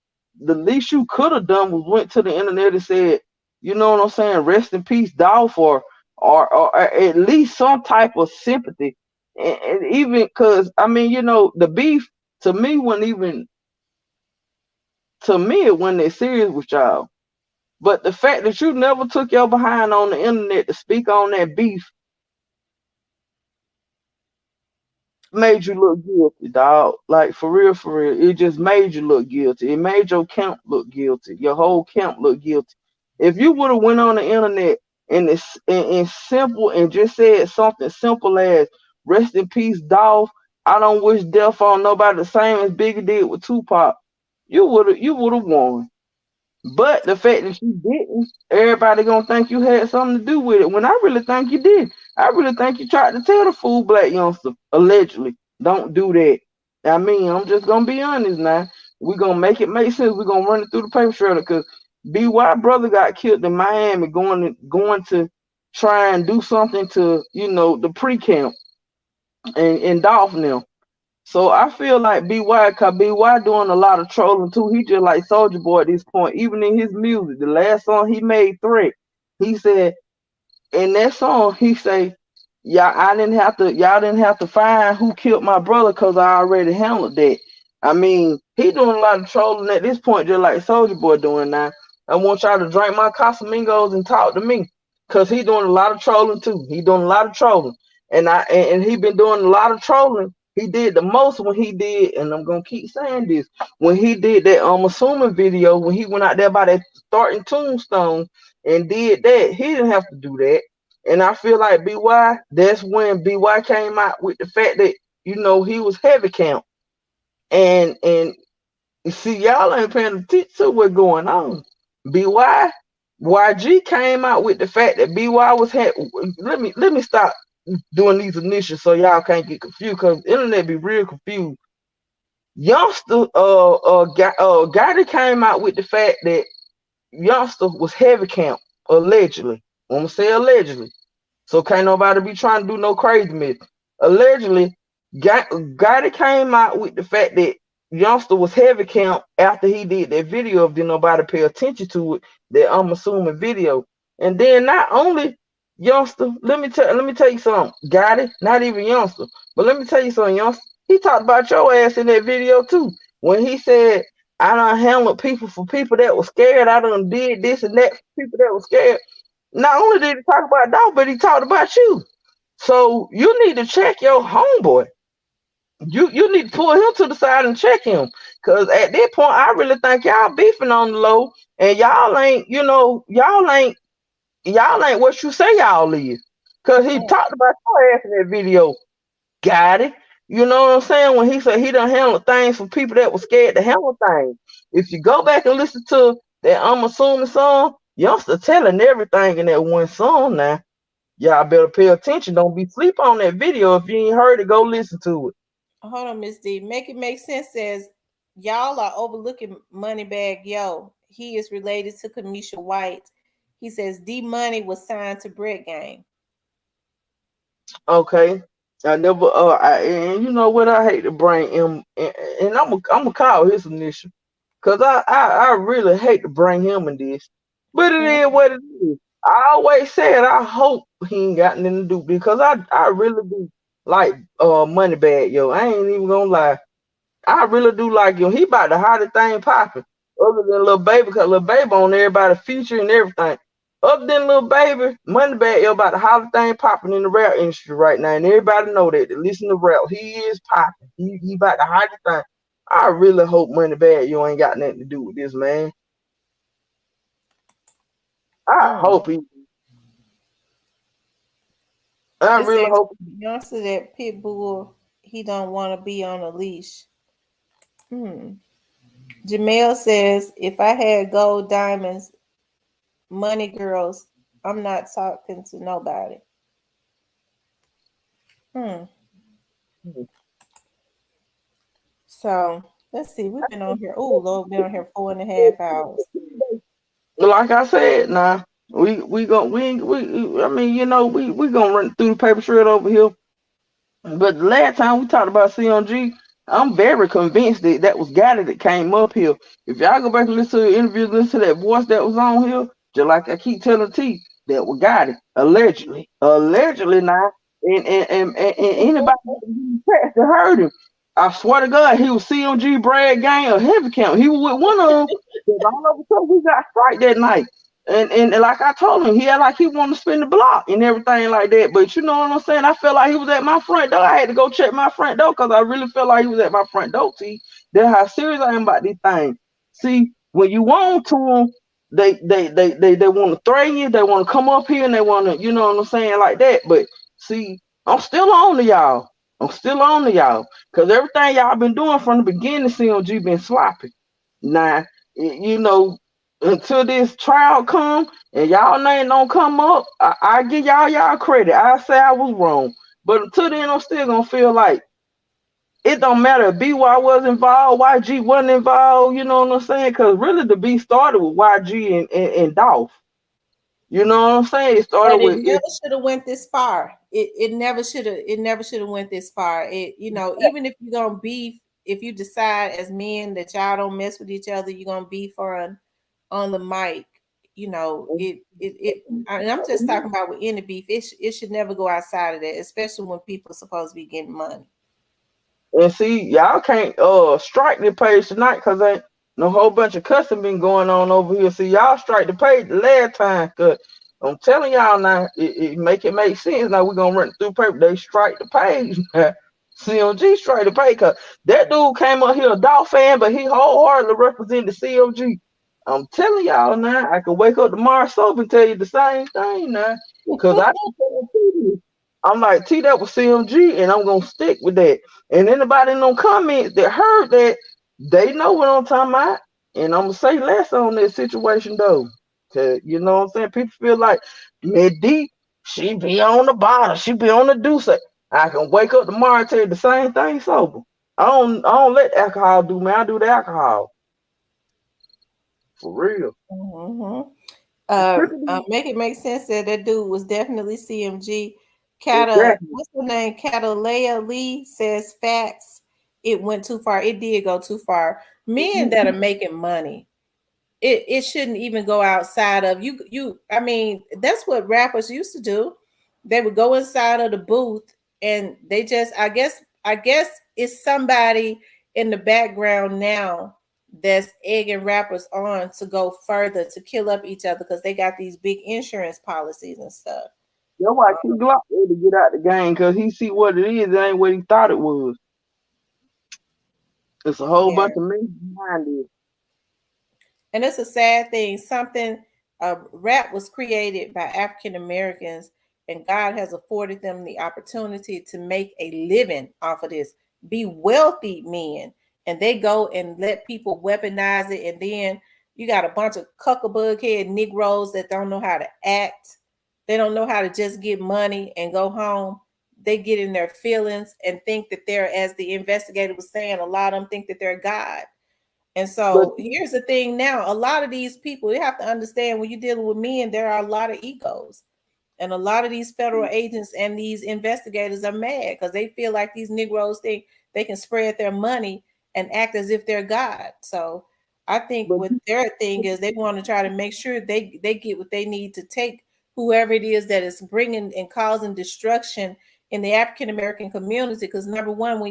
The least you could have done was went to the internet and said, you know what I'm saying, rest in peace, Dolph, or at least some type of sympathy. And even because I mean, the beef to me wasn't even to me it wasn't that serious with y'all. But the fact that you never took your behind on the internet to speak on that beef made you look guilty, dog. Like for real. It just made you look guilty. It made your camp look guilty. Your whole camp look guilty. If you would have went on the internet and simple and just said something simple as "Rest in peace, Dolph. I don't wish death on nobody," the same as Biggie did with Tupac, you would have won. But the fact that you didn't, everybody gonna think you had something to do with it. When I really think you did. I really think you tried to tell the fool black youngster, allegedly, don't do that. I mean, I'm just gonna be honest now. We're gonna make it make sense. We're gonna run it through the paper shredder because BY brother got killed in Miami going to try and do something to, the pre camp and Dolphin them. So I feel like BY, cause BY doing a lot of trolling too. He just like Soldier Boy at this point. Even in his music, the last song he made, Threat, he said in that song he say, y'all didn't have to find who killed my brother because I already handled that. I mean, he doing a lot of trolling at this point, just like Soldier Boy doing now. I want y'all to drink my Casamigos and talk to me, cause he doing a lot of trolling too. He doing a lot of trolling, and he been doing a lot of trolling. He did the most when he did, and I'm gonna keep saying this, when he did that assuming video, when he went out there by that starting tombstone and did that. He didn't have to do that. And I feel like BY, that's when BY came out with the fact that, he was heavy count. And you see, y'all ain't paying attention to what's going on. BY, YG came out with the fact that BY was let me stop doing these initials so y'all can't get confused because the internet be real confused. Youngster guy that came out with the fact that Youngster was heavy count, allegedly. I'm gonna say allegedly. So can't nobody be trying to do no crazy mess. Allegedly, Gotti came out with the fact that Youngster was heavy count after he did that video of didn't nobody pay attention to it, that I'm assuming video. And then not only Youngster, let me tell you something. Gotti, not even Youngster, but let me tell you something, Youngster. He talked about your ass in that video too. When he said, I done handled people for people that were scared, I done did this and that for people that were scared. Not only did he talk about dog, but he talked about you. So you need to check your homeboy. You need to pull him to the side and check him. Cause at that point, I really think y'all beefing on the low, and y'all ain't what you say y'all is. Cause he talked about your ass in that video. Got it. You know what I'm saying? When he said he done handle things for people that were scared to handle things. If you go back and listen to that I'm assuming song, youngster telling everything in that one song now. Y'all better pay attention. Don't be sleep on that video. If you ain't heard it, go listen to it. Hold on, Miss D. Make it make sense says y'all are overlooking Moneybag Yo. He is related to Kamisha White. He says D Money was signed to Brett Gang. Okay. I never and you know what, I hate to bring him and I'm gonna call his initial. Cause I really hate to bring him in this. But it is what it is. I always said I hope he ain't got nothing to do because I really do like Moneybag Yo. I ain't even gonna lie. I really do like him. He about the hottest thing popping. Other than Little Baby, because Little Baby on everybody's feature and everything. Other than Little Baby, Moneybag Yo about the hottest thing popping in the rap industry right now. And everybody know that. They listen to rap. He is popping. He about the hottest thing. I really hope Moneybag Yo ain't got nothing to do with this, man. I Mm. hope he I It really says hope youngster that Pitbull he don't want to be on a leash. Hmm. Jamel says if I had gold diamonds, money girls, I'm not talking to nobody. Hmm. So Let's see. We've been on here. Oh, Lord, been on here 4.5 hours. Like I said, nah, we gon' we I mean, we gonna run through the paper shred over here. But the last time we talked about CMG, I'm very convinced that that was Gotti that came up here. If y'all go back and listen to the interview, listen to that voice that was on here, just like I keep telling T, that was Gotti, allegedly. Allegedly now. And anybody that heard him, I swear to God, he was CMG, Brad Gang, or Heavy Count. He was with one of them. 'Cause all of a sudden we got strike that night. And like I told him, he had like he wanted to spin the block and everything like that. But you know what I'm saying? I felt like he was at my front door. I had to go check my front door because I really felt like he was at my front door. See, that's how serious I am about these things. See, when you want to them, they want to threaten you. They want to come up here and they want to, you know what I'm saying, like that. But see, I'm still on to y'all. I'm still on to y'all because everything y'all been doing from the beginning, CMG been sloppy. Now, you know, until this trial come and y'all name don't come up, I give y'all credit. I say I was wrong. But until then, I'm still gonna feel like it don't matter if BY was involved, YG wasn't involved, you know what I'm saying? Because really the B started with YG and Dolph. You know what I'm saying? It started But it with never it. should have went this far. It never should have went this far. Even if you're gonna beef, if you decide as men that y'all don't mess with each other, you're gonna beef on the mic. And I'm just talking about with any beef. It should never go outside of that, especially when people are supposed to be getting money. And see, y'all can't strike the page tonight because ain't no whole bunch of cussing been going on over here. See, y'all strike the page the last time because I'm telling y'all now, it make sense. Now we're gonna run through paper. They strike the page. CMG strike the page because that dude came up here a dog fan, but he wholeheartedly represented CMG. I'm telling y'all now, I could wake up tomorrow sober and tell you the same thing now. Cause I I'm like, T, that was CMG, and I'm gonna stick with that. And anybody in them comments that heard that, they know what I'm talking about. And I'm gonna say less on that situation though. Cause you know what I'm saying? People feel like Mid D, she be on the bottom, she be on the deuce. I can wake up tomorrow and tell you the same thing sober. I don't let alcohol do me. I do the alcohol. For real. Mm-hmm. Tripping. Make it make sense that that dude was definitely CMG. Exactly. What's her name? Catalea Lee says facts. It went too far. It did go too far. Men that are making money, it shouldn't even go outside of you. I mean, that's what rappers used to do. They would go inside of the booth and they just I guess it's somebody in the background now that's egging rappers on to go further to kill up each other because they got these big insurance policies and stuff. That's why Key Glock had to get out the game because he see what it is. It ain't what he thought it was. It's a whole Yeah. bunch of men behind it. And it's a sad thing. Rap was created by African Americans, and God has afforded them the opportunity to make a living off of this, be wealthy men. And they go and let people weaponize it. And then you got a bunch of cuckabug head Negroes that don't know how to act. They don't know how to just get money and go home. They get in their feelings and think that they're, as the investigator was saying, a lot of them think that they're God. And But so here's the thing now, a lot of these people, you have to understand when you're dealing with men, there are a lot of egos. And a lot of these federal agents and these investigators are mad because they feel like these Negroes think they can spread their money and act as if they're God. So I think but what their thing is, they want to try to make sure they get what they need to take whoever it is that is bringing and causing destruction in the African American community. Because number one, why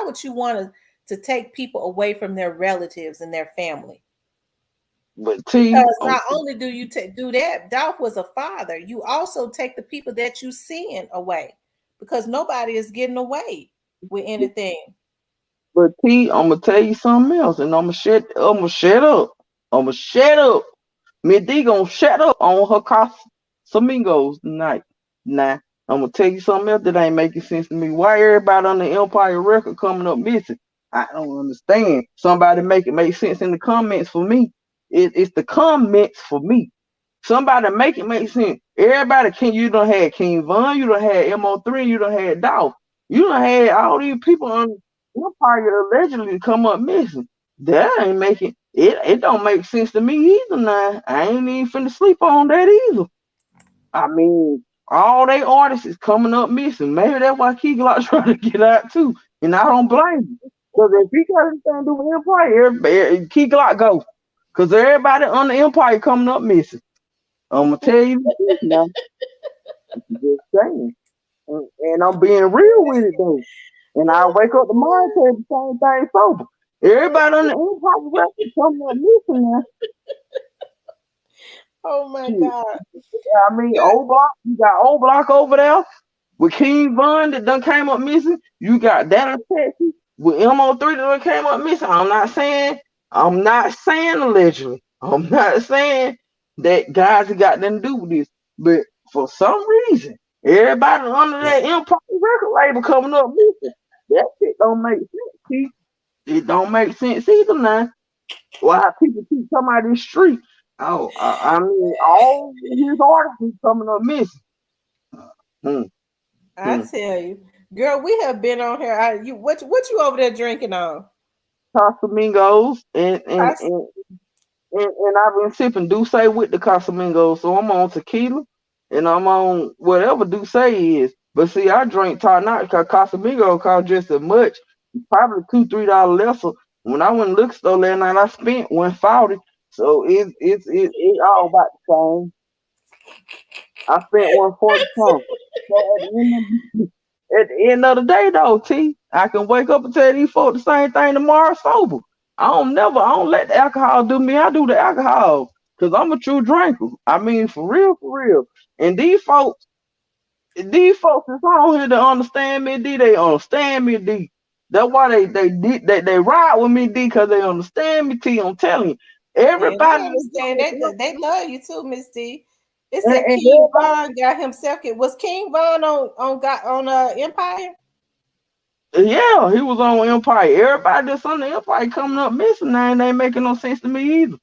would you want to take people away from their relatives and their family? but T, Because not only do you do that, Dolph was a father. You also take the people that you seeing away, because nobody is getting away with anything. I'm gonna tell you something else, and I'm gonna shut up. I'm gonna shut up. Miss D gonna shut up on her Casamigos tonight. Nah, I'm gonna tell you something else that ain't making sense to me. Why everybody on the Empire record coming up missing? I don't understand. Somebody make it make sense in the comments for me. It's the comments for me. Somebody make it make sense. Everybody you done had King Von, you done had MO3, you done had Dolph. You done had all these people on. Empire allegedly come up missing. That ain't making it. It don't make sense to me either. Now I ain't even finna sleep on that either. I mean, all they artists is coming up missing. Maybe that's why Key Glock trying to get out too, and I don't blame him. Because if he got anything to do with Empire, Key Glock go. Because everybody on the Empire coming up missing. I'm gonna tell you the truth now. I'm just saying. And I'm being real with it though. And I wake up tomorrow and tell the same thing sober. Everybody on the Empire record coming up missing now. Oh my Shit. God. I mean, old block, you got old block over there with King Von that done came up missing. You got that in Texas with MO3 that done came up missing. I'm not saying allegedly. I'm not saying that guys have got nothing to do with this. But for some reason, everybody under that Empire record label coming up missing. That shit don't make sense, Keith. It don't make sense either now. Why people keep talking about this street? Oh, I mean, all his artists coming up missing. Hmm, I hmm. tell you, girl, we have been on here. What you over there drinking on? Casamigos I, and I've been sipping Douce with the Casamigos, so I'm on tequila and I'm on whatever Douce is. But see, I drink Tanac because Casamigo cost just as much, probably $2-3 less. When I went to the liquor store last night, I spent 140. So it's all about the same. I spent 140 something. So at the end of the day though, T, I can wake up and tell these folks the same thing tomorrow sober. I don't let the alcohol do me. I do the alcohol. Cause I'm a true drinker. I mean for real, for real. And these folks is on here to understand me, D, they understand me, D. That's why they ride with me, D, cause they understand me, T. I'm telling you. and they Everybody understand they love you too, Miss D. It and said King everybody Von got himself. Was King Von on Empire? yeah, he was on Empire. Everybody that's on the Empire coming up missing now, and they ain't making no sense to me either.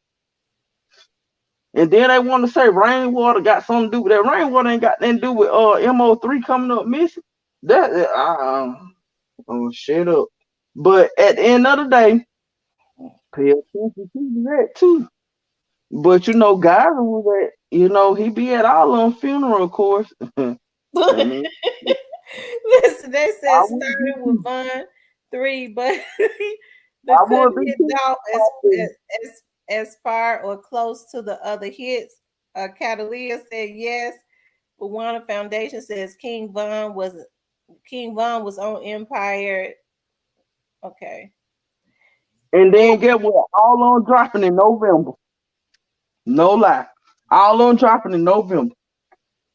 And then they want to say rainwater got something to do with that. Rainwater ain't got nothing to do with MO3 coming up missing. That oh shut up. But at the end of the day, pay attention to that too. But you know, guys was at he be at all on funeral, of course. I mean, Listen, they said I would be starting with too. Von 3, but the I would couldn't be hit Dolph too. as far or close to the other hits. Catalia said yes. But Foundation says King Von was on Empire. Okay. And then get what? All on dropping in November. No lie. All on dropping in November.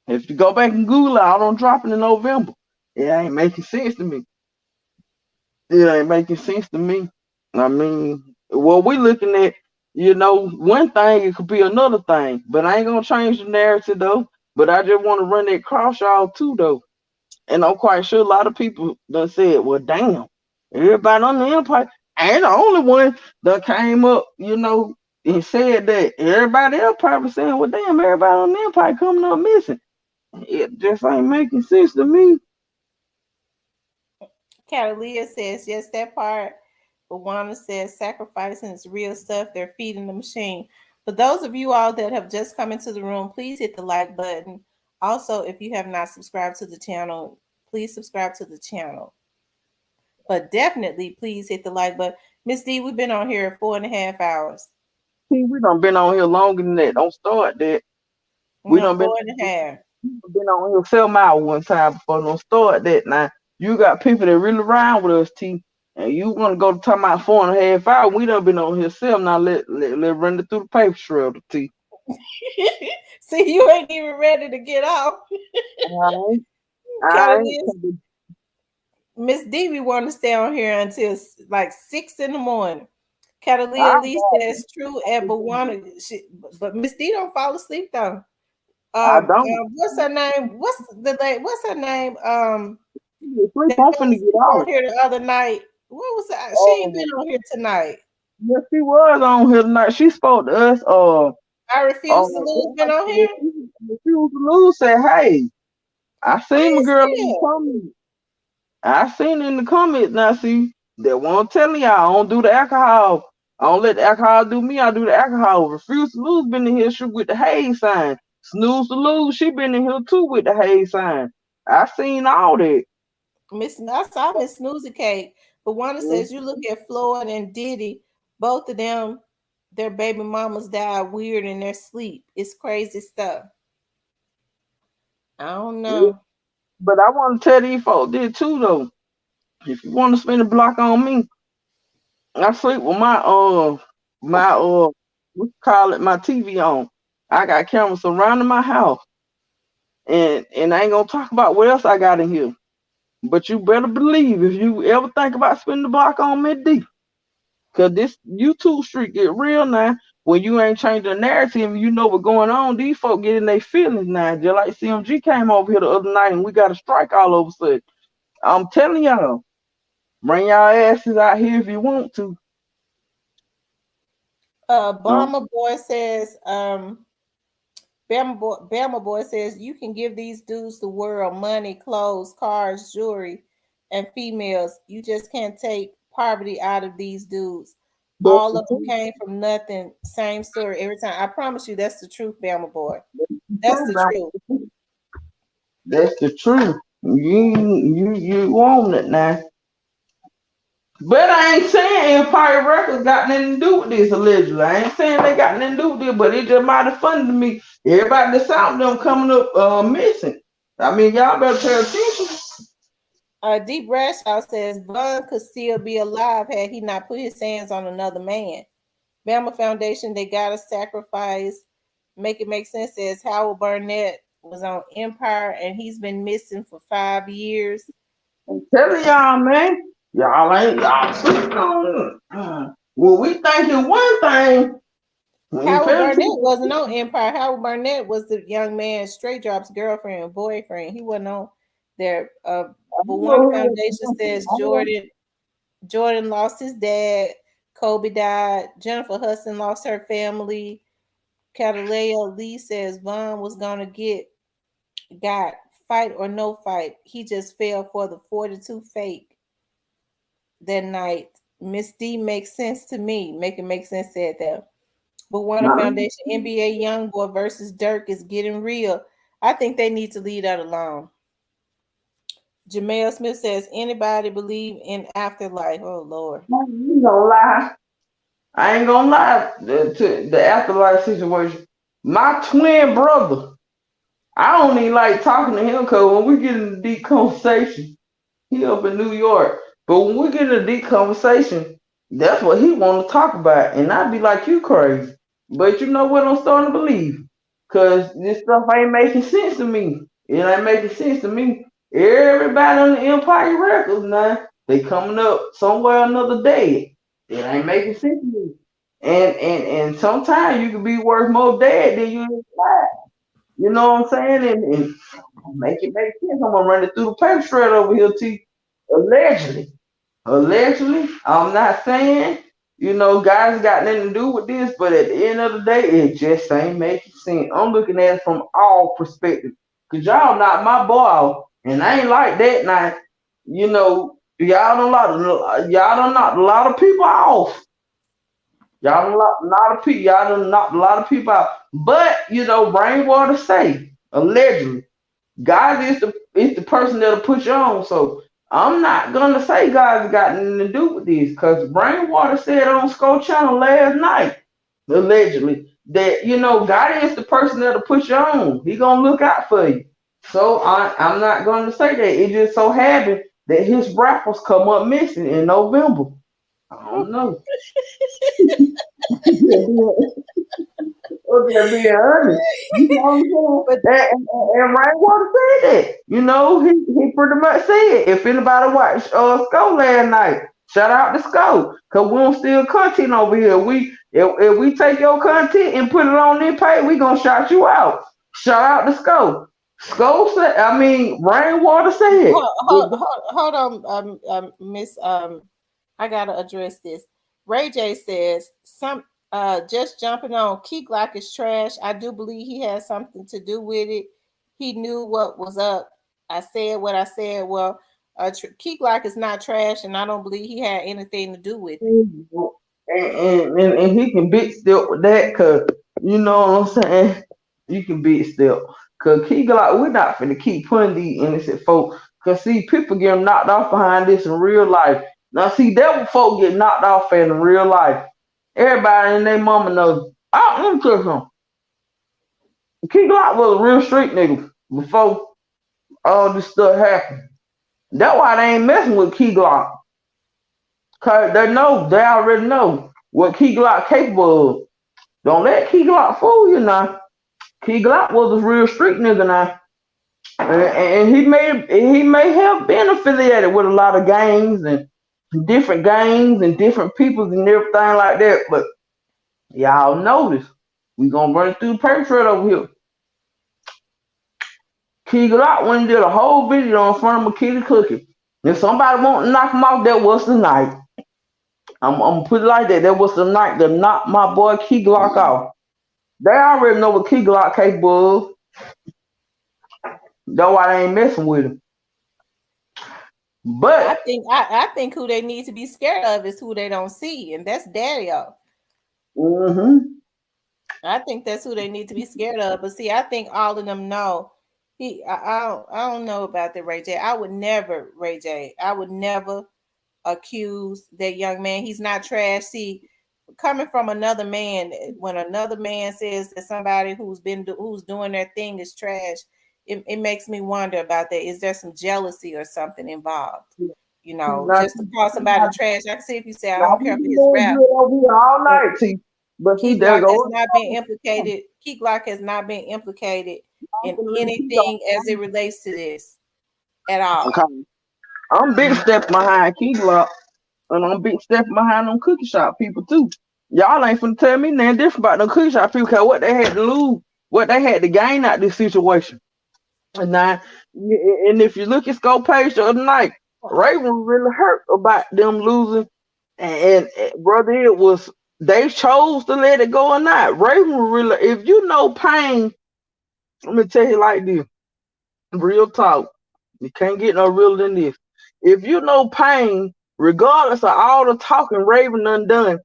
If you go back and Google it, all on dropping in November. It ain't making sense to me. It ain't making sense to me. I mean, what we looking at, one thing, it could be another thing. But I ain't gonna change the narrative though. But I just want to run that cross y'all too though. And I'm quite sure a lot of people done said, well, damn, everybody on the Empire ain't the only one that came up, and said that. Everybody else probably saying, well, damn, everybody on the Empire coming up missing. It just ain't making sense to me. Catalia says yes, that part. But Wanda says sacrificing is real stuff. They're feeding the machine. For those of you all that have just come into the room, please hit the like button. Also, if you have not subscribed to the channel, please subscribe to the channel. But definitely, please hit the like button. Miss D, we've been on here 4.5 hours. See, we done been on here longer than that. Don't start that. We No, done been, four and a half. been on here 7 hours one time before. Don't start that now. You got people that really ride with us, T. And you want to go to talk about 4.5 hours? We done been on here 7. Now let run it through the paper trail, T. See, you ain't even ready to get off. All right. Catalina, Miss D, we want to stay on here until like 6 in the morning. Catalina I Lee says true at Bawana, but Miss D don't fall asleep though. don't. What's her name? What's her name? Sleep, That I'm fell finna get asleep on off. here the other night. What was that? She ain't been Oh, on here tonight. yes, she was on here tonight. She spoke to us. I refuse to lose. Been on here. Refuse to lose. Said, hey, I I seen my ain't girl see in the her. comments. I seen it in the comments. Now, see, That one telling y'all, I don't do the alcohol. I don't let the alcohol do me. I do the alcohol. Refuse to lose been in here with the Hayes sign. Snooze to lose, she been in here too with the Hayes sign. I seen all that. I saw Miss Snoozy Cake. But one says you look at Floyd and Diddy, both of them, their baby mamas died weird in their sleep. It's crazy stuff. I don't Yeah. know. But I want to tell these folks this too though. If you want to spend a block on me, I sleep with my what you call it, my TV on. I got cameras surrounding my house. And I ain't gonna talk about what else I got in here. But you better believe if you ever think about spending the block on me, D, cause this YouTube street get real now. When you ain't changing the narrative and you know what's going on, these folk getting their feelings now. Just like CMG came over here the other night and we got a strike all over a sudden. I'm telling y'all, bring y'all asses out here if you want to. Um, Bama Boy says, Bama Boy says you can give these dudes the world, money, clothes, cars, jewelry, and females. You just can't take poverty out of these dudes. that's All the of them truth. came from nothing. Same story every time. I promise you, that's the truth, Bama Boy. The That's truth, the man. truth. That's the truth. You own it now. But I ain't saying Empire Records got nothing to do with this allegedly. I ain't saying they got nothing to do with this, but it just mighty funny to me. Everybody that sound them coming up missing. I mean, y'all better pay attention. Deep Bradshaw says Bun could still be alive had he not put his hands on another man. Bama Foundation, they gotta sacrifice. Make it make sense says Howard Burnett was on Empire and he's been missing for 5 years. I'm telling y'all, man. Y'all sleeping on it. Well, we thinking one thing. We ain't Howard paying Burnett attention. wasn't on Empire. Howard Burnett was the young man, Straight Drop's girlfriend and boyfriend. He wasn't on there. But one foundation says Jordan lost his dad. Kobe died. Jennifer Hudson lost her family. Cataleo Lee says Vaughn was gonna got fight or no fight. He just fell for the 42 fake that night. Miss D makes sense to me. Make it make sense said that. But Warner Foundation NBA Youngboy versus Dirk is getting real. I think they need to leave that alone. Jamel Smith says, anybody believe in afterlife? Oh Lord. You gonna lie. I ain't gonna lie to the afterlife situation. My twin brother, I don't even like talking to him because when we get into deep conversation, he up in New York. But when we get into deep conversation, that's what he want to talk about. And I'd be like, you crazy. But you know what I'm starting to believe? Because this stuff ain't making sense to me. It ain't making sense to me. Everybody on the Empire Records now, they coming up somewhere or another day. It ain't making sense to me. And sometimes you can be worth more dead than you alive. You know what I'm saying? And make it make sense. I'm gonna run it through the paper straight over here, T. Allegedly. Allegedly. I'm not saying, guys got nothing to do with this, but at the end of the day, it just ain't making sense. I'm looking at it from all perspectives. Cause y'all knocked my boy out. And I ain't like that now. Y'all done knocked a lot of people off. Y'all done knocked a lot of people. Y'all done knocked a lot of people out. But Rainwater say, allegedly. God is the person that'll put you on. So I'm not gonna say God's got nothing to do with this because Rainwater said on Skull Channel last night, allegedly, that God is the person that'll put you on. He gonna look out for you. So I'm not gonna say that. It just so happened that his rappers come up missing in November. I don't know. Okay, being honest. You know But what I'm saying? And Rainwater said that. He pretty much said, if anybody watched Skull last night, shout out to Skull. Cause we don't steal content over here. If we take your content and put it on their page, we gonna shout you out. Shout out to Skull. Skull said, Rainwater said. hold on, Miss. I gotta address this. Ray J says some. Just jumping on. Key Glock is trash. I do believe he has something to do with it. He knew what was up. I said what I said. Well, Key Glock is not trash, and I don't believe he had anything to do with it. And he can beat step with that, cause you know what I'm saying. You can beat step, cause Key Glock, we're not finna keep putting these innocent folks. Cause see, people get knocked off behind this in real life. Now see, that what folk get knocked off in real life. Everybody and their mama knows. I'm tell you, Key Glock was a real street nigga before all this stuff happened. That's why they ain't messing with Key Glock. Cause they already know what Key Glock capable of. Don't let Key Glock fool you now. Key Glock was a real street nigga now. And he may have been affiliated with a lot of gangs and different peoples and everything like that. But y'all notice we gonna run through the paper trail over here. Key Glock went and did a whole video in front of McKitty Cookie. If somebody want to knock him off, that was the night. I'm gonna put it like that. That was the night to knock my boy Key Glock off. They already know what Key Glock capable of. That's why they ain't messing with him. I But think I think who they need to be scared of is who they don't see, and that's Daddy-O. mm-hmm. I think that's who they need to be scared of. But see, I think all of them know. I don't know about the Ray J. I would never, Ray J. I would never accuse that young man. He's not trash. See, coming from another man, when another man says that somebody who's doing their thing is trash, it makes me wonder about that. Is there some jealousy or something involved? Now, Just to call somebody trash. I can see if you say I now don't we care for been his doing rap, good over here all but night, see. But see, Key there Glock has goes not been implicated. Key Glock has not been implicated in anything as it relates to this at okay. all. I'm big step behind Key Glock, and I'm big step behind them cookie shop people too. Y'all ain't finna tell me nothing different about them cookie shop people, cause what they had to lose, what they had to gain out this situation. And now, and if you look at Scope page the other night, Raven was really hurt about them losing, and brother, it was they chose to let it go or not. Raven was really, if you know pain, let me tell you like this, real talk. You can't get no realer than this. If you know pain, regardless of all the talking Raven done,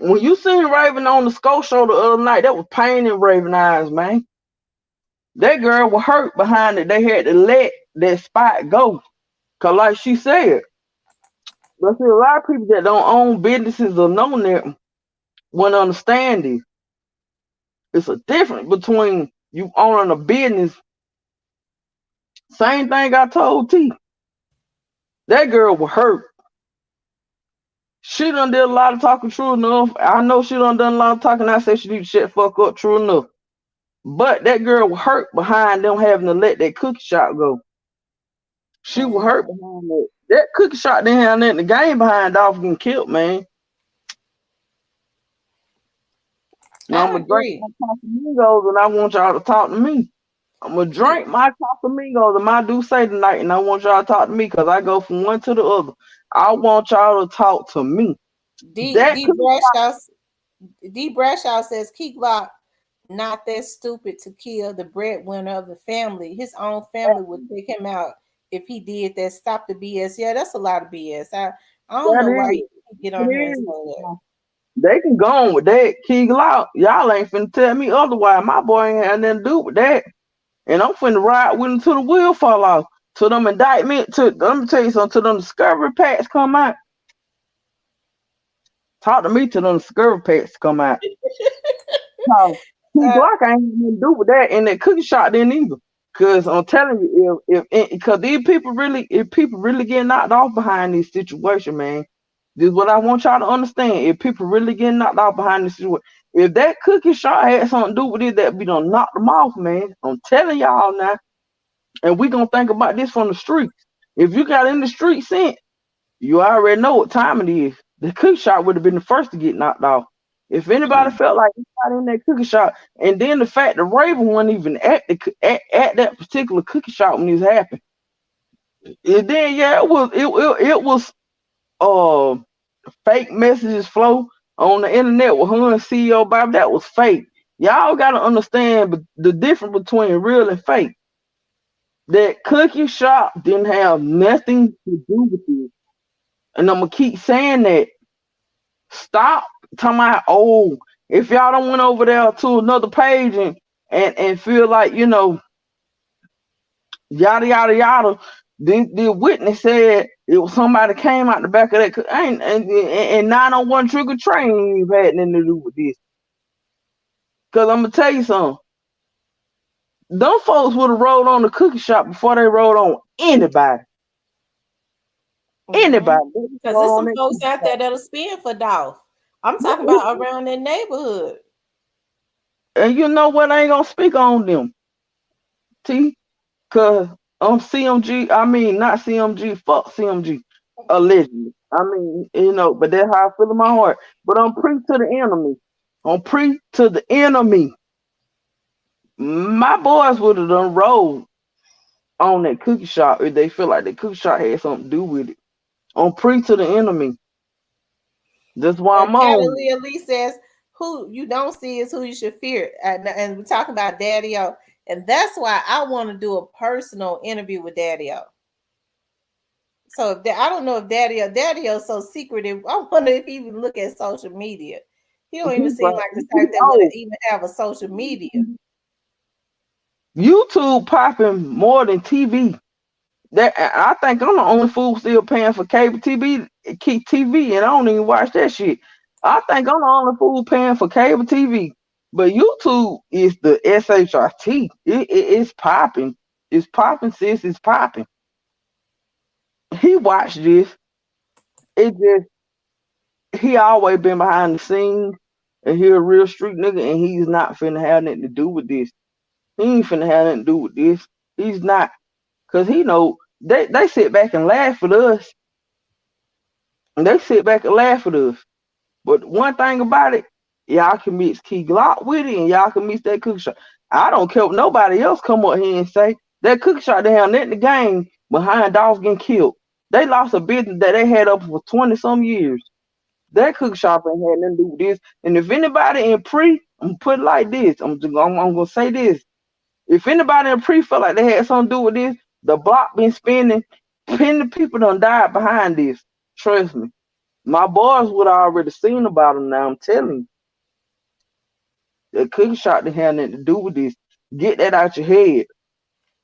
when you seen Raven on the Scope show the other night, that was pain in Raven eyes, man. That girl was hurt behind it. They had to let that spot go. Cause like she said, but see a lot of people that don't own businesses or know them wouldn't understand this. It's a difference between you owning a business. Same thing I told T. That girl was hurt. She done did a lot of talking, true enough. I know she done a lot of talking. I said she need to shut the fuck up, true enough. But that girl was hurt behind them having to let that cookie shop go. She was hurt behind that. That cookie shop didn't have nothing to gain behind Dolph getting killed, man. Now I'm I gonna drink agree. my Casamigos and I want y'all to talk to me. I'm gonna drink my Casamigos and my do say tonight, and I want y'all to talk to me because I go from one to the other. I want y'all to talk to me. D That D cookie Brashaw D Brashaw says Key Glock not that stupid to kill the breadwinner of the family. His own family would take him out if he did that. Stop the BS. Yeah, that's a lot of BS. I don't that know why is. you get It on here and say is. that. They can go on with that. Key Glock. Y'all ain't finna tell me otherwise. My boy ain't had nothing to do with that. And I'm finna ride with him till the wheel fall off. Till them indictment, let me tell you something, till them discovery packs come out. Talk to me till them discovery packs come out. No, Key Uh, Glock ain't nothing to do with that, and that cookie shot didn't either. Cause I'm telling you, because if people really get knocked off behind this situation, man, this is what I want y'all to understand. If people really get knocked off behind this situation, if that cookie shot had something to do with it, that we done knocked them off, man. I'm telling y'all now, and we gonna think about this from the streets. If you got in the street sense, you already know what time it is. The cookie shot would have been the first to get knocked off. If anybody felt like anybody in that cookie shop, and then the fact the Raven wasn't even at that particular cookie shop when this happened, and then yeah, it was uh fake messages flow on the internet with her and CEO Bob. That was fake. Y'all gotta understand the difference between real and fake. That cookie shop didn't have nothing to do with it. And I'm gonna keep saying that. Stop talking about, oh, if y'all don't went over there to another page and feel like, yada yada yada. The witness said it was somebody came out the back of that and 901 trigger train ain't even had nothing to do with this. Cause I'm gonna tell you something. Them folks would have rolled on the cookie shop before they rolled on anybody. Mm-hmm. Anybody. They just Because there's roll on some that folks cookie out shop. there that'll spin for Dolph. I'm talking Yeah, about around their neighborhood. and you know what? I ain't gonna speak on them. T. Cause CMG, I mean not CMG, fuck CMG. Allegedly. I mean, but that's how I feel in my heart. But I'm pre to the enemy. I'm pre to the enemy. My boys would have done rolled on that cookie shop if they feel like the cookie shop had something to do with it. I'm pre to the enemy. That's why I'm on. Catalina Lee says, "Who you don't see is who you should fear." And we're talking about Daddy O, and that's why I want to do a personal interview with Daddy O. So I don't know if Daddy O's so secretive. I wonder if he even look at social media. He don't even seem like the type that would Oh, even have a social media. YouTube popping more than TV. That I think I'm the only fool still paying for cable TV, TV, and I don't even watch that shit. I think I'm the only fool paying for cable TV. But YouTube is the SHRT. It's popping. It's popping, sis. It's popping. He watched this. It just he always been behind the scenes, and he a real street nigga, and he's not finna have nothing to do with this. He ain't finna have nothing to do with this. He's not, cause he know they sit back and laugh at us. And they sit back and laugh at us. But one thing about it, y'all can mix Key Glock with it, and y'all can mix that cookie shot. I don't care what nobody else come up here and say that cookie shot they have nothing to gain behind dogs getting killed. They lost a business that they had up for 20 some years. That cookie shop ain't had nothing to do with this. And if anybody in pre, I'm gonna put it like this. I'm gonna say this. If anybody in pre felt like they had something to do with this, the block been spinning, plenty of people done died behind this. Trust me. My boys would have already seen about him now. I'm telling you, the cookie shot didn't have nothing to do with this. Get that out your head.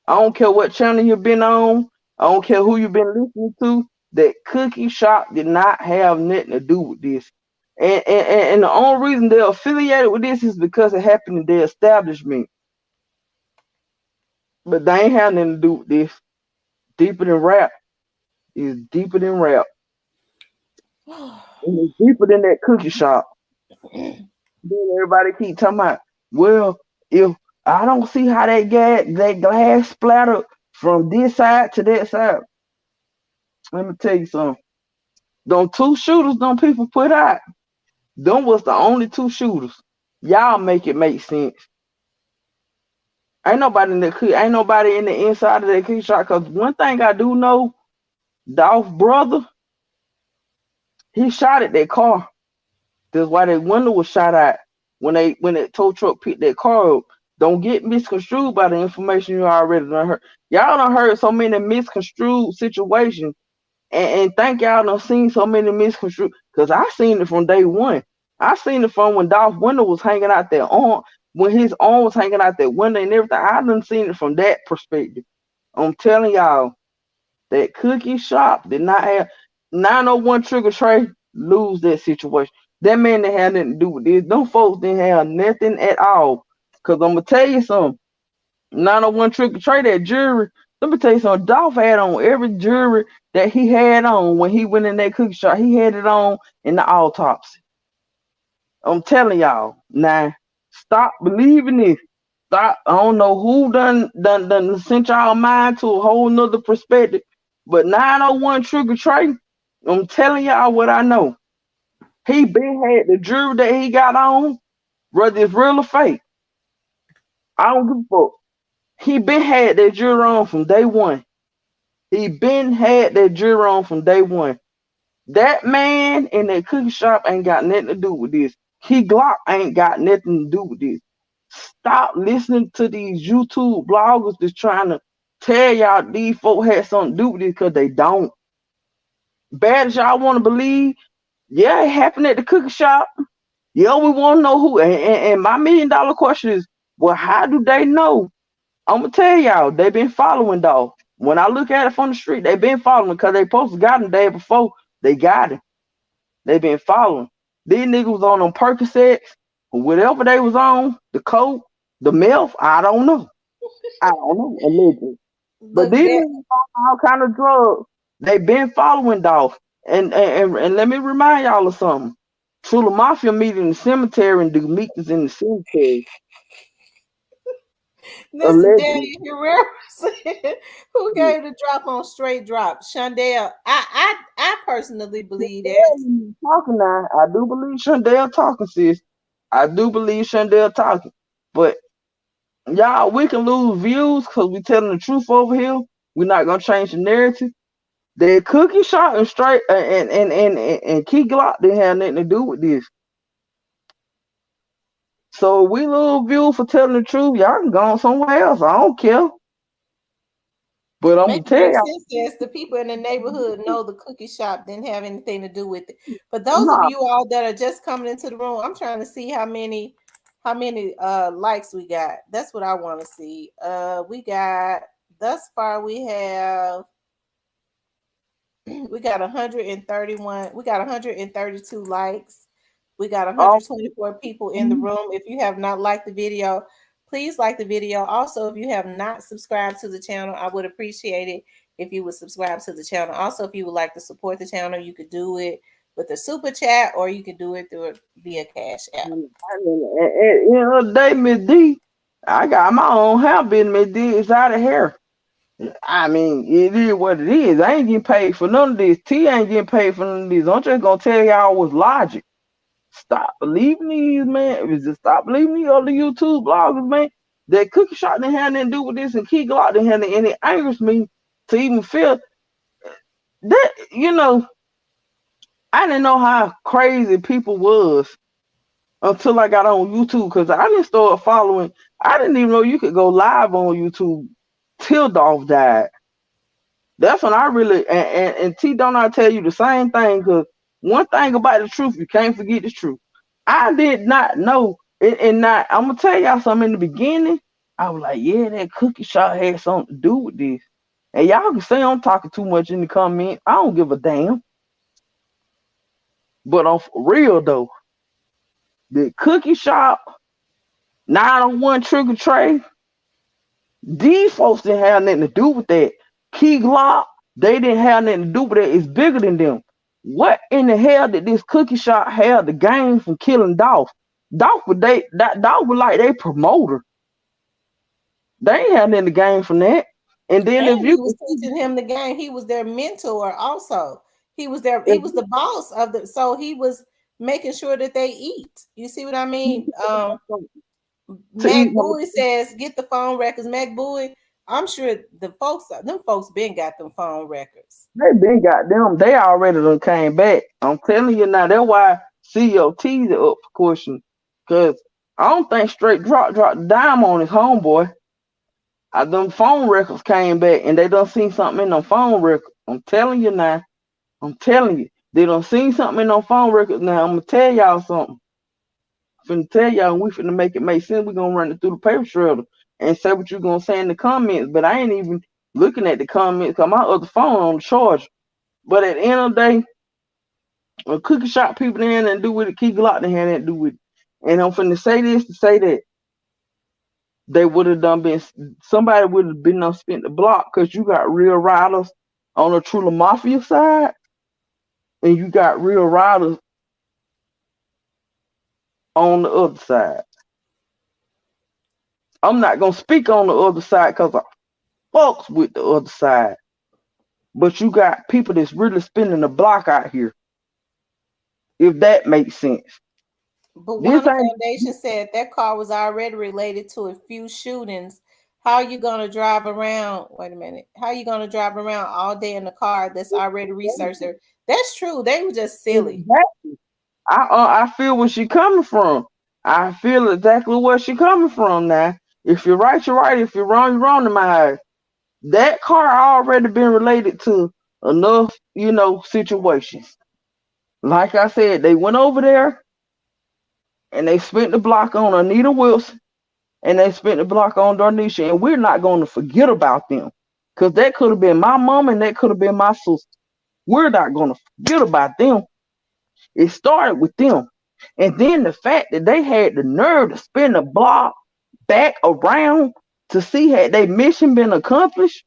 I don't care what channel you've been on. I don't care who you've been listening to. That cookie shop did not have nothing to do with this. And the only reason they're affiliated with this is because it happened in their establishment. But they ain't have nothing to do with this. Deeper than rap is deeper than rap. And it's deeper than that cookie shop. Then everybody keep talking about, well, if I don't see how that glass splattered from this side to that side. Let me tell you something. Them two shooters, them people put out, them was the only two shooters. Y'all make it make sense. Ain't nobody in the inside of that cookie shop. Cause one thing I do know, Dolph brother, he shot at that car. That's why that window was shot out when that tow truck picked that car up. Don't get misconstrued by the information you already done heard. Y'all done heard so many misconstrued situations, and think y'all done seen so many misconstrued. Cause I seen it from day one. I seen it from when Dolph window was hanging out there on when his arm was hanging out that window and everything. I done seen it from that perspective. I'm telling y'all, that cookie shop did not have 901 trigger tray lose that situation. That man didn't have nothing to do with this. Them folks didn't have nothing at all. Cause I'm gonna tell you something. 901 trigger tray, that jury. Let me tell you something. Dolph had on every jury that he had on when he went in that cookie shop. He had it on in the autopsy. I'm telling y'all. Now, stop believing this. Stop. I don't know who done sent y'all mind to a whole nother perspective. But 901 Trigger Trey, I'm telling y'all what I know. He been had the jewelry that he got on, whether it's real or fake. I don't give a fuck. He been had that jewelry on from day one. He been had that jewelry on from day one. That man in that cookie shop ain't got nothing to do with this. Key Glock ain't got nothing to do with this. Stop listening to these YouTube bloggers that's trying to tell y'all these folk had something to do with this because they don't. Bad as y'all want to believe, yeah, it happened at the cookie shop. Yeah, we want to know who. And my $1 million question is, well, how do they know? I'm gonna tell y'all, they been following dog. When I look at it from the street, they been following because they supposed to got him the day before. They got him. They been following. These niggas was on them Percocets, whatever they was on, the coke, the meth. I don't know. I don't know. Allegedly. But Look, these there. niggas on all kind of drugs. They been following dog. And let me remind y'all of something. True Mafia meet in the cemetery and do meetings in the cemetery. Listen, Allegedly. Daniel Herrera said, "Who gave the drop on straight drop?" Shondell. I personally believe that. Talking now. I do believe Shondell talking, sis. I do believe Shondell talking. But y'all, we can lose views because we telling the truth over here. We're not gonna change the narrative. The cookie shot and straight and Key Glock didn't have nothing to do with this. So we lose views for telling the truth. Y'all can go on somewhere else. I don't care. But I'm gonna Make tell makes y'all, sense. Yes, the people in the neighborhood know the cookie shop didn't have anything to do with it. But those of nah, you all that are just coming into the room, I'm trying to see how many likes we got. That's what I want to see. We got thus far we have we got 131, we got 132 likes. We got um, 124 people in the room. If you have not liked the video, please like the video. Also, if you have not subscribed to the channel, I would appreciate it if you would subscribe to the channel. Also, if you would like to support the channel, you could do it with a super chat or you could do it through via Cash App. you know, day Miss D, I got my own hair being Miss D. It's out of here. I mean, it is what it is. I ain't getting paid for none of this. T ain't getting paid for none of this. I'm just gonna tell y'all what's logic. Stop believing these, man. Just stop believing these other YouTube bloggers, man. That cookie shot didn't have nothing to do with this, and Key Glock didn't have nothing, and it angers me to even feel that. I didn't know how crazy people was until I got on YouTube because I didn't start following. I didn't even know you could go live on YouTube till Dolph died. That's when I really and T don't I tell you the same thing because one thing about the truth, you can't forget the truth. I did not know and not I'm gonna tell y'all something in the beginning. I was like, yeah, that cookie shot had something to do with this. And y'all can say I'm talking too much in the comment. I don't give a damn. But on for real though, the cookie shop, 901 Trigger Tray, these folks didn't have nothing to do with that. Key Glock, they didn't have nothing to do with that. It's bigger than them. What in the hell did this cookie shop have to gain from killing Dolph? Dolph was like they promoter. They ain't had nothing to gain from that. And then if And you he was teaching him the game. He was their mentor also. He if was the boss of the, so he was making sure that they eat. You see what I you mean? to eat Mac Bowie says, get the phone records. Mac Bowie, I'm sure them folks been got them phone records. they been got them, they already done came back. I'm telling you now, that's why COT's up for question. Cause I don't think straight dropped the dime on his homeboy. Them phone records came back and they done seen something in them phone records. I'm telling you now. I'm telling you. They done seen something in them phone records now. I'm gonna tell y'all something. I'm finna tell y'all and we finna make it make sense. We gonna run it through the paper shredder and say what you gonna say in the comments. But I ain't even looking at the comments because my other phone on the charge. But at the end of the day, when cookie shop people in and do with it, Key Glock they had that do with it. And I'm finna say this to say that they would have done been somebody would have been on spent the block because you got real riders on the True Mafia side and you got real riders on the other side. I'm not gonna speak on the other side because I fucks with the other side. But you got people that's really spinning the block out here, if that makes sense. This Buwana ain't Foundation said that car was already related to a few shootings. How are you gonna drive around? Wait a minute. How are you gonna drive around all day in a car that's already researched there? That's true. They were just silly. I feel where she coming from. I feel exactly where she coming from now. If you're right, you're right. If you're wrong in my eyes. That car already been related to enough, situations. Like I said, they went over there and they spent the block on Anita Wilson and they spent the block on Darnisha, and we're not going to forget about them because that could have been my mom and that could have been my sister. We're not going to forget about them. It started with them. And then the fact that they had the nerve to spin the block back around to see had their mission been accomplished,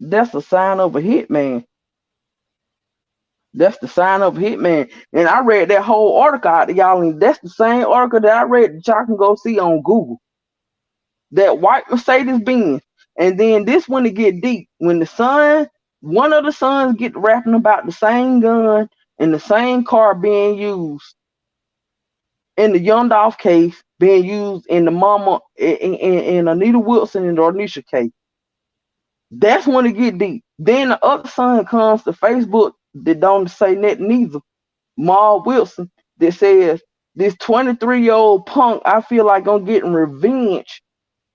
that's a sign of a hitman. That's the sign of a hitman. And I read that whole article out to y'all, and that's the same article that I read that y'all can go see on Google. That white Mercedes Benz. And then this one to get deep. When one of the sons get rapping about the same gun and the same car being used in the Young Dolph case, being used in the mama in Anita Wilson and Darnisha case. That's when it get deep. Then the other son comes to Facebook that don't say nothing neither. Maul Wilson that says this 23-year-old punk, I feel like I'm getting revenge,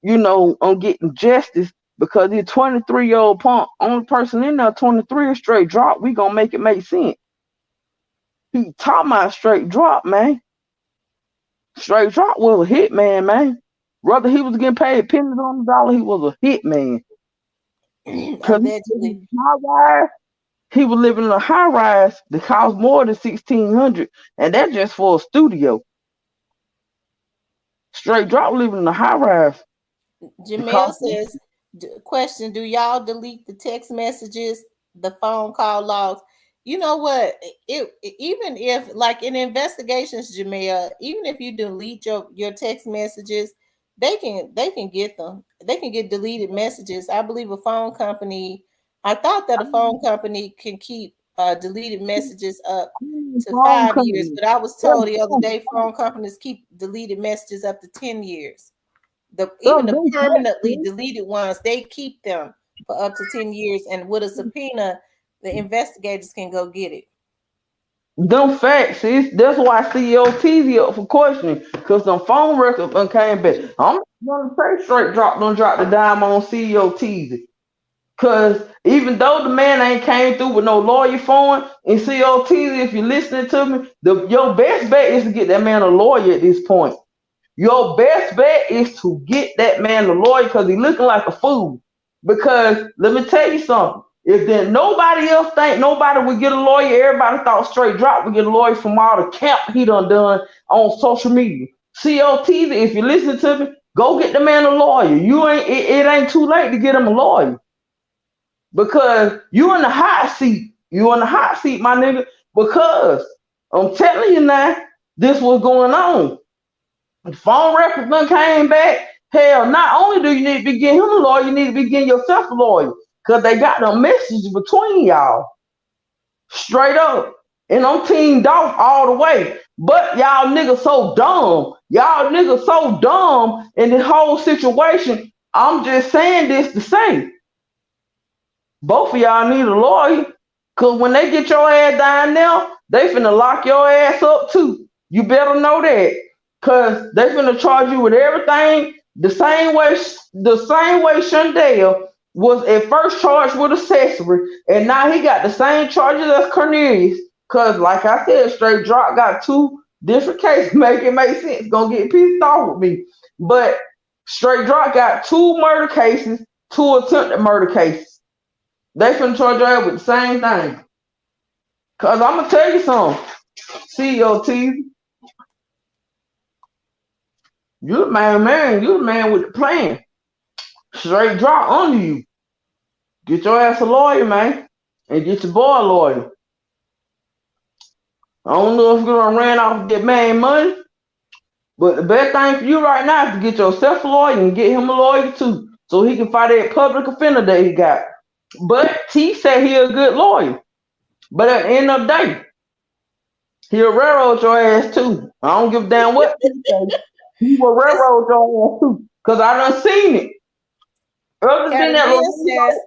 on getting justice because this 23-year-old punk, only person in there 23 is straight drop. We gonna make it make sense. He talking about straight drop, man. Straight drop was a hitman, man. Whether he was getting paid pennies on the dollar, he was a hitman. Because Allegedly. he was living in a high rise that cost more than $1,600, and that's just for a studio. Straight drop living in a high rise. Jamel says, question, do y'all delete the text messages, the phone call logs? You know what? Even if, like in investigations, Jamel, even if you delete your text messages, they can get them. They can get deleted messages. I believe a phone company. I thought that a phone company can keep deleted messages up to 5 years, but I was told the other day phone companies keep deleted messages up to 10 years. Even the permanently deleted ones, they keep them for up to 10 years, and with a subpoena, the investigators can go get it. Them facts, that's why COTZ up for questioning, because them phone records came back. I'm gonna say straight drop, don't drop the dime on COTZ. Because even though the man ain't came through with no lawyer for him, in COTZ, if you're listening to me, your best bet is to get that man a lawyer at this point. Your best bet is to get that man a lawyer because he's looking like a fool. Because let me tell you something. If then nobody else think nobody would get a lawyer, everybody thought straight drop would get a lawyer from all the camp he done on social media. COTZ, if you listen to me, go get the man a lawyer. It ain't too late to get him a lawyer. Because you in the hot seat. You in the hot seat, my nigga. Because I'm telling you now, this was going on. The phone records done came back. Hell, not only do you need to be getting him a lawyer, you need to be getting yourself a lawyer. Because they got no message between y'all. Straight up. And I'm teamed off all the way. But y'all niggas so dumb. Y'all niggas so dumb in this whole situation. I'm just saying this to say. Both of y'all need a lawyer. Because when they get your ass down there, they finna lock your ass up too. You better know that. Because they finna charge you with everything the same way Shondell was at first charged with accessory, and now he got the same charges as Cornelius. Because, like I said, straight drop got two different cases. Make it make sense. Gonna get pissed off with me. But straight drop got two murder cases, two attempted murder cases. They finna charge your ass with the same thing. Because I'm gonna tell you something. COT. You the man, you the man with the plan. Straight drop under you. Get your ass a lawyer, man. And get your boy a lawyer. I don't know if you're gonna ran off that man money, but the best thing for you right now is to get yourself a lawyer and get him a lawyer too, so he can fight that public offender that he got. But T said he a good lawyer. But at the end of the day, he'll railroad your ass too. I don't give a damn what T say. He will railroad your ass too. Cause I done seen it. Other than that,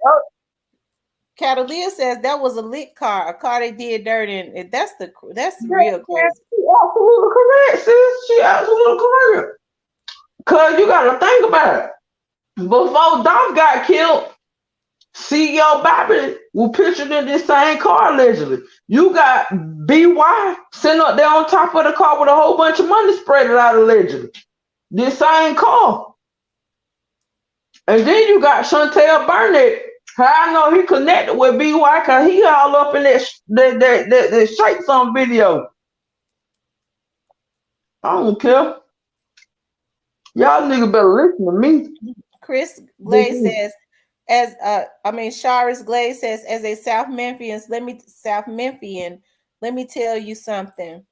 Catalina says that was a lit car, a car they did dirt in. That's real crazy. She absolutely correct, sis. She absolutely correct. Cause you gotta think about it. Before Dolph got killed, CEO Bobby was pictured in this same car allegedly. You got BY sitting up there on top of the car with a whole bunch of money spread out allegedly. This same car. And then you got Chantel Burnett. How I know he connected with BY because he all up in that Shake Some video. I don't care. Y'all niggas better listen to me. Chris Glaze says, Sharice Glaze says, as a South Memphian, let me tell you something.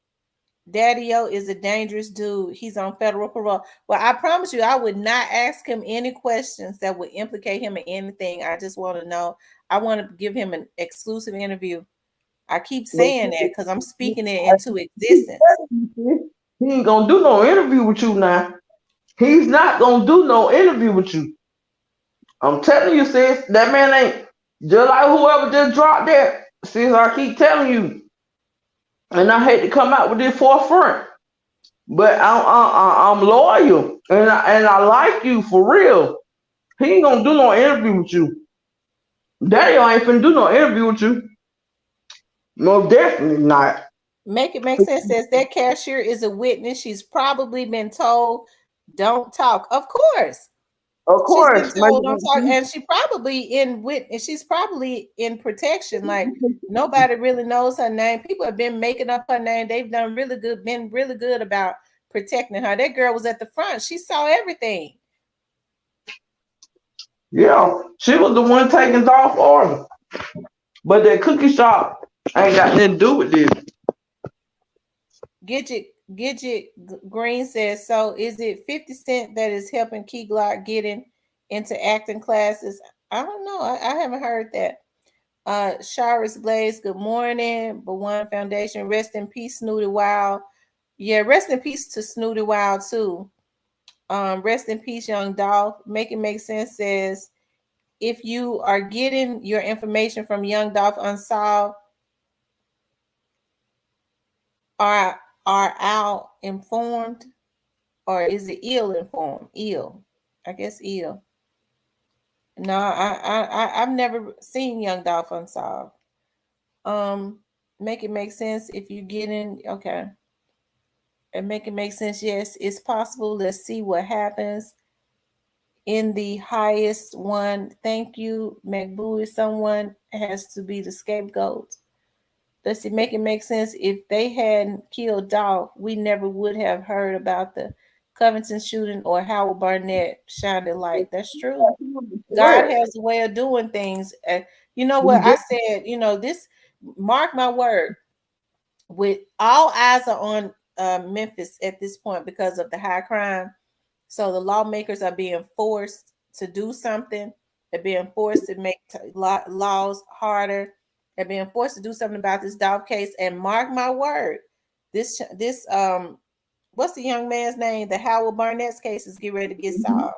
Daddy-O is a dangerous dude. He's on federal parole. Well, I promise you, I would not ask him any questions that would implicate him in anything. I just want to know. I want to give him an exclusive interview. I keep saying that because I'm speaking it into existence. He ain't gonna do no interview with you now. He's not gonna do no interview with you. I'm telling you, sis, that man ain't just like whoever just dropped that. Sis, I keep telling you, and I hate to come out with this forefront, but I'm loyal and I like you for real. He ain't gonna do no interview with you. Daddy ain't finna do no interview with you. No, definitely not. Make it make sense. Says that cashier is a witness. She's probably been told, "Don't talk." Of course. Of course, she's been told don't talk, and she's probably in protection. Like nobody really knows her name. People have been making up her name. They've been really good about protecting her. That girl was at the front. She saw everything. Yeah, she was the one taking Dolph order, but that cookie shop ain't got nothing to do with this. Gidget Green says, so is it 50 Cent that is helping Key Glock getting into acting classes? I don't know. I haven't heard that. Sharice Blaze, good morning. But One Foundation, rest in peace, Snooty Wild. Yeah, rest in peace to Snooty Wild too. Rest in peace, Young Dolph. Make It Make Sense says, if you are getting your information from Young Dolph Unsolved, are out informed, or is it ill informed? Ill, I guess ill. No, I've never seen Young Dolph Unsolved. Make It Make Sense if you get in. Okay, and Make It Make Sense. Yes, it's possible. Let's see what happens in the highest one. Thank you, McBowie. Someone has to be the scapegoat. Does it make sense? If they hadn't killed Dolph, we never would have heard about the Covington shooting or Howard Barnett shining light. That's true. God has a way of doing things. You know what I said? This, mark my word, with all eyes are on Memphis at this point because of the high crime. So the lawmakers are being forced to do something. They're being forced to make laws harder. They're being forced to do something about this Dolph case. And mark my word, this what's the young man's name? The Howard Barnett's case is getting ready to get solved.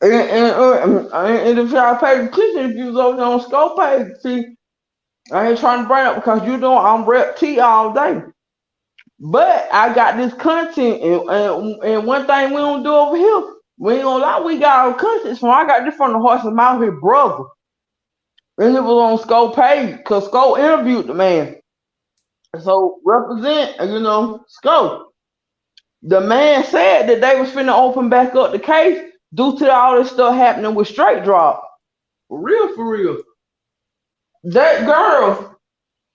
And if y'all pay attention, if you was over on Scope page, see, I ain't trying to bring up because you know I'm rep T all day. But I got this content, and one thing we don't do over here, we ain't gonna lie, we got our content from. I got this from the horse's mouth, his brother. And it was on Scope page, because Scope interviewed the man. So represent, Scope. The man said that they was finna open back up the case due to all this stuff happening with Straight Drop. For real. That girl,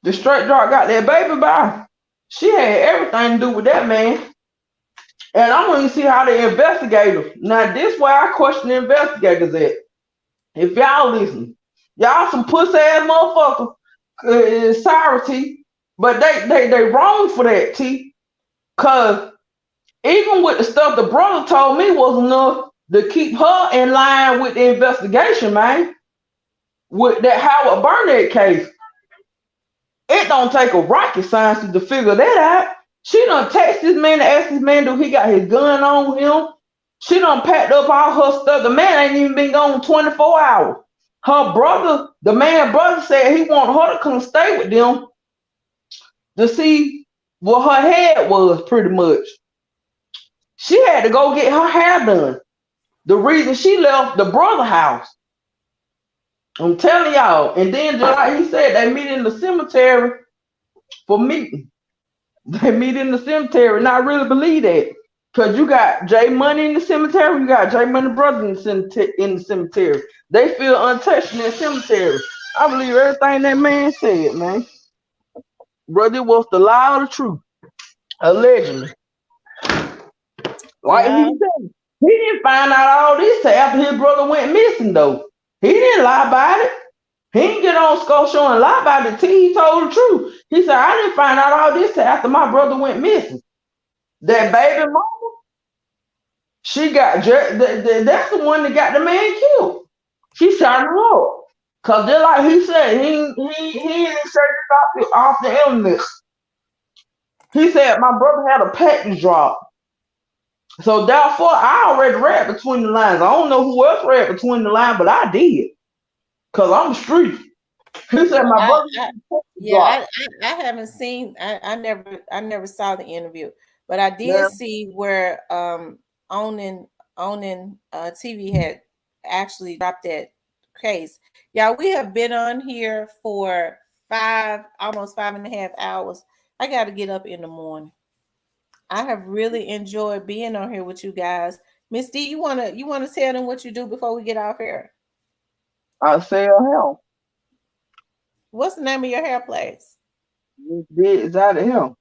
the Straight Drop got that baby by. She had everything to do with that man. And I'm going to see how the investigators. Now, this way I question the investigators at. If y'all listen, y'all some pussy ass motherfuckers. Sorry, T. But they wrong for that, T. Because even with the stuff the brother told me was enough to keep her in line with the investigation, man. With that Howard Barnett case. It don't take a rocket scientist to figure that out. She done text this man to ask this man, do he got his gun on him? She done packed up all her stuff. The man ain't even been gone 24 hours. Her brother, the man brother said he wanted her to come stay with them to see what her head was, pretty much. She had to go get her hair done. The reason she left the brother house, I'm telling y'all. And then, just like he said, they meet in the cemetery for meeting. They meet in the cemetery, and I really believe that. Cause you got J Money in the cemetery, you got J Money brother in the cemetery. They feel untouched in that cemetery. I believe everything that man said, man. Brother was the lie or the truth, allegedly. Like Yeah. he said, he didn't find out all this till after his brother went missing, though. He didn't lie about it. He didn't get on Scotia and lie about it till he told the truth. He said, I didn't find out all this till after my brother went missing. That Yes. baby mama, she got, that's the one that got the man killed. She shot him up. Cause just like he said, he didn't say this off the internet. He said my brother had a package drop. So therefore, I already read between the lines. I don't know who else read between the lines, but I did. Cause I'm street. He said Well, my brother I had a package yeah, drop. I haven't seen. I never saw the interview, but I did Now, see where owning TV had actually dropped that case. Yeah, we have been on here for almost 5.5 hours. I got to get up in the morning. I have really enjoyed being on here with you guys. Miss D, you wanna tell them what you do before we get off here? I sell hell. What's the name of your hair place? This bid is out of hell.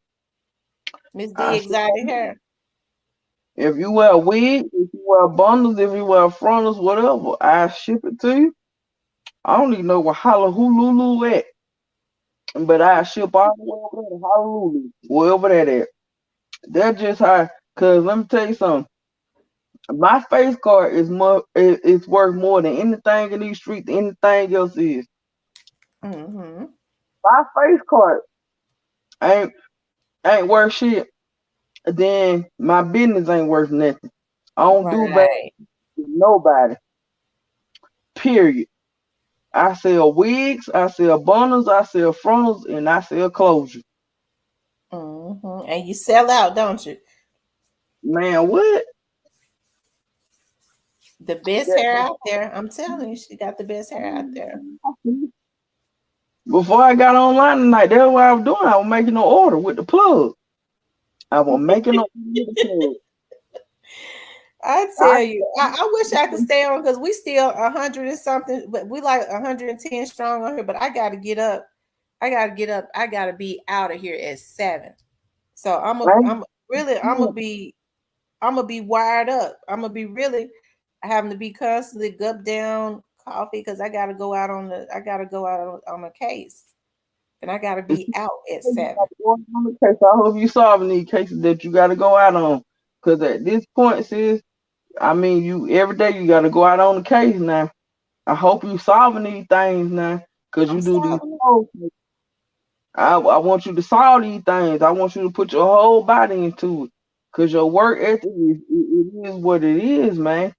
Miss D I sell Exotic hell. Hair. If you wear wig, if you wear bundles, if you wear frontals, whatever, I ship it to you. I don't even know where Honolulu at, but I ship all the way over there to Honolulu, wherever that at. That's just how. Cause let me tell you something. My face card is more. It's worth more than anything in these streets. Anything else is. Mm-hmm. My face card ain't ain't worth shit. Then my business ain't worth nothing. I don't do bad Right. to nobody. Period. I sell wigs, I sell bundles, I sell frontals, and I sell closure. Mm-hmm. And you sell out, don't you? Man, what? The best That- hair out there. I'm telling you, she got the best hair out there. Before I got online tonight, that's what I was doing. I was making an order with the plug. I was making an order with the plug. I I tell you, I wish I could stay on because we still 100 and something, but we like 110 strong on here. But I got to get up. I got to get up. I got to be out of here at 7. So I'm really, I'm gonna be wired up. I'm gonna be really having to be constantly gup down coffee because I gotta go out on a case, and I gotta be out at 7. I hope you solving these cases that you got to go out on. Because at this point, sis, I mean, you every day you got to go out on the case now. I hope you solving these things now. Because I'm you do these. solving I want you to solve these things. I want you to put your whole body into it. Cause your work ethic it is what it is, man.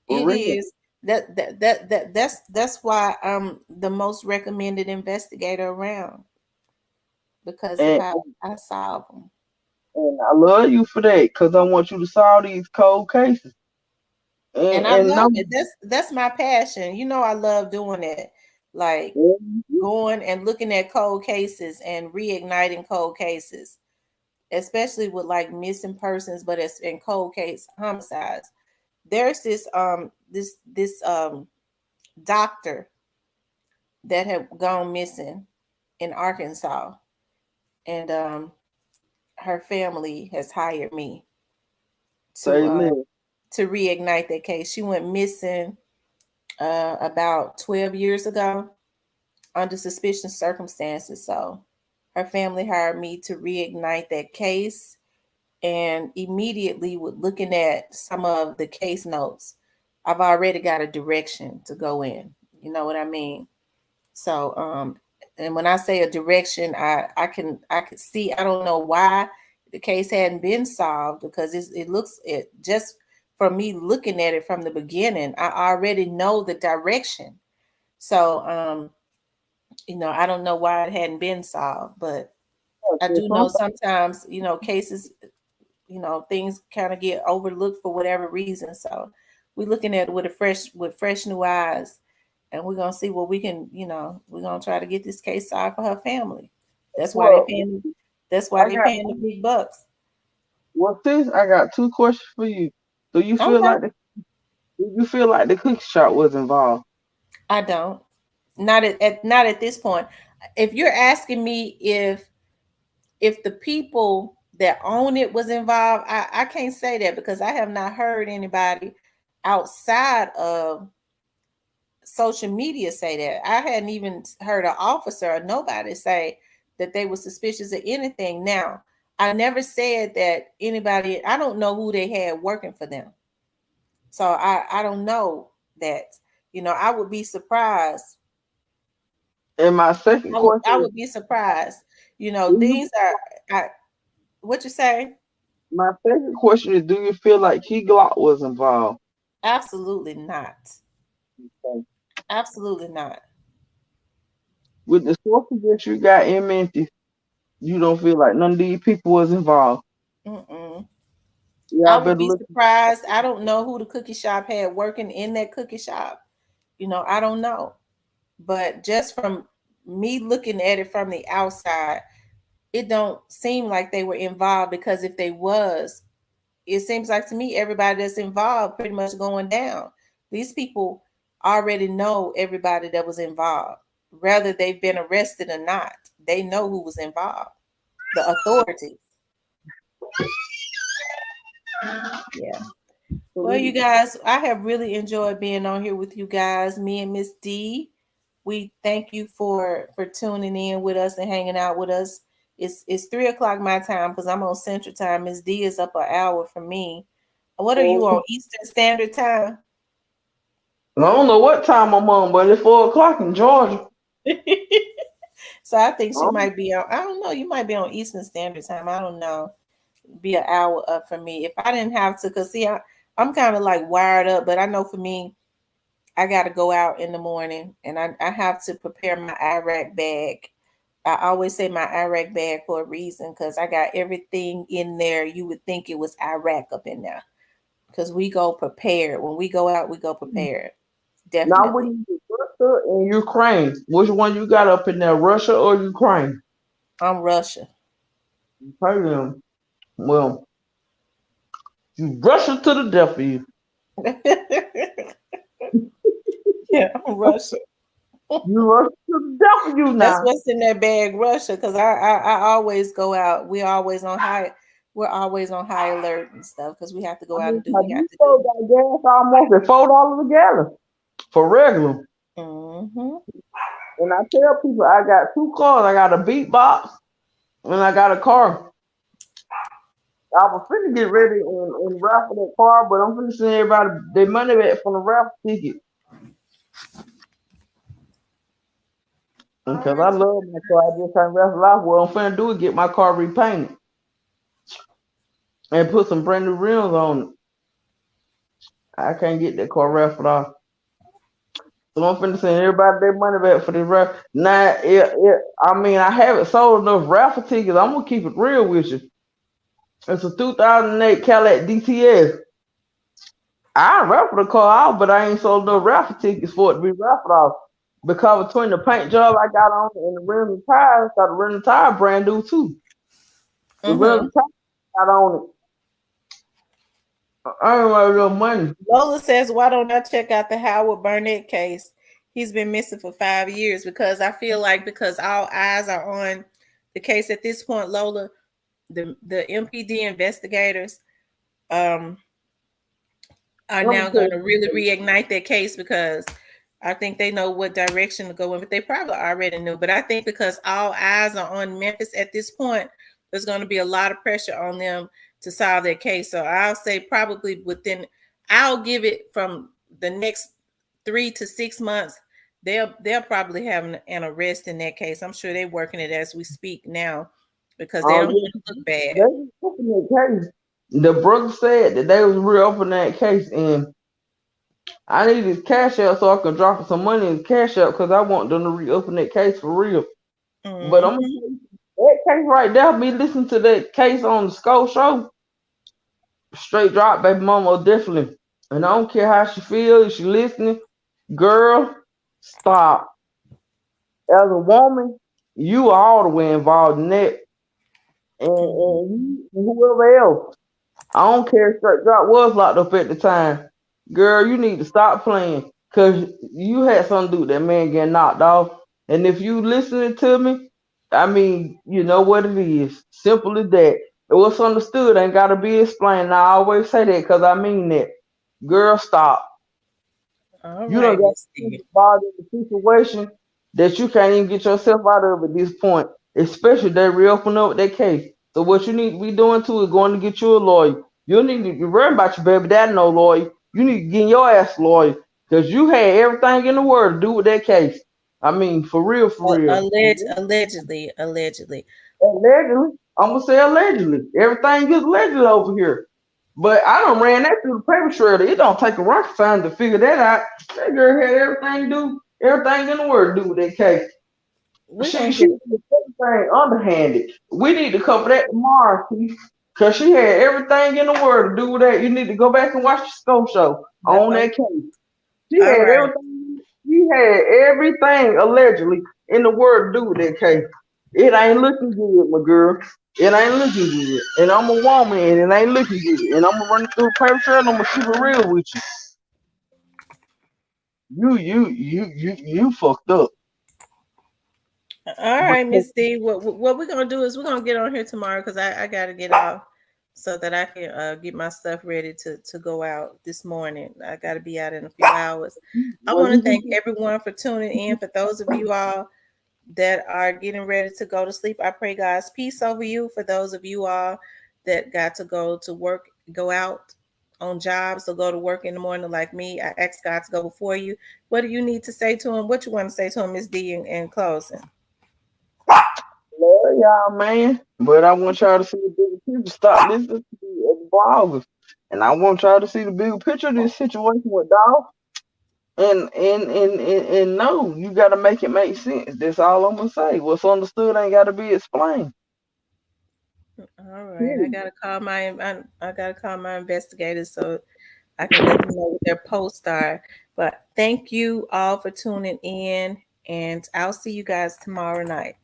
For it. It real. is that's why I'm the most recommended investigator around because of And, how I solve them. and I love you for that. Cause I want you to solve these cold cases. And I And no, love it. That's my passion. You know, I love doing it. Like going and looking at cold cases and reigniting cold cases, especially with like missing persons, but it's in cold case homicides. There's this doctor that had gone missing in Arkansas, and her family has hired me to say uh, less. to reignite that case. She went missing about 12 years ago under suspicious circumstances. So her family hired me to reignite that case. And immediately, with looking at some of the case notes, I've already got a direction to go in. You know what I mean? So, and when I say a direction, I can see. I don't know why the case hadn't been solved because it looks it just from me looking at it from the beginning. I already know the direction. So, I don't know why it hadn't been solved, but I So do know sometimes sometimes, cases things kind of get overlooked for whatever reason. So we're looking at it with fresh new eyes, and we're gonna see what we can. We're gonna try to get this case solved for her family. That's why they Well, paying. That's why I they got paying the big bucks. well, sis, I got two questions for you. Do you feel Okay, like the cookie shop was involved? I don't. Not at this point. If you're asking me if the people that own it was involved, I can't say that because I have not heard anybody outside of social media say that. I hadn't even heard an officer or nobody say that they were suspicious of anything. Now, I never said that anybody, I don't know who they had working for them. So I don't know that. I would be surprised. And my second I question would be surprised. is, do you, These are what you say? my second question is, do you feel like Key Glock was involved? Absolutely not. Okay. Absolutely not. With the sources that you got in Memphis, you don't feel like none of these people was involved. Mm-mm. I Y'all would better be look. surprised. I don't know who the cookie shop had working in that cookie shop. I don't know. But just from me looking at it from the outside, it don't seem like they were involved because if they was, it seems like to me everybody that's involved pretty much going down. These people already know everybody that was involved. Whether they've been arrested or not, they know who was involved. The authorities. Yeah. Well, you guys, I have really enjoyed being on here with you guys. Me and Miss D. We thank you for tuning in with us and hanging out with us. It's 3 o'clock my time because I'm on Central Time. Miss D is up an hour from me. What are you on Eastern Standard Time? I don't know what time I'm on, but it's 4 o'clock in Georgia. So I think she Um, might be on. I don't know. You might be on Eastern Standard Time. I don't know. Be an hour up for me if I didn't have to. Cause see, I'm kind of like wired up, but I know for me, I got to go out in the morning and I have to prepare my Iraq bag. I always say my Iraq bag for a reason because I got everything in there. You would think it was Iraq up in there because we go prepared. When we go out, we go prepared. Now, when Definitely. you get Russia and Ukraine, which one you got up in there, Russia or Ukraine? I'm Russia. Pray them. Well, you Russia to the death of you. Yeah, I'm Russia. You Russia to the death of you That's now. what's in that bag, Russia. Because I always go out. We're always on high alert and stuff because we have to I go out mean, and do what have we have you to sold that gas almost at $4 a gallon for regular? do. And I tell people I got two cars. I got a beatbox and I got a car. I was finna get ready and raffle that car, but I'm finna send everybody their money back from the raffle ticket. All Because right. I love my car. I just can't raffle off. What I'm finna do is get my car repainted and put some brand new rims on it. I can't get that car raffled off. So I'm finna send everybody their money back for the raffle. Now, I mean, I haven't sold enough raffle tickets. I'm gonna keep it real with you. It's a 2008 Cadillac DTS. I raffled the car out, but I ain't sold no raffle tickets for it to be raffled off. Because between the paint job I got on and the rims and tires, got the rims and tire brand new too. The rims Mm-hmm. and tires I got on it. I ain't got no money. Lola says, "Why don't I check out the Howard Burnett case? He's been missing for 5 years." Because I feel like because all eyes are on the case at this point, Lola, the MPD investigators um are I'm now gonna tell going to you, really reignite that case because I think they know what direction to go in, but they probably already knew. But I think because all eyes are on Memphis at this point, there's going to be a lot of pressure on them to solve that case. So I'll say probably I'll give it from the next 3 to 6 months. They'll probably have an arrest in that case. I'm sure they're working it as we speak now because they oh don't want yeah, to look bad. they was open that case. The brother said that they was reopening that case, and I need his cash out so I can drop some money in his cash out because I want them to reopen that case for real. But I'm gonna Hmm. tell you, that case right there, me listening to that case on the Skull Show. Straight drop, baby mama, definitely. And I don't care how she feels, if she listening, girl, stop. As a woman, you are all the way involved in that. And whoever else. I don't care if Straight Drop was locked up at the time. Girl, you need to stop playing. Cause you had something to do with that man getting knocked off. And if you listening to me, I mean, you know what it is. Simple as that. And what's understood ain't gotta be explained. I always say that because I mean that. Girl, stop. All You don't right, got Miss to D. involved in the situation that you can't even get yourself out of at this point, especially if they reopen up that case. So what you need to be doing too is going to get you a lawyer. You need to be worrying about your baby daddy no lawyer. You need to get your ass a lawyer because you had everything in the world to do with that case. I mean, for real, for real. Allegedly. Allegedly, I'm gonna say allegedly. Everything is allegedly over here. But I don't ran that through the paper shredder. It don't take a rocket science to figure that out. That girl had everything in the world to do with that case. We're She gonna she get did everything underhanded. We need to cover that tomorrow, Keith. Cause she had everything in the world to do with that. You need to go back and watch the scope show on oh, that case. She all had right. everything. She had everything allegedly in the world to do with that case. It ain't looking good, my girl. It ain't looking good. And I'm a woman, and it ain't looking good. And I'm gonna run it through a paper trail. And I'm gonna keep it real with you. You fucked up. All right, Because Miss D. What we're gonna do is we're gonna get on here tomorrow because I gotta get off so that I can get my stuff ready to go out this morning. I gotta be out in a few hours. I well, want to you thank can. everyone for tuning in. For those of you all that are getting ready to go to sleep, I pray God's peace over you. For those of you all that got to go to work, go out on jobs, or go to work in the morning like me, I ask God to go before you. What do you need to say to him? What you want to say to him, Miss D, in closing? Love y'all, man. But I want y'all to see the bigger picture. Stop listening to the bloggers. And I want y'all to see the bigger picture of this situation with Dolph. And no, you gotta make it make sense. That's all I'm gonna say. What's understood ain't gotta be explained. All right, Period. I gotta call my investigators so I can let them know what their posts are. But thank you all for tuning in, and I'll see you guys tomorrow night.